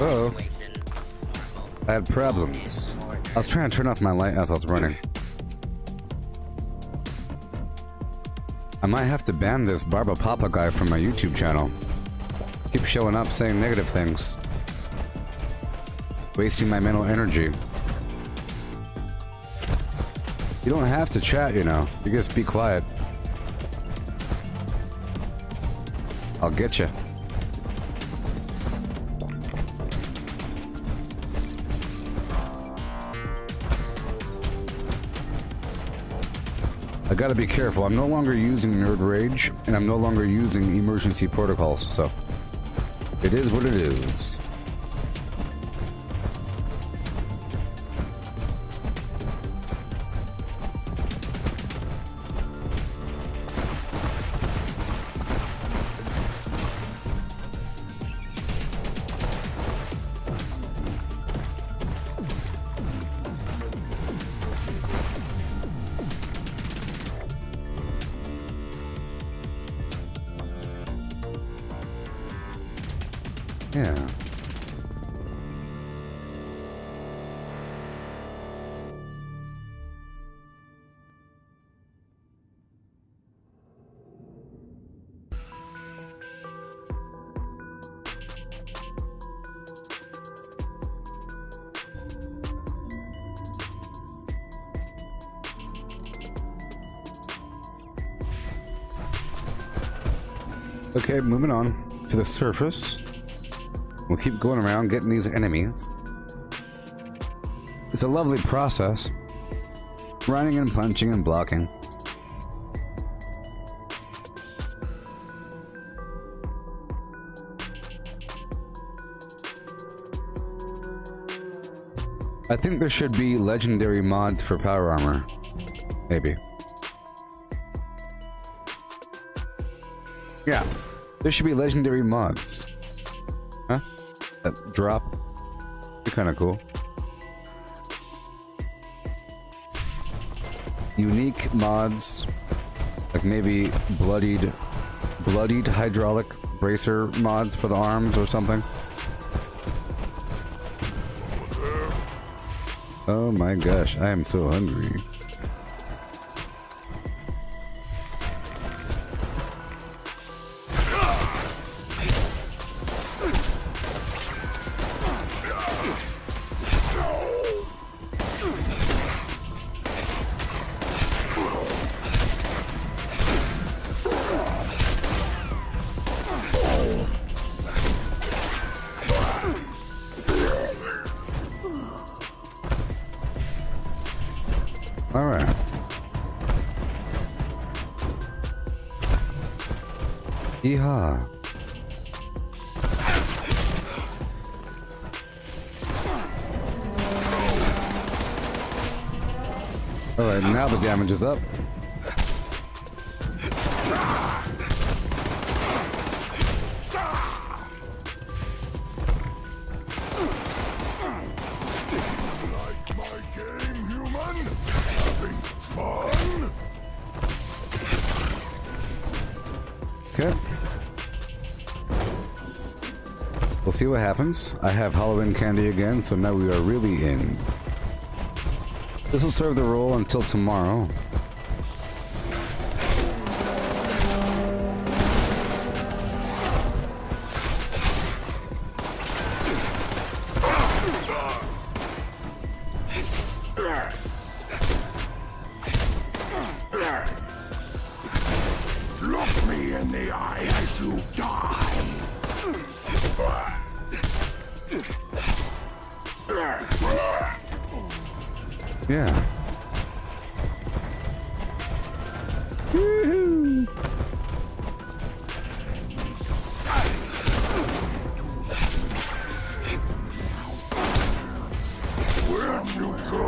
Uh-oh. I had problems. I was trying to turn off my light as I was running. I might have to ban this Barba Papa guy from my YouTube channel. Keep showing up saying negative things. Wasting my mental energy. You don't have to chat, you know. You just be quiet. I'll get you. I gotta be careful. I'm no longer using Nerd Rage, and I'm no longer using emergency protocols, so it is what it is. Yeah. Okay, moving on to the surface. We'll keep going around getting these enemies. It's a lovely process. Running and punching and blocking. I think there should be legendary mods for power armor. Maybe. Yeah, there should be legendary mods. Huh? That drop. Be kind of cool. Unique mods, like maybe bloodied hydraulic bracer mods for the arms or something. Oh my gosh, I am so hungry. Alright. Yeehaw. Alright, now the damage is up. Okay. We'll see what happens. I have Halloween candy again, so now we are really in. This will serve the role until tomorrow. Look me in the eye as you die. Yeah. Woohoo! Where'd you go?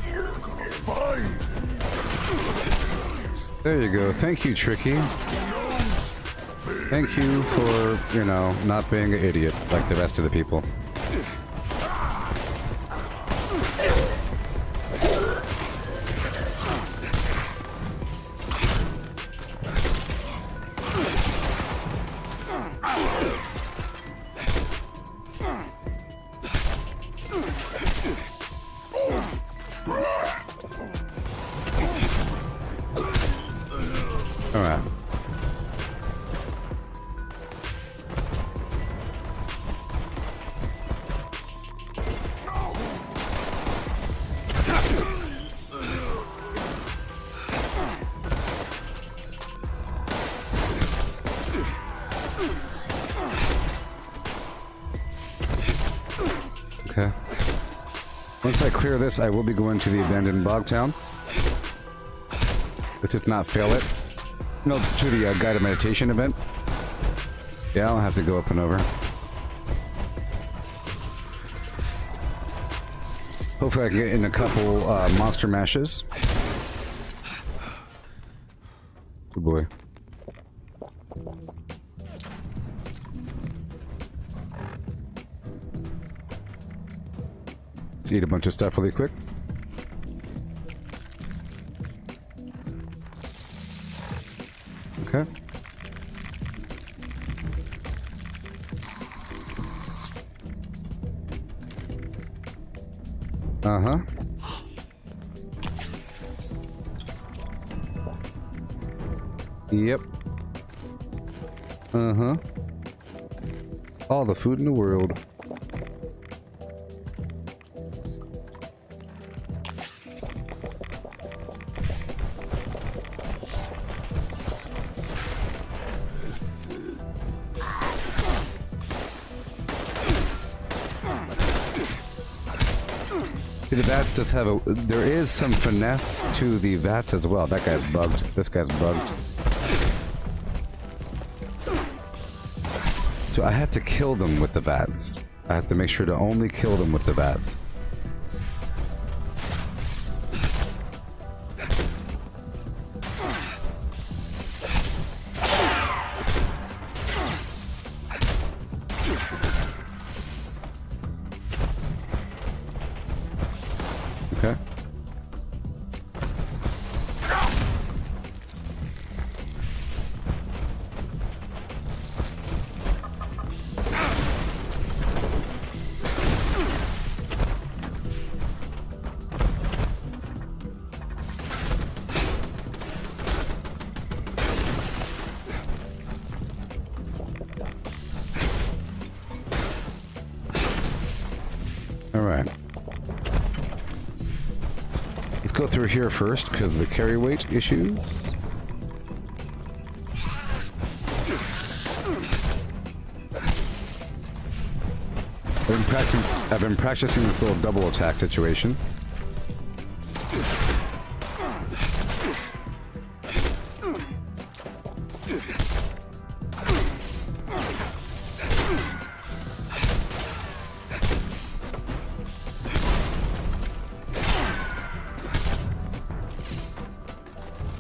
You're gonna find. There you go. Thank you, Tricky. Thank you for, you know, not being an idiot like the rest of the people. Alright. Okay. Once I clear this, I will be going to the abandoned bog town. Let's just not fail it. No, to the guided meditation event. Yeah, I'll have to go up and over. Hopefully I can get in a couple monster mashes. Good boy. Let's eat a bunch of stuff really quick. Okay. Uh-huh. Yep. Uh-huh. All the food in the world. The vats does have a... There is some finesse to the vats as well. That guy's bugged. This guy's bugged. So I have to kill them with the vats. I have to make sure to only kill them with the vats. Okay. All right. Let's go through here first because of the carry weight issues. I've been practicing this little double attack situation.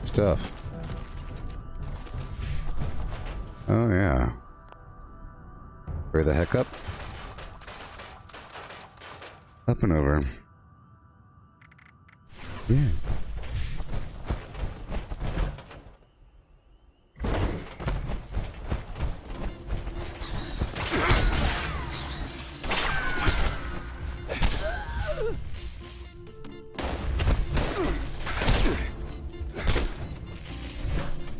Stuff. Oh yeah. Hurry the heck up. Up and over. Yeah.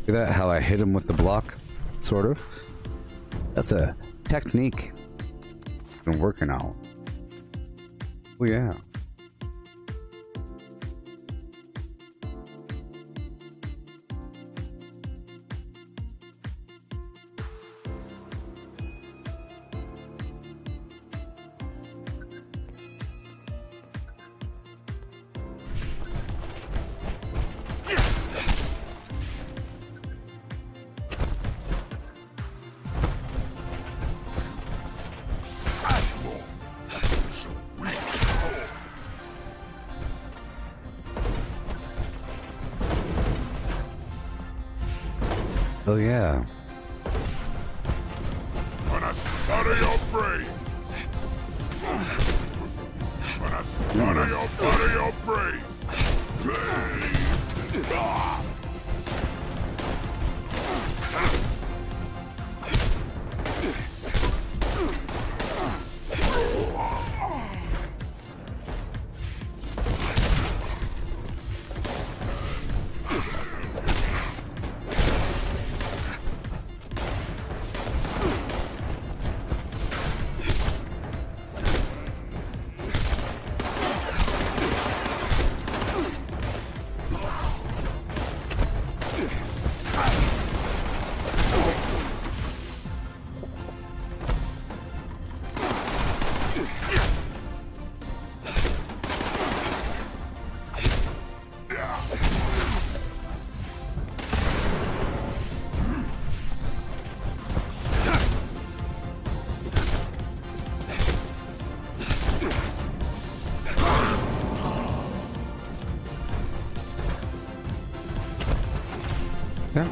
See that? How I hit him with the block? Sort of. That's a technique. It's been working out. Oh yeah. Oh yeah. Gonna study your brain. Gonna study your brain. Yeah.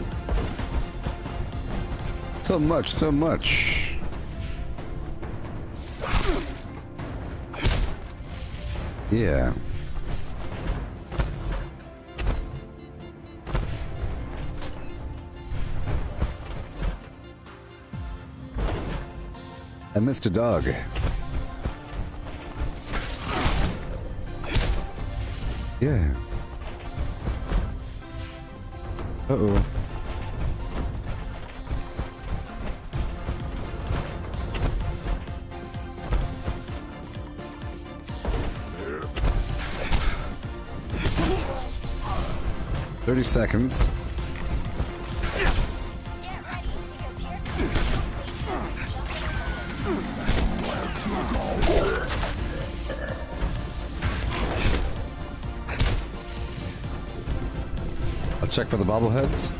So much, so much. Yeah. I missed a dog. Yeah. Uh-oh. "30 seconds. I'll check for the bobbleheads.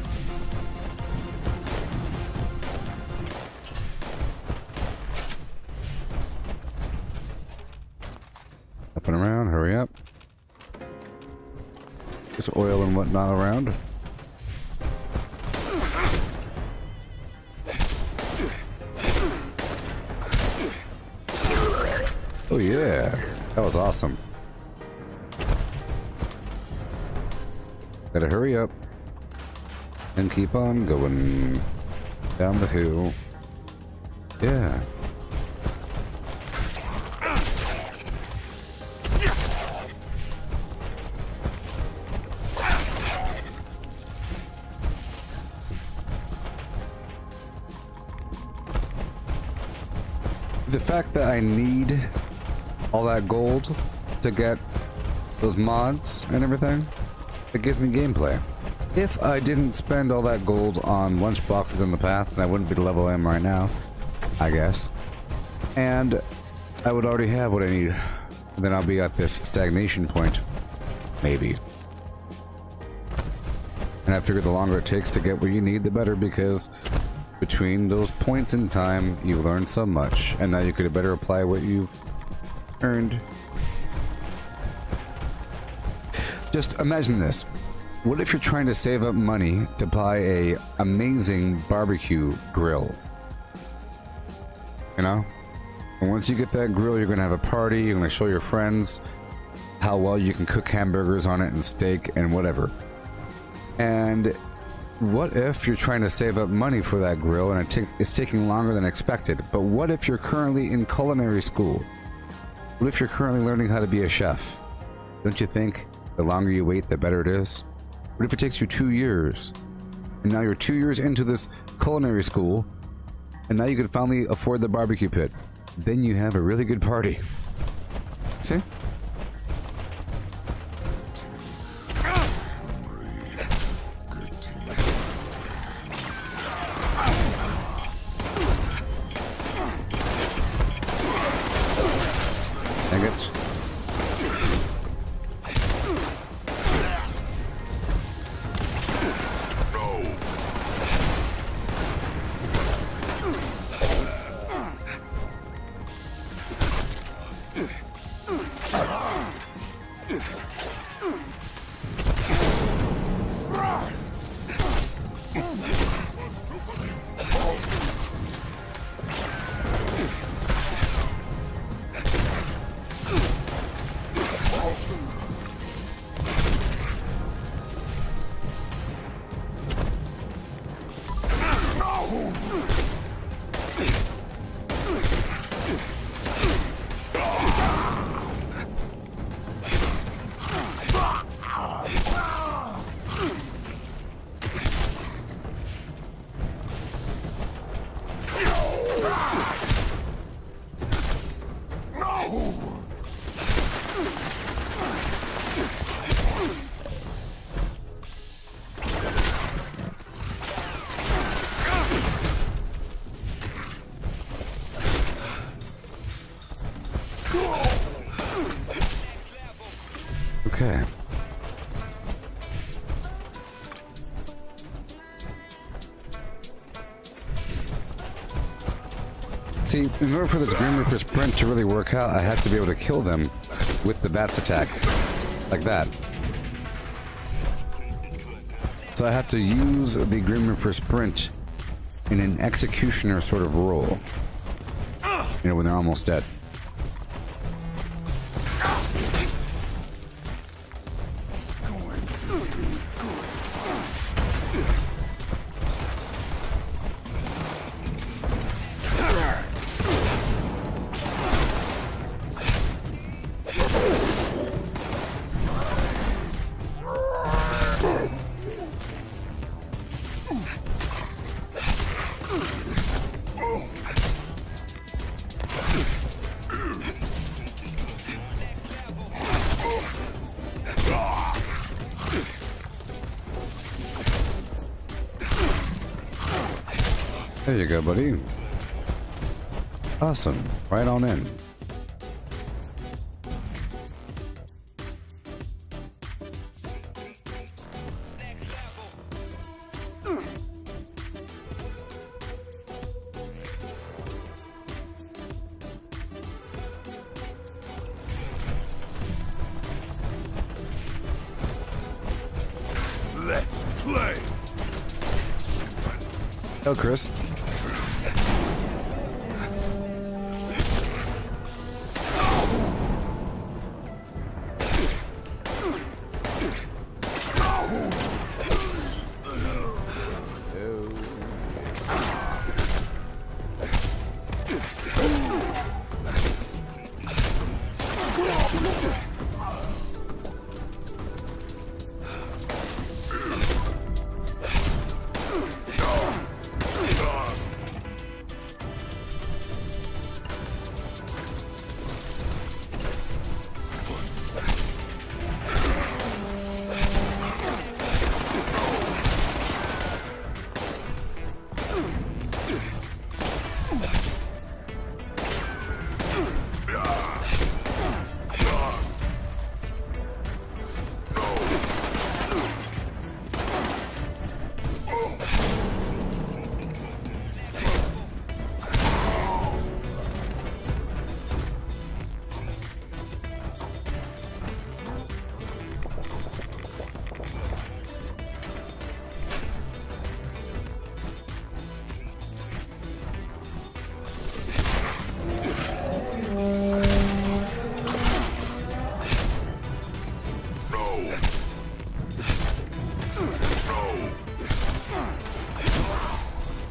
Up and around, hurry up. There's oil and whatnot around. Oh yeah, that was awesome. Gotta hurry up and keep on going down the hill. Yeah. The fact that I need all that gold to get those mods and everything, it gives me gameplay. If I didn't spend all that gold on lunchboxes in the past, then I wouldn't be the level I am right now, I guess. And I would already have what I need. And then I'll be at this stagnation point. Maybe. And I figure the longer it takes to get what you need, the better, because between those points in time, you learn so much, and now you could better apply what you've earned. Just imagine this. What if you're trying to save up money to buy a amazing barbecue grill? You know? And once you get that grill, you're gonna have a party, you're gonna show your friends how well you can cook hamburgers on it and steak and whatever. And what if you're trying to save up money for that grill and it's taking longer than expected? But what if you're currently in culinary school? What if you're currently learning how to be a chef? Don't you think the longer you wait, the better it is? What if it takes you 2 years? And now you're 2 years into this culinary school, and now you can finally afford the barbecue pit. Then you have a really good party. See? Dang it. Okay. See, in order for this Grim Reaper sprint to really work out, I have to be able to kill them with the bats attack. Like that. So I have to use the agreement for sprint in an executioner sort of role. You know, when they're almost dead. There you go, buddy. Awesome. Right on in. Let's play. Oh, Chris.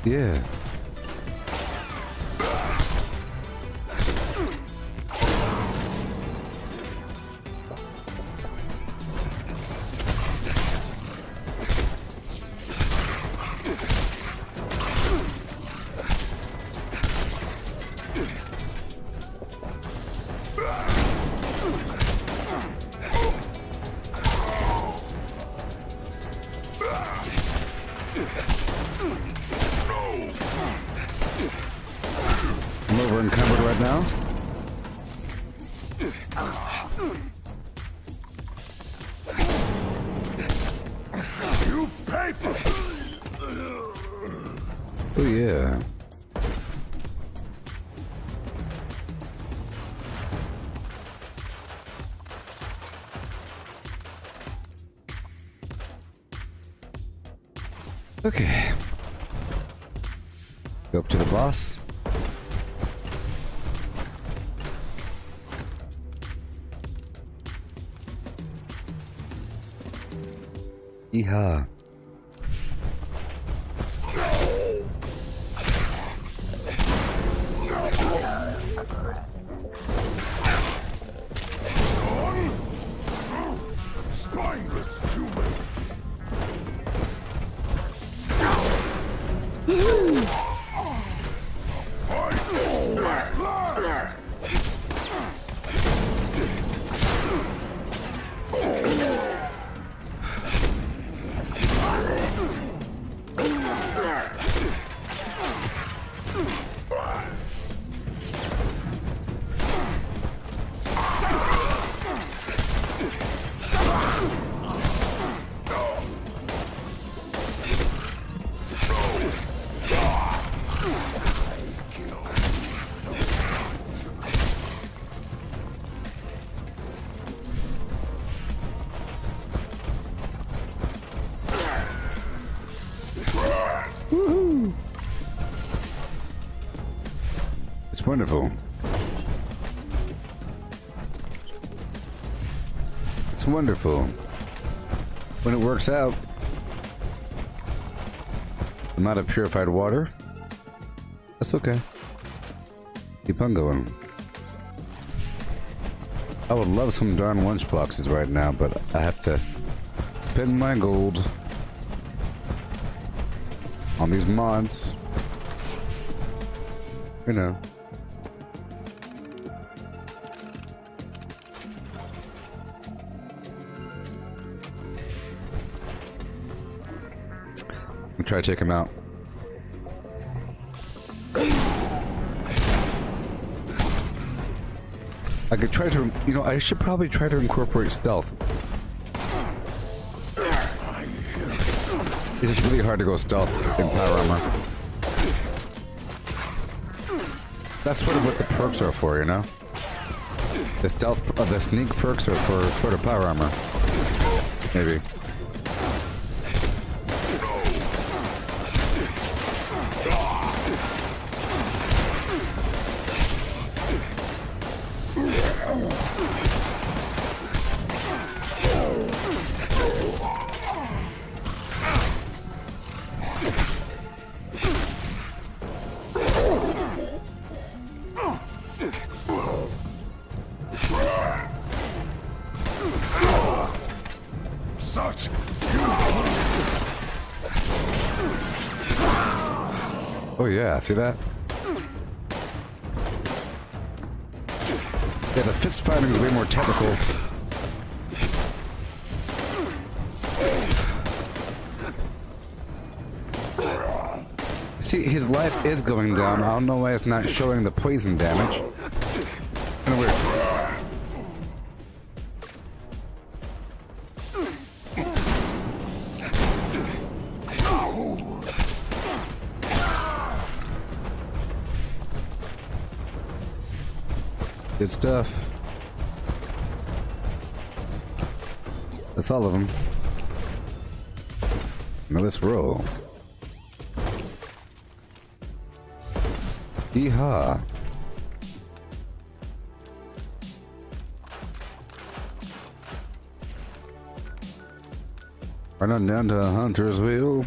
Yeah. I'm over encumbered right now. You pay for it. Oh yeah. Okay. Go up to the boss. Yeehaw. Spineless human. wonderful. It's wonderful. When it works out. I'm out of purified water. That's okay. Keep on going. I would love some darn lunchboxes right now, but I have to spend my gold on these mods. You know. I'll try to take him out. I could try to, you know, I should probably try to incorporate stealth. It's just really hard to go stealth in power armor. That's sort of what the perks are for, you know? The stealth, the sneak perks are for sort of power armor. Maybe. Oh yeah, see that? Yeah, the fist fighting is way more technical. See, his life is going down. I don't know why it's not showing the poison damage. Kinda weird. Good stuff. That's all of them. Now let's roll. Yeehaw. Run on down to Hunter's Wheel.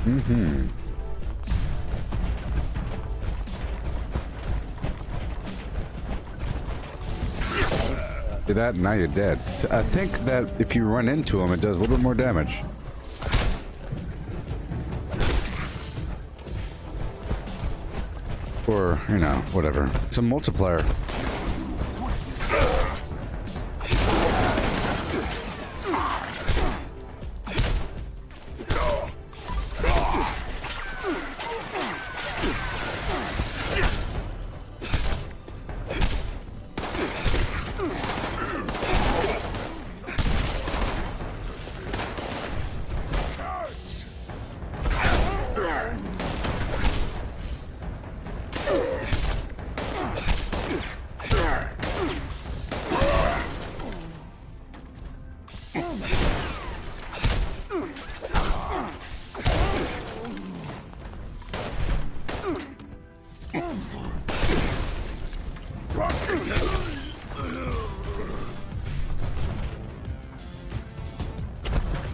Mm-hmm. See that? Now you're dead. So I think that if you run into him, it does a little bit more damage. Or, you know, whatever. It's a multiplier.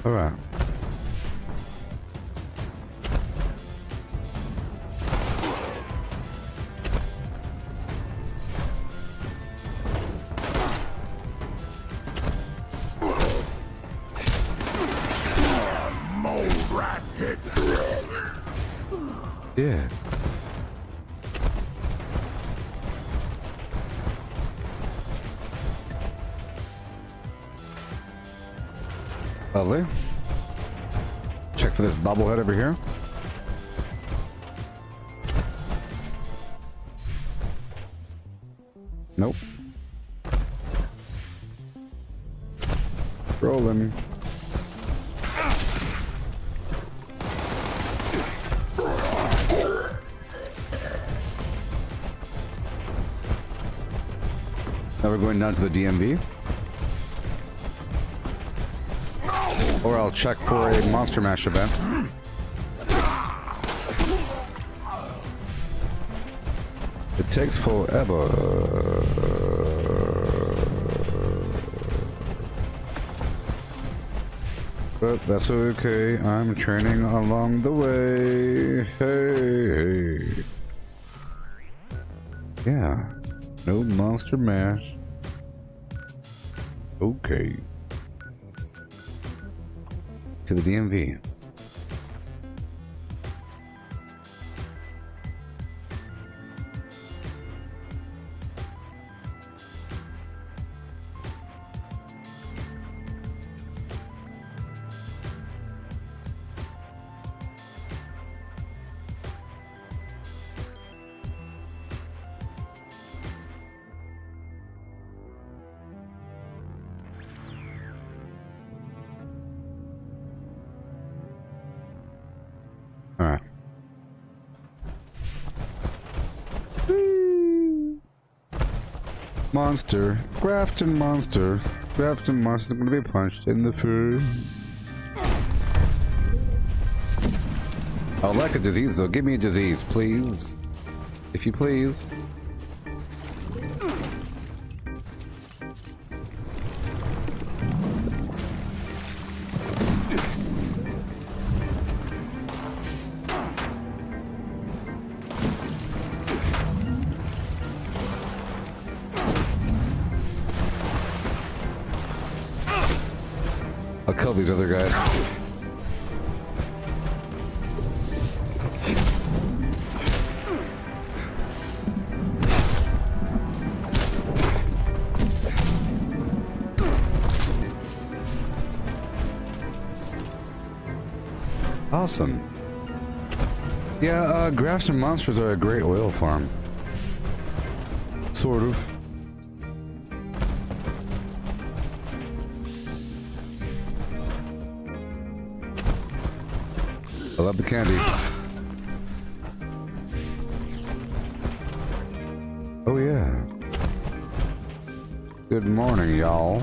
All right. Yeah. Lovely. Check for this bobblehead over here. Nope. Rolling. Now we're going down to the DMV. Or I'll check for a Monster Mash event. It takes forever. But that's okay, I'm training along the way. Hey. Yeah. No Monster Mash. Okay. To the DMV. Alright. Monster. Grafton monster. Grafton monster is gonna be punched in the face. I would like a disease though. Give me a disease, please. If you please. I'll kill these other guys. Awesome. Yeah, Grafton monsters are a great oil farm. Sort of. I love the candy. Oh yeah. Good morning, y'all.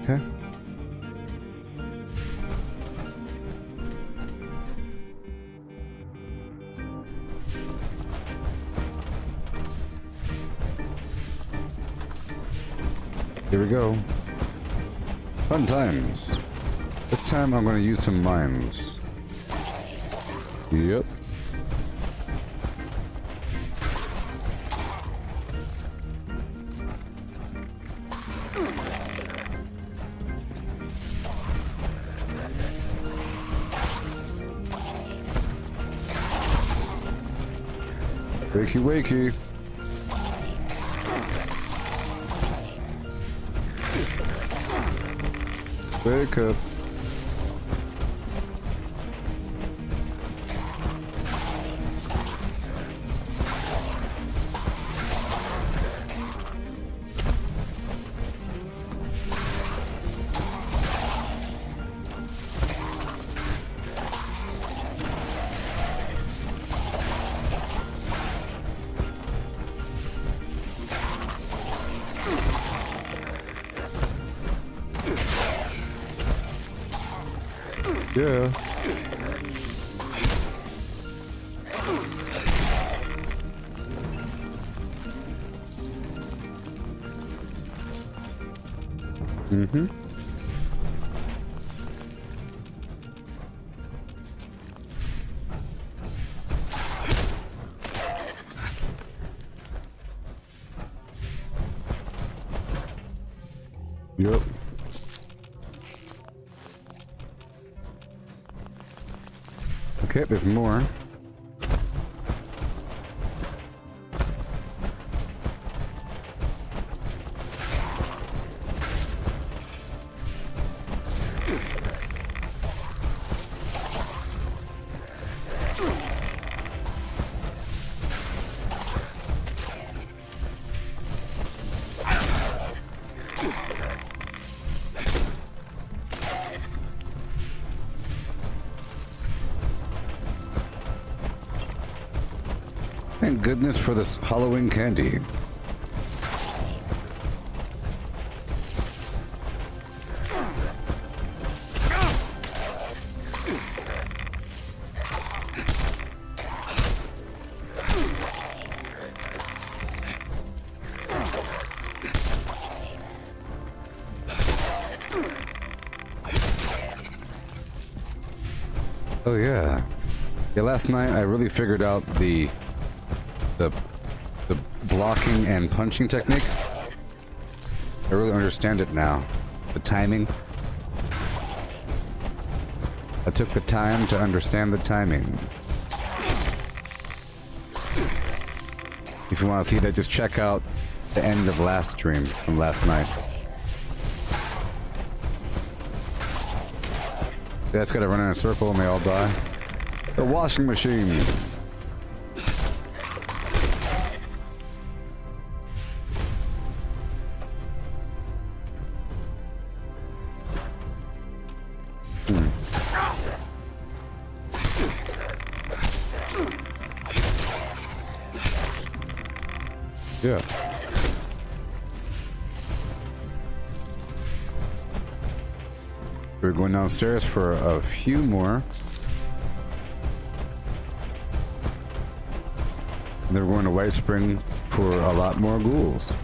Okay. Here we go. Fun times. This time I'm going to use some mines. Yep. Wakey wakey. Wake up. Yeah. Mm-hmm. Yep. Okay, there's more. Thank goodness for this Halloween candy. Oh yeah. Yeah, last night I really figured out the blocking and punching technique. I really understand it now. The timing. I took the time to understand the timing. If you want to see that, just check out the end of last stream from last night. That's gotta run in a circle and they all die. The washing machine. Yeah. We're going downstairs for a few more. And then we're going to White Spring for a lot more ghouls.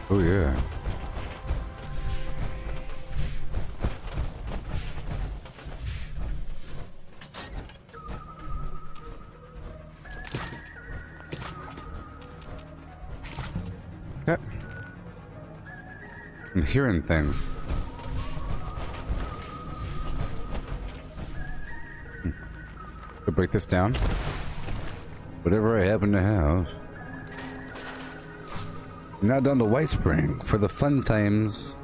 Oh yeah. Yep. I'm hearing things. I'll break this down. Whatever I happen to have. Now down to White Spring for the fun times.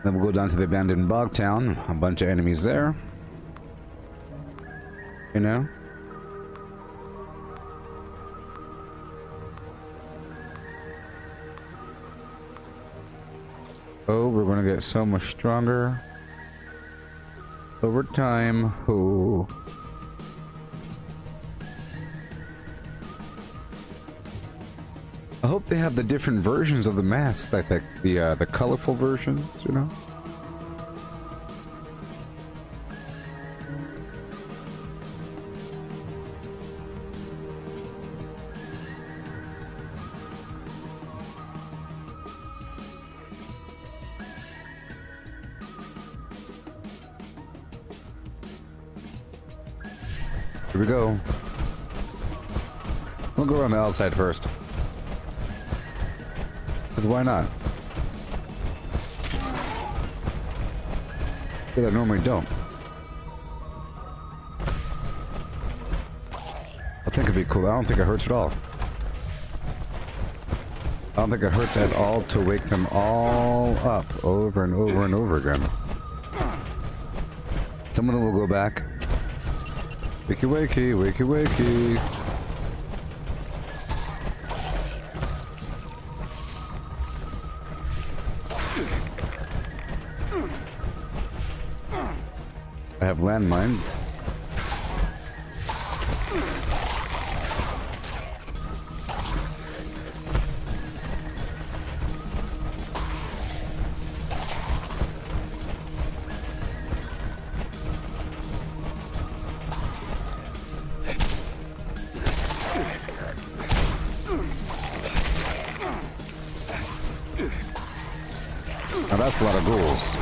Then we'll go down to the abandoned bog town. A bunch of enemies there. You know? Oh, we're gonna get so much stronger over time. Oh. I hope they have the different versions of the masks, like the colorful versions, you know? Here we go. We'll go around the outside first. Because why not? But I normally don't. I think it'd be cool. I don't think it hurts at all. I don't think it hurts at all to wake them all up over and over and over again. Some of them will go back. Wakey wakey, wakey wakey. I have landmines. Now that's a lot of ghouls.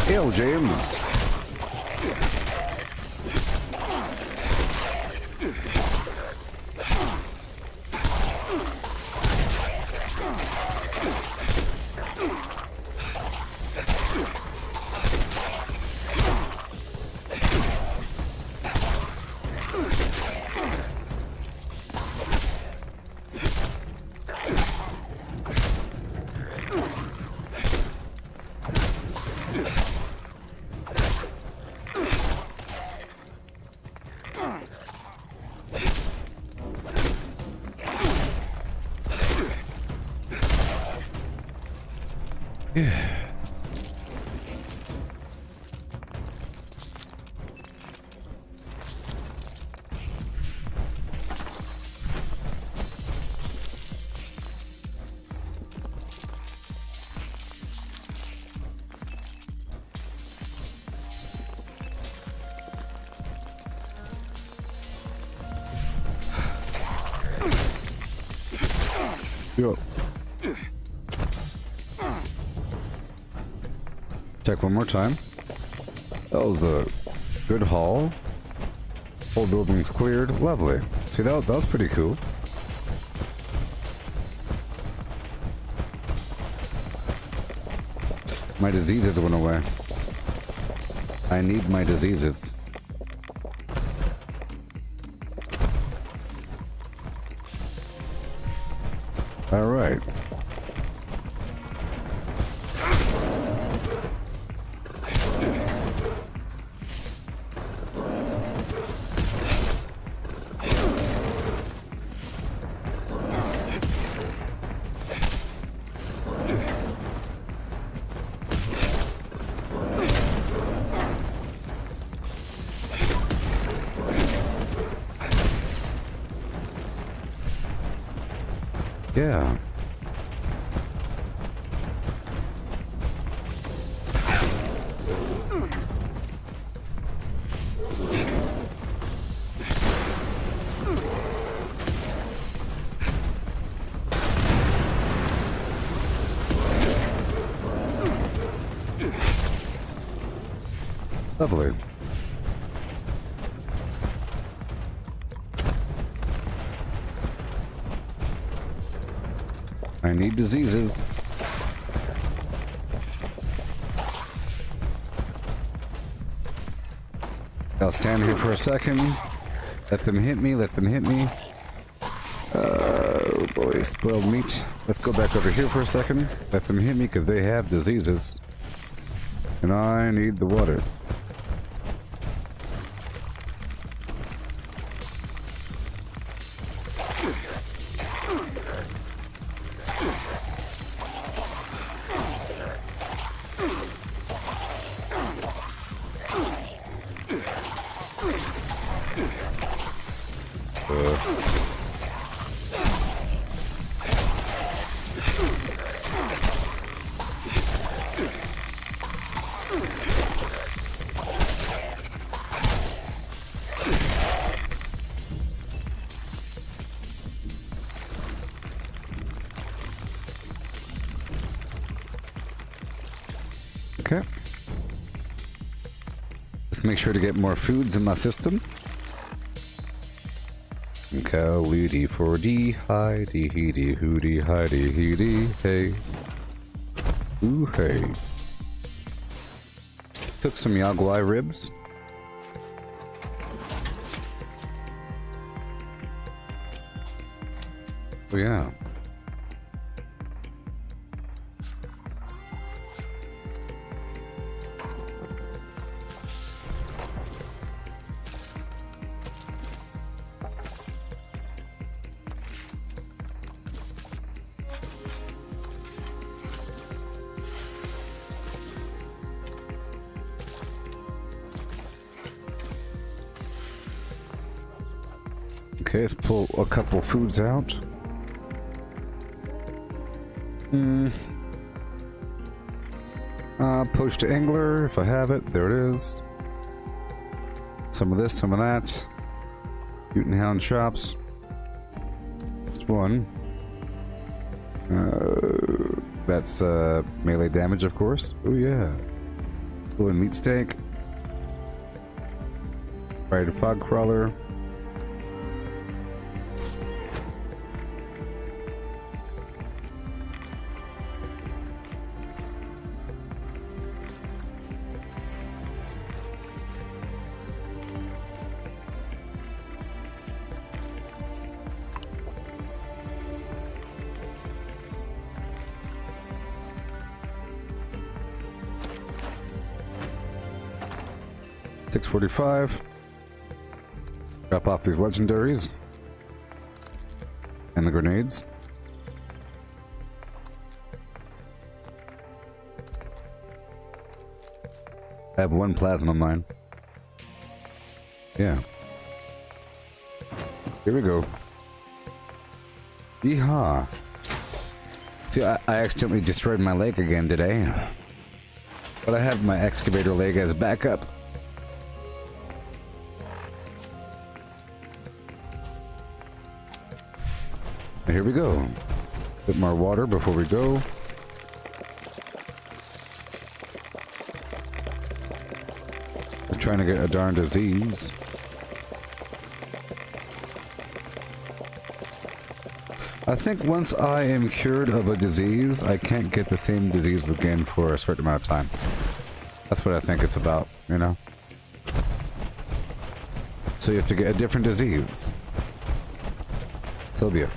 Hail, James. Yeah. Yo. Check one more time. That was a good haul. Whole building's cleared. Lovely. See, that was pretty cool. My diseases went away. I need my diseases. All right. Yeah. Lovely. I need diseases. I'll stand here for a second. Let them hit me, let them hit me. Oh boy, spoiled meat. Let's go back over here for a second. Let them hit me because they have diseases. And I need the water. Okay. Let's make sure to get more foods in my system. Cow-weedy 4D, hi-dee hee-dee hoo-dee hi-dee hee-dee hey. Ooh hey. Took some yaguai ribs. Oh yeah. Okay, let's pull a couple foods out. Poached angler, if I have it. There it is. Some of this, some of that. Mutant Hound chops. Just one. That's melee damage, of course. Oh yeah. Blue meat steak. Fried fog crawler. $6.45. Drop off these legendaries and the grenades. I have one plasma mine. Yeah. Here we go. Yeehaw. See, I accidentally destroyed my leg again today. But I have my excavator leg as backup. Here we go. Bit more water before we go. I'm trying to get a darn disease. I think once I am cured of a disease, I can't get the same disease again for a certain amount of time. That's what I think it's about, you know? So you have to get a different disease. Sylvia.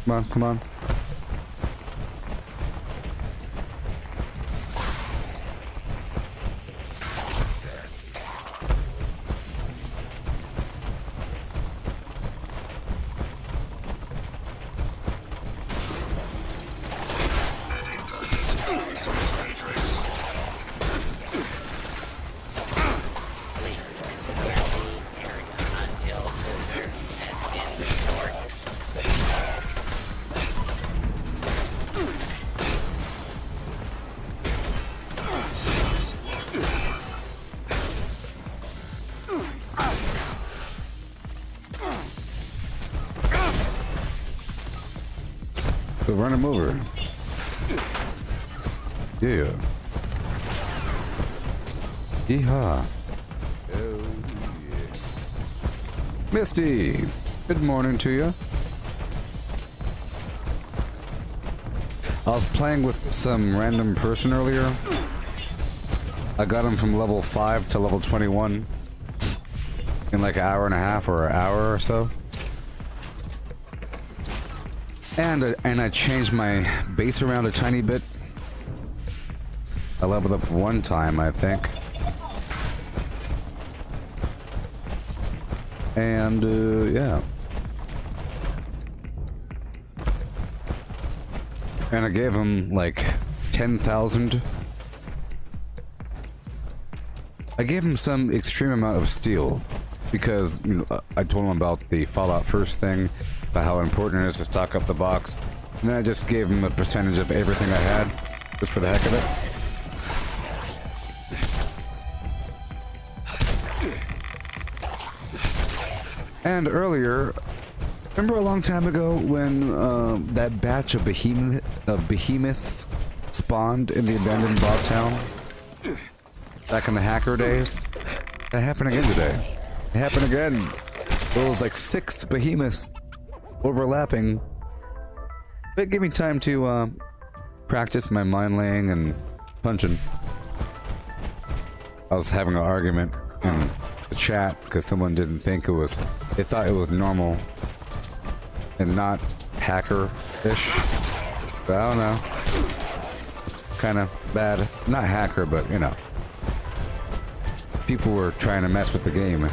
Come on, come on. So run him over. Yeah. Yeehaw. Oh, yeah. Misty, good morning to you. I was playing with some random person earlier. I got him from level 5 to level 21 in like an hour and a half or an hour or so. And I changed my base around a tiny bit. I leveled up one time, I think. And, yeah. And I gave him, like, 10,000. I gave him some extreme amount of steel. Because, you know, I told him about the Fallout First thing. About how important it is to stock up the box. And then I just gave him a percentage of everything I had. Just for the heck of it. And earlier, remember a long time ago when that batch of behemoths spawned in the abandoned bog town? Back in the hacker days? That happened again today. It happened again. There was like 6 behemoths overlapping. But it gave me time to practice my mine laying and punching. I was having an argument in the chat because someone didn't think it was, they thought it was normal and not hacker-ish. But I don't know. It's kind of bad. Not hacker, but you know. People were trying to mess with the game.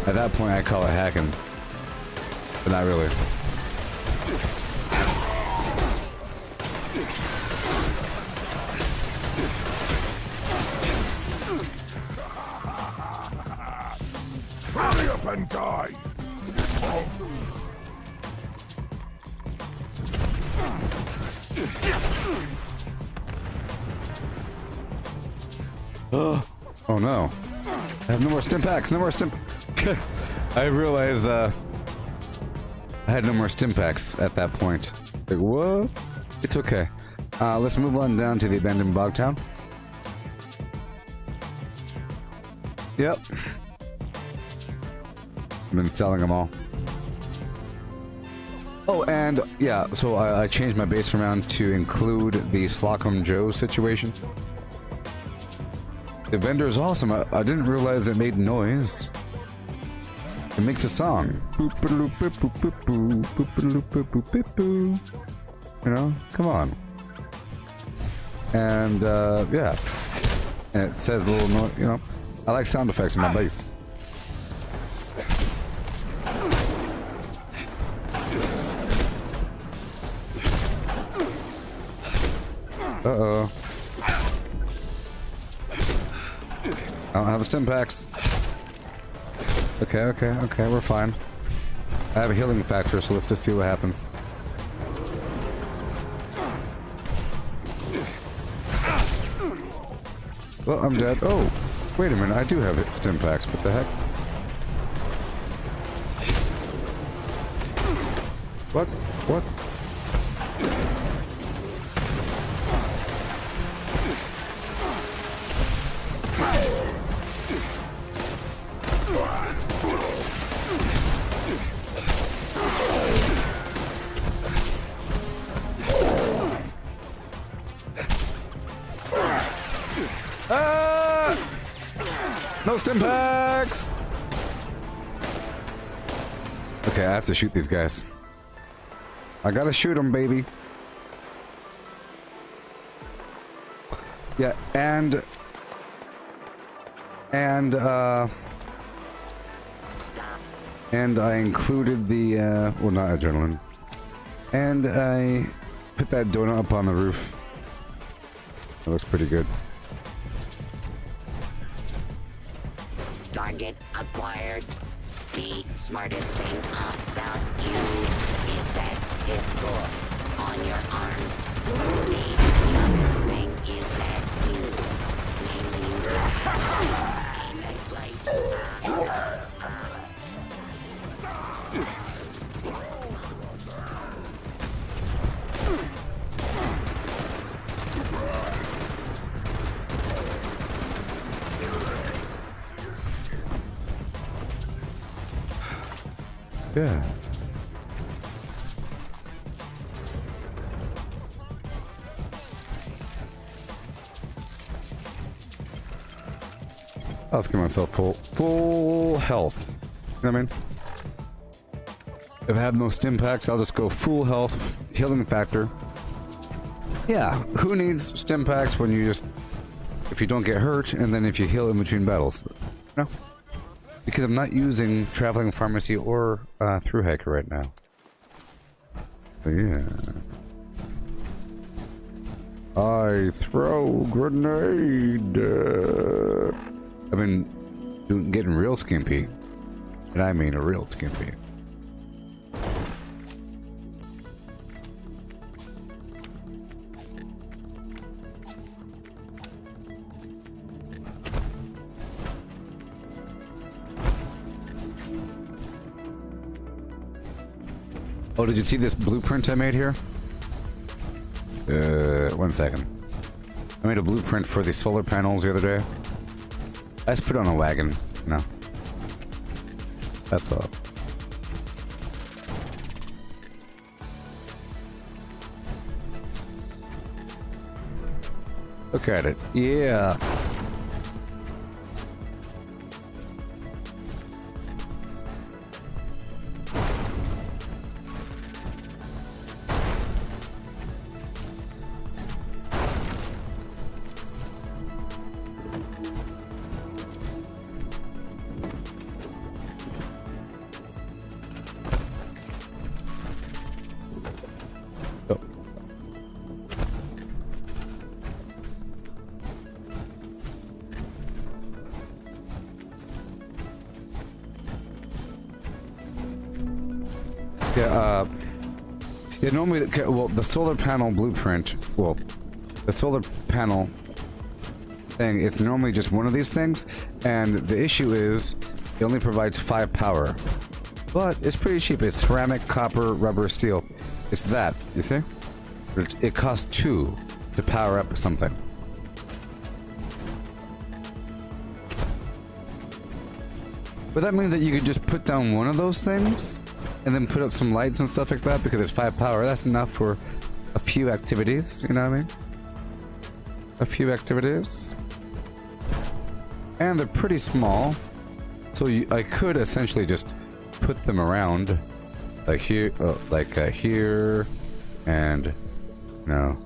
At that point, I call it hacking. But not really. Hurry up and die! Oh no. I have no more stim packs, no more stim... I realized I had no more stim packs at that point. Like, what? It's okay. Let's move on down to the abandoned bog town. Yep. I've been selling them all. Oh, and yeah, so I changed my base around to include the Slocum Joe situation. The vendor is awesome. I didn't realize it made noise. It makes a song. You know, come on. And yeah, and it says a little noise. You know, I like sound effects in my bass. Uh-oh. I don't have a stim packs. Okay, we're fine. I have a healing factor, so let's just see what happens. Well, I'm dead. Oh, wait a minute, I do have stim packs. What the heck? What? What? No stim packs! Okay, I have to shoot these guys. I gotta shoot them, baby. Yeah, and I included the, well, not adrenaline. And I put that donut up on the roof. That looks pretty good. Target acquired. The smartest thing about you is that it's gold on your arm. The dumbest thing is that you, namely yeah. I'll just give myself full health. You know what I mean? If I have no stim packs, I'll just go full health, healing factor. Yeah, who needs stim packs when you just... if you don't get hurt, and then if you heal in between battles? No. Because I'm not using Traveling Pharmacy or Through Hiker right now. So yeah. I throw grenade. I've been getting real skimpy. And I mean a real skimpy. Oh, did you see this blueprint I made here? 1 second. I made a blueprint for the solar panels the other day. I just put it on a wagon. No. That's all. Look at it. Yeah. Yeah, yeah, normally, well, the solar panel blueprint, well, the solar panel thing is normally just one of these things, and the issue is it only provides 5 power. But it's pretty cheap. It's ceramic, copper, rubber, steel. It's that, you see? It costs 2 to power up something. But that means that you could just put down one of those things and then put up some lights and stuff like that because it's 5 power. That's enough for a few activities, you know what I mean? A few activities. And they're pretty small. So I could essentially just put them around like here, here, and no.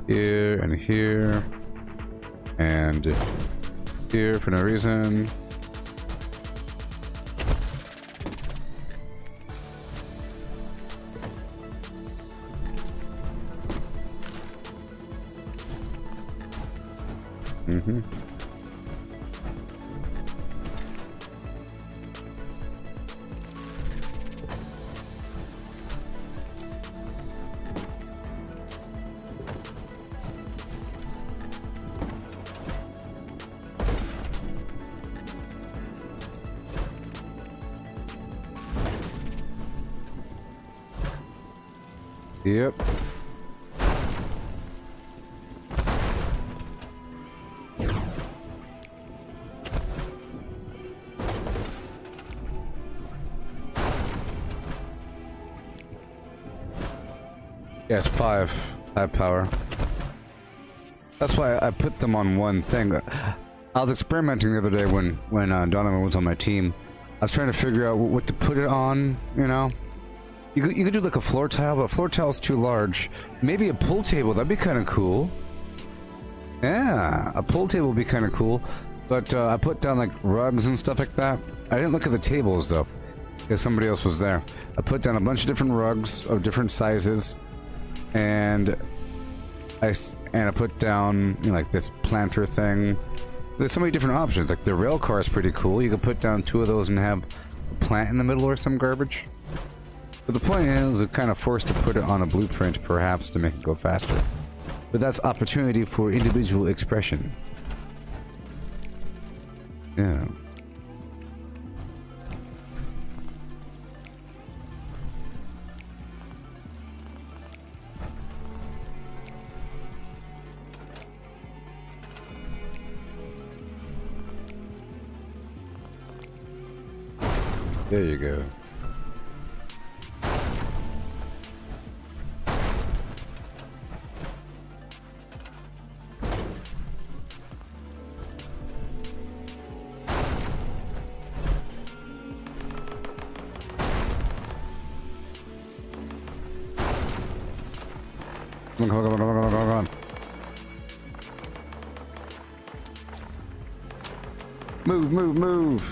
Here and here. And here for no reason. Mm-hmm. Yep. Yeah, it's 5 power. That's why I put them on one thing. I was experimenting the other day when Donovan was on my team. I was trying to figure out what to put it on, you know? You could do like a floor tile, but a floor tile is too large. Maybe a pool table, that'd be kind of cool. Yeah, a pool table would be kind of cool. But I put down like rugs and stuff like that. I didn't look at the tables though, because somebody else was there. I put down a bunch of different rugs of different sizes. And I put down, you know, like this planter thing. There's so many different options. Like the rail car is pretty cool. You could put down 2 of those and have a plant in the middle or some garbage. But the point is, I'm kind of forced to put it on a blueprint, perhaps, to make it go faster. But that's opportunity for individual expression. Yeah. There you go. Come on. Move.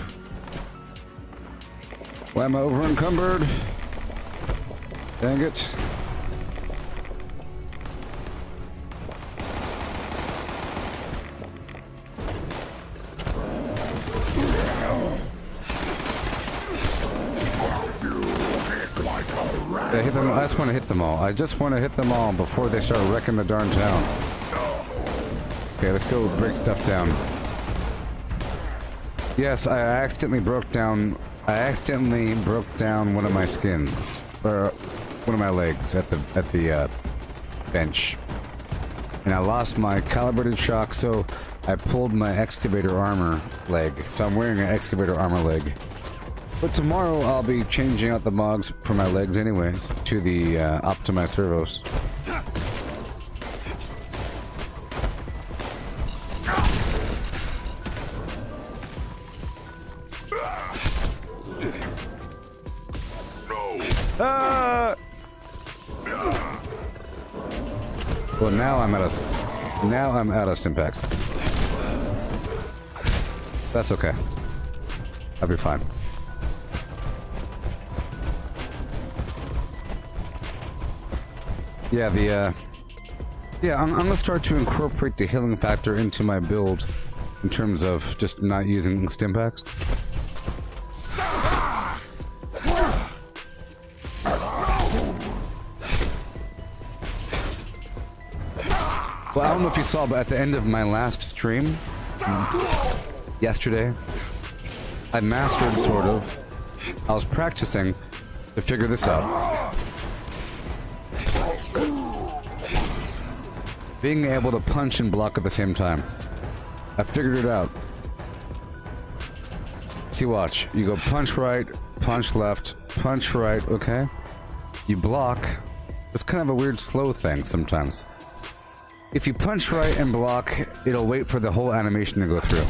Why am I over encumbered? Dang it. Yeah, hit them. I just want to hit them all. I just want to hit them all before they start wrecking the darn town. Okay, let's go break stuff down. Yes, I accidentally broke down one of my skins, or one of my legs at the bench, and I lost my calibrated shock, so I pulled my excavator armor leg. So I'm wearing an excavator armor leg. But tomorrow I'll be changing out the mods for my legs anyways to the optimized servos. Well, now I'm out of stimpaks. That's okay. I'll be fine. Yeah, I'm gonna start to incorporate the healing factor into my build in terms of just not using stimpaks. Well, I don't know if you saw, but at the end of my last stream, yesterday, I mastered, sort of. I was practicing to figure this out. Being able to punch and block at the same time. I figured it out. See, watch. You go punch right, punch left, punch right, okay? You block. It's kind of a weird slow thing sometimes. If you punch right and block, it'll wait for the whole animation to go through.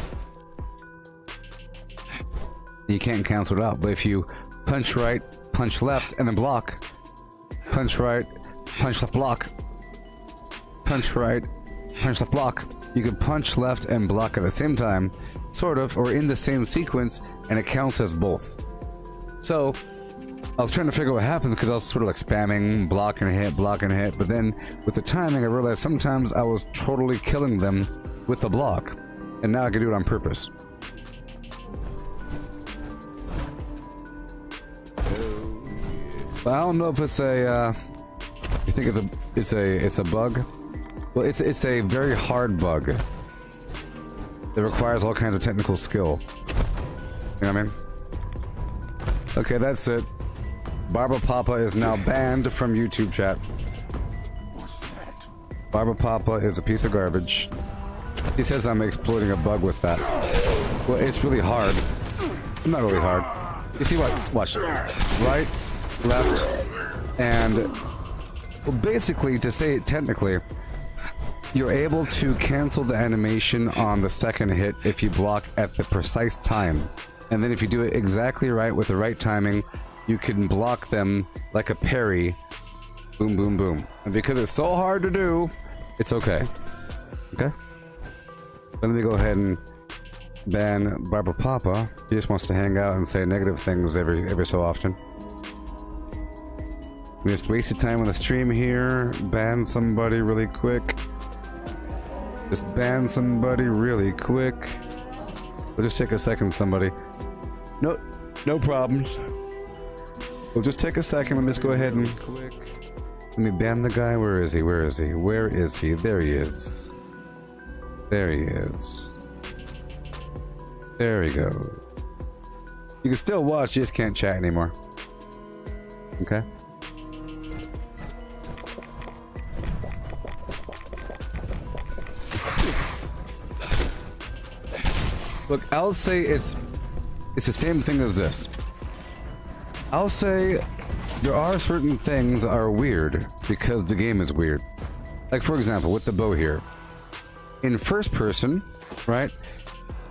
You can't cancel it out, but if you punch right, punch left, and then block, punch right, punch left, block, punch right, punch left, block, you can punch left and block at the same time, sort of, or in the same sequence, and it counts as both. So, I was trying to figure out what happens because I was sort of like spamming, block and hit, but then with the timing I realized sometimes I was totally killing them with the block, and now I can do it on purpose. But I don't know if it's a, you think it's a bug? Well, it's a very hard bug. It requires all kinds of technical skill. You know what I mean? Okay, that's it. Barba Papa is now banned from YouTube chat. Barba Papa is a piece of garbage. He says I'm exploiting a bug with that. Well, it's really hard. Not really hard. You see what? Watch. Right, left, and... Well, basically, to say it technically, you're able to cancel the animation on the second hit if you block at the precise time. And then if you do it exactly right with the right timing, you can block them like a parry. Boom, boom, boom. And because it's so hard to do, it's okay. Okay? Let me go ahead and ban Barba Papa. He just wants to hang out and say negative things every so often. We just wasted time on the stream here. Ban somebody really quick. Just ban somebody really quick. We'll just take a second, somebody. No problems. We'll just take a second. Let me just go ahead and let me ban the guy. Where is he? Where is he? Where is he? There he is. There he is. There we go. You can still watch, you just can't chat anymore. Okay? Look, I'll say it's the same thing as this. I'll say there are certain things that are weird because the game is weird. Like, for example, with the bow here. In first person, right,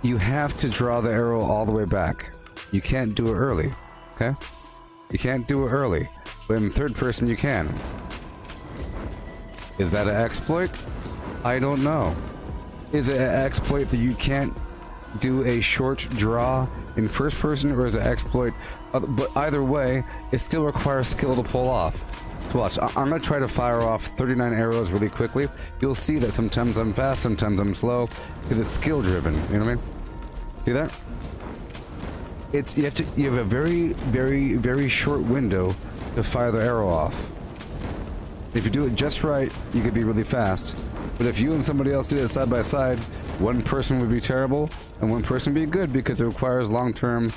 you have to draw the arrow all the way back. You can't do it early, okay? You can't do it early. But in third person, you can. Is that an exploit? I don't know. Is it an exploit that you can't do a short draw in first person, or is it exploit? But either way, it still requires skill to pull off. So watch, I'm gonna try to fire off 39 arrows really quickly. You'll see that sometimes I'm fast, sometimes I'm slow, because it's skill driven, you know what I mean? See that? You have a very, very, very short window to fire the arrow off. If you do it just right, you could be really fast. But if you and somebody else did it side by side, one person would be terrible and one person would be good because it requires long-term,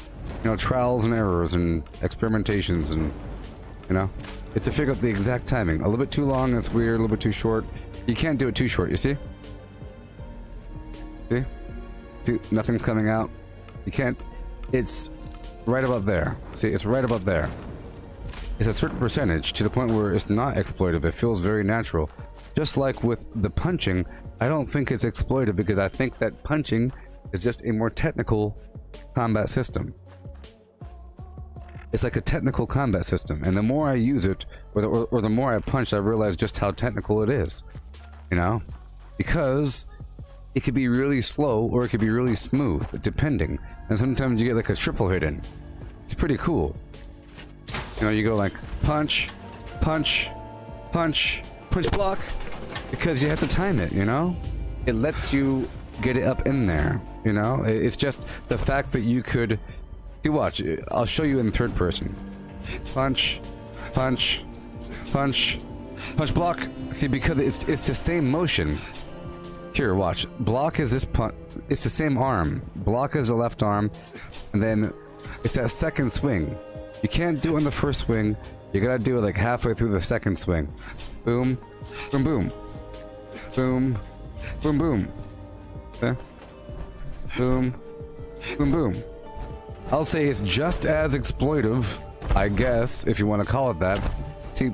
trials and errors and experimentations and, it's to figure out the exact timing. A little bit too long, that's weird. A little bit too short. You can't do it too short, you see? See? Nothing's coming out. You can't. It's right about there. See, it's right about there. It's a certain percentage to the point where it's not exploitive. It feels very natural. Just like with the punching, I don't think it's exploitive because I think that punching is just a more technical combat system. It's like a technical combat system, and the more I use it, or the more I punch, I realize just how technical it is. Because it could be really slow or it could be really smooth, depending. And sometimes you get like a triple hit in. It's pretty cool. You go like punch, punch, punch, punch, block, because you have to time it, It lets you get it up in there, It's just the fact that you could... See, watch, I'll show you in third person. Punch, punch, punch, punch, block. See, because it's the same motion, Here, watch. Block is this punch. It's the same arm. Block is the left arm, and then it's that second swing. You can't do it in the first swing. You gotta do it like halfway through the second swing. Boom, boom, boom, boom, boom, boom. Okay. Boom, boom, boom. I'll say it's just as exploitive, I guess, if you want to call it that. See,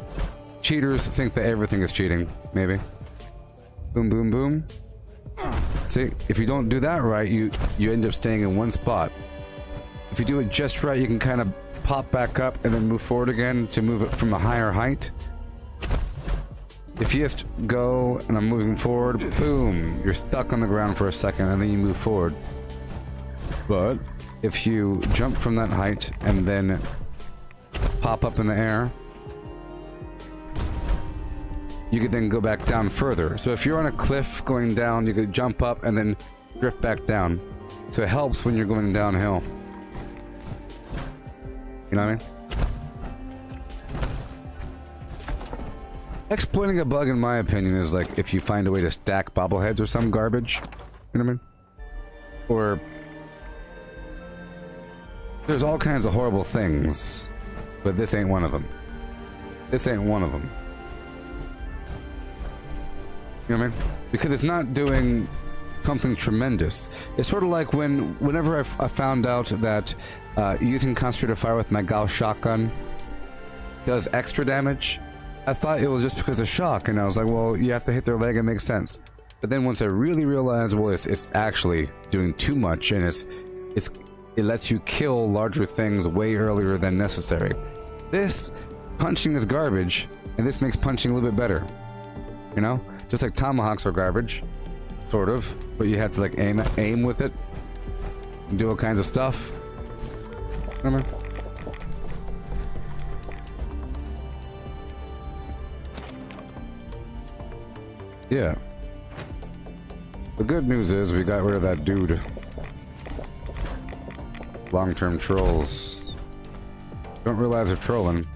cheaters think that everything is cheating, maybe. Boom, boom, boom. See, if you don't do that right, you end up staying in one spot. If you do it just right, you can kind of pop back up and then move forward again to move it from a higher height. If you just go and I'm moving forward, boom, you're stuck on the ground for a second and then you move forward. But if you jump from that height and then pop up in the air, you could then go back down further. So if you're on a cliff going down, you could jump up and then drift back down. So it helps when you're going downhill. You know what I mean? Exploiting a bug, in my opinion, is like if you find a way to stack bobbleheads or some garbage. You know what I mean? Or there's all kinds of horrible things, but this ain't one of them. This ain't one of them. You know what I mean? Because it's not doing something tremendous. It's sort of like whenever I found out that using concentrated fire with my Gauss shotgun does extra damage, I thought it was just because of shock, and I was like, well, you have to hit their leg, it makes sense. But then once I really realized, well, it's actually doing too much, and it lets you kill larger things way earlier than necessary. This punching is garbage, and this makes punching a little bit better. You know? Just like tomahawks are garbage, sort of, but you have to like aim with it and do all kinds of stuff. Remember? Yeah. The good news is we got rid of that dude. Long-term trolls. Don't realize they're trolling.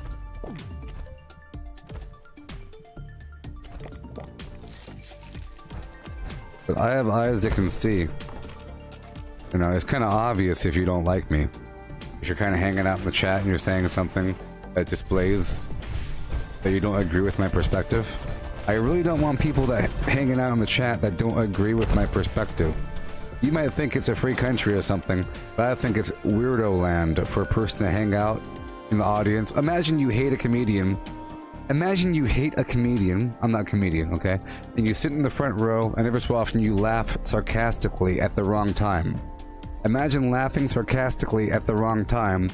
But I have eyes that can see. You know, it's kind of obvious if you don't like me. If you're kind of hanging out in the chat and you're saying something that displays that you don't agree with my perspective. I really don't want people that hanging out in the chat that don't agree with my perspective. You might think it's a free country or something, but I think it's weirdo land for a person to hang out in the audience. Imagine you hate a comedian. Imagine you hate a comedian. I'm not a comedian, okay? And you sit in the front row, and every so often you laugh sarcastically at the wrong time. Imagine laughing sarcastically at the wrong time,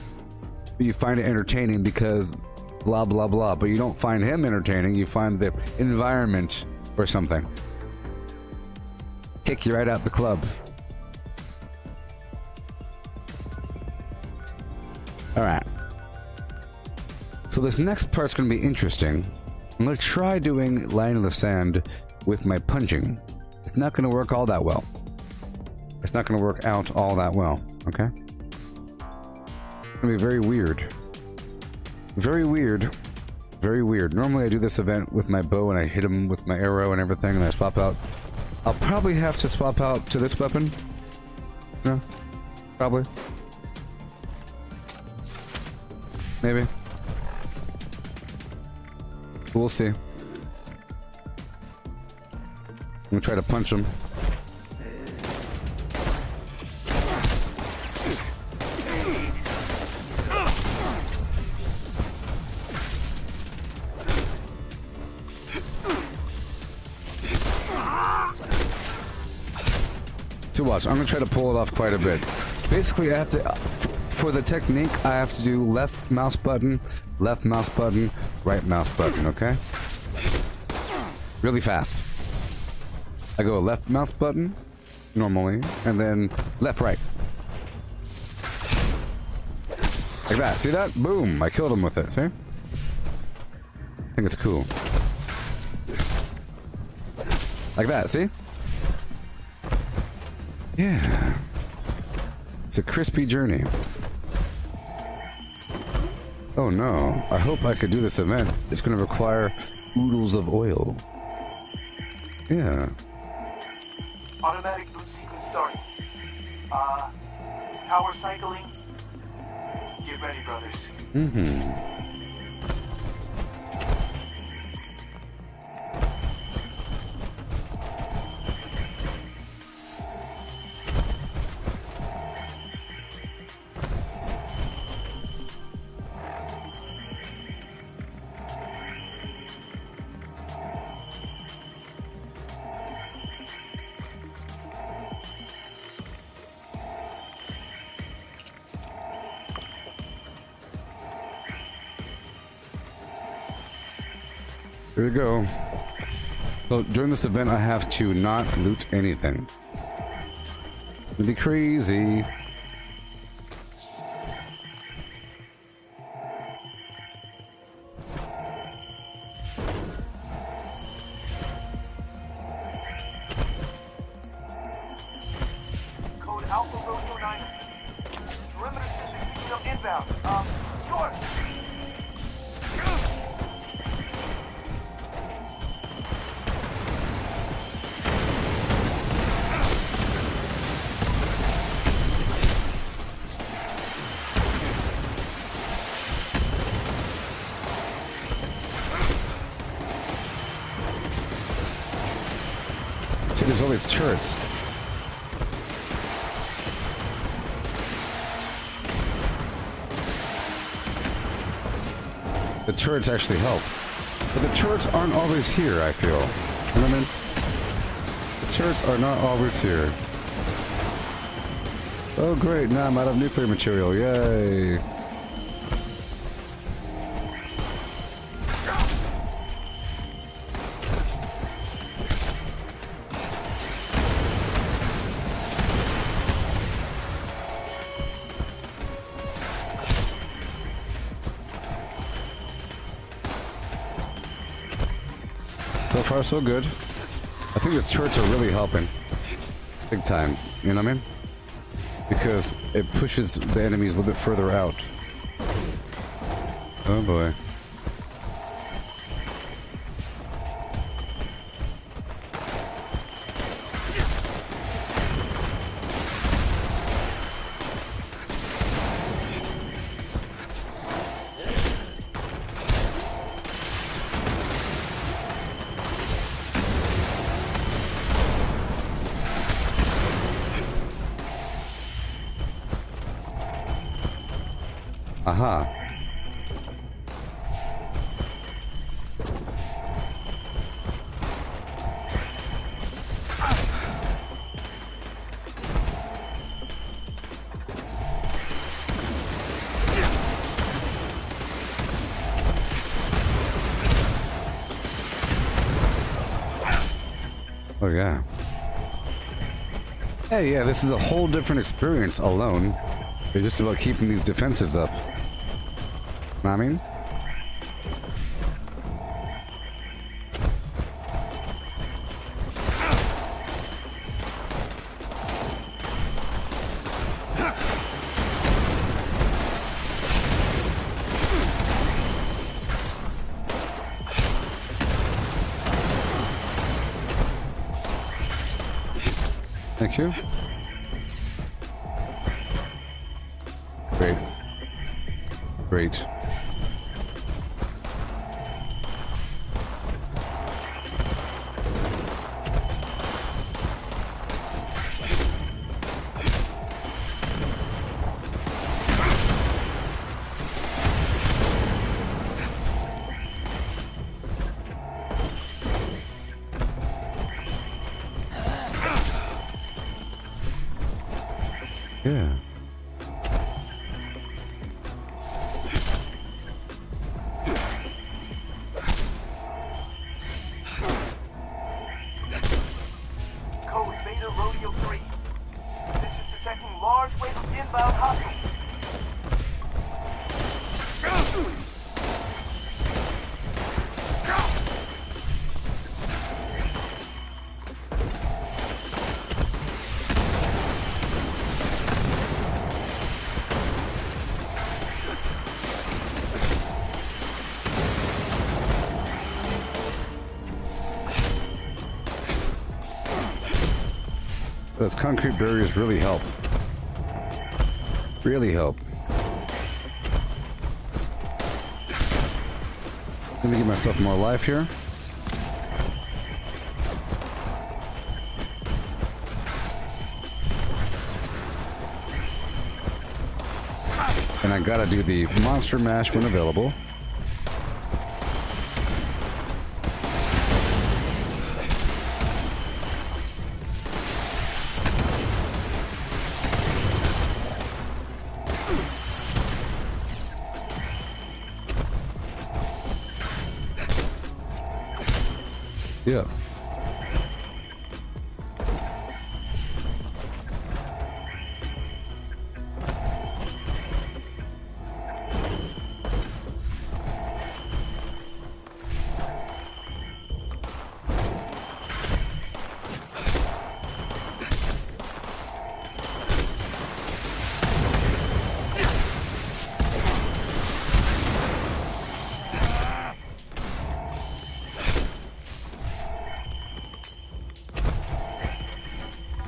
but you find it entertaining because blah blah blah, but you don't find him entertaining, you find the environment or something. Kick you right out the club. Alright. So this next part's going to be interesting. I'm going to try doing line in the sand with my punching. It's not going to work all that well. It's not going to work out all that well, okay? It's going to be very weird. Very weird. Very weird. Normally I do this event with my bow and I hit him with my arrow and everything and I swap out. I'll probably have to swap out to this weapon. No? Probably. Maybe. We'll see. I'm gonna try to punch him. To watch, I'm gonna try to pull it off quite a bit. Basically, I have to, for the technique, I have to do left mouse button, right mouse button, okay? Really fast. I go left mouse button, normally, and then left right. Like that, see that? Boom, I killed him with it, see? I think it's cool. Like that, see? Yeah. It's a crispy journey. Oh no, I hope I could do this event. It's gonna require oodles of oil. Yeah. Automatic loot sequence starting. Power cycling. Get ready, brothers. Here we go. So during this event, I have to not loot anything. It'd be crazy. Code Alpha Romeo 9. Perimeter sensor picking up inbound. Short. See, there's all these turrets. The turrets actually help. But the turrets aren't always here, I feel. You know what I mean? The turrets are not always here. Oh great, now I'm out of nuclear material, yay! So far, so good. I think these turrets are really helping. Big time. You know what I mean? Because it pushes the enemies a little bit further out. Oh boy. Aha. Oh yeah. Hey, yeah, this is a whole different experience alone. It's just about keeping these defenses up. Know what I mean? Thank you. Great. Great. Yeah. Code Beta Rodeo 3. This is detecting large wave of inbound hostiles. Those concrete barriers really help. Really help. Let me give myself more life here. And I gotta do the monster mash when available. Yeah.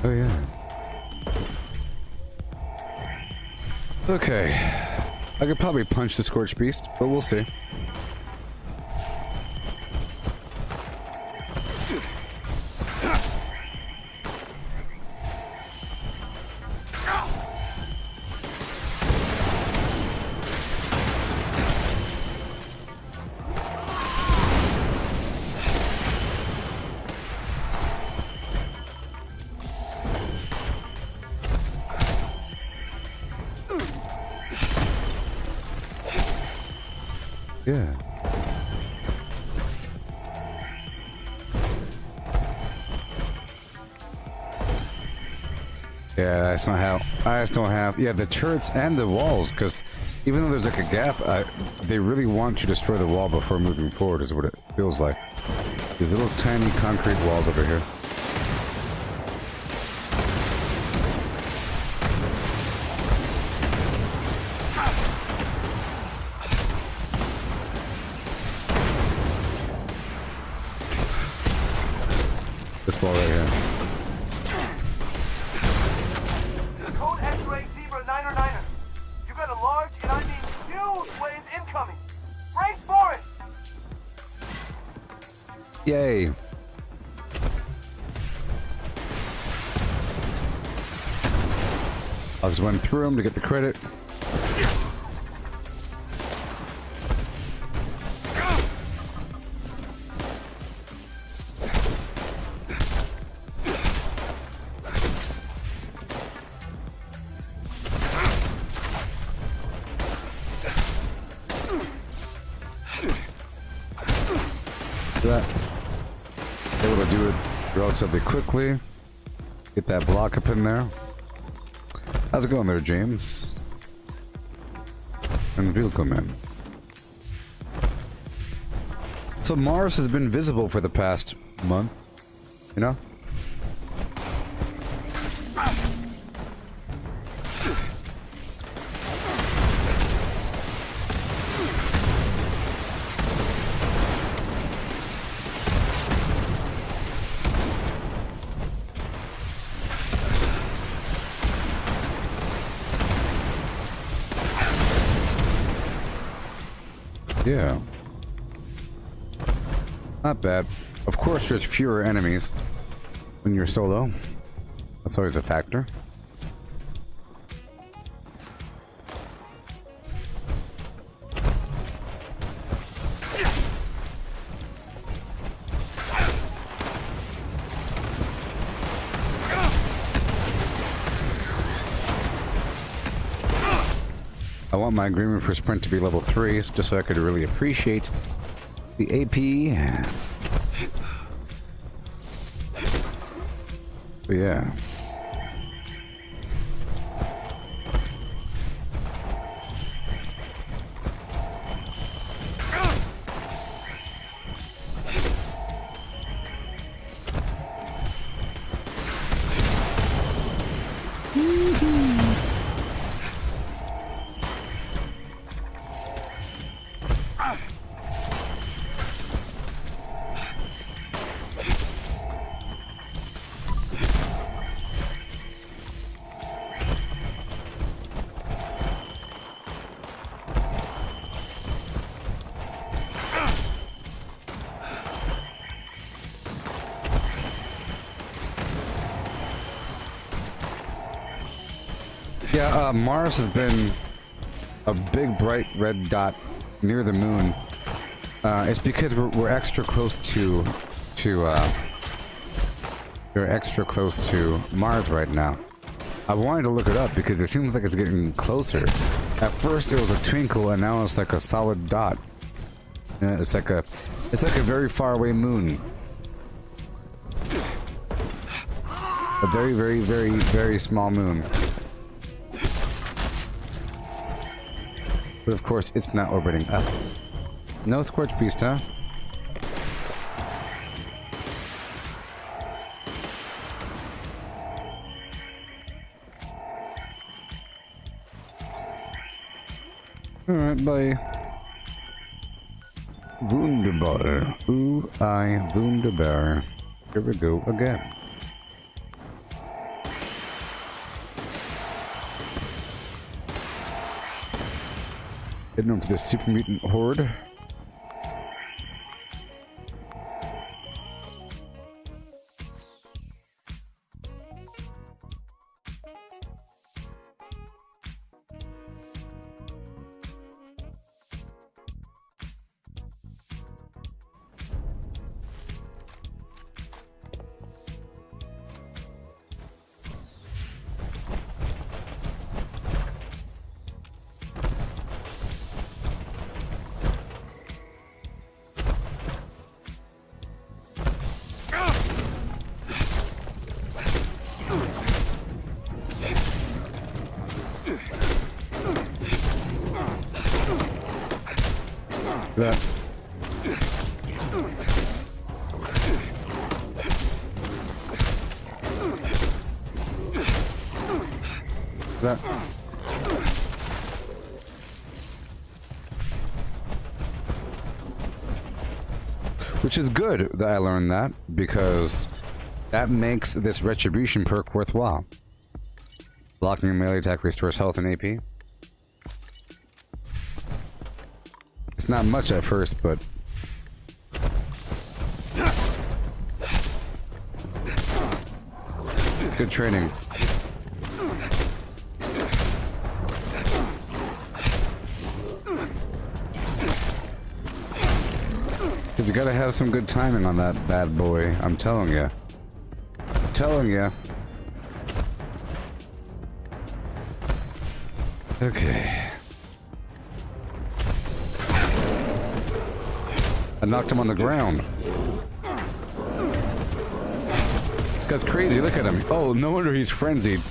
Oh yeah. Okay. I could probably punch the Scorched Beast, but we'll see. Yeah. Yeah, that's not how. I just don't have. Yeah, the turrets and the walls, because even though there's like a gap, they really want to destroy the wall before moving forward, is what it feels like. These little tiny concrete walls over here. This wall right here. Code X-ray Zebra 9er. You got a large, and I mean huge wave incoming. Brace for it! Yay. I'll just run through them to get the credit. Able to do it relatively quickly. Get that block up in there. How's it going there, James? And welcome. So Mars has been visible for the past month, you know? Yeah. Not bad. Of course, there's fewer enemies when you're solo. That's always a factor. I want my agreement for sprint to be level 3, just so I could really appreciate the AP. But yeah. Yeah, Mars has been a big bright red dot near the moon. It's because we're extra close to we're extra close to Mars right now. I wanted to look it up because it seems like it's getting closer. At first it was a twinkle and now it's like a solid dot. It's like a very far away moon. A very, very, very, very small moon. But of course, it's not orbiting us. No Scorch Beast, huh? Alright, bye. Wunderbar. Ooh, I wunderbar. Here we go again. Heading over to the super mutant horde. That. That. Which is good that I learned that, because that makes this retribution perk worthwhile. Blocking a melee attack restores health and AP. It's not much at first, but good training. Because you gotta have some good timing on that bad boy, I'm telling you. I'm telling you. Okay. I knocked him on the ground. This guy's crazy, look at him. Oh, no wonder he's frenzied.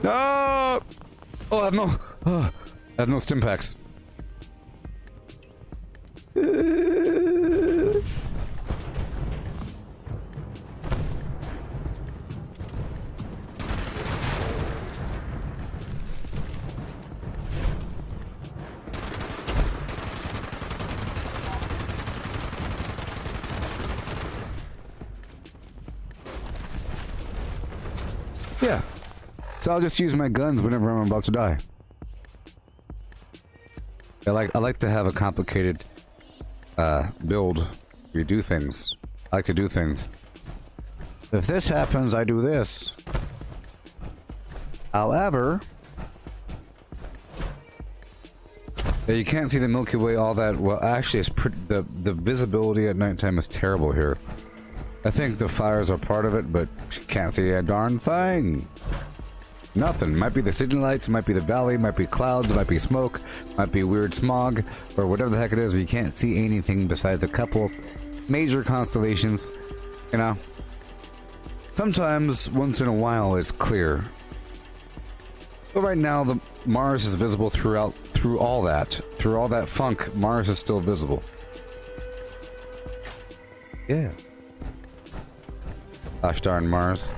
No! Oh, I have no stim packs. Yeah. So I'll just use my guns whenever I'm about to die. I like to have a complicated build where you do things. I like to do things. If this happens, I do this. However, you can't see the Milky Way all that well. Actually, it's the visibility at nighttime is terrible here. I think the fires are part of it, but you can't see a darn thing. Nothing. Might be the city lights, might be the valley, might be clouds, might be smoke, might be weird smog, or whatever the heck it is, but you can't see anything besides a couple major constellations, you know. Sometimes, once in a while, it's clear. But right now, the Mars is visible through all that funk. Mars is still visible. Yeah. Gosh darn Mars.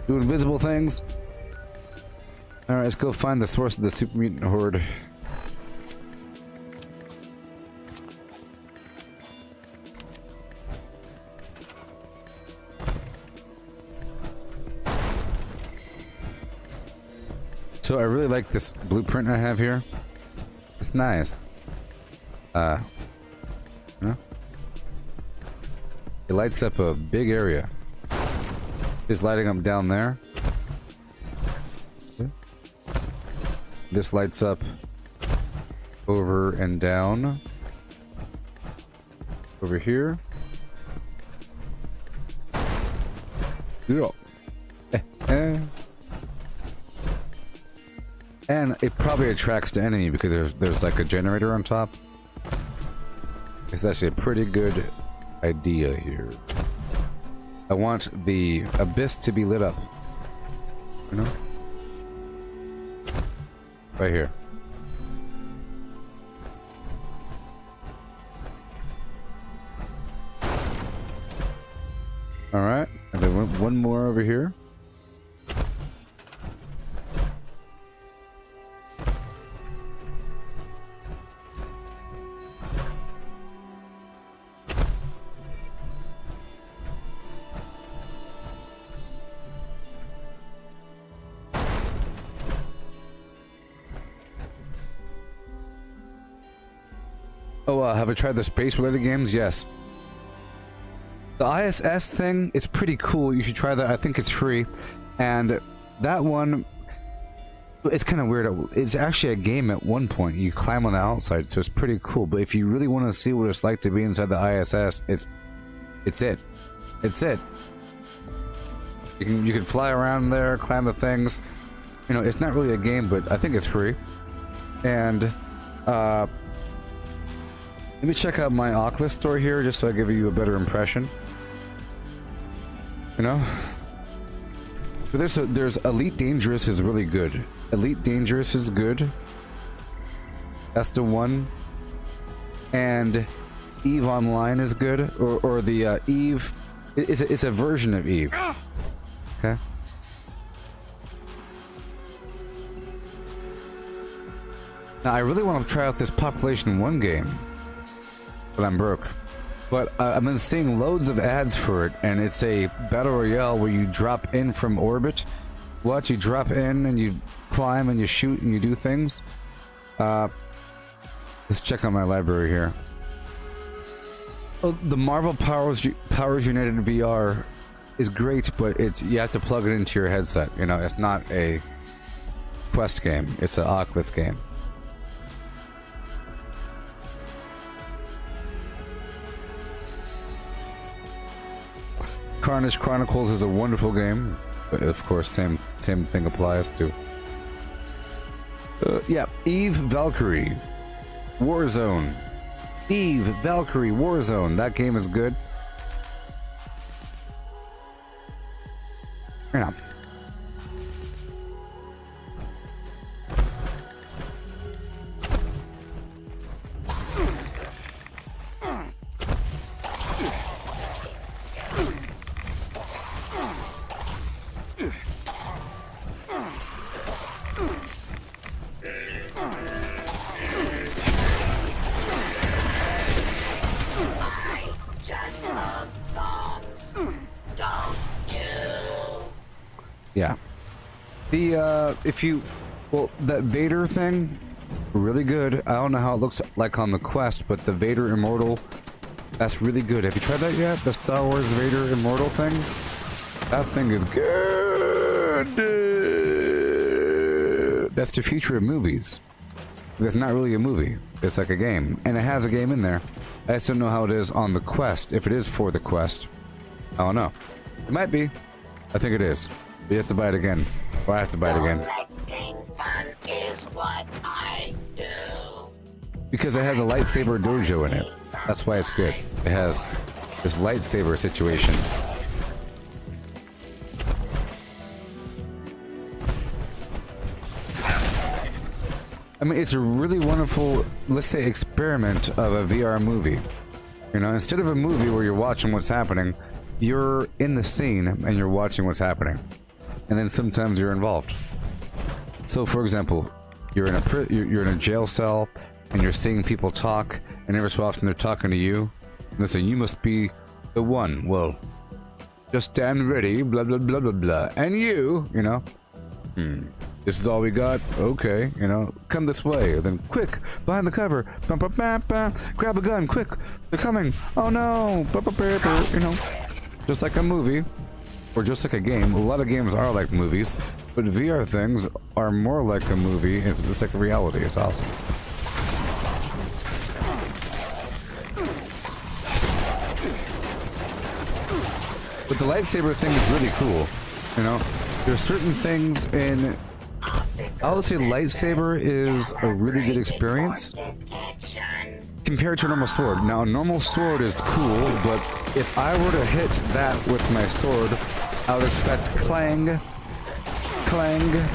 Doing visible things. Alright, let's go find the source of the super mutant horde. So I really like this blueprint I have here. It's nice. You know? It lights up a big area. It's lighting up down there. This lights up over and down. Over here. Yeah. And it probably attracts the enemy because there's like a generator on top. It's actually a pretty good idea here. I want the abyss to be lit up. You know? Right here. Alright, and then one more over here. Oh, have I tried the space-related games? Yes. The ISS thing is pretty cool. You should try that. I think it's free. And that one, it's kind of weird. It's actually a game at one point. You climb on the outside, so it's pretty cool. But if you really want to see what it's like to be inside the ISS, it's it. It's it. You can fly around there, climb the things. You know, it's not really a game, but I think it's free. And, let me check out my Oculus store here, just so I give you a better impression. You know? But there's Elite Dangerous is really good. Elite Dangerous is good. That's the one. And EVE Online is good. Or the EVE... It's a version of EVE. Okay? Now, I really want to try out this Population 1 game. But I'm broke. But I've been seeing loads of ads for it, and it's a battle royale where you drop in from orbit. What? You drop in and you climb and you shoot and you do things. Let's check out my library here. Oh, the Marvel Powers United VR is great, but you have to plug it into your headset. You know, it's not a Quest game. It's an Oculus game. Carnage Chronicles is a wonderful game, but of course, same thing applies to. Yeah, Eve Valkyrie, Warzone, Eve Valkyrie Warzone. That game is good. Yeah. Yeah. That Vader thing, really good. I don't know how it looks like on the Quest, but the Vader Immortal, that's really good. Have you tried that yet? The Star Wars Vader Immortal thing? That thing is good. That's the future of movies. It's not really a movie. It's like a game. And it has a game in there. I just don't know how it is on the Quest. If it is for the Quest. I don't know. It might be. I think it is. You have to buy it again. Or I have to buy it again. Collecting fun is what I do. Because it has a lightsaber dojo in it. That's why it's good. It has this lightsaber situation. I mean, it's a really wonderful, let's say, experiment of a VR movie. You know, instead of a movie where you're watching what's happening, you're in the scene and you're watching what's happening. And then sometimes you're involved. So, for example, you're in a jail cell and you're seeing people talk, and every so often they're talking to you. And they say, "You must be the one." Well, just stand ready, blah blah blah blah blah. And you know. This is all we got? Okay, you know, come this way. Then quick, behind the cover. Bum, bum, bam, bam. Grab a gun, quick. They're coming. Oh no. You know, just like a movie, or just like a game. A lot of games are like movies, but VR things are more like a movie. It's like reality. It's awesome. But the lightsaber thing is really cool. You know, there's certain things in... I would say lightsaber is a really good experience compared to a normal sword. Now, a normal sword is cool, but if I were to hit that with my sword, I would expect clang, clang.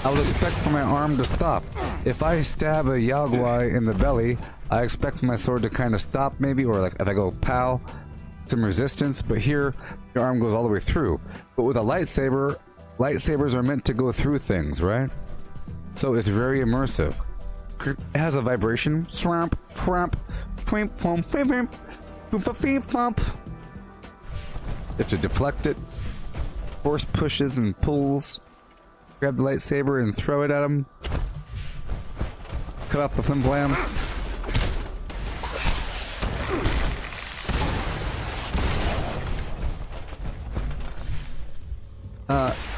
I would expect for my arm to stop. If I stab a Yagwai in the belly, I expect my sword to kind of stop maybe, or like if I go pow, some resistance, but here your arm goes all the way through. But with a lightsaber, lightsabers are meant to go through things, right? So it's very immersive. It has a vibration. Swamp, swamp, swamp, swamp, swamp, swamp. You have to deflect it. Force pushes and pulls. Grab the lightsaber and throw it at him. Cut off the flim flams.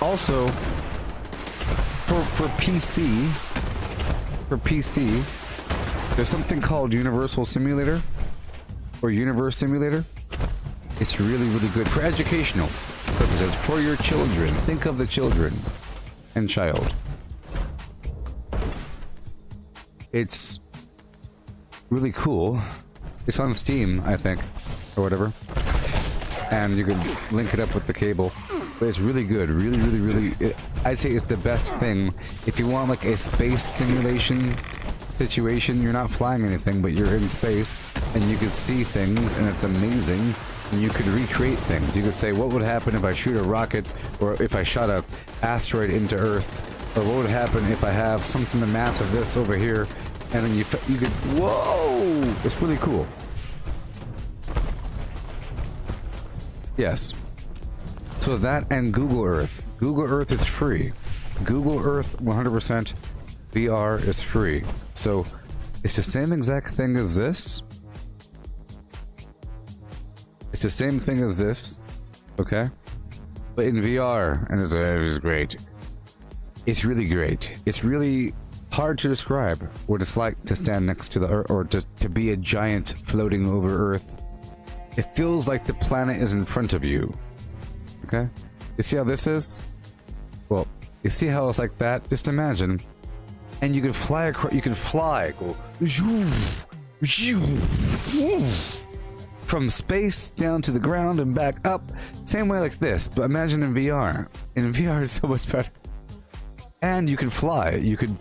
Also, for PC, there's something called Universal Simulator, or Universe Simulator. It's really, really good for educational purposes, for your children. Think of the children and child. It's really cool. It's on Steam, I think, or whatever. And you can link it up with the cable. But it's really good, really, I'd say it's the best thing. If you want like a space simulation situation, you're not flying anything, but you're in space, and you can see things, and it's amazing, and you could recreate things. You could say, what would happen if I shoot a rocket, or if I shot a asteroid into Earth, or what would happen if I have something the mass of this over here, and then you could, whoa! It's really cool. Yes. So that and Google Earth. Google Earth is free. Google Earth 100% VR is free. So it's the same exact thing as this. It's the same thing as this, okay? But in VR, and it's great. It's really great. It's really hard to describe what it's like to stand next to the Earth, or to be a giant floating over Earth. It feels like the planet is in front of you. Okay? You see how this is? Well, you see how it's like that? Just imagine. And you can fly across, you can fly, go from space down to the ground and back up. Same way like this, but imagine in VR. In VR is so much better. And you can fly. You can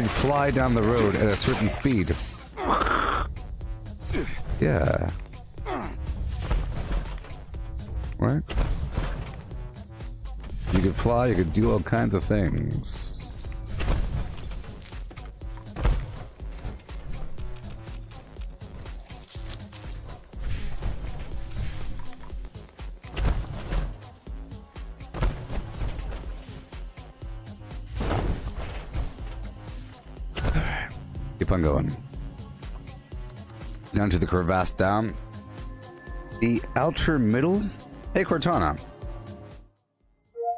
fly down the road at a certain speed. Yeah. Right? You could fly, you could do all kinds of things. Alright. Keep on going. Down to the crevasse down. The outer middle? Hey Cortana.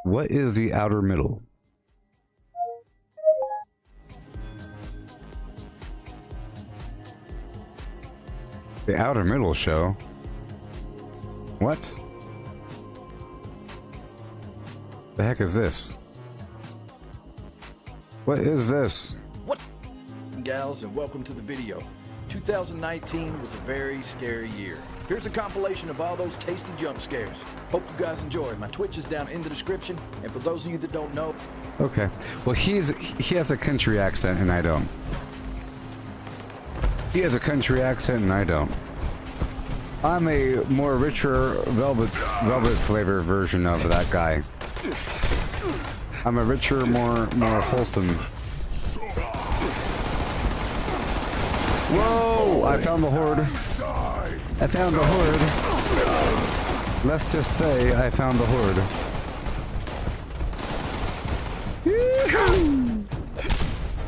What is the outer middle? The outer middle show? What? The heck is this? What is this? What? Gals, and welcome to the video. 2019 was a very scary year. Here's a compilation of all those tasty jump scares. Hope you guys enjoy. My Twitch is down in the description, and for those of you that don't know... Okay. Well, he has a country accent, and I don't. He has a country accent, and I don't. I'm a more richer velvet flavor version of that guy. I'm a richer, more wholesome. Whoa! I found the horde. I found the horde. Let's just say I found the horde.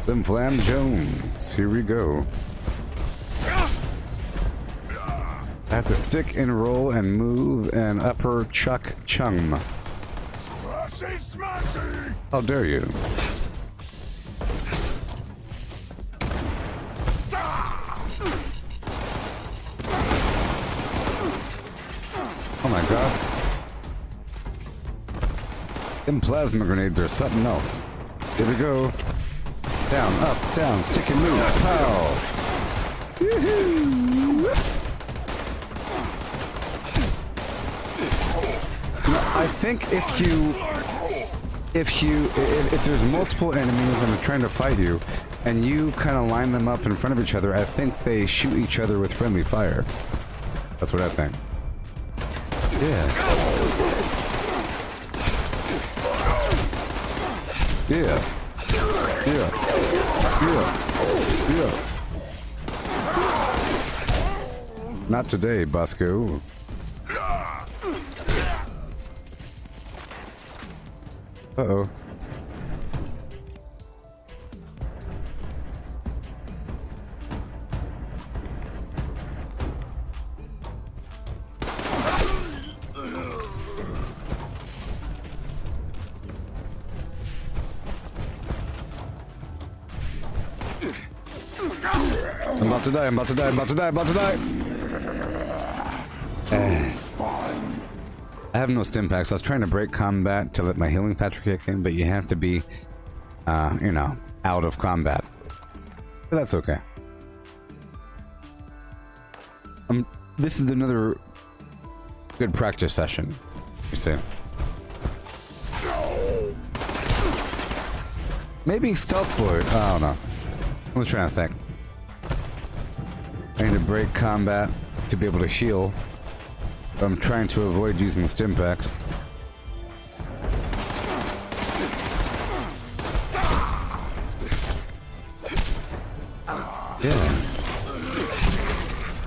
Flim Flam Jones. Here we go. I have to stick and roll and move and upper chuck chung. How dare you? Oh my god. Them plasma grenades are something else. Here we go. Down, up, down, stick and move. Pow! Woohoo! I think if there's multiple enemies and they're trying to fight you, and you kind of line them up in front of each other, I think they shoot each other with friendly fire. That's what I think. Yeah. Yeah. Yeah. Yeah. Yeah. Not today, Bosco. Uh-oh. I'm about to die, I'm about to die, I'm about to die, I'm about to die! I have no stim packs. I was trying to break combat to let my healing factor kick in, but you have to be, you know, out of combat. But that's okay. This is another good practice session, you see. Maybe Stealth Boy. I don't know. I was trying to think. I need to break combat to be able to heal. I'm trying to avoid using stim packs. Yeah.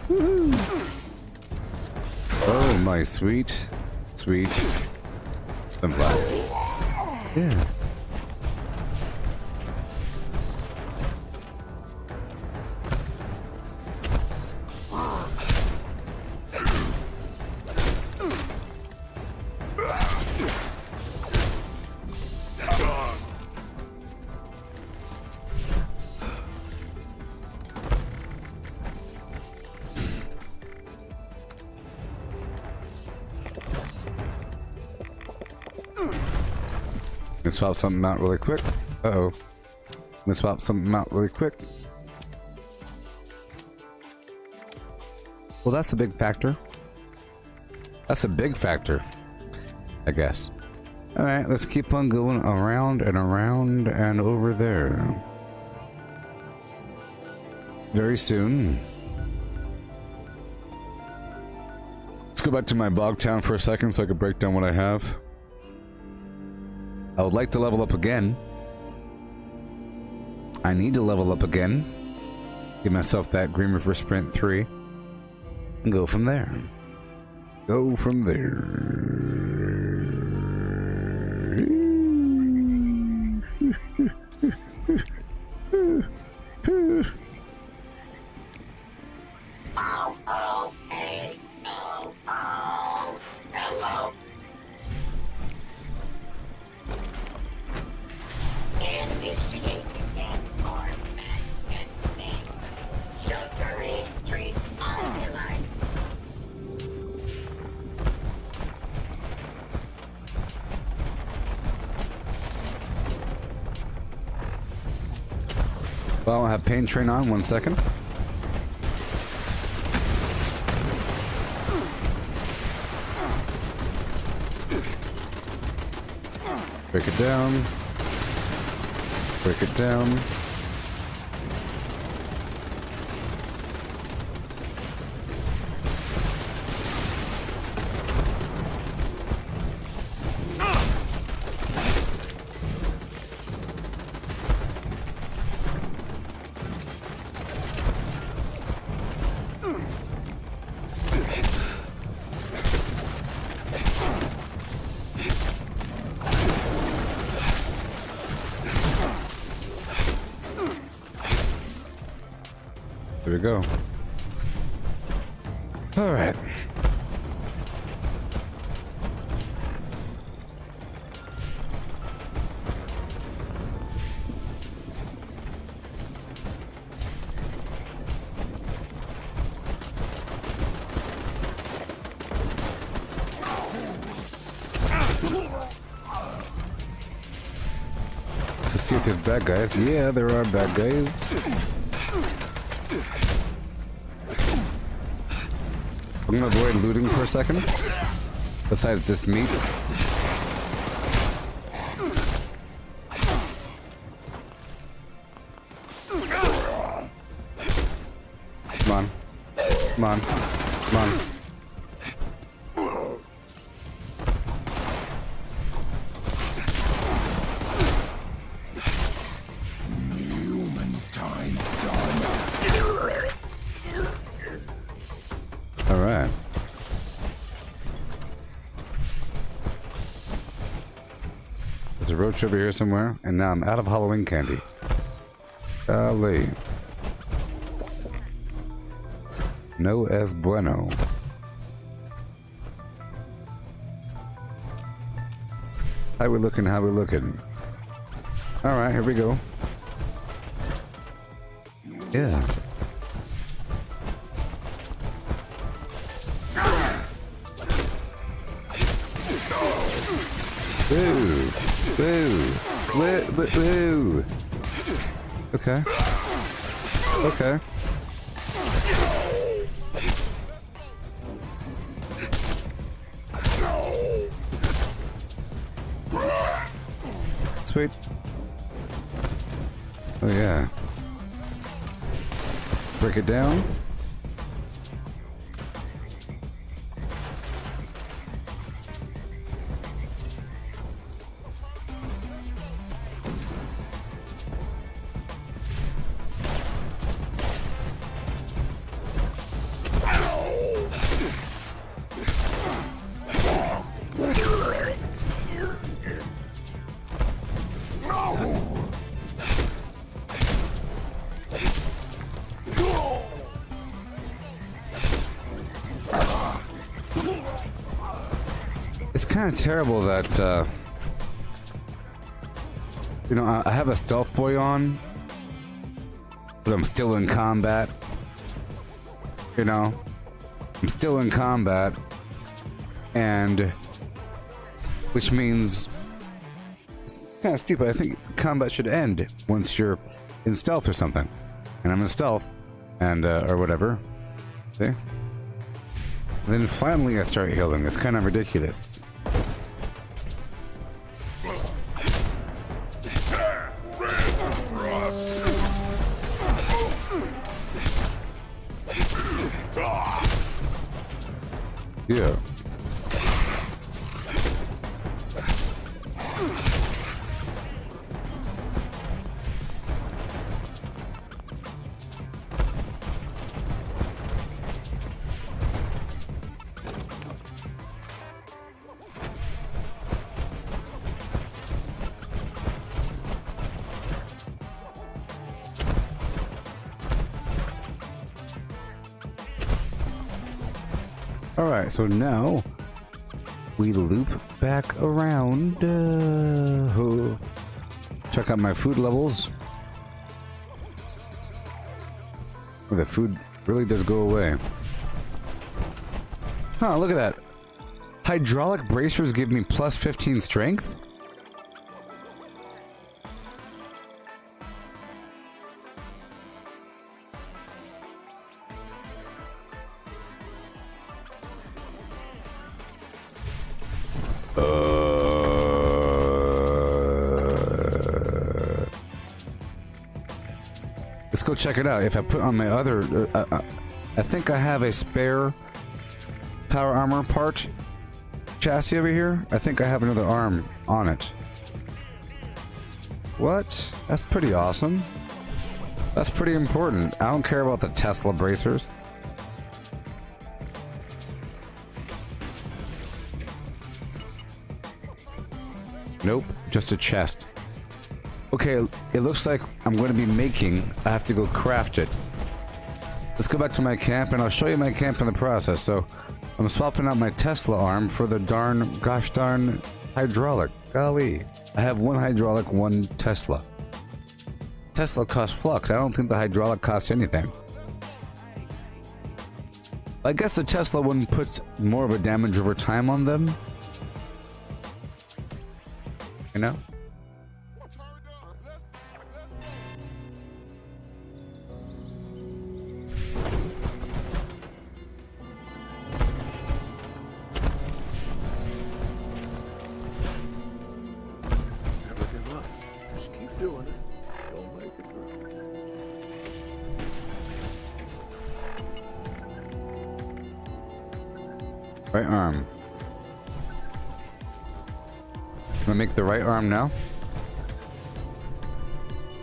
Woohoo. Oh my sweet, sweet stim pack. Yeah. Swap something out really quick. Uh-oh. I'm gonna swap something out really quick. Well, that's a big factor. That's a big factor, I guess. Alright, let's keep on going around and around and over there. Very soon. Let's go back to my bog town for a second so I can break down what I have. I would like to level up again. I need to level up again. Give myself that Green River Sprint 3. And go from there. Go from there. Hello. Investigate this form and me. Sheltering treat all my life. Well, I'll have Pain Train on 1 second. Break it down. Break it down. There we go. Alright. Let's see if there's bad guys. Yeah, there are bad guys. I'm gonna avoid looting for a second. Besides this meat. Come on. Come on. Come on. Alright. There's a roach over here somewhere, and now I'm out of Halloween candy. Golly. No es bueno. How we looking? How we looking? Alright, here we go. Yeah. Boo! Boo! Boo! Okay. Okay. Sweet. Oh yeah. Let's break it down. It's kind of terrible that, you know, I have a stealth boy on, but I'm still in combat. You know, I'm still in combat, and which means it's kind of stupid. I think combat should end once you're in stealth or something, and I'm in stealth, and or whatever. See? And then finally I start healing. It's kind of ridiculous. Yeah. Alright, so now we loop back around. Check out my food levels. Oh, the food really does go away. Huh, look at that. Hydraulic bracers give me plus 15 strength? Let's go check it out. If I put on my other... I think I have a spare power armor part chassis over here. I think I have another arm on it. What? That's pretty awesome. That's pretty important. I don't care about the Tesla bracers. Nope, just a chest. Okay, it looks like I'm going to be making... I have to go craft it. let's go back to my camp, and I'll show you my camp in the process. So, I'm swapping out my Tesla arm for the gosh darn hydraulic. Golly. I have one hydraulic, one Tesla. Tesla costs flux. I don't think the hydraulic costs anything. I guess the Tesla one puts more of a damage over time on them. You know? Never give up. Just keep doing it. You'll make it through. Right arm. I'm gonna make the right arm now.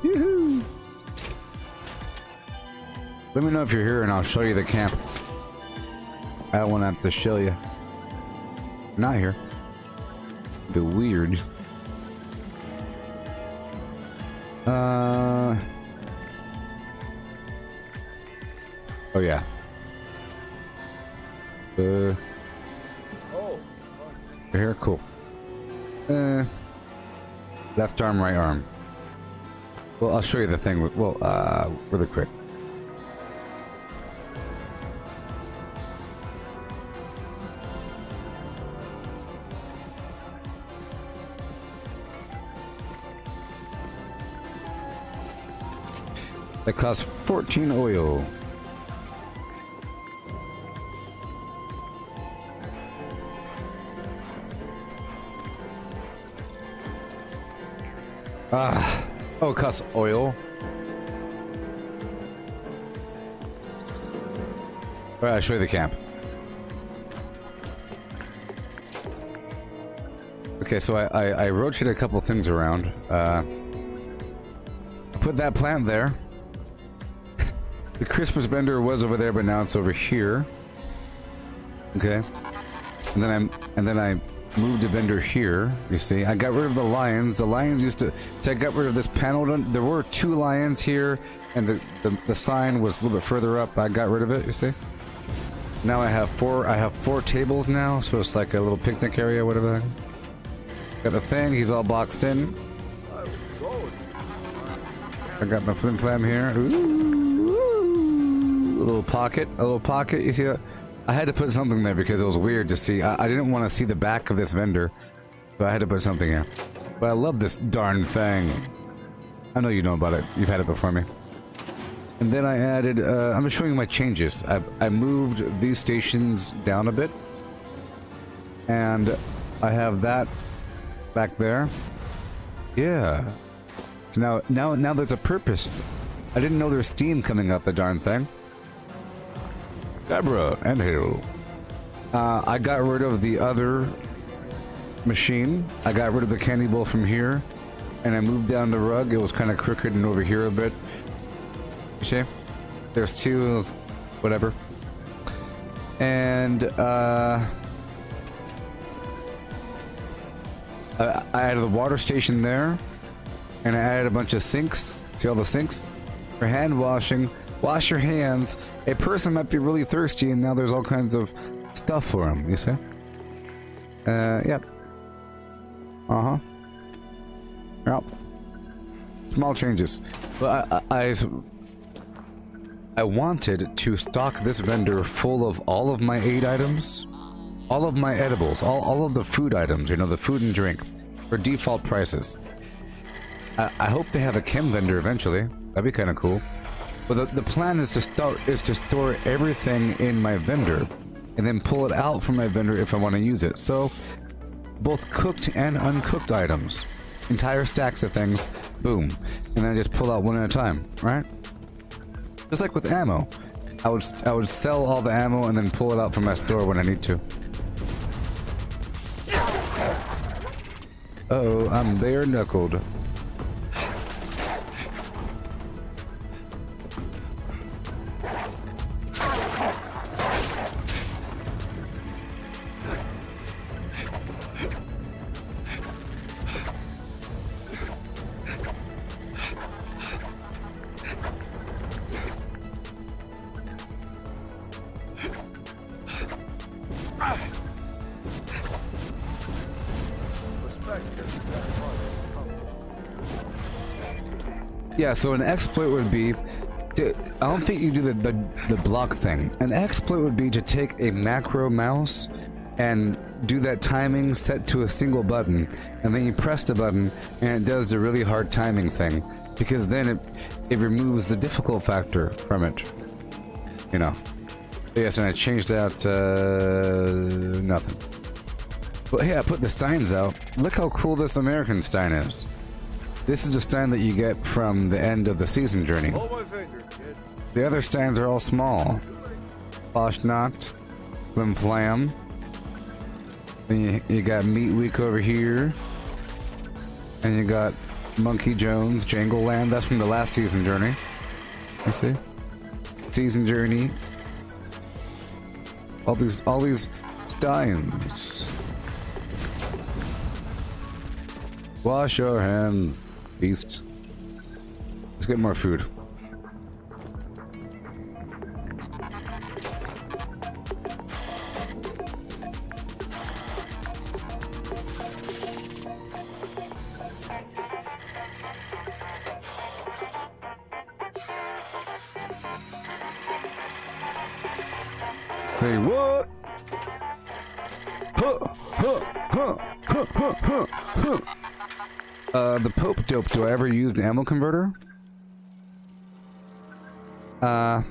Yoo-hoo! Let me know if you're here and I'll show you the camp. I don't want to have to show you. Not here. Be weird. Oh yeah. Oh. Here, cool. Left arm, right arm. Well, I'll show you the thing with, well, really quick. That costs 14 oil. Oh, it costs oil. Alright, I'll show you the camp. Okay, so I rotated a couple things around. Put that plant there. The Christmas vendor was over there, but now it's over here. Okay. And then I moved the vendor here. You see, I got rid of the lions. The lions used to. So I got rid of this panel. There were 2 lions here, and the sign was a little bit further up. I got rid of it. You see. Now I have 4. I have 4 tables now, so it's like a little picnic area, whatever. Got the thing. He's all boxed in. I got my flim flam here. Ooh, a little pocket. A little pocket. You see that? I had to put something there because it was weird to see. I didn't want to see the back of this vendor, so I had to put something here. But I love this darn thing. I know you know about it. You've had it before me. And then I added, I'm just showing you my changes. I moved these stations down a bit. And I have that back there. Yeah. So now there's a purpose. I didn't know there's steam coming out the darn thing. Deborah and Halo. I got rid of the other machine. I got rid of the candy bowl from here, and I moved down the rug. It was kind of crooked and over here a bit. You see? There's 2, whatever. And I added the water station there, and I added a bunch of sinks. See all the sinks? For hand washing. Wash your hands. A person might be really thirsty, and now there's all kinds of stuff for him, you see? Yep. Uh-huh. Yep. Small changes. But I wanted to stock this vendor full of all of my aid items, all of my edibles, all of the food items, you know, the food and drink, for default prices. I hope they have a chem vendor eventually. That'd be kind of cool. But the plan is to store everything in my vendor, and then pull it out from my vendor if I want to use it. So, both cooked and uncooked items, entire stacks of things, boom, and then I just pull out one at a time, right? Just like with ammo, I would sell all the ammo and then pull it out from my store when I need to. Uh-oh, I'm bare knuckled. Yeah, so an exploit would be I don't think you do the block thing. An exploit would be to take a macro mouse and do that timing set to a single button, and then you press the button and it does the really hard timing thing, because then it removes the difficult factor from it. You know. Yes, and I changed that nothing. But hey, I put the steins out. Look how cool this American stein is. This is a stein that you get from the end of the season journey. Hold my finger, kid. The other steins are all small. Foshnot, Flim Flam. Then you got Meat Week over here. And you got Monkey Jones, Jangle Land. That's from the last season journey. You see? Season journey. All these steins. Wash your hands, beast. Let's get more food. Say what? Huh, huh, huh, huh, huh, huh, huh. The Pope Dope, do I ever use the ammo converter? Oh,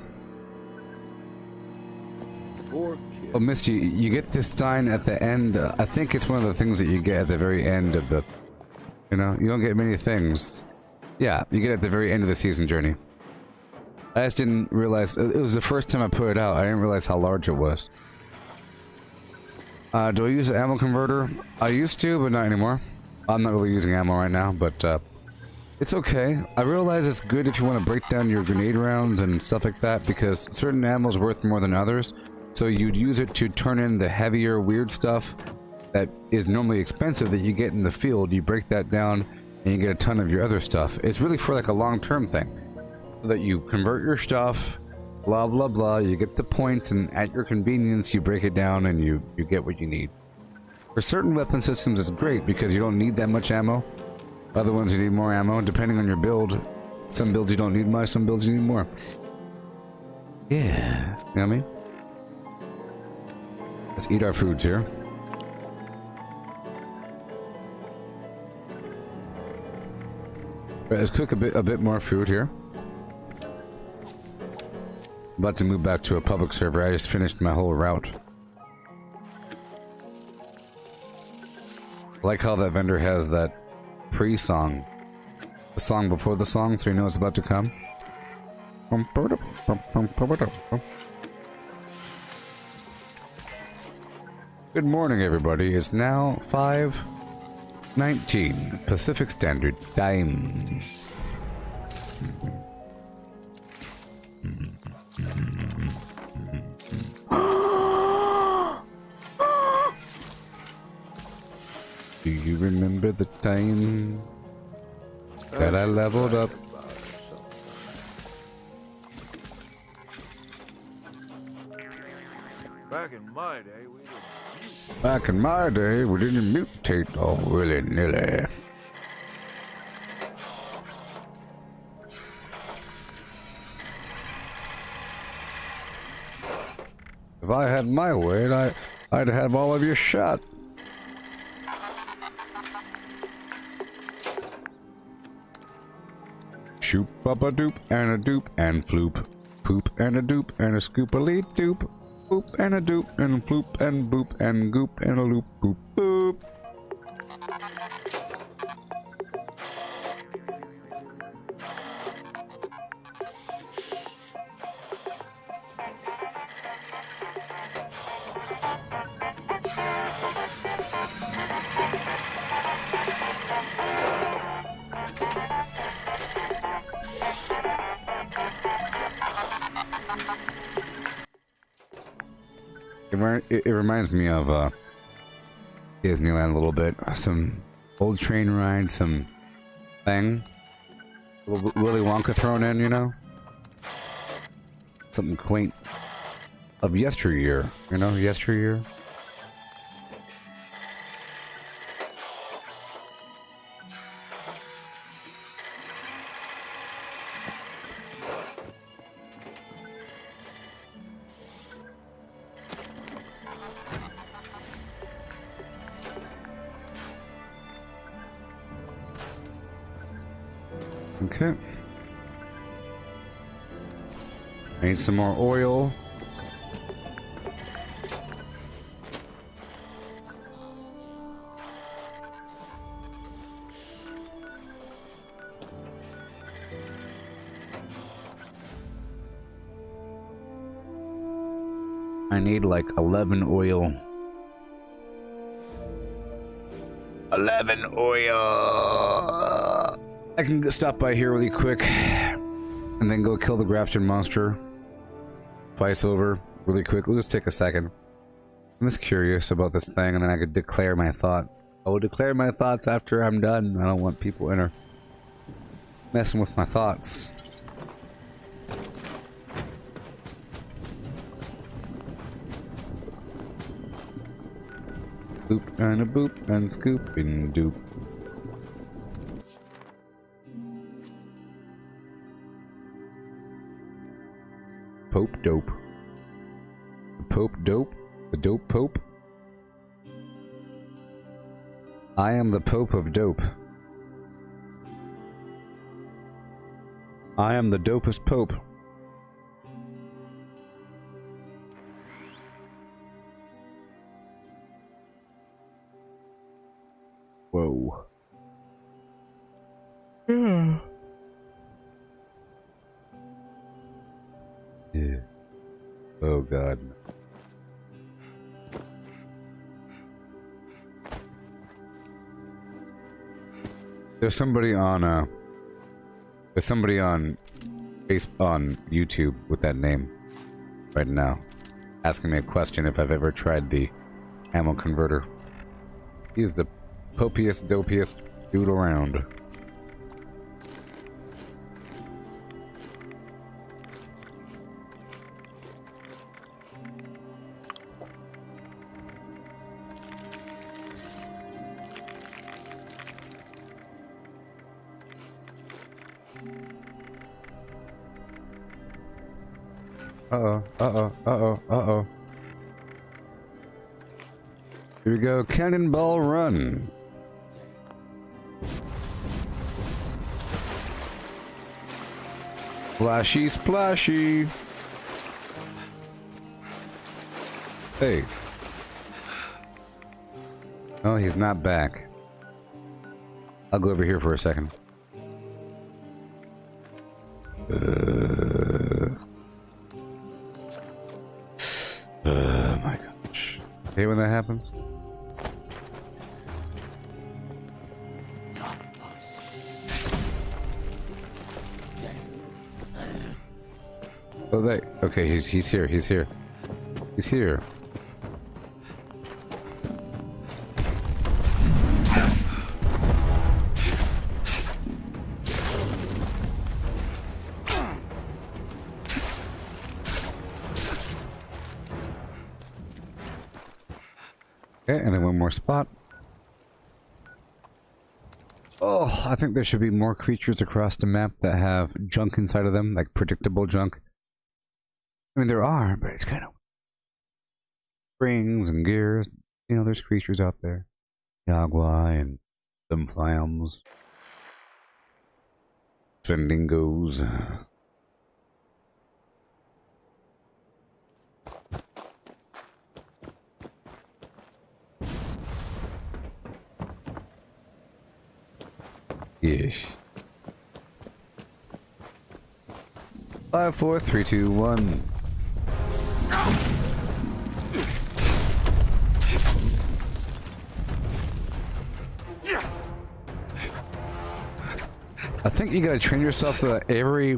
Misty, you get this stein at the end. I think it's one of the things that you get at the very end of the... You know, you don't get many things. Yeah, you get it at the very end of the season journey. I just didn't realize... It was the first time I put it out. I didn't realize how large it was. Do I use the ammo converter? I used to, but not anymore. I'm not really using ammo right now, but it's okay. I realize it's good if you want to break down your grenade rounds and stuff like that, because certain ammo is worth more than others. So you'd use it to turn in the heavier, weird stuff that is normally expensive that you get in the field. You break that down and you get a ton of your other stuff. It's really for like a long-term thing. So that you convert your stuff, blah blah blah, you get the points, and at your convenience you break it down and you get what you need. For certain weapon systems it's great because you don't need that much ammo. Other ones you need more ammo, depending on your build. Some builds you don't need much, some builds you need more. Yeah, you know what I mean? Let's eat our foods here. Right, let's cook a bit more food here. About to move back to a public server. I just finished my whole route. I like how that vendor has that pre-song. The song before the song, so you know it's about to come. Good morning, everybody. It's now 5:19 Pacific Standard Time. Do you remember the time that I leveled up? Back in my day, we didn't mutate all willy-nilly. If I had my way, I'd have all of you shot. Shoop up a doop and a doop and floop. Poop and a doop and a scoop-a-lee doop. Boop and a doop and floop and boop and goop and a loop boop boop. It reminds me of Disneyland a little bit. Some old train rides, some thing. A little Willy Wonka thrown in, you know? Something quaint of yesteryear, you know? Yesteryear. Okay. I need some more oil. I need like 11 oil. 11 oil! I can stop by here really quick and then go kill the grafted monster twice over really quick. Let's take a second. I'm just curious about this thing and then I could declare my thoughts. I will declare my thoughts after I'm done. I don't want people messing with my thoughts. Boop and a boop and scoop and doop. Pope dope. The Pope dope? The dope Pope? I am the Pope of dope. I am the dopest Pope. Whoa. Yeah. Yeah. Oh god. There's somebody on on YouTube with that name right now asking me a question if I've ever tried the ammo converter. He's the popiest, dopiest dude around. Uh-oh, uh-oh, uh-oh, uh-oh. Here we go, cannonball run. Splashy, splashy. Hey. Oh, he's not back. I'll go over here for a second. My gosh. Hey, when that happens? Oh, they. Okay, he's here. He's here. He's here. Okay, and then one more spot. Oh, I think there should be more creatures across the map that have junk inside of them, like predictable junk. I mean, there are, but it's kind of springs and gears. You know, there's creatures out there. Jaguar and them flams. Fendingos. Yes. 5, 4, 3, 2, 1. I think you gotta train yourself so that every,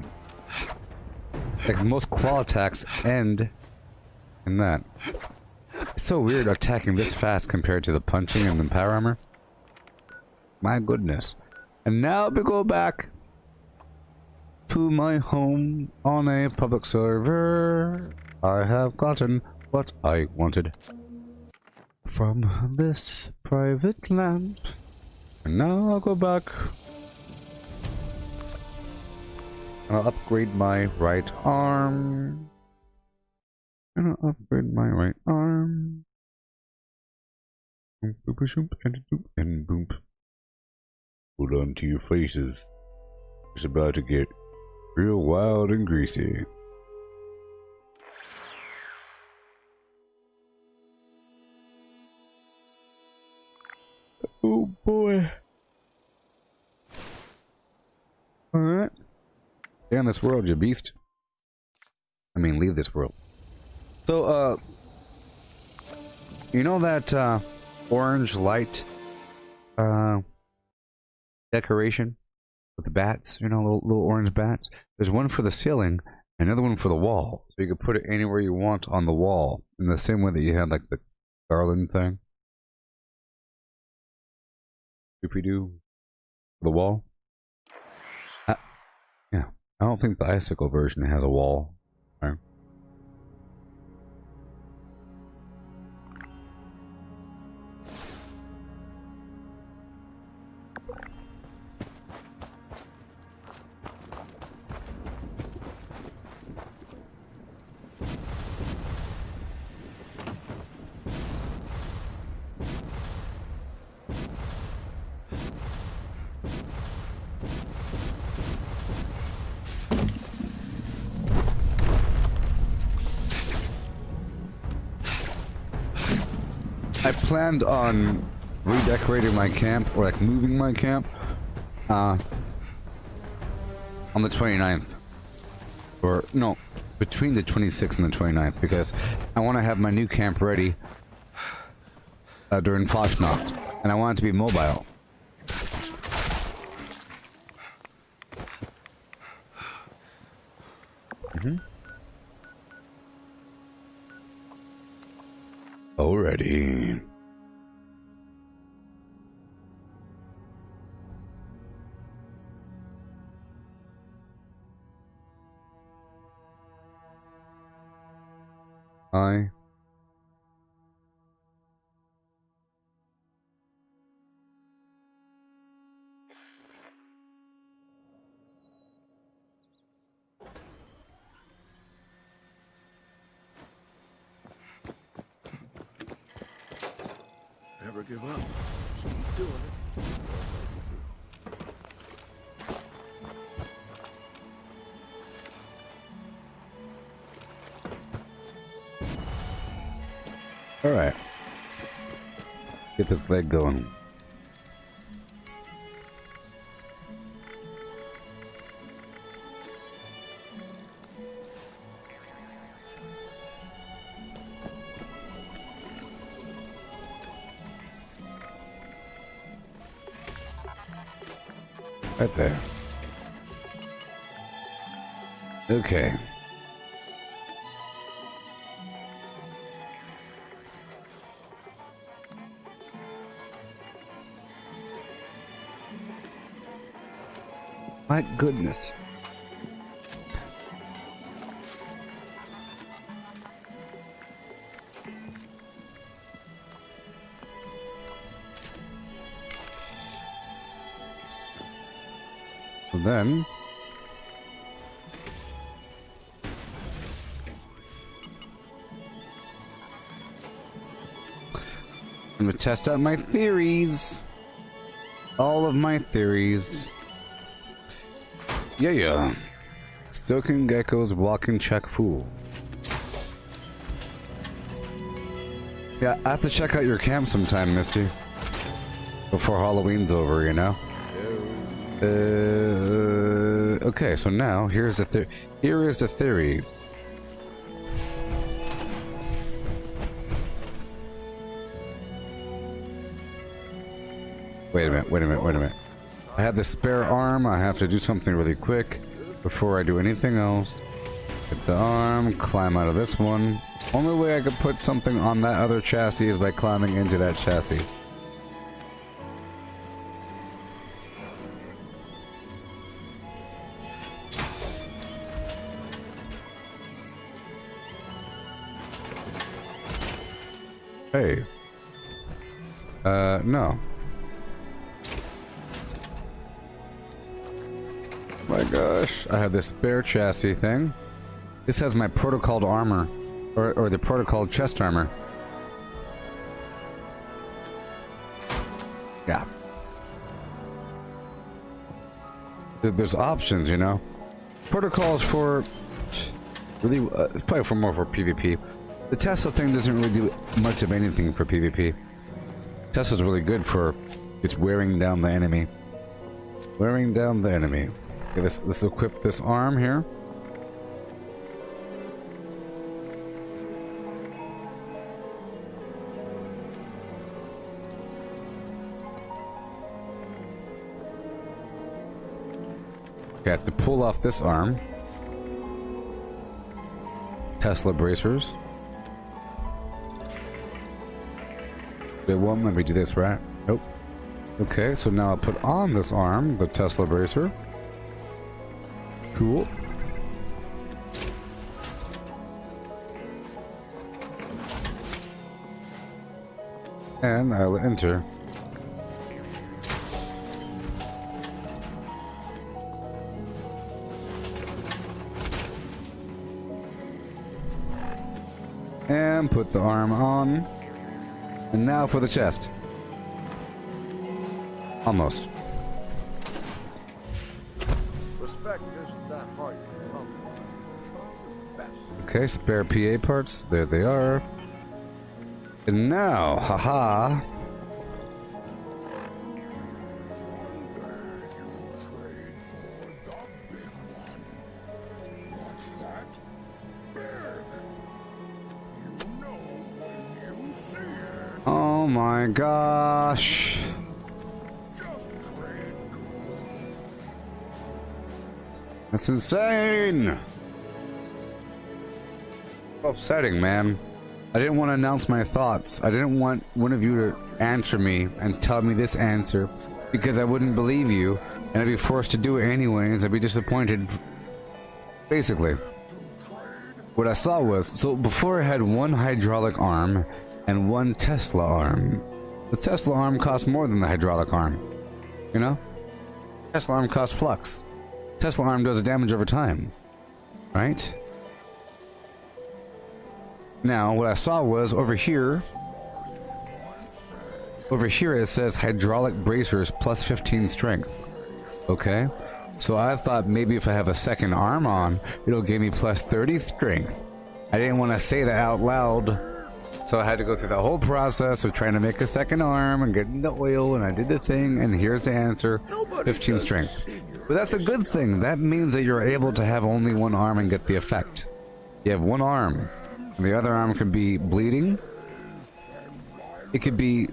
like, most claw attacks end in that. It's so weird attacking this fast compared to the punching and the power armor. My goodness. And now we go back to my home on a public server. I have gotten what I wanted from this private land. And now I'll go back. And I'll upgrade my right arm. And I'll upgrade my right arm. Boop, boop, boop, and boop, and boop. Hold on to your faces. It's about to get real wild and greasy. Oh boy. Alright. Stay on this world, you beast. I mean, leave this world. So, you know that, orange light, decoration? With the bats, you know, little orange bats? There's one for the ceiling, another one for the wall. So you can put it anywhere you want on the wall. In the same way that you had, like, the garland thing. Doopy-doo. The wall. Yeah. I don't think the icicle version has a wall. Right? I planned on redecorating my camp, or like moving my camp, on the 29th. Or, no, between the 26th and the 29th, because I want to have my new camp ready during Fashnacht, and I want it to be mobile. Already. I Never give up. Just keep doing it. All right. Get this leg going. Right there. Okay. My goodness. Then I'm gonna test out my theories. All of my theories. Yeah. Stoking geckos, walking check fool. Yeah, I have to check out your camp sometime, Misty. Before Halloween's over, you know? Okay, so now here is the theory. Wait a minute. I have the spare arm. I have to do something really quick before I do anything else. Get the arm, climb out of this one. Only way I could put something on that other chassis is by climbing into that chassis. Hey. No. My gosh. I have this spare chassis thing. This has my protocoled armor. Or the protocoled chest armor. Yeah. There's options, you know. Protocols for really, it's probably for more for PvP. The Tesla thing doesn't really do much of anything for PvP. Tesla's really good for just wearing down the enemy. Wearing down the enemy. Okay, let's equip this arm here. Okay, I have to pull off this arm. Tesla bracers. It won't let me do this, right? Nope. Okay, so now I'll put on this arm, the Tesla bracer. Cool. And I'll enter. And put the arm on. And now for the chest. Almost. Respect isn't that hard to come by. Try your best. Okay, spare PA parts. There they are. And now, haha. Oh my gosh. That's insane. Upsetting, man. I didn't want to announce my thoughts. I didn't want one of you to answer me and tell me this answer because I wouldn't believe you and I'd be forced to do it anyways. I'd be disappointed. Basically, what I saw was, so before I had one hydraulic arm and one Tesla arm. The Tesla arm costs more than the hydraulic arm. You know? Tesla arm costs flux. Tesla arm does damage over time. Right? Now, what I saw was over here. Over here it says hydraulic bracers plus 15 strength. Okay? So I thought maybe if I have a second arm on, it'll give me plus 30 strength. I didn't want to say that out loud. So I had to go through the whole process of trying to make a second arm and getting the oil, and I did the thing, and here's the answer, 15 strength. But that's a good thing. That means that you're able to have only one arm and get the effect. You have one arm, and the other arm can be bleeding. It could be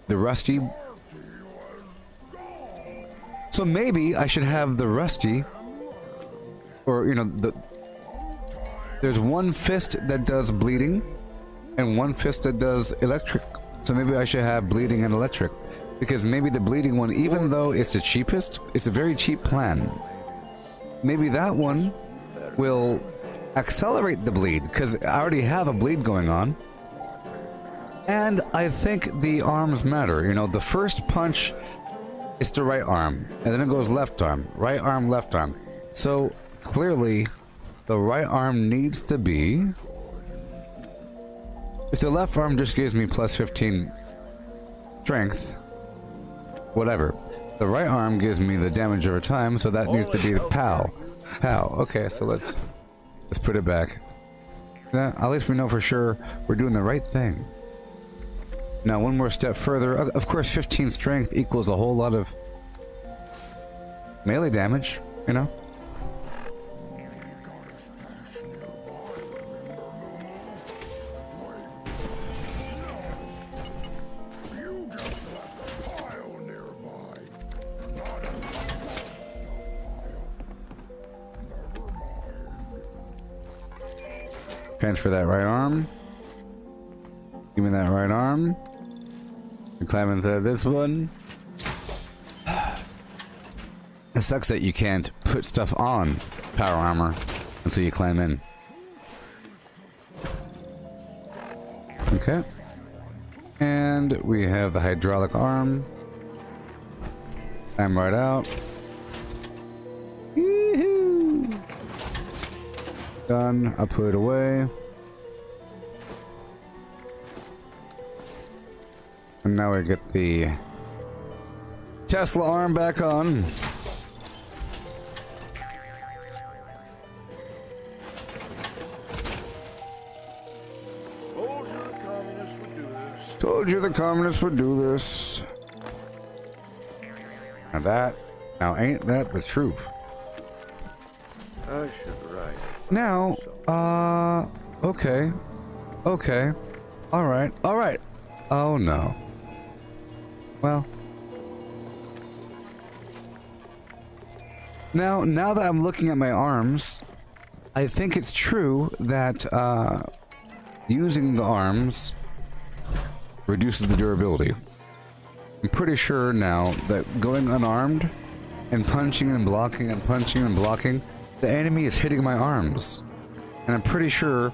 the rusty. So maybe I should have the rusty, or, you know, there's one fist that does bleeding, and one fist that does electric. So maybe I should have bleeding and electric. Because maybe the bleeding one, even though it's the cheapest, it's a very cheap plan. Maybe that one will accelerate the bleed, because I already have a bleed going on. And I think the arms matter. You know, the first punch, it's the right arm. And then it goes left arm. Right arm, left arm. So, clearly, the right arm needs to be... If the left arm just gives me plus 15 strength, whatever. The right arm gives me the damage over time, so that needs to be the POW. POW. Okay, so let's put it back. Yeah, at least we know for sure we're doing the right thing. Now, one more step further. Of course, 15 strength equals a whole lot of melee damage, you know? Transfer that right arm. Give me that right arm. And climb into this one. It sucks that you can't put stuff on power armor until you climb in. Okay. And we have the hydraulic arm. Climb right out. Done. I'll put it away. And now we get the Tesla arm back on. Told you the communists would do this. Now ain't that the truth? I should write it. Now, okay. Okay. Alright, alright. Oh no. Well. Now that I'm looking at my arms, I think it's true that, using the arms reduces the durability. I'm pretty sure now that going unarmed and punching and blocking and punching and blocking, the enemy is hitting my arms. And I'm pretty sure,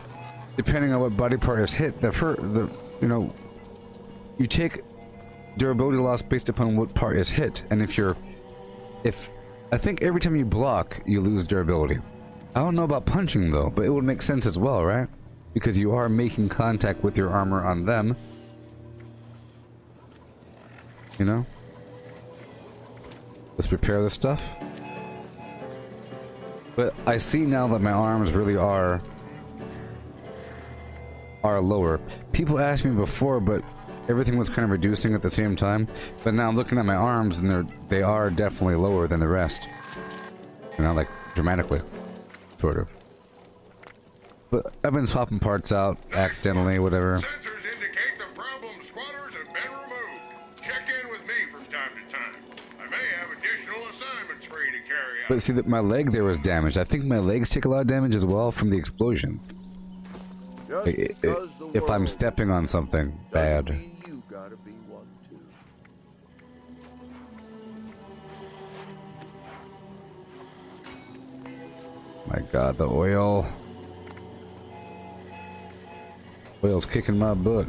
depending on what body part is hit, you take durability loss based upon what part is hit. And I think every time you block, you lose durability. I don't know about punching though, but it would make sense as well, right? Because you are making contact with your armor on them. You know? Let's prepare this stuff. But I see now that my arms really are lower. People asked me before, but everything was kind of reducing at the same time. But now I'm looking at my arms, and they are definitely lower than the rest. You know, like dramatically, sort of. But I've been swapping parts out accidentally, whatever. Sensors indicate the problem squatters have been removed. Check in with me from time to time. I may have additional assignments for you to carry out. But see that my leg there was damaged. I think my legs take a lot of damage as well from the explosions. If I'm stepping on something bad. You gotta be one too. My god, the oil. Oil's kicking my butt.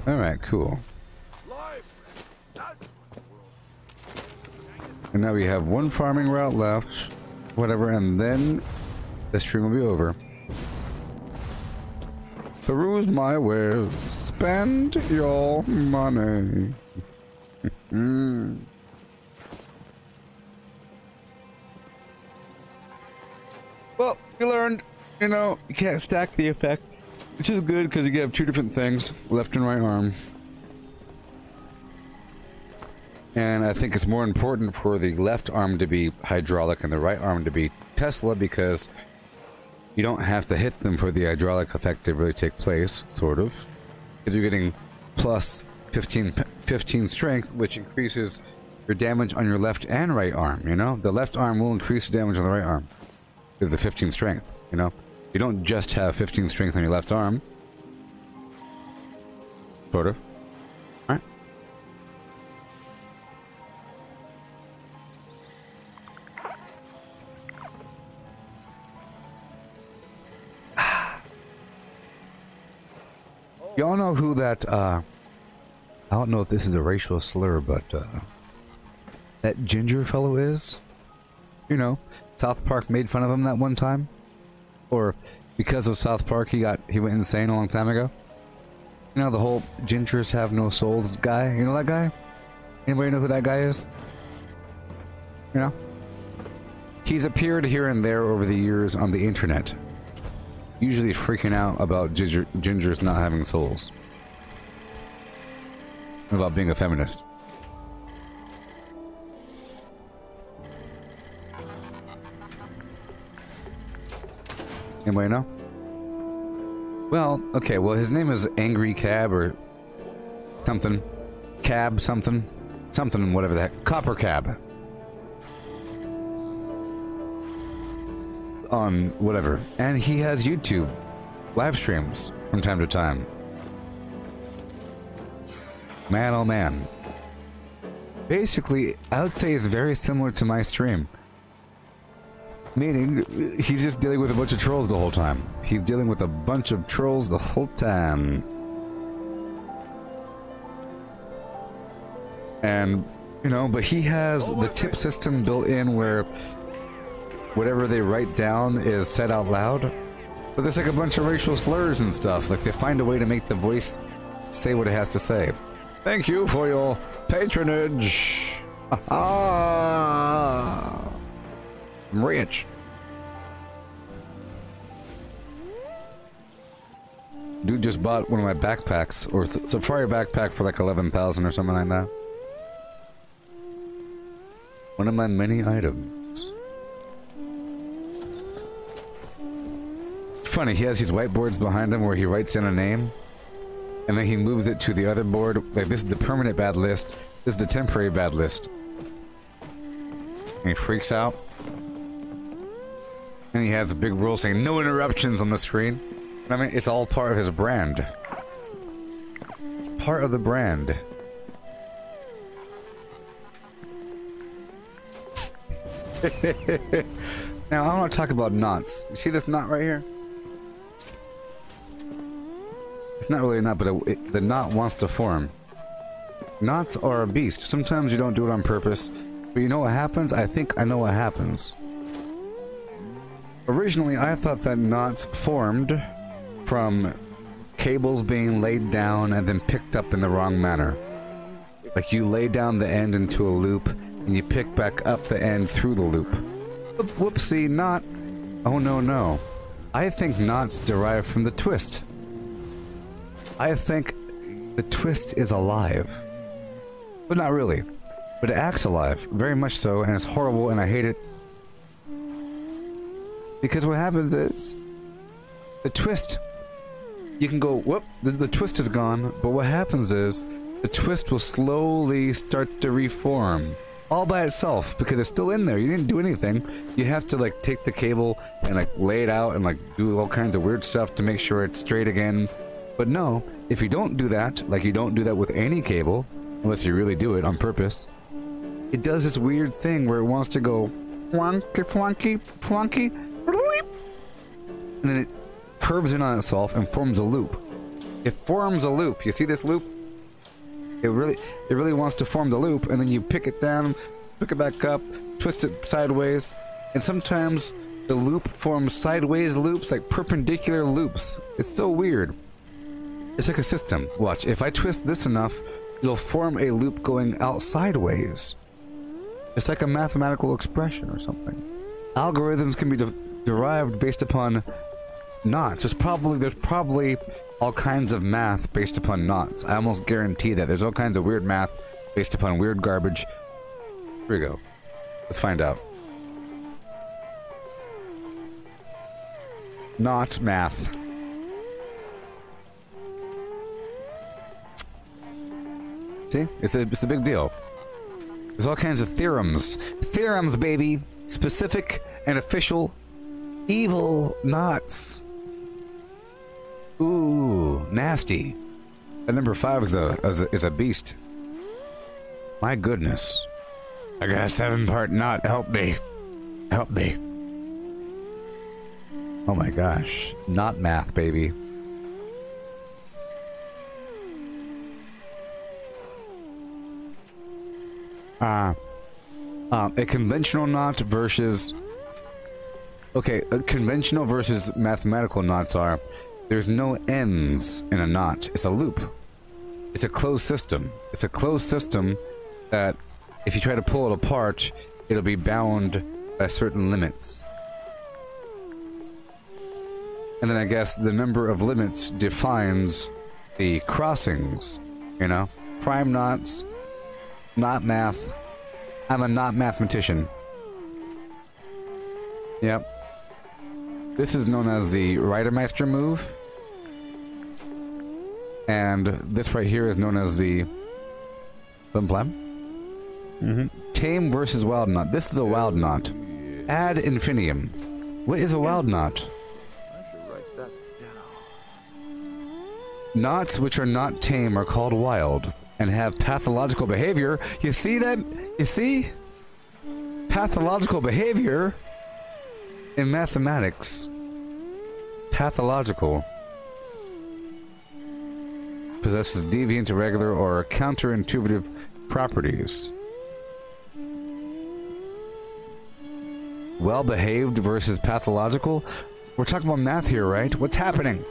Alright, cool. And now we have one farming route left. Whatever, and then the stream will be over. Peruse my wares. Spend your money. Well, you learned, you know, you can't stack the effect, which is good because you have two different things, left and right arm. And I think it's more important for the left arm to be hydraulic and the right arm to be Tesla because you don't have to hit them for the hydraulic effect to really take place, sort of. Because you're getting plus 15 strength, which increases your damage on your left and right arm, you know? The left arm will increase the damage on the right arm. Because of 15 strength, you know? You don't just have 15 strength on your left arm. Sort of. Alright? Y'all know who that, I don't know if this is a racial slur, but, that ginger fellow is? You know, South Park made fun of him that one time? Or, because of South Park, he went insane a long time ago? You know, the whole gingers have no souls guy? You know that guy? Anybody know who that guy is? You know? He's appeared here and there over the years on the internet. Usually freaking out about gingers not having souls. And about being a feminist. Anybody know? Well, okay, well his name is Angry Cab or something. Cab something. Something, whatever the heck. Copper Cab. On whatever. And he has YouTube live streams from time to time. Man, oh man. Basically, I would say it's very similar to my stream. Meaning, he's just dealing with a bunch of trolls the whole time. He's dealing with a bunch of trolls the whole time. And, you know, but he has the tip system built in where whatever they write down is said out loud. But there's like a bunch of racial slurs and stuff. Like they find a way to make the voice say what it has to say. Thank you for your patronage. I'm rich. Dude just bought one of my backpacks, or safari backpack for like 11,000 or something like that. One of my many items. Funny, he has these whiteboards behind him where he writes in a name, and then he moves it to the other board. Like, this is the permanent bad list, this is the temporary bad list. And he freaks out. And he has a big rule saying no interruptions on the screen. I mean, it's all part of his brand. It's part of the brand. Now, I want to talk about knots. You see this knot right here? It's not really a knot, but the knot wants to form. Knots are a beast. Sometimes you don't do it on purpose, but you know what happens? I think I know what happens. Originally, I thought that knots formed from cables being laid down and then picked up in the wrong manner. Like, you lay down the end into a loop, and you pick back up the end through the loop. Whoopsie, knot. Oh no, no. I think knots derive from the twist. I think the twist is alive. But not really. But it acts alive, very much so, and it's horrible, and I hate it. Because what happens is, the twist, you can go, whoop, the twist is gone, but what happens is, the twist will slowly start to reform. All by itself, because it's still in there. You didn't do anything. You have to, like, take the cable and, like, lay it out and, like, do all kinds of weird stuff to make sure it's straight again. But no, if you don't do that, like you don't do that with any cable, unless you really do it on purpose, it does this weird thing where it wants to go flunky, flunky, flunky, and then it curves in on itself and forms a loop. It forms a loop. You see this loop? It really wants to form the loop, and then you pick it down, pick it back up, twist it sideways, and sometimes the loop forms sideways loops, like perpendicular loops. It's so weird. It's like a system. Watch, if I twist this enough, it'll form a loop going out sideways. It's like a mathematical expression or something. Algorithms can be derived based upon knots. There's probably all kinds of math based upon knots. I almost guarantee that. There's all kinds of weird math based upon weird garbage. Here we go. Let's find out. Knot math. See? It's a big deal. There's all kinds of theorems. Theorems, baby! Specific and official evil knots. Ooh, nasty. That number 5 is a beast. My goodness. I got a 7-part knot. Help me. Help me. Oh my gosh. Knot math, baby. A conventional knot versus... Okay, a conventional versus mathematical knots are... There's no ends in a knot. It's a loop. It's a closed system. It's a closed system that if you try to pull it apart, it'll be bound by certain limits. And then I guess the number of limits defines the crossings, you know? Prime knots, knot math. I'm a knot mathematician. Yep. This is known as the Reitermeister move. And this right here is known as the Tame versus wild knot. This is a wild knot. Ad infinitum. What is a wild knot? I should write that down. Knots which are not tame are called wild and have pathological behavior. You see that? You see? Pathological behavior in mathematics. Pathological. Possesses deviant, irregular, or counterintuitive properties. Well-behaved versus pathological? We're talking about math here, right? What's happening?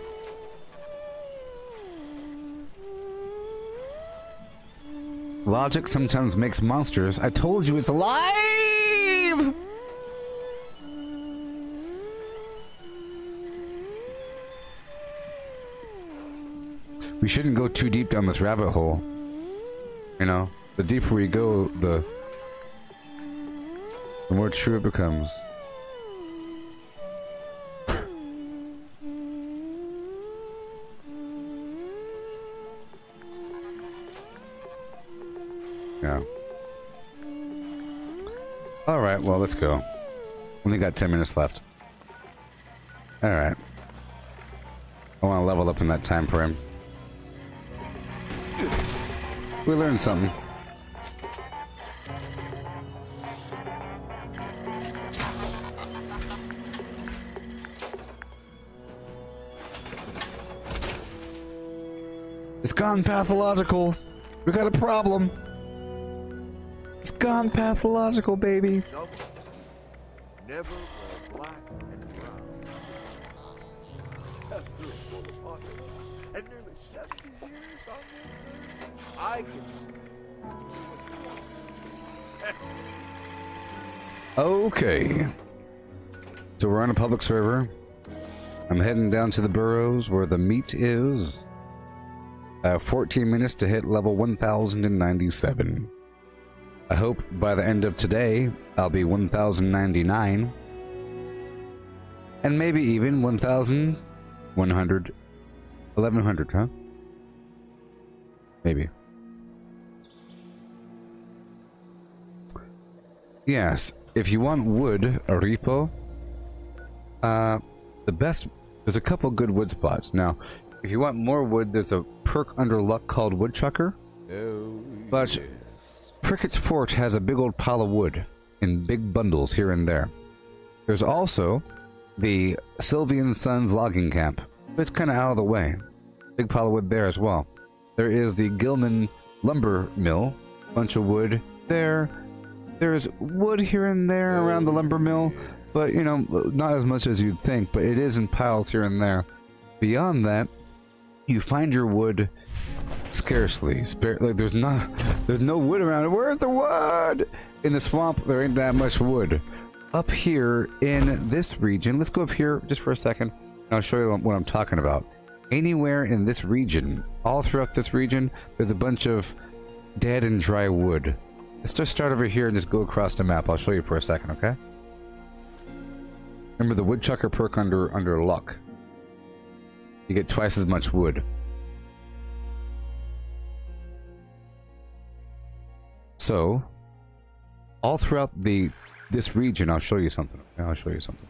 Logic sometimes makes monsters. I told you it's alive! We shouldn't go too deep down this rabbit hole. You know, the deeper we go, the more true it becomes. Yeah. Alright, well, let's go. Only got 10 minutes left. Alright. I want to level up in that time frame. We learned something. It's gone pathological. We got a problem. It's gone pathological, baby. Never were black and brown. After a full apocalypse and nearly 70 years on this earth, I can Okay. So we're on a public server. I'm heading down to the burrows where the meat is. I have 14 minutes to hit level 1097. I hope by the end of today, I'll be 1099. And maybe even 1100. 1100, huh? Maybe. Yes, if you want wood, a repo, there's a couple good wood spots. Now, if you want more wood, there's a perk under luck called Woodchucker. Oh, but Prickett's Fort has a big old pile of wood in big bundles here and there. There's also the Sylvian Sons logging camp. It's kind of out of the way. Big pile of wood there as well. There is the Gilman lumber mill. Bunch of wood there. There's wood here and there around the lumber mill, but you know, not as much as you'd think, but it is in piles here and there. Beyond that, you find your wood scarcely. Like there's no wood around it. Where's the wood? In the swamp, there ain't that much wood. Up here in this region, let's go up here just for a second, and I'll show you what I'm talking about. Anywhere in this region, all throughout this region, there's a bunch of dead and dry wood. Let's just start over here and just go across the map. I'll show you for a second, okay? Remember the Woodchucker perk under luck. You get twice as much wood. So, all throughout this region, I'll show you something. Okay? I'll show you something.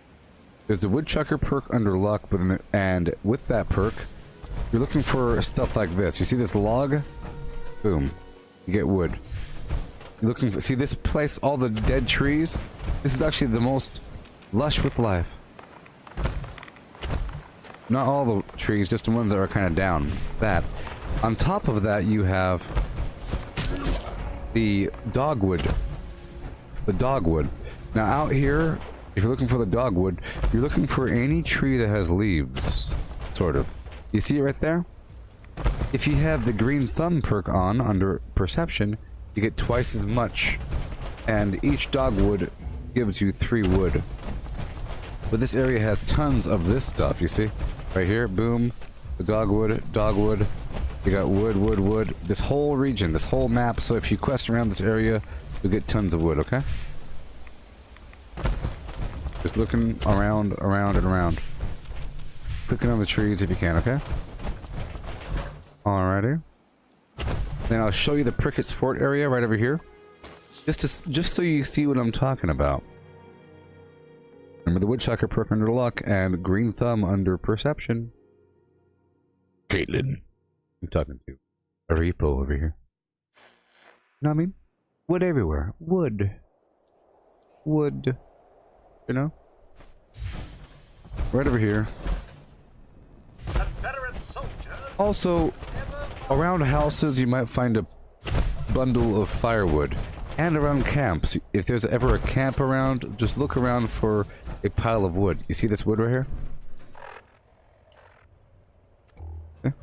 There's the Woodchucker perk under luck, and with that perk, you're looking for stuff like this. You see this log? Boom. You get wood. You're looking for, see this place, all the dead trees? This is actually the most lush with life. Not all the trees, just the ones that are kind of down. That. On top of that, you have the dogwood. The dogwood. Now out here, if you're looking for the dogwood, you're looking for any tree that has leaves. Sort of. You see it right there? If you have the green thumb perk on under perception, you get twice as much, and each dogwood gives you 3 wood. But this area has tons of this stuff, you see? Right here, boom, the dogwood, you got wood. This whole region, this whole map, so if you quest around this area, you'll get tons of wood, okay? Just looking around, and around. Clicking on the trees if you can, okay? Alrighty. Then I'll show you the Prickett's Fort area right over here. Just so you see what I'm talking about. Remember the Woodchucker perk under luck and green thumb under perception. Caitlin. I'm talking to a repo over here. You know what I mean? Wood everywhere. Wood. You know? Right over here. Also, around houses, you might find a bundle of firewood. And around camps. If there's ever a camp around, just look around for a pile of wood. You see this wood right here? Okay.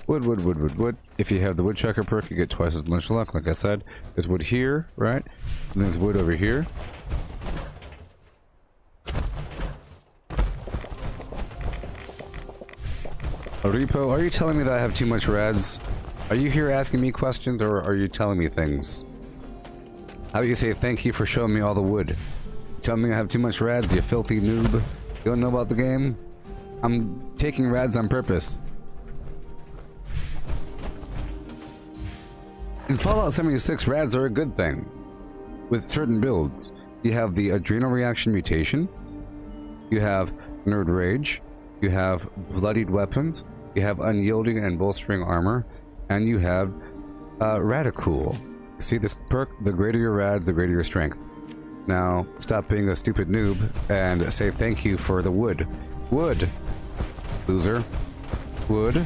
Wood. If you have the Woodchucker perk, you get twice as much luck. Like I said, there's wood here, right? And there's wood over here. Repo, are you telling me that I have too much rads? Are you here asking me questions, or are you telling me things? How do you say thank you for showing me all the wood? Tell me I have too much rads, you filthy noob. You don't know about the game? I'm taking rads on purpose. In Fallout 76, rads are a good thing. With certain builds. You have the Adrenal Reaction Mutation. You have Nerd Rage. You have Bloodied Weapons. You have Unyielding and Bolstering Armor. And you have Radicool. See this perk? The greater your rads, the greater your strength. Now, stop being a stupid noob and say thank you for the wood. Wood! Loser. Wood.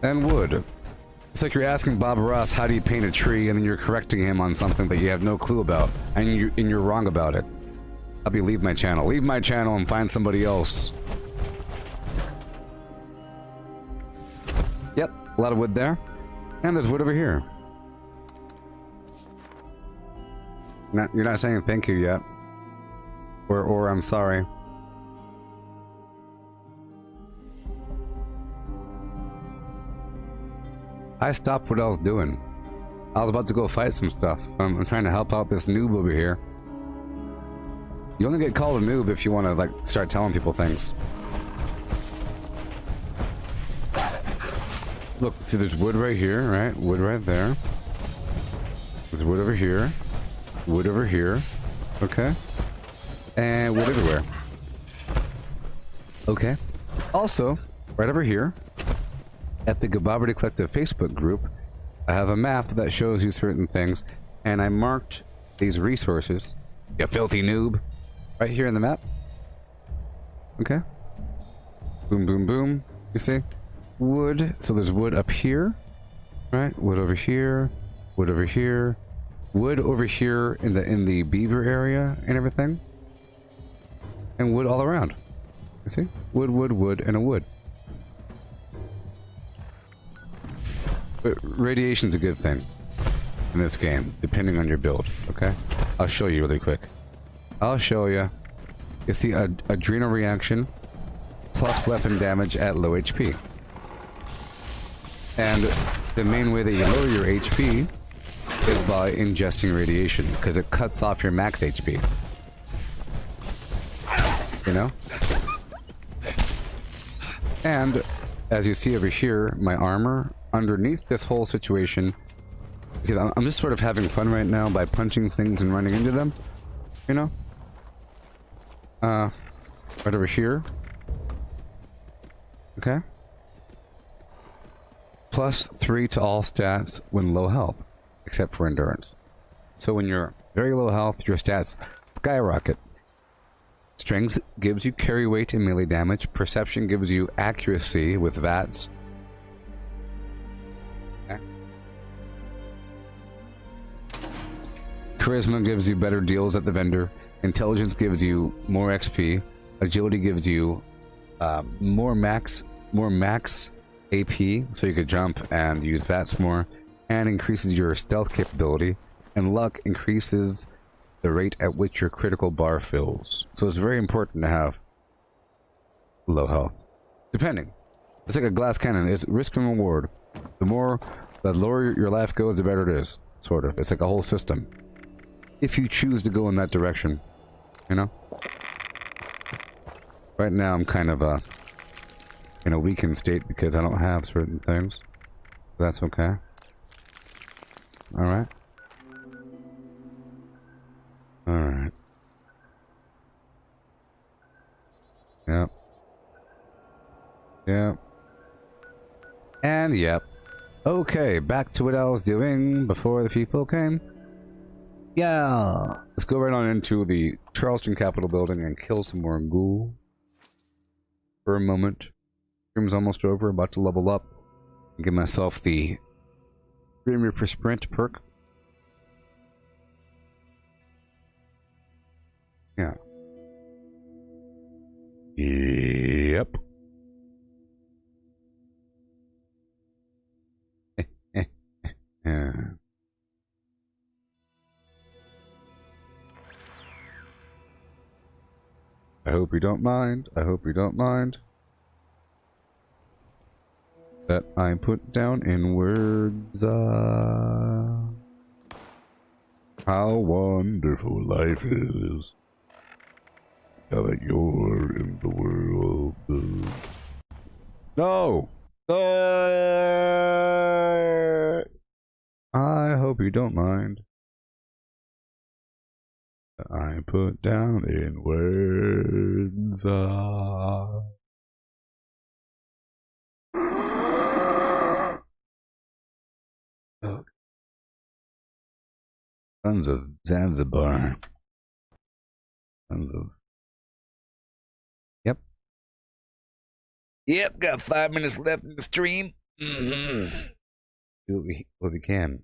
And wood. It's like you're asking Bob Ross, how do you paint a tree, and then you're correcting him on something that you have no clue about, and you're wrong about it. Help you leave my channel. Leave my channel and find somebody else. Yep, a lot of wood there. And there's wood over here. You're not saying thank you yet. Or I'm sorry. I stopped what I was doing. I was about to go fight some stuff. I'm trying to help out this noob over here. You only get called a noob if you want to, like, start telling people things. Look, see, there's wood right here, right? Wood right there. There's wood over here. Wood over here. Okay. And wood everywhere. Okay. Also, right over here, at the Gooboberti Collective Facebook group, I have a map that shows you certain things, and I marked these resources, you filthy noob, right here in the map. Okay. Boom, boom, boom. You see? Wood. So there's wood up here, right? Wood over here. Wood over here. Wood over here in the beaver area and everything. And wood all around. You see? Wood, wood, wood, and a wood. But radiation's a good thing in this game, depending on your build, okay? I'll show you really quick. I'll show you. You see adrenal reaction plus weapon damage at low HP. And the main way that you lower your HP is by ingesting radiation, because it cuts off your max HP. You know? And as you see over here, my armor underneath this whole situation, because I'm just sort of having fun right now by punching things and running into them, you know? Right over here. Okay. +3 to all stats when low health, except for endurance. So when you're very low health, your stats skyrocket. Strength gives you carry weight and melee damage. Perception gives you accuracy with VATS. Okay. Charisma gives you better deals at the vendor. Intelligence gives you more XP. Agility gives you more max AP, so you could jump and use VATS more, and increases your stealth capability. And luck increases the rate at which your critical bar fills. So it's very important to have low health. Depending. It's like a glass cannon. It's risk and reward. The lower your life goes, the better it is. Sort of. It's like a whole system. If you choose to go in that direction. You know? Right now I'm kind of in a weakened state because I don't have certain things. That's okay. Alright. Alright. Yep. Yep. And yep. Okay, back to what I was doing before the people came. Yeah. Let's go right on into the Charleston Capitol building and kill some more ghoul. For a moment. Stream's almost over, about to level up. Give myself the Grim Reaper Sprint perk. Yeah. Yep. Yeah. I hope you don't mind. I hope you don't mind. that I put down in words. How wonderful life is. Now that you're in the world. No! I hope you don't mind. I put down in words. Sons of Zanzibar. Sons of. Yep. Yep, got 5 minutes left in the stream. Mm-hmm. Do what we can.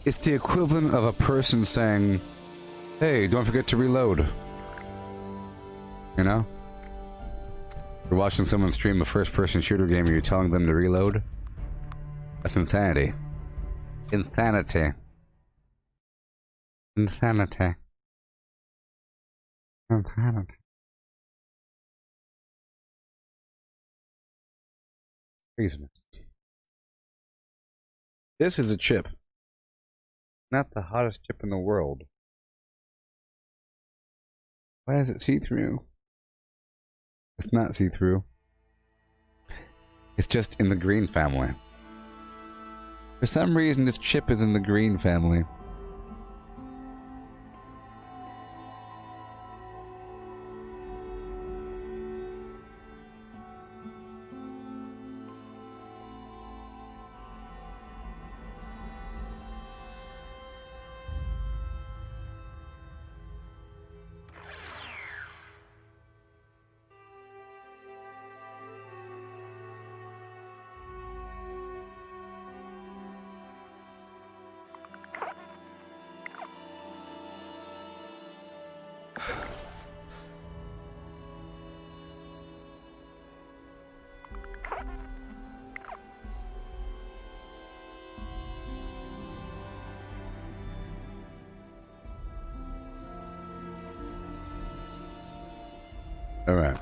It's the equivalent of a person saying, hey, don't forget to reload. You know? You're watching someone stream a first-person shooter game and you're telling them to reload? That's insanity. Insanity. Insanity. Insanity. Craziness. This is a chip. Not the hottest chip in the world. Why is it see-through? It's not see-through. It's just in the green family. For some reason, this chip is in the green family. Alright.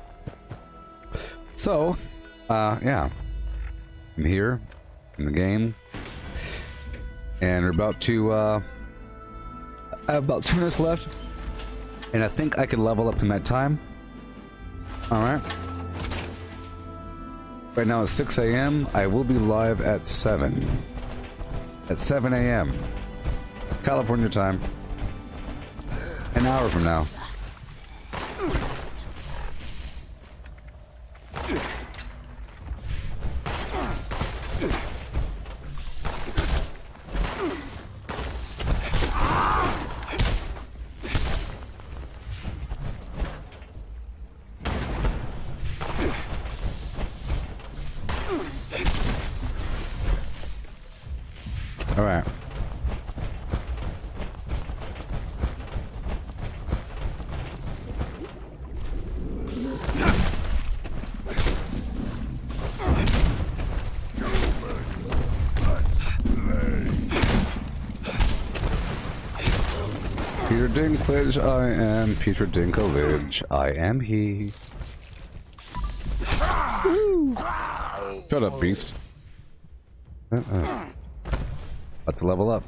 So, yeah. I'm here in the game. And we're about to, I have about 2 minutes left. And I think I can level up in that time. Alright. Right now it's 6 a.m. I will be live at 7. At 7 a.m. California time. An hour from now. Alright. Peter Dinklage, I am Peter Dinklage. I am he. Shut up, beast. About to level up.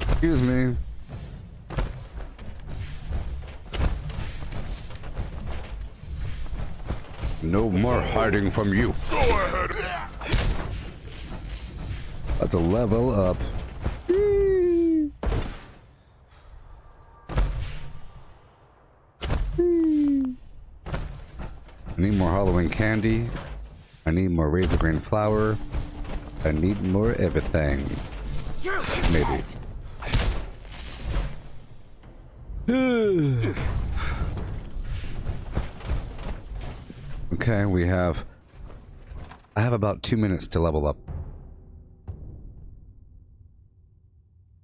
Excuse me. No more hiding from you. Go ahead. About to level up. I need more Halloween candy. I need more razor green flour. I need more everything. Maybe. Okay, we have I have about 2 minutes to level up.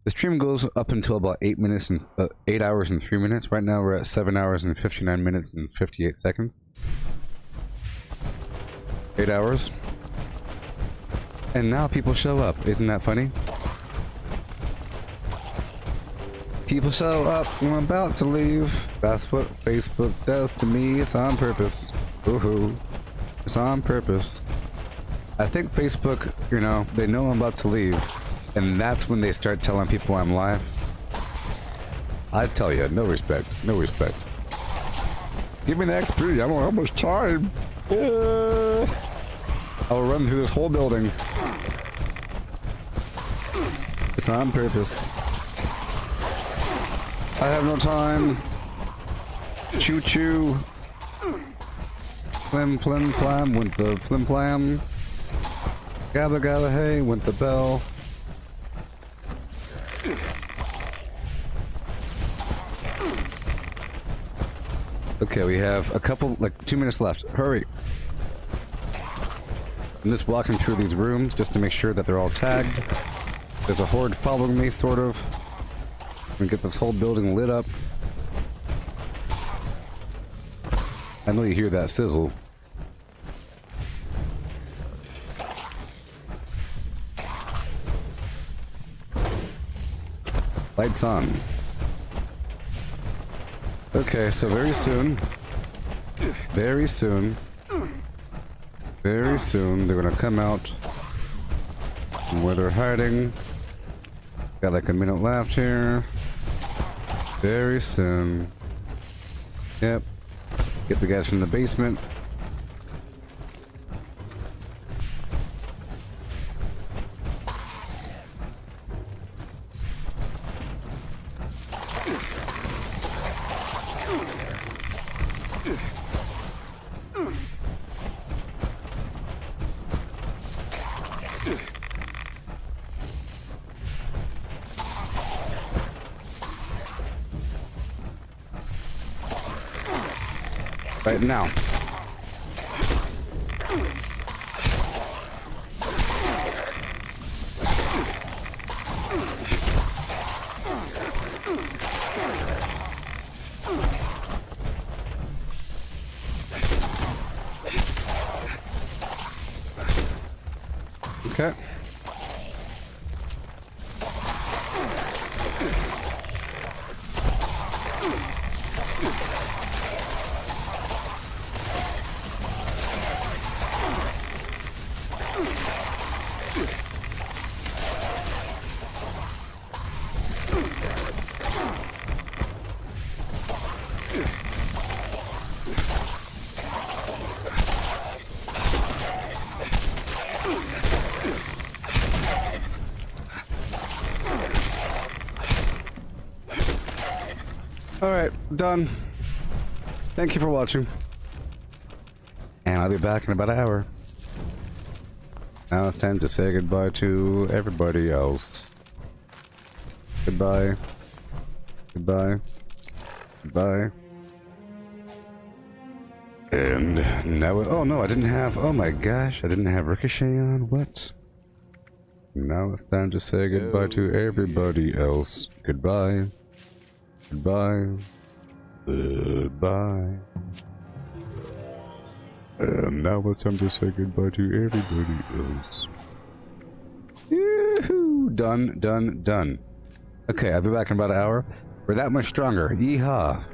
The stream goes up until about 8 minutes and 8 hours and 3 minutes. Right now we're at 7 hours and 59 minutes and 58 seconds. 8 hours. And now people show up. Isn't that funny? People show up when I'm about to leave. That's what Facebook does to me. It's on purpose. Woohoo. It's on purpose. I think Facebook, you know, they know I'm about to leave. And that's when they start telling people I'm live. I tell you, no respect. No respect. Give me the XP. I don't know how much time. I'll run through this whole building. It's on purpose. I have no time. Choo choo. Flim flim flam went the flim flam. Gabba gabba hey went the bell. Okay, we have a couple, like 2 minutes left. Hurry. I'm just walking through these rooms just to make sure that they're all tagged. There's a horde following me, sort of. And get this whole building lit up. I know you hear that sizzle. Lights on. Okay, so very soon, they're gonna come out from where they're hiding. Got like a minute left here. Very soon. Yep. Get the guys from the basement. Right now. Okay. Alright, done. Thank you for watching. And I'll be back in about an hour. Now it's time to say goodbye to everybody else. Goodbye. Goodbye. Goodbye. And now oh no, I didn't have, oh my gosh, I didn't have Ricochet on, what? Now it's time to say goodbye to everybody else. Goodbye. Goodbye. Goodbye. And now it's time to say goodbye to everybody else. Yoo-hoo! Done, done, done. Okay, I'll be back in about an hour. We're that much stronger. Yeehaw.